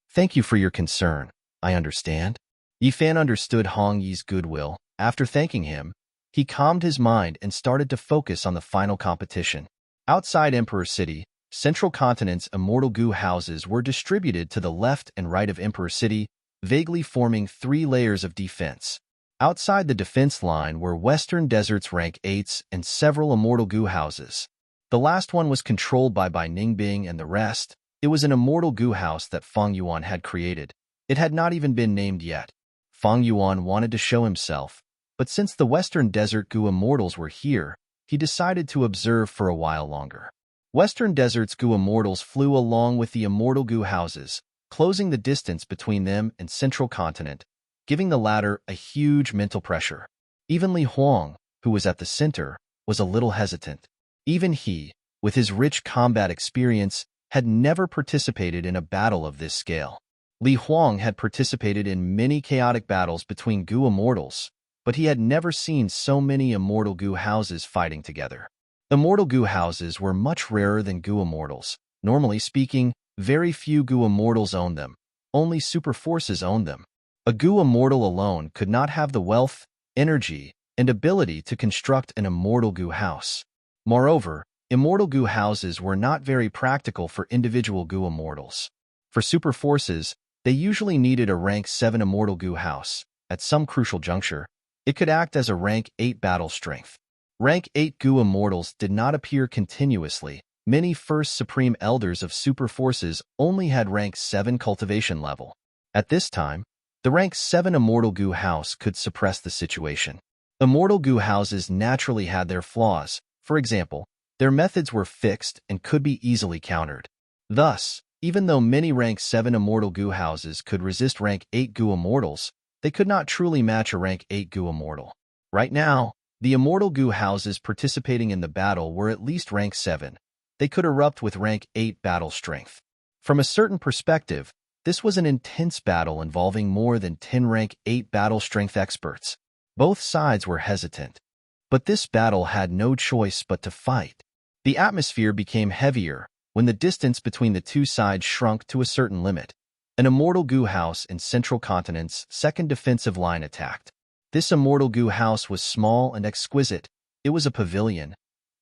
"Thank you for your concern. I understand." Yi Fan understood Hong Yi's goodwill. After thanking him, he calmed his mind and started to focus on the final competition. Outside Emperor City, Central Continent's immortal Gu houses were distributed to the left and right of Emperor City, vaguely forming 3 layers of defense. Outside the defense line were Western Desert's rank 8s and several immortal Gu houses. The last one was controlled by Ningbing and the rest. It was an immortal Gu house that Fang Yuan had created. It had not even been named yet. Fang Yuan wanted to show himself, but since the Western Desert Gu immortals were here, he decided to observe for a while longer. Western Desert's Gu immortals flew along with the immortal Gu houses, closing the distance between them and Central Continent, giving the latter a huge mental pressure. Even Li Huang, who was at the center, was a little hesitant. Even he, with his rich combat experience, had never participated in a battle of this scale. Li Huang had participated in many chaotic battles between Gu immortals, but he had never seen so many immortal Gu houses fighting together. Immortal Gu houses were much rarer than Gu immortals. Normally speaking, very few Gu immortals owned them. Only super forces owned them. A Gu immortal alone could not have the wealth, energy, and ability to construct an immortal Gu house. Moreover, immortal Gu houses were not very practical for individual Gu immortals. For super forces, they usually needed a rank 7 immortal Gu house. At some crucial juncture, it could act as a rank 8 battle strength. Rank 8 Gu immortals did not appear continuously. Many first supreme elders of super forces only had rank 7 cultivation level. At this time, the rank 7 immortal Gu house could suppress the situation. Immortal Gu houses naturally had their flaws. For example, their methods were fixed and could be easily countered. Thus, even though many rank 7 immortal Gu houses could resist rank 8 Gu immortals, they could not truly match a rank 8 Gu immortal. Right now, the immortal Gu houses participating in the battle were at least rank 7. They could erupt with rank 8 battle strength. From a certain perspective, this was an intense battle involving more than 10 rank 8 battle strength experts. Both sides were hesitant. But this battle had no choice but to fight. The atmosphere became heavier when the distance between the two sides shrunk to a certain limit. An immortal Gu house in Central Continent's second defensive line attacked. This immortal Gu house was small and exquisite. It was a pavilion.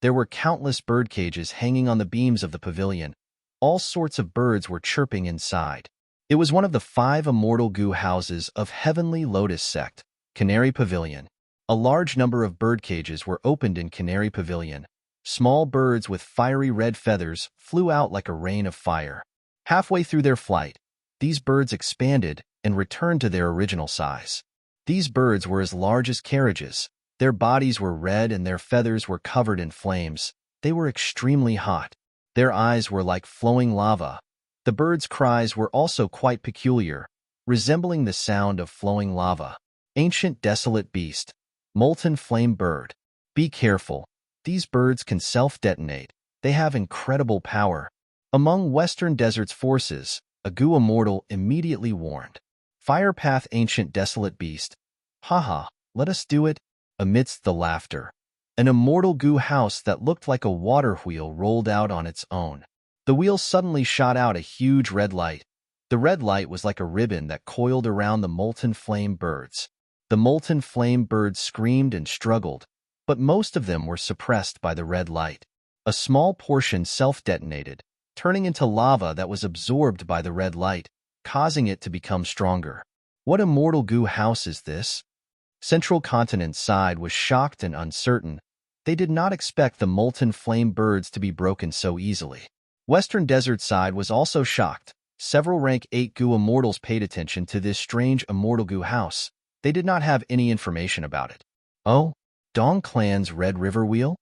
There were countless bird cages hanging on the beams of the pavilion. All sorts of birds were chirping inside. It was one of the 5 immortal Gu houses of Heavenly Lotus Sect, Canary Pavilion. A large number of bird cages were opened in Canary Pavilion. Small birds with fiery red feathers flew out like a rain of fire. Halfway through their flight, these birds expanded and returned to their original size. These birds were as large as carriages. Their bodies were red and their feathers were covered in flames. They were extremely hot. Their eyes were like flowing lava. The birds' cries were also quite peculiar, resembling the sound of flowing lava. Ancient desolate beast, molten flame bird. Be careful. These birds can self-detonate. They have incredible power. Among Western Desert's forces, a Gu immortal immediately warned. Fire path ancient desolate beast. Haha, let us do it. Amidst the laughter, an immortal Gu house that looked like a water wheel rolled out on its own. The wheel suddenly shot out a huge red light. The red light was like a ribbon that coiled around the molten flame birds. The molten flame birds screamed and struggled, but most of them were suppressed by the red light. A small portion self-detonated, turning into lava that was absorbed by the red light, causing it to become stronger. What immortal Gu house is this? Central Continent's side was shocked and uncertain. They did not expect the molten flame birds to be broken so easily. Western Desert side was also shocked. Several rank 8 Gu immortals paid attention to this strange immortal Gu house. They did not have any information about it. Oh, Dong Clan's Red River Wheel?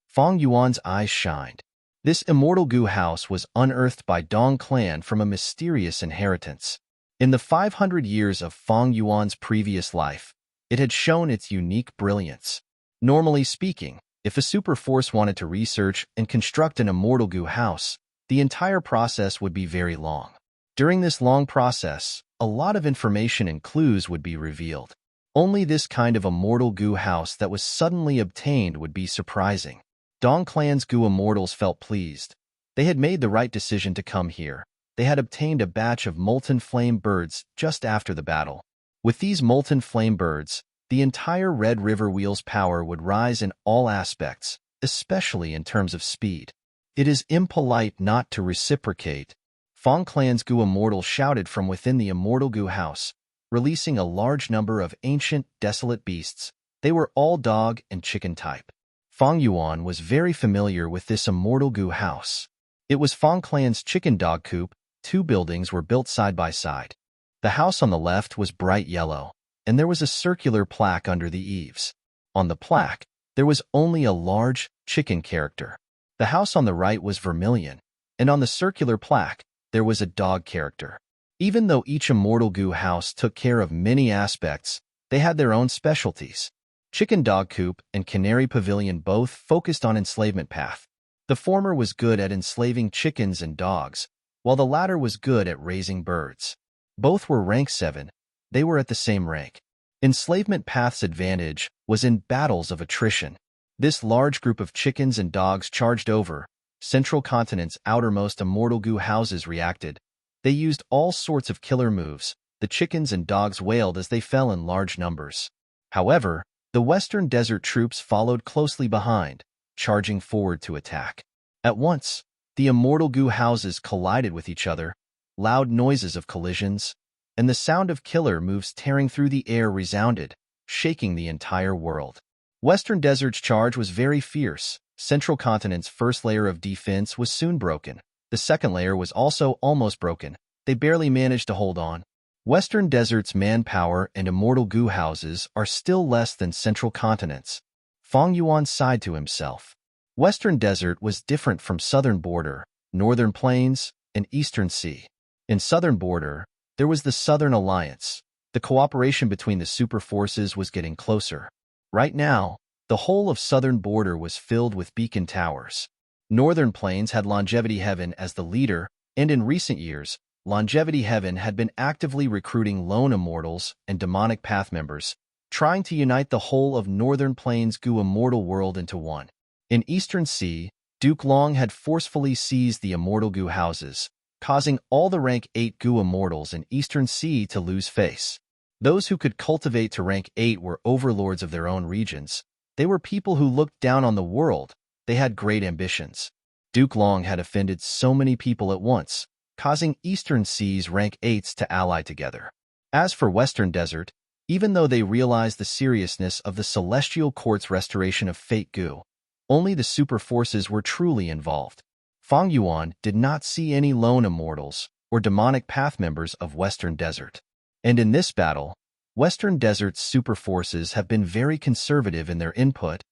Fong Yuan's eyes shined. This immortal Gu house was unearthed by Dong Clan from a mysterious inheritance. In the 500 years of Fong Yuan's previous life, it had shown its unique brilliance. Normally speaking, if a super force wanted to research and construct an immortal Gu house, the entire process would be very long. During this long process, a lot of information and clues would be revealed. Only this kind of immortal Gu house that was suddenly obtained would be surprising. Dong Clan's Gu immortals felt pleased. They had made the right decision to come here. They had obtained a batch of molten flame birds just after the battle. With these molten flame birds, the entire Red River Wheel's power would rise in all aspects, especially in terms of speed. It is impolite not to reciprocate. Fong Clan's Gu immortal shouted from within the immortal Gu house, releasing a large number of ancient, desolate beasts. They were all dog and chicken type. Fong Yuan was very familiar with this immortal Gu house. It was Fong Clan's chicken dog coop. 2 buildings were built side by side. The house on the left was bright yellow, and there was a circular plaque under the eaves. On the plaque, there was only a large chicken character. The house on the right was vermilion, and on the circular plaque, there was a dog character. Even though each immortal Gu house took care of many aspects, they had their own specialties. Chicken Dog Coop and Canary Pavilion both focused on enslavement path. The former was good at enslaving chickens and dogs, while the latter was good at raising birds. Both were rank 7. They were at the same rank. Enslavement path's advantage was in battles of attrition. This large group of chickens and dogs charged over. Central Continent's outermost immortal Gu houses reacted. They used all sorts of killer moves. The chickens and dogs wailed as they fell in large numbers. However, the Western Desert troops followed closely behind, charging forward to attack. At once, the immortal Gu houses collided with each other, loud noises of collisions, and the sound of killer moves tearing through the air resounded, shaking the entire world. Western Desert's charge was very fierce. Central Continent's first layer of defense was soon broken. The second layer was also almost broken. They barely managed to hold on. Western Desert's manpower and immortal Gu houses are still less than Central Continent's. Fong Yuan sighed to himself. Western Desert was different from Southern Border, Northern Plains, and Eastern Sea. In Southern Border, there was the Southern Alliance. The cooperation between the super forces was getting closer. Right now, the whole of Southern Border was filled with beacon towers. Northern Plains had Longevity Heaven as the leader, and in recent years, Longevity Heaven had been actively recruiting lone immortals and demonic path members, trying to unite the whole of Northern Plains' Gu immortal world into one. In Eastern Sea, Duke Long had forcefully seized the immortal Gu houses, causing all the rank 8 Gu immortals in Eastern Sea to lose face. Those who could cultivate to rank 8 were overlords of their own regions. They were people who looked down on the world. They had great ambitions. Duke Long had offended so many people at once, causing Eastern Sea's rank 8s to ally together. As for Western Desert, even though they realized the seriousness of the Celestial Court's restoration of Fate Gu, only the super forces were truly involved. Fong Yuan did not see any lone immortals or demonic path members of Western Desert. And in this battle, Western Desert's super forces have been very conservative in their input.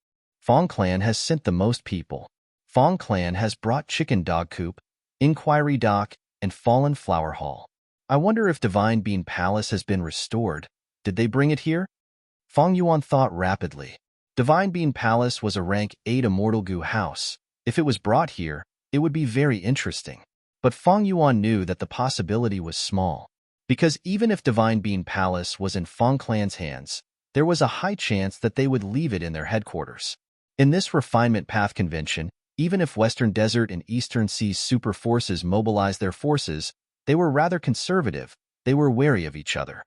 Fong Clan has sent the most people. Fong Clan has brought Chicken Dog Coop, Inquiry Dock, and Fallen Flower Hall. I wonder if Divine Bean Palace has been restored. Did they bring it here? Fong Yuan thought rapidly. Divine Bean Palace was a rank 8 immortal Gu house. If it was brought here, it would be very interesting. But Fong Yuan knew that the possibility was small. Because even if Divine Bean Palace was in Fong Clan's hands, there was a high chance that they would leave it in their headquarters. In this refinement path convention, even if Western Desert and Eastern Sea's super forces mobilized their forces, they were rather conservative. They were wary of each other.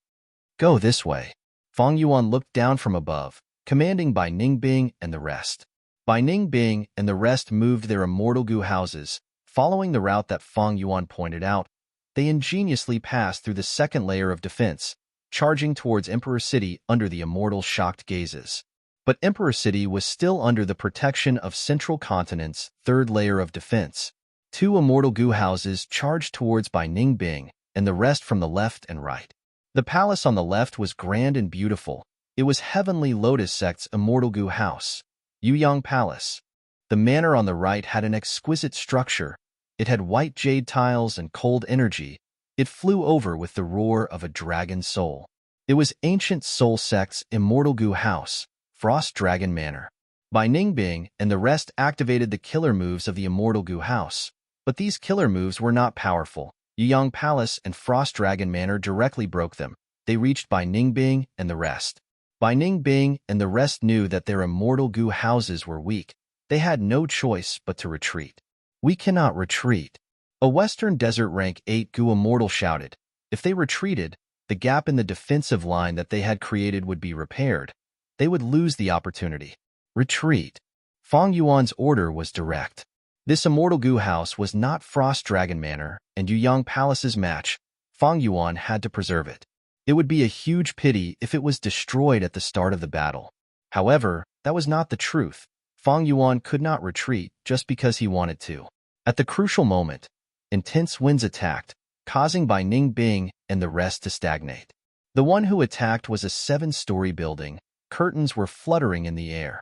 Go this way. Fong Yuan looked down from above, commanding Bai Ningbing and the rest. Bai Ningbing and the rest moved their immortal Gu houses, following the route that Fong Yuan pointed out. They ingeniously passed through the second layer of defense, charging towards Emperor City under the immortal shocked gazes. But Emperor City was still under the protection of Central Continent's third layer of defense. 2 immortal goo houses charged towards by Ningbing, and the rest from the left and right. The palace on the left was grand and beautiful. It was Heavenly Lotus Sect's immortal goo house, Yuyang Palace. The manor on the right had an exquisite structure. It had white jade tiles and cold energy. It flew over with the roar of a dragon soul. It was Ancient Soul Sect's immortal goo house, Frost Dragon Manor. By Ningbing and the rest activated the killer moves of the immortal goo house. But these killer moves were not powerful. Yuyang Palace and Frost Dragon Manor directly broke them. They reached Bai Ningbing and the rest. Bai Ningbing and the rest knew that their immortal goo houses were weak. They had no choice but to retreat. We cannot retreat. A Western Desert Rank 8 goo immortal shouted. If they retreated, the gap in the defensive line that they had created would be repaired. They would lose the opportunity. Retreat. Fang Yuan's order was direct. This immortal goo house was not Frost Dragon Manor and Yuyang Palace's match. Fang Yuan had to preserve it. It would be a huge pity if it was destroyed at the start of the battle. However, that was not the truth. Fang Yuan could not retreat just because he wanted to. At the crucial moment, intense winds attacked, causing Bai Ningbing and the rest to stagnate. The one who attacked was a 7-story building. Curtains were fluttering in the air.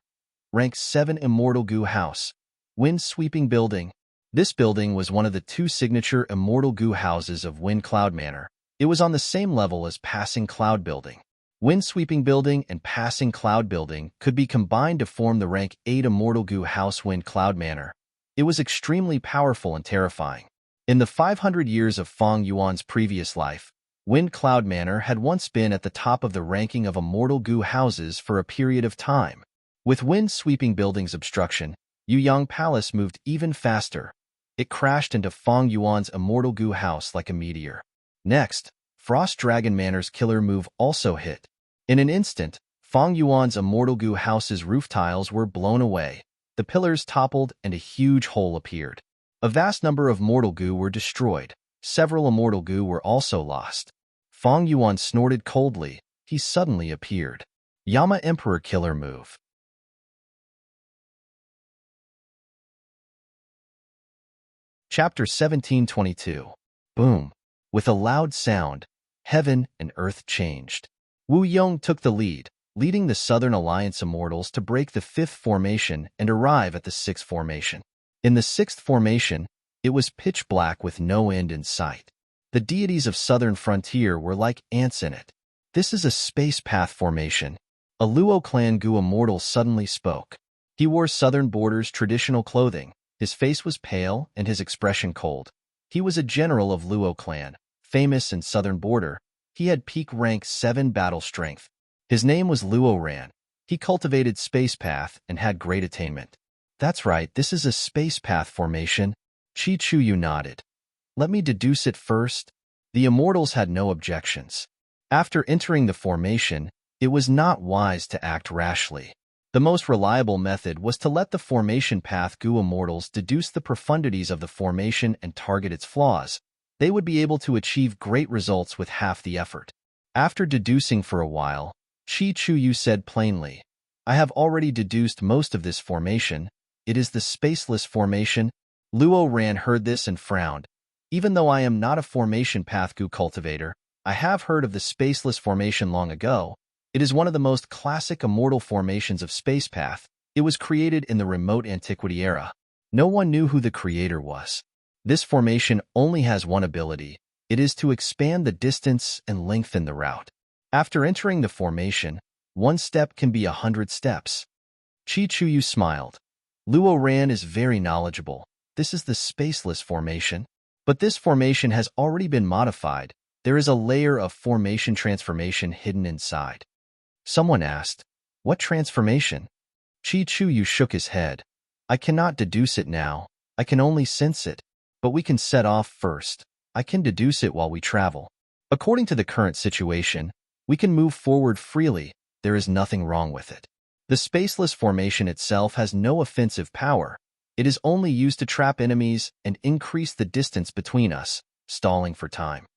Rank 7 immortal goo house. Wind-sweeping building. This building was one of the 2 signature immortal goo houses of Wind Cloud Manor. It was on the same level as Passing Cloud Building. Wind-sweeping building and Passing Cloud Building could be combined to form the rank 8 immortal goo house Wind Cloud Manor. It was extremely powerful and terrifying. In the 500 years of Fang Yuan's previous life, Wind Cloud Manor had once been at the top of the ranking of immortal goo houses for a period of time. With wind-sweeping buildings obstruction, Yuyang Palace moved even faster. It crashed into Fang Yuan's immortal goo house like a meteor. Next, Frost Dragon Manor's killer move also hit. In an instant, Fang Yuan's immortal goo house's roof tiles were blown away. The pillars toppled and a huge hole appeared. A vast number of mortal goo were destroyed. Several immortal goo were also lost. Fang Yuan snorted coldly. He suddenly appeared. Yama Emperor killer move. Chapter 1722. Boom. With a loud sound, heaven and earth changed. Wu Yong took the lead, leading the Southern Alliance Immortals to break the 5th formation and arrive at the 6th formation. In the 6th formation, it was pitch black with no end in sight. The deities of Southern Frontier were like ants in it. This is a space path formation. A Luo clan Gu Immortal suddenly spoke. He wore Southern Border's traditional clothing. His face was pale and his expression cold. He was a general of Luo clan, famous in Southern Border. He had peak rank 7 battle strength. His name was Luo Ran. He cultivated space path and had great attainment. That's right, this is a space path formation. Chi Chuyu nodded. Let me deduce it first. The Immortals had no objections. After entering the formation, it was not wise to act rashly. The most reliable method was to let the formation path Gu Immortals deduce the profundities of the formation and target its flaws. They would be able to achieve great results with half the effort. After deducing for a while, Chi Chuyu said plainly, I have already deduced most of this formation. It is the spaceless formation. Luo Ran heard this and frowned. Even though I am not a formation path Gu cultivator, I have heard of the spaceless formation long ago. It is one of the most classic immortal formations of space path. It was created in the remote antiquity era. No one knew who the creator was. This formation only has one ability. It is to expand the distance and lengthen the route. After entering the formation, one step can be 100 steps. Chi Chuyu smiled. Luo Ran is very knowledgeable. This is the spaceless formation. But this formation has already been modified. There is a layer of formation transformation hidden inside. Someone asked, what transformation? Chi Chuyu shook his head. I cannot deduce it now. I can only sense it. But we can set off first. I can deduce it while we travel. According to the current situation, we can move forward freely. There is nothing wrong with it. The spaceless formation itself has no offensive power. It is only used to trap enemies and increase the distance between us, stalling for time.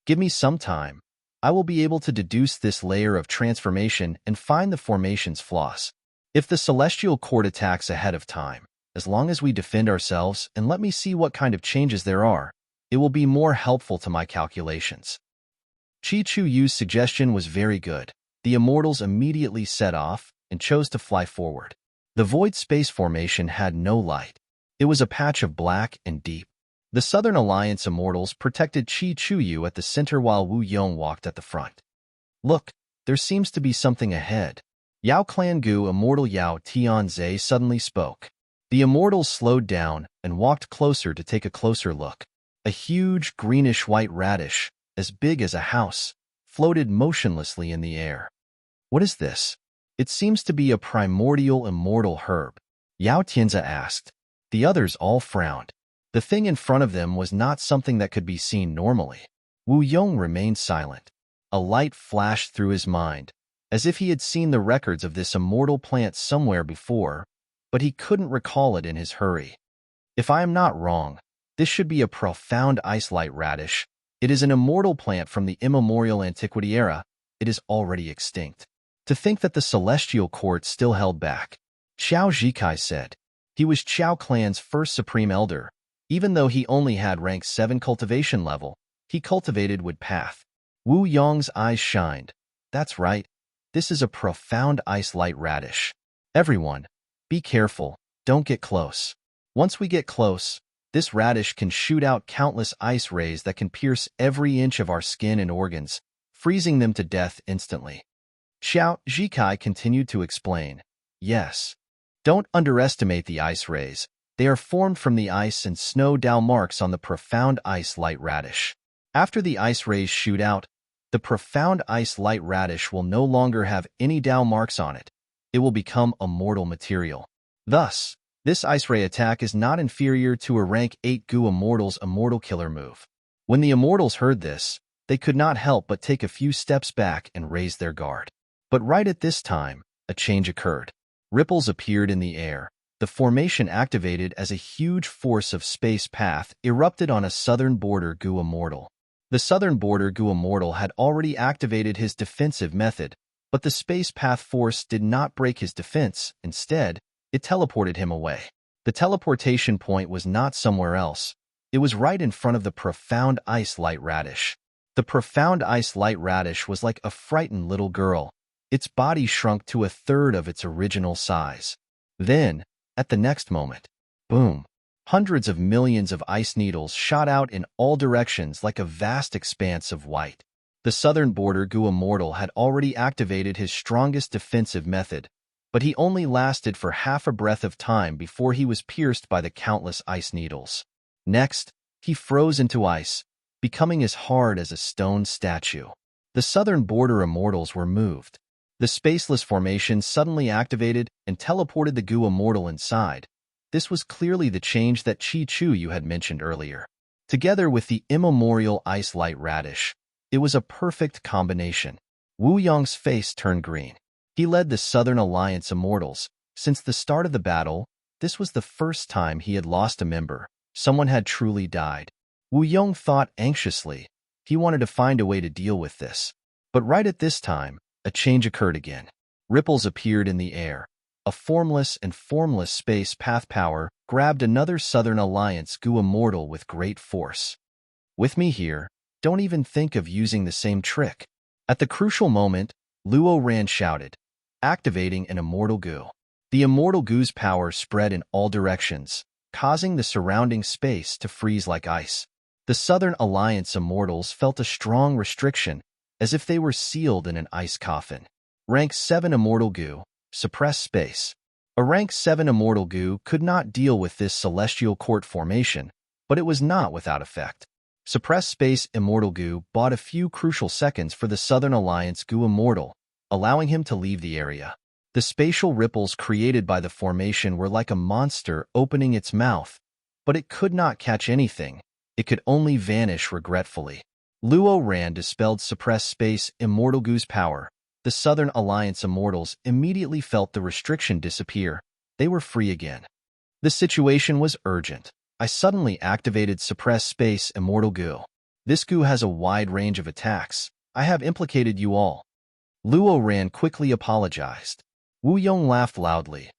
Give me some time. I will be able to deduce this layer of transformation and find the formation's flaws. If the celestial court attacks ahead of time, As long as we defend ourselves and let me see what kind of changes there are, it will be more helpful to my calculations. Chi-Chu-Yu's suggestion was very good. The immortals immediately set off and chose to fly forward. The void space formation had no light. It was a patch of black and deep. The Southern Alliance immortals protected Chi-Chu-Yu at the center while Wu Yong walked at the front. Look, there seems to be something ahead. Yao Clan Gu Immortal Yao Tianze suddenly spoke. The immortals slowed down and walked closer to take a closer look. A huge greenish-white radish, as big as a house, floated motionlessly in the air. What is this? It seems to be a primordial immortal herb, Yao Tianze asked. The others all frowned. The thing in front of them was not something that could be seen normally. Wu Yong remained silent. A light flashed through his mind, as if he had seen the records of this immortal plant somewhere before, but he couldn't recall it in his hurry. If I am not wrong, this should be a profound ice-light radish. It is an immortal plant from the immemorial antiquity era. It is already extinct. To think that the celestial court still held back. Xiao Zhikai said. He was Qiao clan's first supreme elder. Even though he only had rank 7 cultivation level, he cultivated wood path. Wu Yong's eyes shined. That's right. This is a profound ice-light radish. Everyone, be careful. Don't get close. Once we get close, this radish can shoot out countless ice rays that can pierce every inch of our skin and organs, freezing them to death instantly. Xiao Zhikai continued to explain. Yes. Don't underestimate the ice rays. They are formed from the ice and snow dow marks on the profound ice-light radish. After the ice rays shoot out, the profound ice-light radish will no longer have any dow marks on it. It will become immortal material. Thus, this ice ray attack is not inferior to a rank 8 Gu Immortal's immortal killer move. When the immortals heard this, they could not help but take a few steps back and raise their guard. But right at this time, a change occurred. Ripples appeared in the air. The formation activated as a huge force of space path erupted on a southern border Gu Immortal. The southern border Gu Immortal had already activated his defensive method, but the space path force did not break his defense. Instead, it teleported him away. The teleportation point was not somewhere else. It was right in front of the profound ice-light radish. The profound ice-light radish was like a frightened little girl. Its body shrunk to a third of its original size. Then, at the next moment, boom! Hundreds of millions of ice needles shot out in all directions like a vast expanse of white. The southern border Gu Immortal had already activated his strongest defensive method, but he only lasted for half a breath of time before he was pierced by the countless ice needles. Next, he froze into ice, becoming as hard as a stone statue. The southern border immortals were moved. The spaceless formation suddenly activated and teleported the Gu Immortal inside. This was clearly the change that Chi-Chu-Yu had mentioned earlier. Together with the immemorial ice-light radish, it was a perfect combination. Wu Yong's face turned green. He led the Southern Alliance Immortals. Since the start of the battle, this was the first time he had lost a member. Someone had truly died. Wu Yong thought anxiously. He wanted to find a way to deal with this. But right at this time, a change occurred again. Ripples appeared in the air. A formless and formless space path power grabbed another Southern Alliance Gu Immortal with great force. With me here, don't even think of using the same trick. At the crucial moment, Luo Ran shouted, activating an Immortal Gu. The Immortal Gu's power spread in all directions, causing the surrounding space to freeze like ice. The Southern Alliance Immortals felt a strong restriction, as if they were sealed in an ice coffin. Rank 7 Immortal Gu. Suppress space. A rank 7 Immortal Gu could not deal with this celestial court formation, but it was not without effect. Suppress space Immortal Gu bought a few crucial seconds for the Southern Alliance Gu Immortal, allowing him to leave the area. The spatial ripples created by the formation were like a monster opening its mouth, but it could not catch anything. It could only vanish regretfully. Luo Ran dispelled Suppress space Immortal Gu's power. The Southern Alliance Immortals immediately felt the restriction disappear. They were free again. The situation was urgent. I suddenly activated Suppress Space Immortal Gu. This Gu has a wide range of attacks. I have implicated you all. Luo Ran quickly apologized. Wu Yong laughed loudly.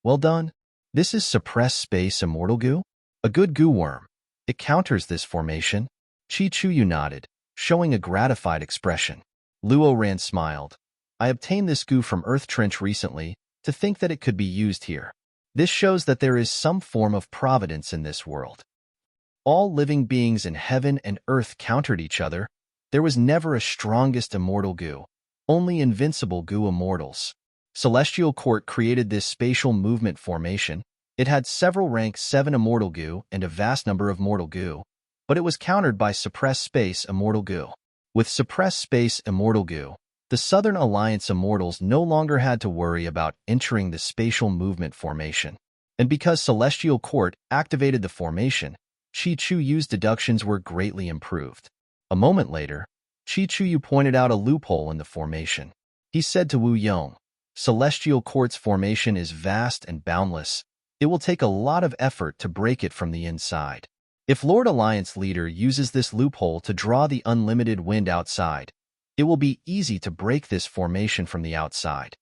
Well done. This is suppressed space immortal goo? A good goo worm. It counters this formation. Chi Chuyu nodded, showing a gratified expression. Luo Ran smiled. I obtained this goo from Earth Trench recently, to think that it could be used here. This shows that there is some form of providence in this world. All living beings in heaven and earth countered each other. There was never a strongest immortal goo, only invincible goo immortals. Celestial Court created this spatial movement formation. It had several rank 7 immortal goo and a vast number of mortal goo, but it was countered by suppressed space immortal goo. With suppressed space immortal goo, the Southern Alliance immortals no longer had to worry about entering the spatial movement formation. And because Celestial Court activated the formation, Chi Chuyu's deductions were greatly improved. A moment later, Chi Chuyu pointed out a loophole in the formation. He said to Wu Yong, Celestial Court's formation is vast and boundless. It will take a lot of effort to break it from the inside. If Lord Alliance leader uses this loophole to draw the unlimited wind outside, it will be easy to break this formation from the outside.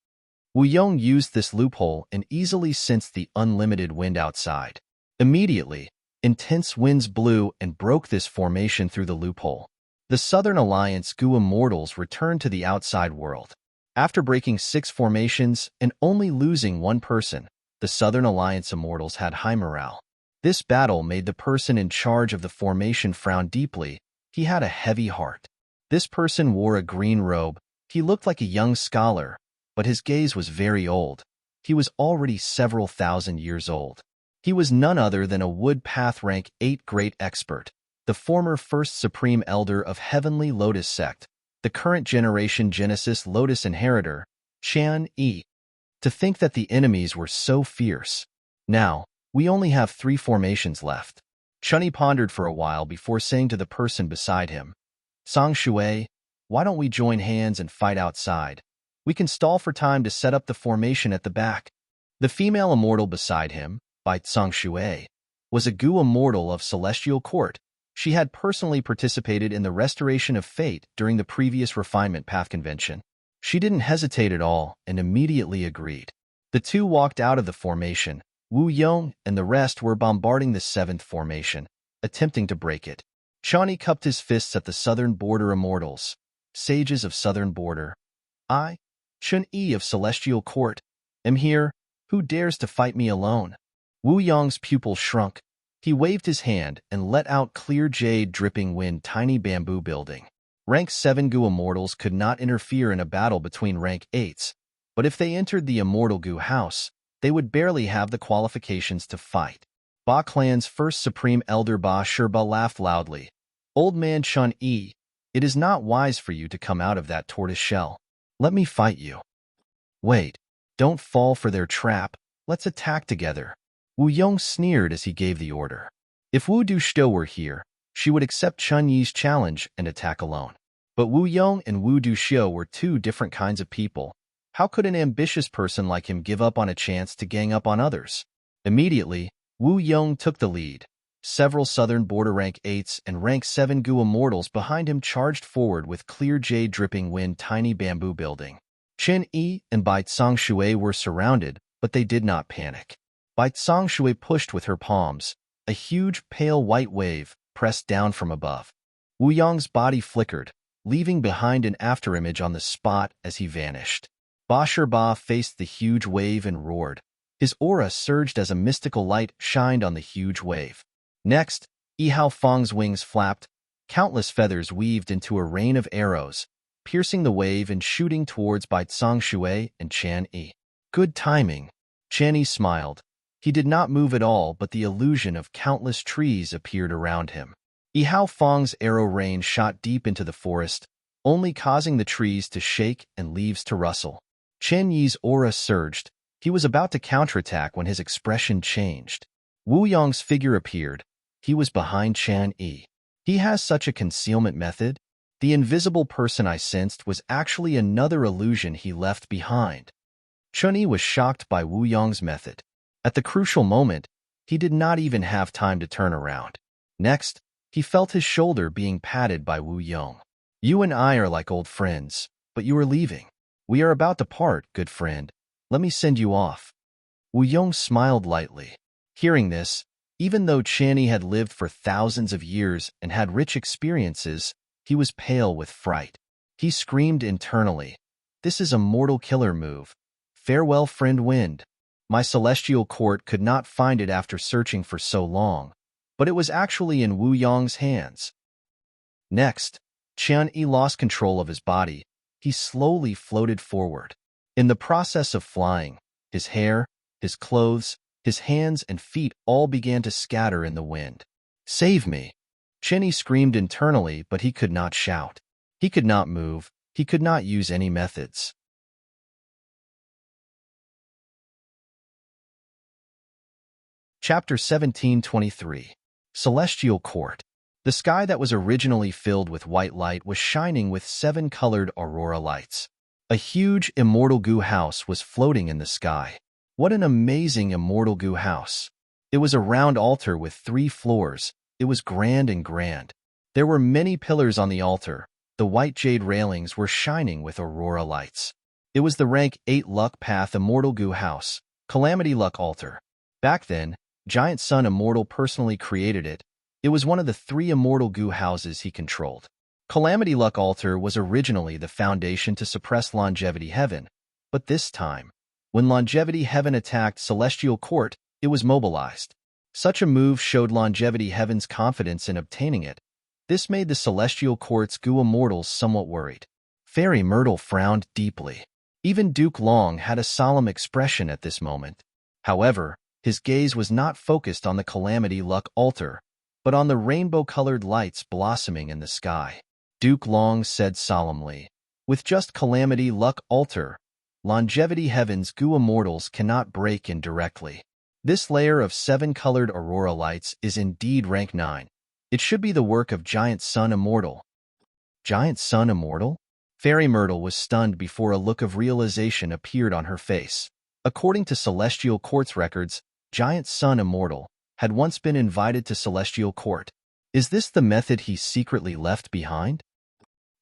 Wu Yong used this loophole and easily sensed the unlimited wind outside. Immediately, intense winds blew and broke this formation through the loophole. The Southern Alliance Goo Immortals returned to the outside world. After breaking 6 formations and only losing 1 person, the Southern Alliance Immortals had high morale. This battle made the person in charge of the formation frown deeply. He had a heavy heart. This person wore a green robe. He looked like a young scholar, but his gaze was very old. He was already several thousand years old. He was none other than a Wood Path Rank 8 Great Expert, the former First Supreme Elder of Heavenly Lotus Sect, the current generation Genesis Lotus Inheritor, Chan Yi. To think that the enemies were so fierce. Now, we only have 3 formations left. Chun Yi pondered for a while before saying to the person beside him, Sang Shui, why don't we join hands and fight outside? We can stall for time to set up the formation at the back. The female immortal beside him, by Sang Shui, was a Goo immortal of Celestial Court. She had personally participated in the restoration of fate during the previous Refinement Path Convention. She didn't hesitate at all and immediately agreed. The two walked out of the formation. Wu Yong and the rest were bombarding the 7th formation, attempting to break it. Chani cupped his fists at the Southern Border Immortals. Sages of Southern Border. I, Chun Yi of Celestial Court, am here. Who dares to fight me alone? Wu Yong's pupil shrunk. He waved his hand and let out clear jade dripping wind tiny bamboo building. Rank 7 Goo Immortals could not interfere in a battle between Rank 8s, but if they entered the Immortal Goo house, they would barely have the qualifications to fight. Ba Clan's first Supreme Elder Ba Sherba laughed loudly. Old man Chun Yi, it is not wise for you to come out of that tortoise shell. Let me fight you. Wait, don't fall for their trap. Let's attack together. Wu Yong sneered as he gave the order. If Wu Duxiu were here, she would accept Chun Yi's challenge and attack alone. But Wu Yong and Wu Duxiu were 2 different kinds of people. How could an ambitious person like him give up on a chance to gang up on others? Immediately, Wu Yong took the lead. Several Southern Border Rank 8s and Rank 7 Goo Immortals behind him charged forward with clear jade dripping wind tiny bamboo building. Chen Yi and Bai Tsang Shui were surrounded, but they did not panic. Bai Tsang Shui pushed with her palms. A huge, pale white wave pressed down from above. Wu Yong's body flickered, leaving behind an afterimage on the spot as he vanished. Ba Sherba faced the huge wave and roared. His aura surged as a mystical light shined on the huge wave. Next, Yi Hao Feng's wings flapped. Countless feathers weaved into a rain of arrows, piercing the wave and shooting towards Bai Tsang Shui and Chan Yi. Good timing. Chan Yi smiled. He did not move at all, but the illusion of countless trees appeared around him. Yi Hao Feng's arrow rain shot deep into the forest, only causing the trees to shake and leaves to rustle. Chen Yi's aura surged. He was about to counterattack when his expression changed. Wu Yong's figure appeared. He was behind Chan Yi. He has such a concealment method. The invisible person I sensed was actually another illusion he left behind. Chun Yi was shocked by Wu Yong's method. At the crucial moment, he did not even have time to turn around. Next, he felt his shoulder being patted by Wu Yong. You and I are like old friends, but you are leaving. We are about to part, good friend. Let me send you off. Wu Yong smiled lightly. Hearing this, even though Channy had lived for thousands of years and had rich experiences, he was pale with fright. He screamed internally, "This is a mortal killer move. Farewell, friend Wind." My celestial court could not find it after searching for so long, but it was actually in Wu Yong's hands. Next, Qian Yi lost control of his body. He slowly floated forward. In the process of flying, his hair, his clothes, his hands and feet all began to scatter in the wind. "Save me!" Qian Yi screamed internally, but he could not shout. He could not move. He could not use any methods. Chapter 1723. Celestial Court. The sky that was originally filled with white light was shining with 7-colored aurora lights. A huge immortal goo house was floating in the sky. What an amazing immortal goo house! It was a round altar with 3 floors. It was grand and grand. There were many pillars on the altar. The white jade railings were shining with aurora lights. It was the rank 8 Luck Path Immortal Goo House, Calamity Luck Altar. Back then, Giant Sun Immortal personally created it. It was one of the 3 immortal goo houses he controlled. Calamity Luck Altar was originally the foundation to suppress Longevity Heaven, but this time, when Longevity Heaven attacked Celestial Court, it was mobilized. Such a move showed Longevity Heaven's confidence in obtaining it. This made the Celestial Court's goo immortals somewhat worried. Fairy Myrtle frowned deeply. Even Duke Long had a solemn expression at this moment. However, his gaze was not focused on the Calamity Luck Altar, but on the rainbow-colored lights blossoming in the sky. Duke Long said solemnly, "With just Calamity Luck Altar, Longevity Heaven's goo immortals cannot break in directly. This layer of 7-colored aurora lights is indeed rank 9. It should be the work of Giant Sun Immortal." Giant Sun Immortal? Fairy Myrtle was stunned before a look of realization appeared on her face. According to Celestial Court's records, Giant Sun Immortal had once been invited to Celestial Court. Is this the method he secretly left behind?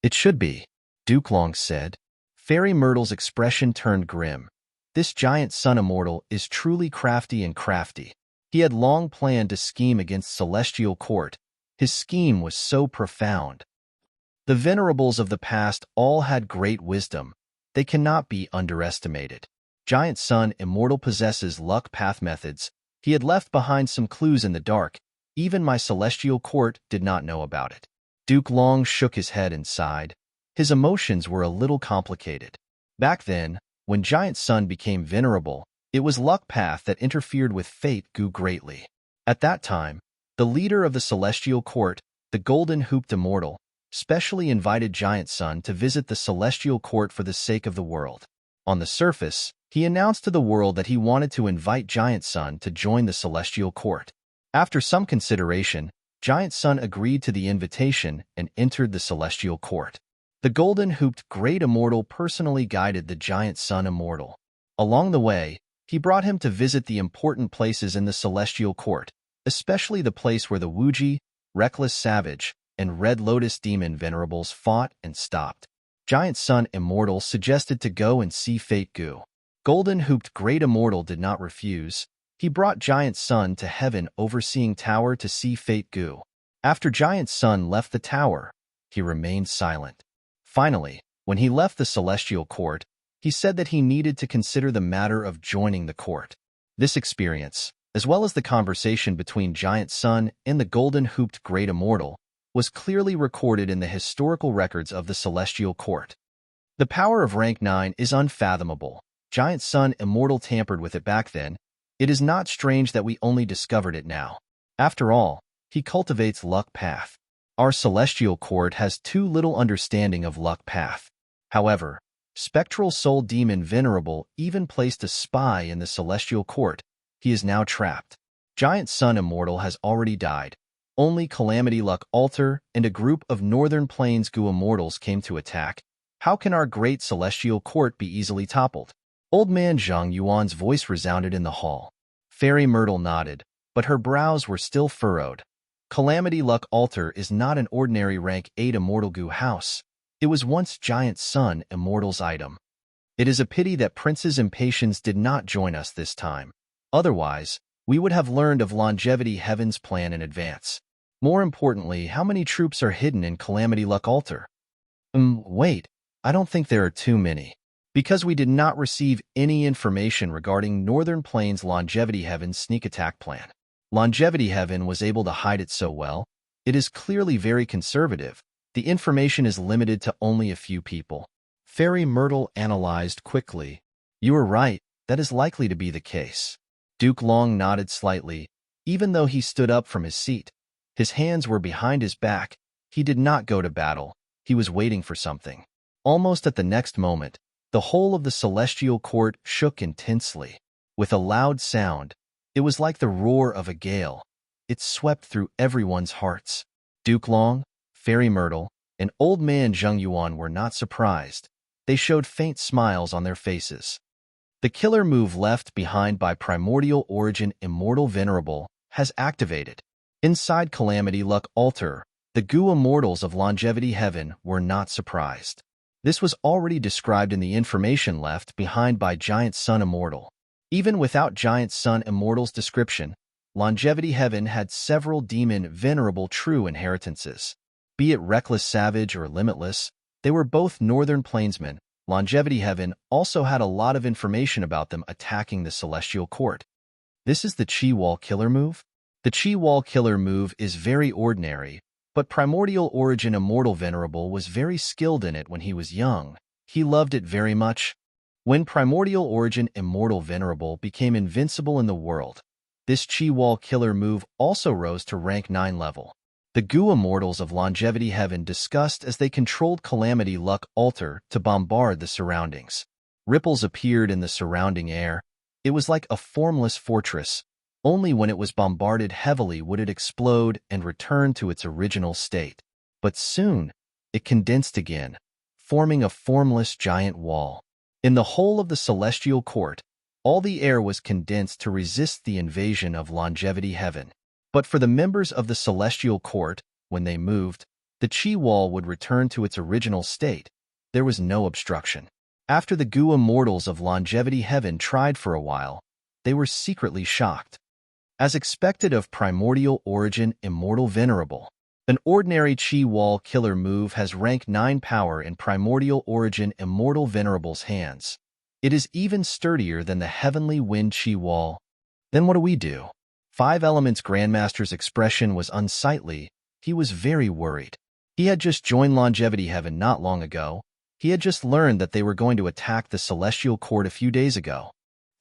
"It should be," Duke Long said. Fairy Myrtle's expression turned grim. This Giant Sun Immortal is truly crafty and crafty. He had long planned to scheme against Celestial Court. His scheme was so profound. The Venerables of the past all had great wisdom. They cannot be underestimated. Giant Sun Immortal possesses luck path methods. He had left behind some clues in the dark. Even my Celestial Court did not know about it. Duke Long shook his head and sighed. His emotions were a little complicated. Back then, when Giant Sun became Venerable, it was luck path that interfered with fate goo greatly. At that time, the leader of the Celestial Court, the Golden Hooped Immortal, specially invited Giant Sun to visit the Celestial Court for the sake of the world. On the surface, he announced to the world that he wanted to invite Giant Sun to join the Celestial Court. After some consideration, Giant Sun agreed to the invitation and entered the Celestial Court. The Golden Hooped Great Immortal personally guided the Giant Sun Immortal. Along the way, he brought him to visit the important places in the Celestial Court, especially the place where the Wuji, Reckless Savage, and Red Lotus Demon Venerables fought and stopped. Giant Sun Immortal suggested to go and see Fate Goo. Golden Hooped Great Immortal did not refuse. He brought Giant Sun to Heaven Overseeing Tower to see Fate Goo. After Giant Sun left the tower, he remained silent. Finally, when he left the Celestial Court, he said that he needed to consider the matter of joining the court. This experience, as well as the conversation between Giant Sun and the Golden Hooped Great Immortal, was clearly recorded in the historical records of the Celestial Court. The power of rank 9 is unfathomable. Giant Sun Immortal tampered with it back then. It is not strange that we only discovered it now. After all, he cultivates luck path. Our Celestial Court has too little understanding of luck path. However, Spectral Soul Demon Venerable even placed a spy in the Celestial Court. He is now trapped. Giant Sun Immortal has already died. Only Calamity Luck Altar and a group of Northern Plains Goo Immortals came to attack. How can our great Celestial Court be easily toppled? Old Man Zhang Yuan's voice resounded in the hall. Fairy Myrtle nodded, but her brows were still furrowed. Calamity Luck Altar is not an ordinary rank 8 Immortal Goo house. It was once Giant Sun Immortal's item. It is a pity that Princess Impatience did not join us this time. Otherwise, we would have learned of Longevity Heaven's plan in advance. More importantly, how many troops are hidden in Calamity Luck Altar? Wait, I don't think there are too many. Because we did not receive any information regarding Northern Plains Longevity Heaven's sneak attack plan. Longevity Heaven was able to hide it so well. It is clearly very conservative. The information is limited to only a few people. Fairy Myrtle analyzed quickly. You are right, that is likely to be the case. Duke Long nodded slightly, even though he stood up from his seat. His hands were behind his back. He did not go to battle. He was waiting for something. Almost at the next moment, the whole of the celestial court shook intensely. With a loud sound, it was like the roar of a gale. It swept through everyone's hearts. Duke Long, Fairy Myrtle, and Old Man Zheng Yuan were not surprised. They showed faint smiles on their faces. The killer move left behind by Primordial Origin Immortal Venerable has activated. Inside Calamity Luck Altar, the Gu Immortals of Longevity Heaven were not surprised. This was already described in the information left behind by Giant Sun Immortal. Even without Giant Sun Immortal's description, Longevity Heaven had several demon Venerable true inheritances. Be it Reckless Savage or Limitless, they were both Northern Plainsmen. Longevity Heaven also had a lot of information about them attacking the Celestial Court. This is the Chi Wall Killer move? The Chi Wall Killer move is very ordinary, but Primordial Origin Immortal Venerable was very skilled in it when he was young. He loved it very much. When Primordial Origin Immortal Venerable became invincible in the world, this Chi Wall Killer move also rose to rank 9 level. The Gu Immortals of Longevity Heaven discussed as they controlled Calamity Luck Altar to bombard the surroundings. Ripples appeared in the surrounding air. It was like a formless fortress. Only when it was bombarded heavily would it explode and return to its original state. But soon, it condensed again, forming a formless giant wall. In the whole of the Celestial Court, all the air was condensed to resist the invasion of Longevity Heaven. But for the members of the Celestial Court, when they moved, the Chi Wall would return to its original state. There was no obstruction. After the Gu Immortals of Longevity Heaven tried for a while, they were secretly shocked. As expected of Primordial Origin Immortal Venerable, an ordinary Chi Wall Killer move has rank 9 power in Primordial Origin Immortal Venerable's hands. It is even sturdier than the Heavenly Wind Chi Wall. Then what do we do? 5 Elements Grandmaster's expression was unsightly. He was very worried. He had just joined Longevity Heaven not long ago. He had just learned that they were going to attack the Celestial Court a few days ago.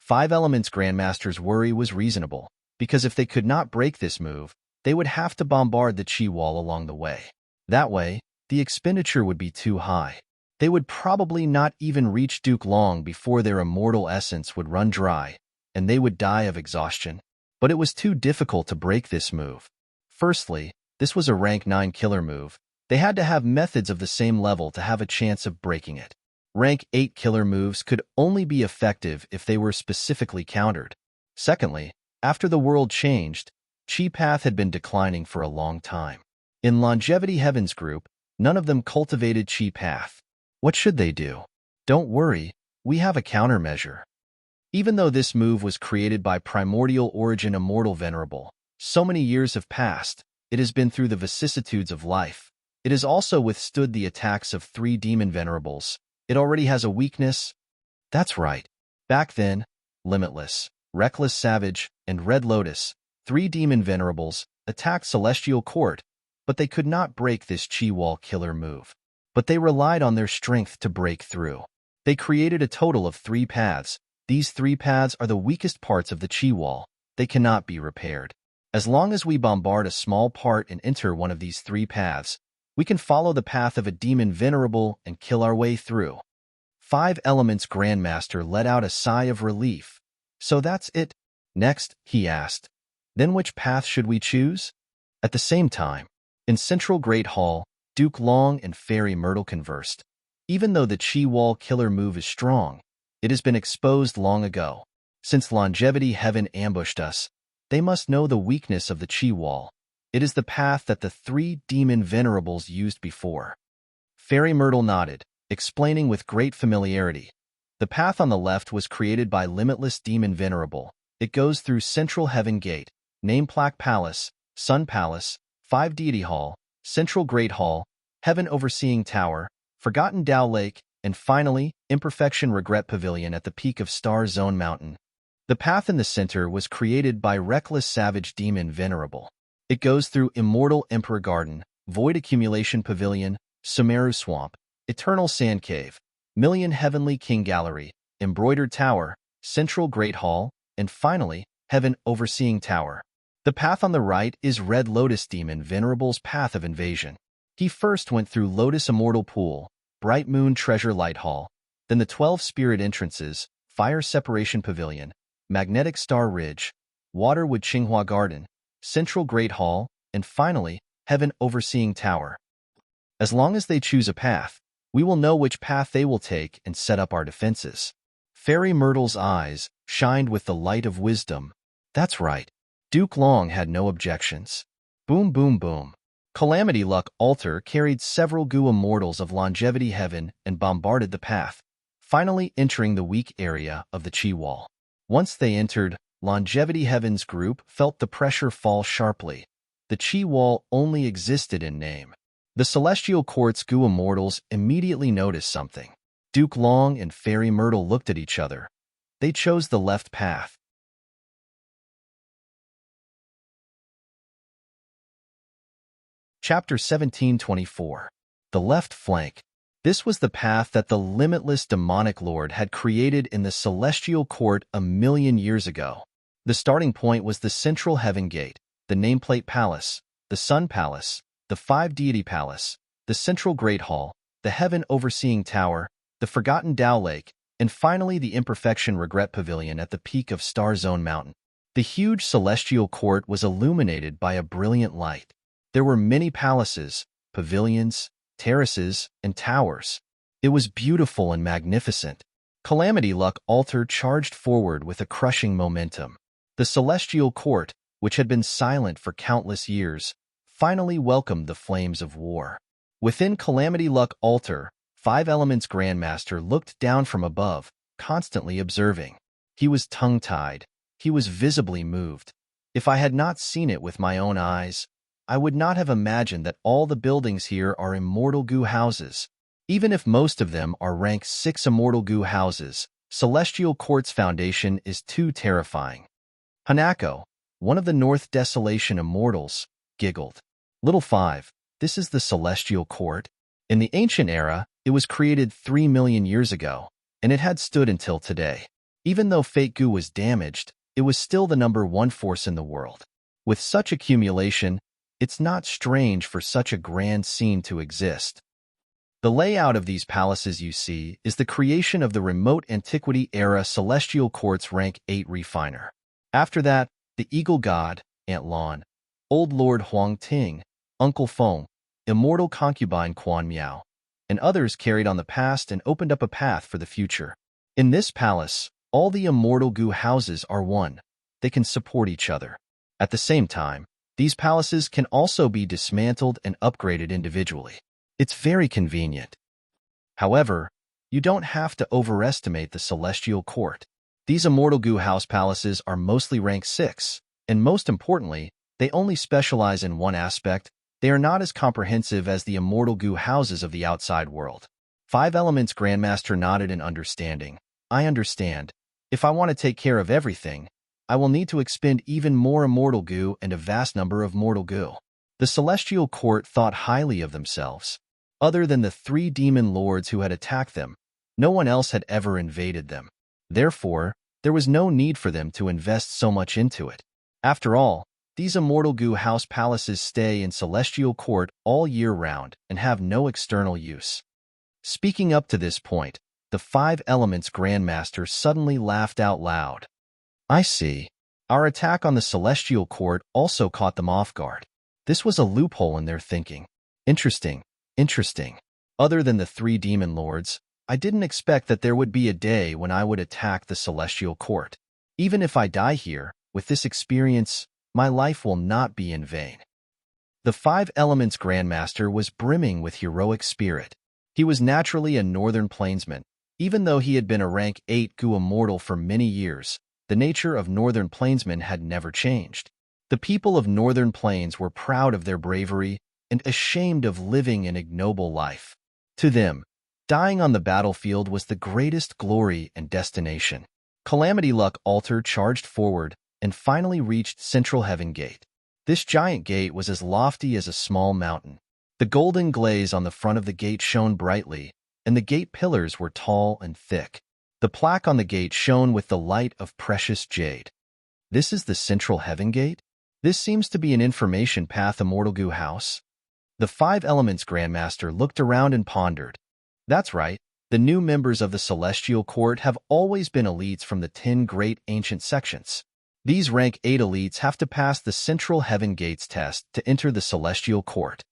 5 Elements Grandmaster's worry was reasonable, because if they could not break this move, they would have to bombard the Chi Wall along the way. That way, the expenditure would be too high. They would probably not even reach Duke Long before their immortal essence would run dry, and they would die of exhaustion. But it was too difficult to break this move. Firstly, this was a rank 9 killer move. They had to have methods of the same level to have a chance of breaking it. Rank 8 killer moves could only be effective if they were specifically countered. Secondly, after the world changed, Chi Path had been declining for a long time. In Longevity Heaven's group, none of them cultivated Chi Path. What should they do? Don't worry, we have a countermeasure. Even though this move was created by Primordial Origin Immortal Venerable, so many years have passed, it has been through the vicissitudes of life. It has also withstood the attacks of 3 demon venerables. It already has a weakness. That's right. Back then, Limitless, Reckless Savage, and Red Lotus, 3 demon venerables, attacked Celestial Court, but they could not break this Chi Wall Killer move. But they relied on their strength to break through. They created a total of 3 paths. These 3 paths are the weakest parts of the Chi Wall. They cannot be repaired. As long as we bombard a small part and enter one of these 3 paths, we can follow the path of a demon venerable and kill our way through. 5 Elements Grandmaster let out a sigh of relief. So that's it. Next, he asked. Then which path should we choose? At the same time, in Central Great Hall, Duke Long and Fairy Myrtle conversed. Even though the Chi Wall Killer move is strong, it has been exposed long ago. Since Longevity Heaven ambushed us, they must know the weakness of the Chi Wall. It is the path that the 3 demon venerables used before. Fairy Myrtle nodded, explaining with great familiarity. The path on the left was created by Limitless Demon Venerable. It goes through Central Heaven Gate, Name Plaque Palace, Sun Palace, 5 Deity Hall, Central Great Hall, Heaven Overseeing Tower, Forgotten Tao Lake, and finally, Imperfection Regret Pavilion at the peak of Star Zone Mountain. The path in the center was created by reckless savage demon Venerable. It goes through Immortal Emperor Garden, Void Accumulation Pavilion, Sumeru Swamp, Eternal Sand Cave, Million Heavenly King Gallery, Embroidered Tower, Central Great Hall, and finally, Heaven Overseeing Tower. The path on the right is Red Lotus Demon Venerable's path of invasion. He first went through Lotus Immortal Pool, Bright Moon Treasure Light Hall, then the 12 Spirit Entrances, Fire Separation Pavilion, Magnetic Star Ridge, Waterwood Qinghua Garden, Central Great Hall, and finally, Heaven Overseeing Tower. As long as they choose a path, we will know which path they will take and set up our defenses. Fairy Myrtle's eyes shined with the light of wisdom. That's right. Duke Long had no objections. Boom, boom, boom. Calamity Luck Altar carried several Gu Immortals of Longevity Heaven and bombarded the path, finally entering the weak area of the Chi Wall. Once they entered, Longevity Heaven's group felt the pressure fall sharply. The Chi Wall only existed in name. The Celestial Court's Gu Immortals immediately noticed something. Duke Long and Fairy Myrtle looked at each other. They chose the left path. Chapter 1724. The Left Flank. This was the path that the limitless demonic lord had created in the Celestial Court 1,000,000 years ago. The starting point was the Central Heaven Gate, the Nameplate Palace, the Sun Palace, the 5 Deity Palace, the Central Great Hall, the Heaven Overseeing Tower, the Forgotten Tao Lake, and finally the Imperfection Regret Pavilion at the peak of Star Zone Mountain. The huge Celestial Court was illuminated by a brilliant light. There were many palaces, pavilions, terraces, and towers. It was beautiful and magnificent. Calamity Luck Altar charged forward with a crushing momentum. The Celestial Court, which had been silent for countless years, finally welcomed the flames of war. Within Calamity Luck Altar, 5 Elements Grandmaster looked down from above, constantly observing. He was tongue-tied. He was visibly moved. If I had not seen it with my own eyes, I would not have imagined that all the buildings here are Immortal Gu houses. Even if most of them are rank 6 Immortal Gu houses, Celestial Court's foundation is too terrifying. Hanako, one of the North Desolation Immortals, giggled. Little 5, this is the Celestial Court? In the ancient era, it was created 3,000,000 years ago, and it had stood until today. Even though Fate Gu was damaged, it was still the #1 force in the world. With such accumulation, it's not strange for such a grand scene to exist. The layout of these palaces you see is the creation of the remote antiquity era Celestial Court's rank 8 refiner. After that, the Eagle God, Aunt Lon, Old Lord Huang Ting, Uncle Feng, Immortal Concubine Quan Miao, and others carried on the past and opened up a path for the future. In this palace, all the Immortal Gu houses are one. They can support each other. At the same time, these palaces can also be dismantled and upgraded individually. It's very convenient. However, you don't have to overestimate the Celestial Court. These Immortal Gu house palaces are mostly rank 6, and most importantly, they only specialize in one aspect. They are not as comprehensive as the Immortal Gu houses of the outside world. 5 Elements Grandmaster nodded in understanding. I understand. If I want to take care of everything, I will need to expend even more Immortal Gu and a vast number of Mortal Gu. The Celestial Court thought highly of themselves. Other than the 3 demon lords who had attacked them, no one else had ever invaded them. Therefore, there was no need for them to invest so much into it. After all, these Immortal Gu house palaces stay in Celestial Court all year round and have no external use. Speaking up to this point, the 5 Elements Grandmaster suddenly laughed out loud. I see. Our attack on the Celestial Court also caught them off guard. This was a loophole in their thinking. Interesting, interesting. Other than the 3 demon lords, I didn't expect that there would be a day when I would attack the Celestial Court. Even if I die here, with this experience, my life will not be in vain. The 5 Elements Grandmaster was brimming with heroic spirit. He was naturally a northern plainsman. Even though he had been a rank 8 Gu immortal for many years, the nature of Northern Plainsmen had never changed. The people of Northern Plains were proud of their bravery and ashamed of living an ignoble life. To them, dying on the battlefield was the greatest glory and destination. Calamity Luck Altar charged forward and finally reached Central Heaven Gate. This giant gate was as lofty as a small mountain. The golden glaze on the front of the gate shone brightly, and the gate pillars were tall and thick. The plaque on the gate shone with the light of precious jade. This is the Central Heaven Gate? This seems to be an information path Immortal Goo House. The Five Elements Grandmaster looked around and pondered. That's right, the new members of the Celestial Court have always been elites from the 10 great ancient sections. These rank 8 elites have to pass the Central Heaven Gates test to enter the Celestial Court.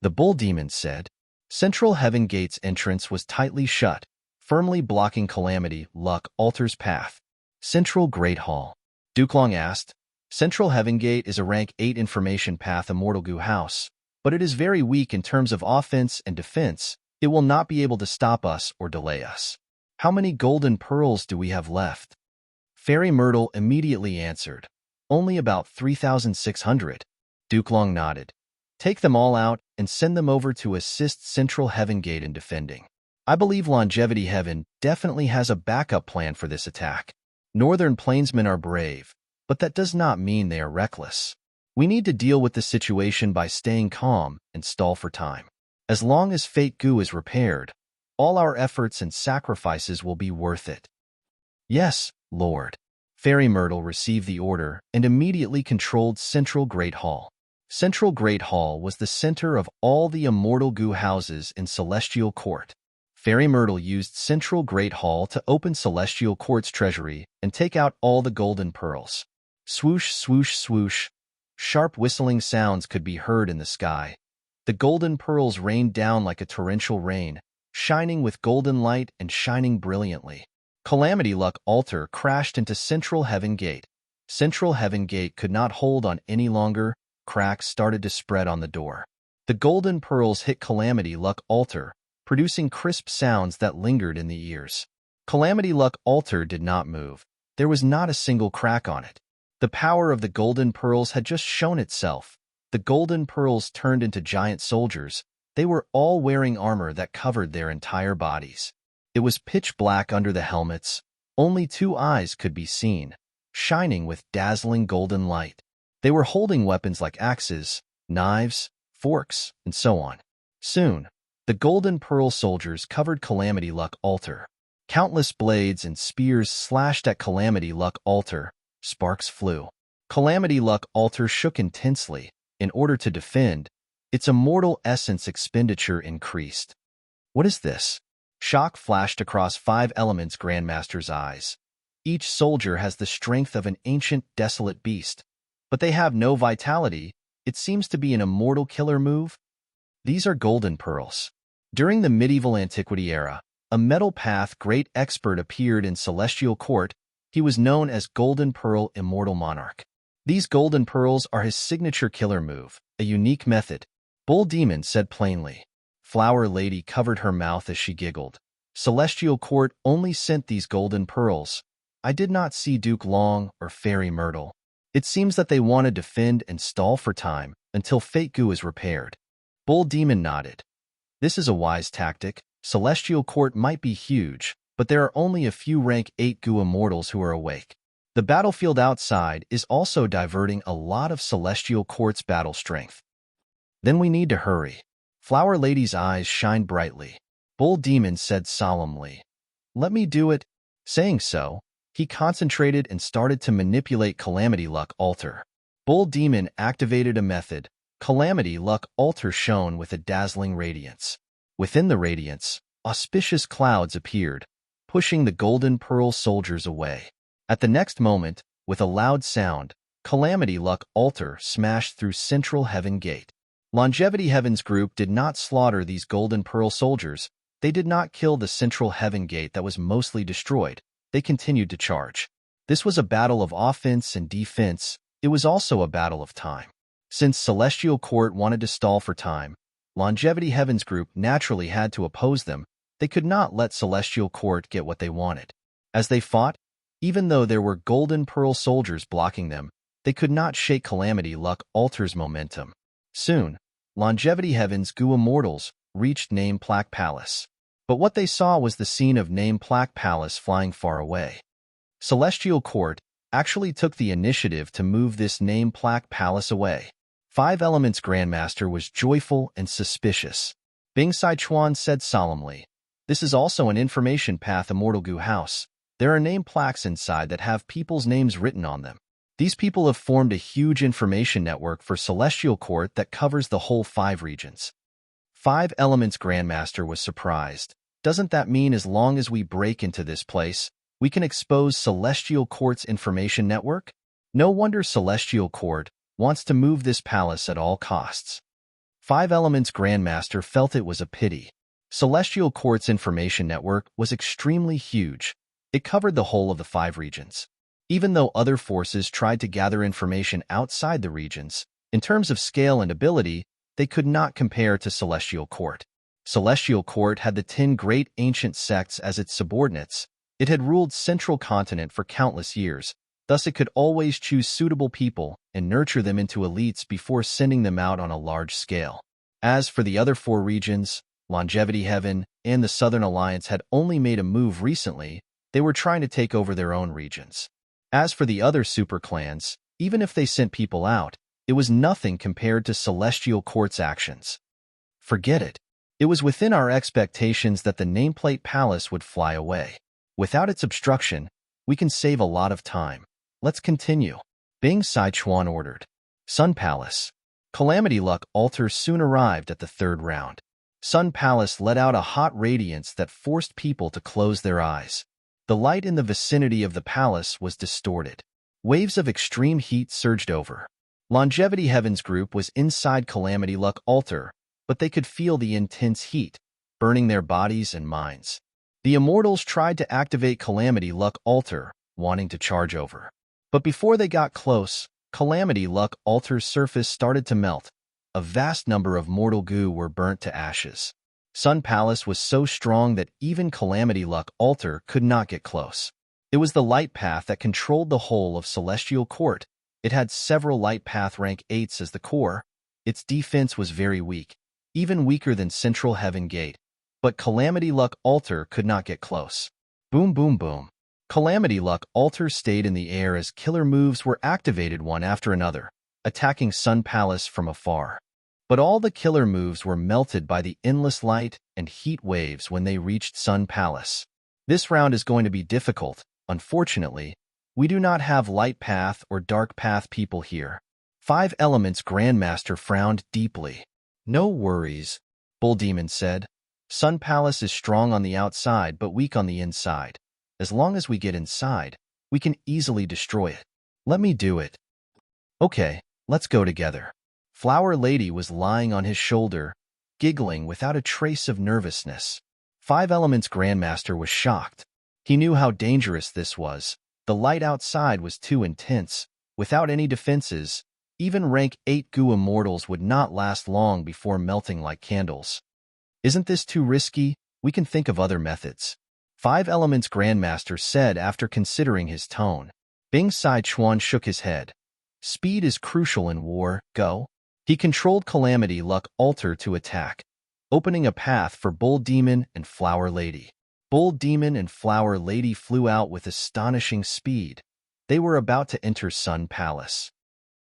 The Bull Demon said. Central Heaven Gates entrance was tightly shut, firmly blocking Calamity Luck Altar's path. Central Great Hall. Dukelong asked. Central Heaven Gate is a rank 8 information path Immortal Goo House, but it is very weak in terms of offense and defense. It will not be able to stop us or delay us. How many golden pearls do we have left? Fairy Myrtle immediately answered. Only about 3,600. Dukelong nodded. Take them all out and send them over to assist Central Heaven Gate in defending. I believe Longevity Heaven definitely has a backup plan for this attack. Northern Plainsmen are brave, but that does not mean they are reckless. We need to deal with the situation by staying calm and stall for time. As long as Fate Goo is repaired, all our efforts and sacrifices will be worth it. Yes, Lord. Fairy Myrtle received the order and immediately controlled Central Great Hall. Central Great Hall was the center of all the Immortal Goo houses in Celestial Court. Fairy Myrtle used Central Great Hall to open Celestial Court's treasury and take out all the golden pearls. Swoosh, swoosh, swoosh. Sharp whistling sounds could be heard in the sky. The golden pearls rained down like a torrential rain, shining with golden light and shining brilliantly. Calamity Luck Altar crashed into Central Heaven Gate. Central Heaven Gate could not hold on any longer. Cracks started to spread on the door. The golden pearls hit Calamity Luck Altar, producing crisp sounds that lingered in the ears. Calamity Luck Altar did not move. There was not a single crack on it. The power of the golden pearls had just shown itself. The golden pearls turned into giant soldiers. They were all wearing armor that covered their entire bodies. It was pitch black under the helmets. Only 2 eyes could be seen, shining with dazzling golden light. They were holding weapons like axes, knives, forks, and so on. Soon, the golden pearl soldiers covered Calamity Luck Altar. Countless blades and spears slashed at Calamity Luck Altar. Sparks flew. Calamity Luck Altar shook intensely. In order to defend, its immortal essence expenditure increased. What is this? Shock flashed across 5 Elements Grandmaster's eyes. Each soldier has the strength of an ancient, desolate beast, but they have no vitality. It seems to be an immortal killer move. These are golden pearls. During the medieval antiquity era, a metal path great expert appeared in Celestial Court. He was known as Golden Pearl Immortal Monarch. These golden pearls are his signature killer move, a unique method. Bull Demon said plainly. Flower Lady covered her mouth as she giggled. Celestial Court only sent these golden pearls. I did not see Duke Long or Fairy Myrtle. It seems that they want to defend and stall for time until Fate Goo is repaired. Bull Demon nodded. This is a wise tactic. Celestial Court might be huge, but there are only a few rank 8 Goo immortals who are awake. The battlefield outside is also diverting a lot of Celestial Court's battle strength. Then we need to hurry. Flower Lady's eyes shined brightly. Bull Demon said solemnly, "Let me do it." Saying so, he concentrated and started to manipulate Calamity Luck Altar. Bull Demon activated a method. Calamity Luck Altar shone with a dazzling radiance. Within the radiance, auspicious clouds appeared, pushing the golden pearl soldiers away. At the next moment, with a loud sound, Calamity Luck Altar smashed through Central Heaven Gate. Longevity Heaven's group did not slaughter these golden pearl soldiers. They did not kill the Central Heaven Gate that was mostly destroyed. They continued to charge. This was a battle of offense and defense. It was also a battle of time. Since Celestial Court wanted to stall for time, Longevity Heaven's group naturally had to oppose them. They could not let Celestial Court get what they wanted. As they fought, Even though there were golden pearl soldiers blocking them, they could not shake Calamity Luck Alter's momentum. Soon, Longevity Heaven's Goo Immortals reached Name Plaque Palace. But what they saw was the scene of Name Plaque Palace flying far away. Celestial Court actually took the initiative to move this Name Plaque Palace away. Five Elements Grandmaster was joyful and suspicious. Bing Sichuan said solemnly, "This is also an information path Immortal Goo House. There are name plaques inside that have people's names written on them. These people have formed a huge information network for Celestial Court that covers the whole 5 regions." Five Elements Grandmaster was surprised. Doesn't that mean as long as we break into this place, we can expose Celestial Court's information network? No wonder Celestial Court wants to move this palace at all costs. Five Elements Grandmaster felt it was a pity. Celestial Court's information network was extremely huge. It covered the whole of the 5 regions. Even though other forces tried to gather information outside the regions, in terms of scale and ability, they could not compare to Celestial Court. Celestial Court had the 10 great ancient sects as its subordinates. It had ruled Central Continent for countless years, thus it could always choose suitable people and nurture them into elites before sending them out on a large scale. As for the other 4 regions, Longevity Heaven and the Southern Alliance had only made a move recently. They were trying to take over their own regions. As for the other super clans, even if they sent people out, it was nothing compared to Celestial Court's actions. Forget it. It was within our expectations that the Nameplate Palace would fly away. Without its obstruction, we can save a lot of time. Let's continue. Bing Sichuan ordered. Sun Palace. Calamity Luck Altar soon arrived at the 3rd round. Sun Palace let out a hot radiance that forced people to close their eyes. The light in the vicinity of the palace was distorted. Waves of extreme heat surged over. Longevity Heaven's group was inside Calamity Luck Altar, but they could feel the intense heat, burning their bodies and minds. The Immortals tried to activate Calamity Luck Altar, wanting to charge over. But before they got close, Calamity Luck Altar's surface started to melt. A vast number of mortal goo were burnt to ashes. Sun Palace was so strong that even Calamity Luck Altar could not get close. It was the light path that controlled the whole of Celestial Court. It had several light path rank 8s as the core. Its defense was very weak, even weaker than Central Heaven Gate. But Calamity Luck Altar could not get close. Boom, boom, boom. Calamity Luck Altar stayed in the air as killer moves were activated one after another, attacking Sun Palace from afar. But all the killer moves were melted by the endless light and heat waves when they reached Sun Palace. This round is going to be difficult. Unfortunately, we do not have light path or dark path people here. Five Elements Grandmaster frowned deeply. No worries, Bull Demon said. Sun Palace is strong on the outside but weak on the inside. As long as we get inside, we can easily destroy it. Let me do it. Okay, let's go together. Flower Lady was lying on his shoulder, giggling without a trace of nervousness. Five Elements Grandmaster was shocked. He knew how dangerous this was. The light outside was too intense. Without any defenses, even rank 8 Goo Immortals would not last long before melting like candles. Isn't this too risky? We can think of other methods. Five Elements Grandmaster said after considering his tone. Bing Sichuan shook his head. Speed is crucial in war, go. He controlled Calamity Luck Altar to attack, opening a path for Bull Demon and Flower Lady. Bull Demon and Flower Lady flew out with astonishing speed. They were about to enter Sun Palace.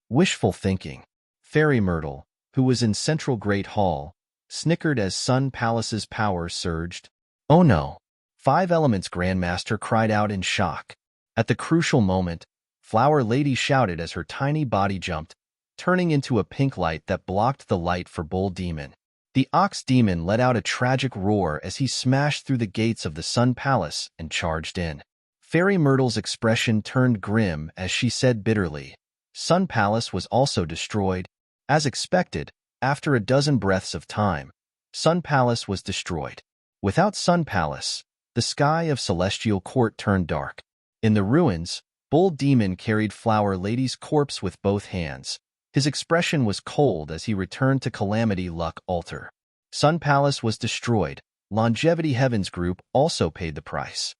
Wishful thinking. Fairy Myrtle, who was in Central Great Hall, snickered as Sun Palace's power surged. Oh no! Five Elements Grandmaster cried out in shock. At the crucial moment, Flower Lady shouted as her tiny body jumped, turning into a pink light that blocked the light for Bull Demon. The Ox Demon let out a tragic roar as he smashed through the gates of the Sun Palace and charged in. Fairy Myrtle's expression turned grim as she said bitterly, Sun Palace was also destroyed. As expected, after a dozen breaths of time, Sun Palace was destroyed. Without Sun Palace, the sky of Celestial Court turned dark. In the ruins, Bull Demon carried Flower Lady's corpse with both hands. His expression was cold as he returned to Calamity Luck Altar. Sun Palace was destroyed. Longevity Heaven's group also paid the price.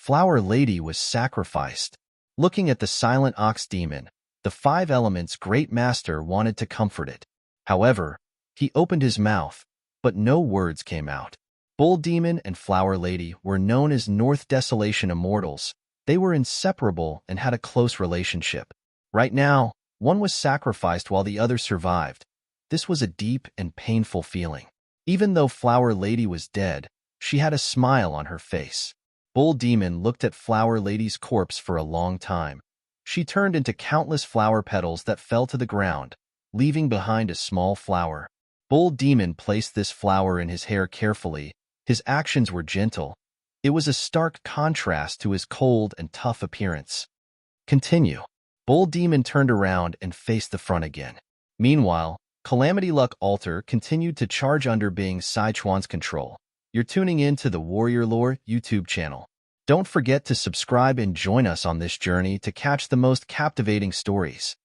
Flower Lady was sacrificed. Looking at the silent ox demon, the five elements' great master wanted to comfort it. However, he opened his mouth, but no words came out. Bull Demon and Flower Lady were known as North Desolation Immortals. They were inseparable and had a close relationship. Right now, one was sacrificed while the other survived. This was a deep and painful feeling. Even though Flower Lady was dead, she had a smile on her face. Bull Demon looked at Flower Lady's corpse for a long time. She turned into countless flower petals that fell to the ground, leaving behind a small flower. Bull Demon placed this flower in his hair carefully. His actions were gentle. It was a stark contrast to his cold and tough appearance. Continue. Bull Demon turned around and faced the front again. Meanwhile, Calamity Luck Altar continued to charge under being Sichuan's control. You're tuning in to the Warrior Lore YouTube channel. Don't forget to subscribe and join us on this journey to catch the most captivating stories.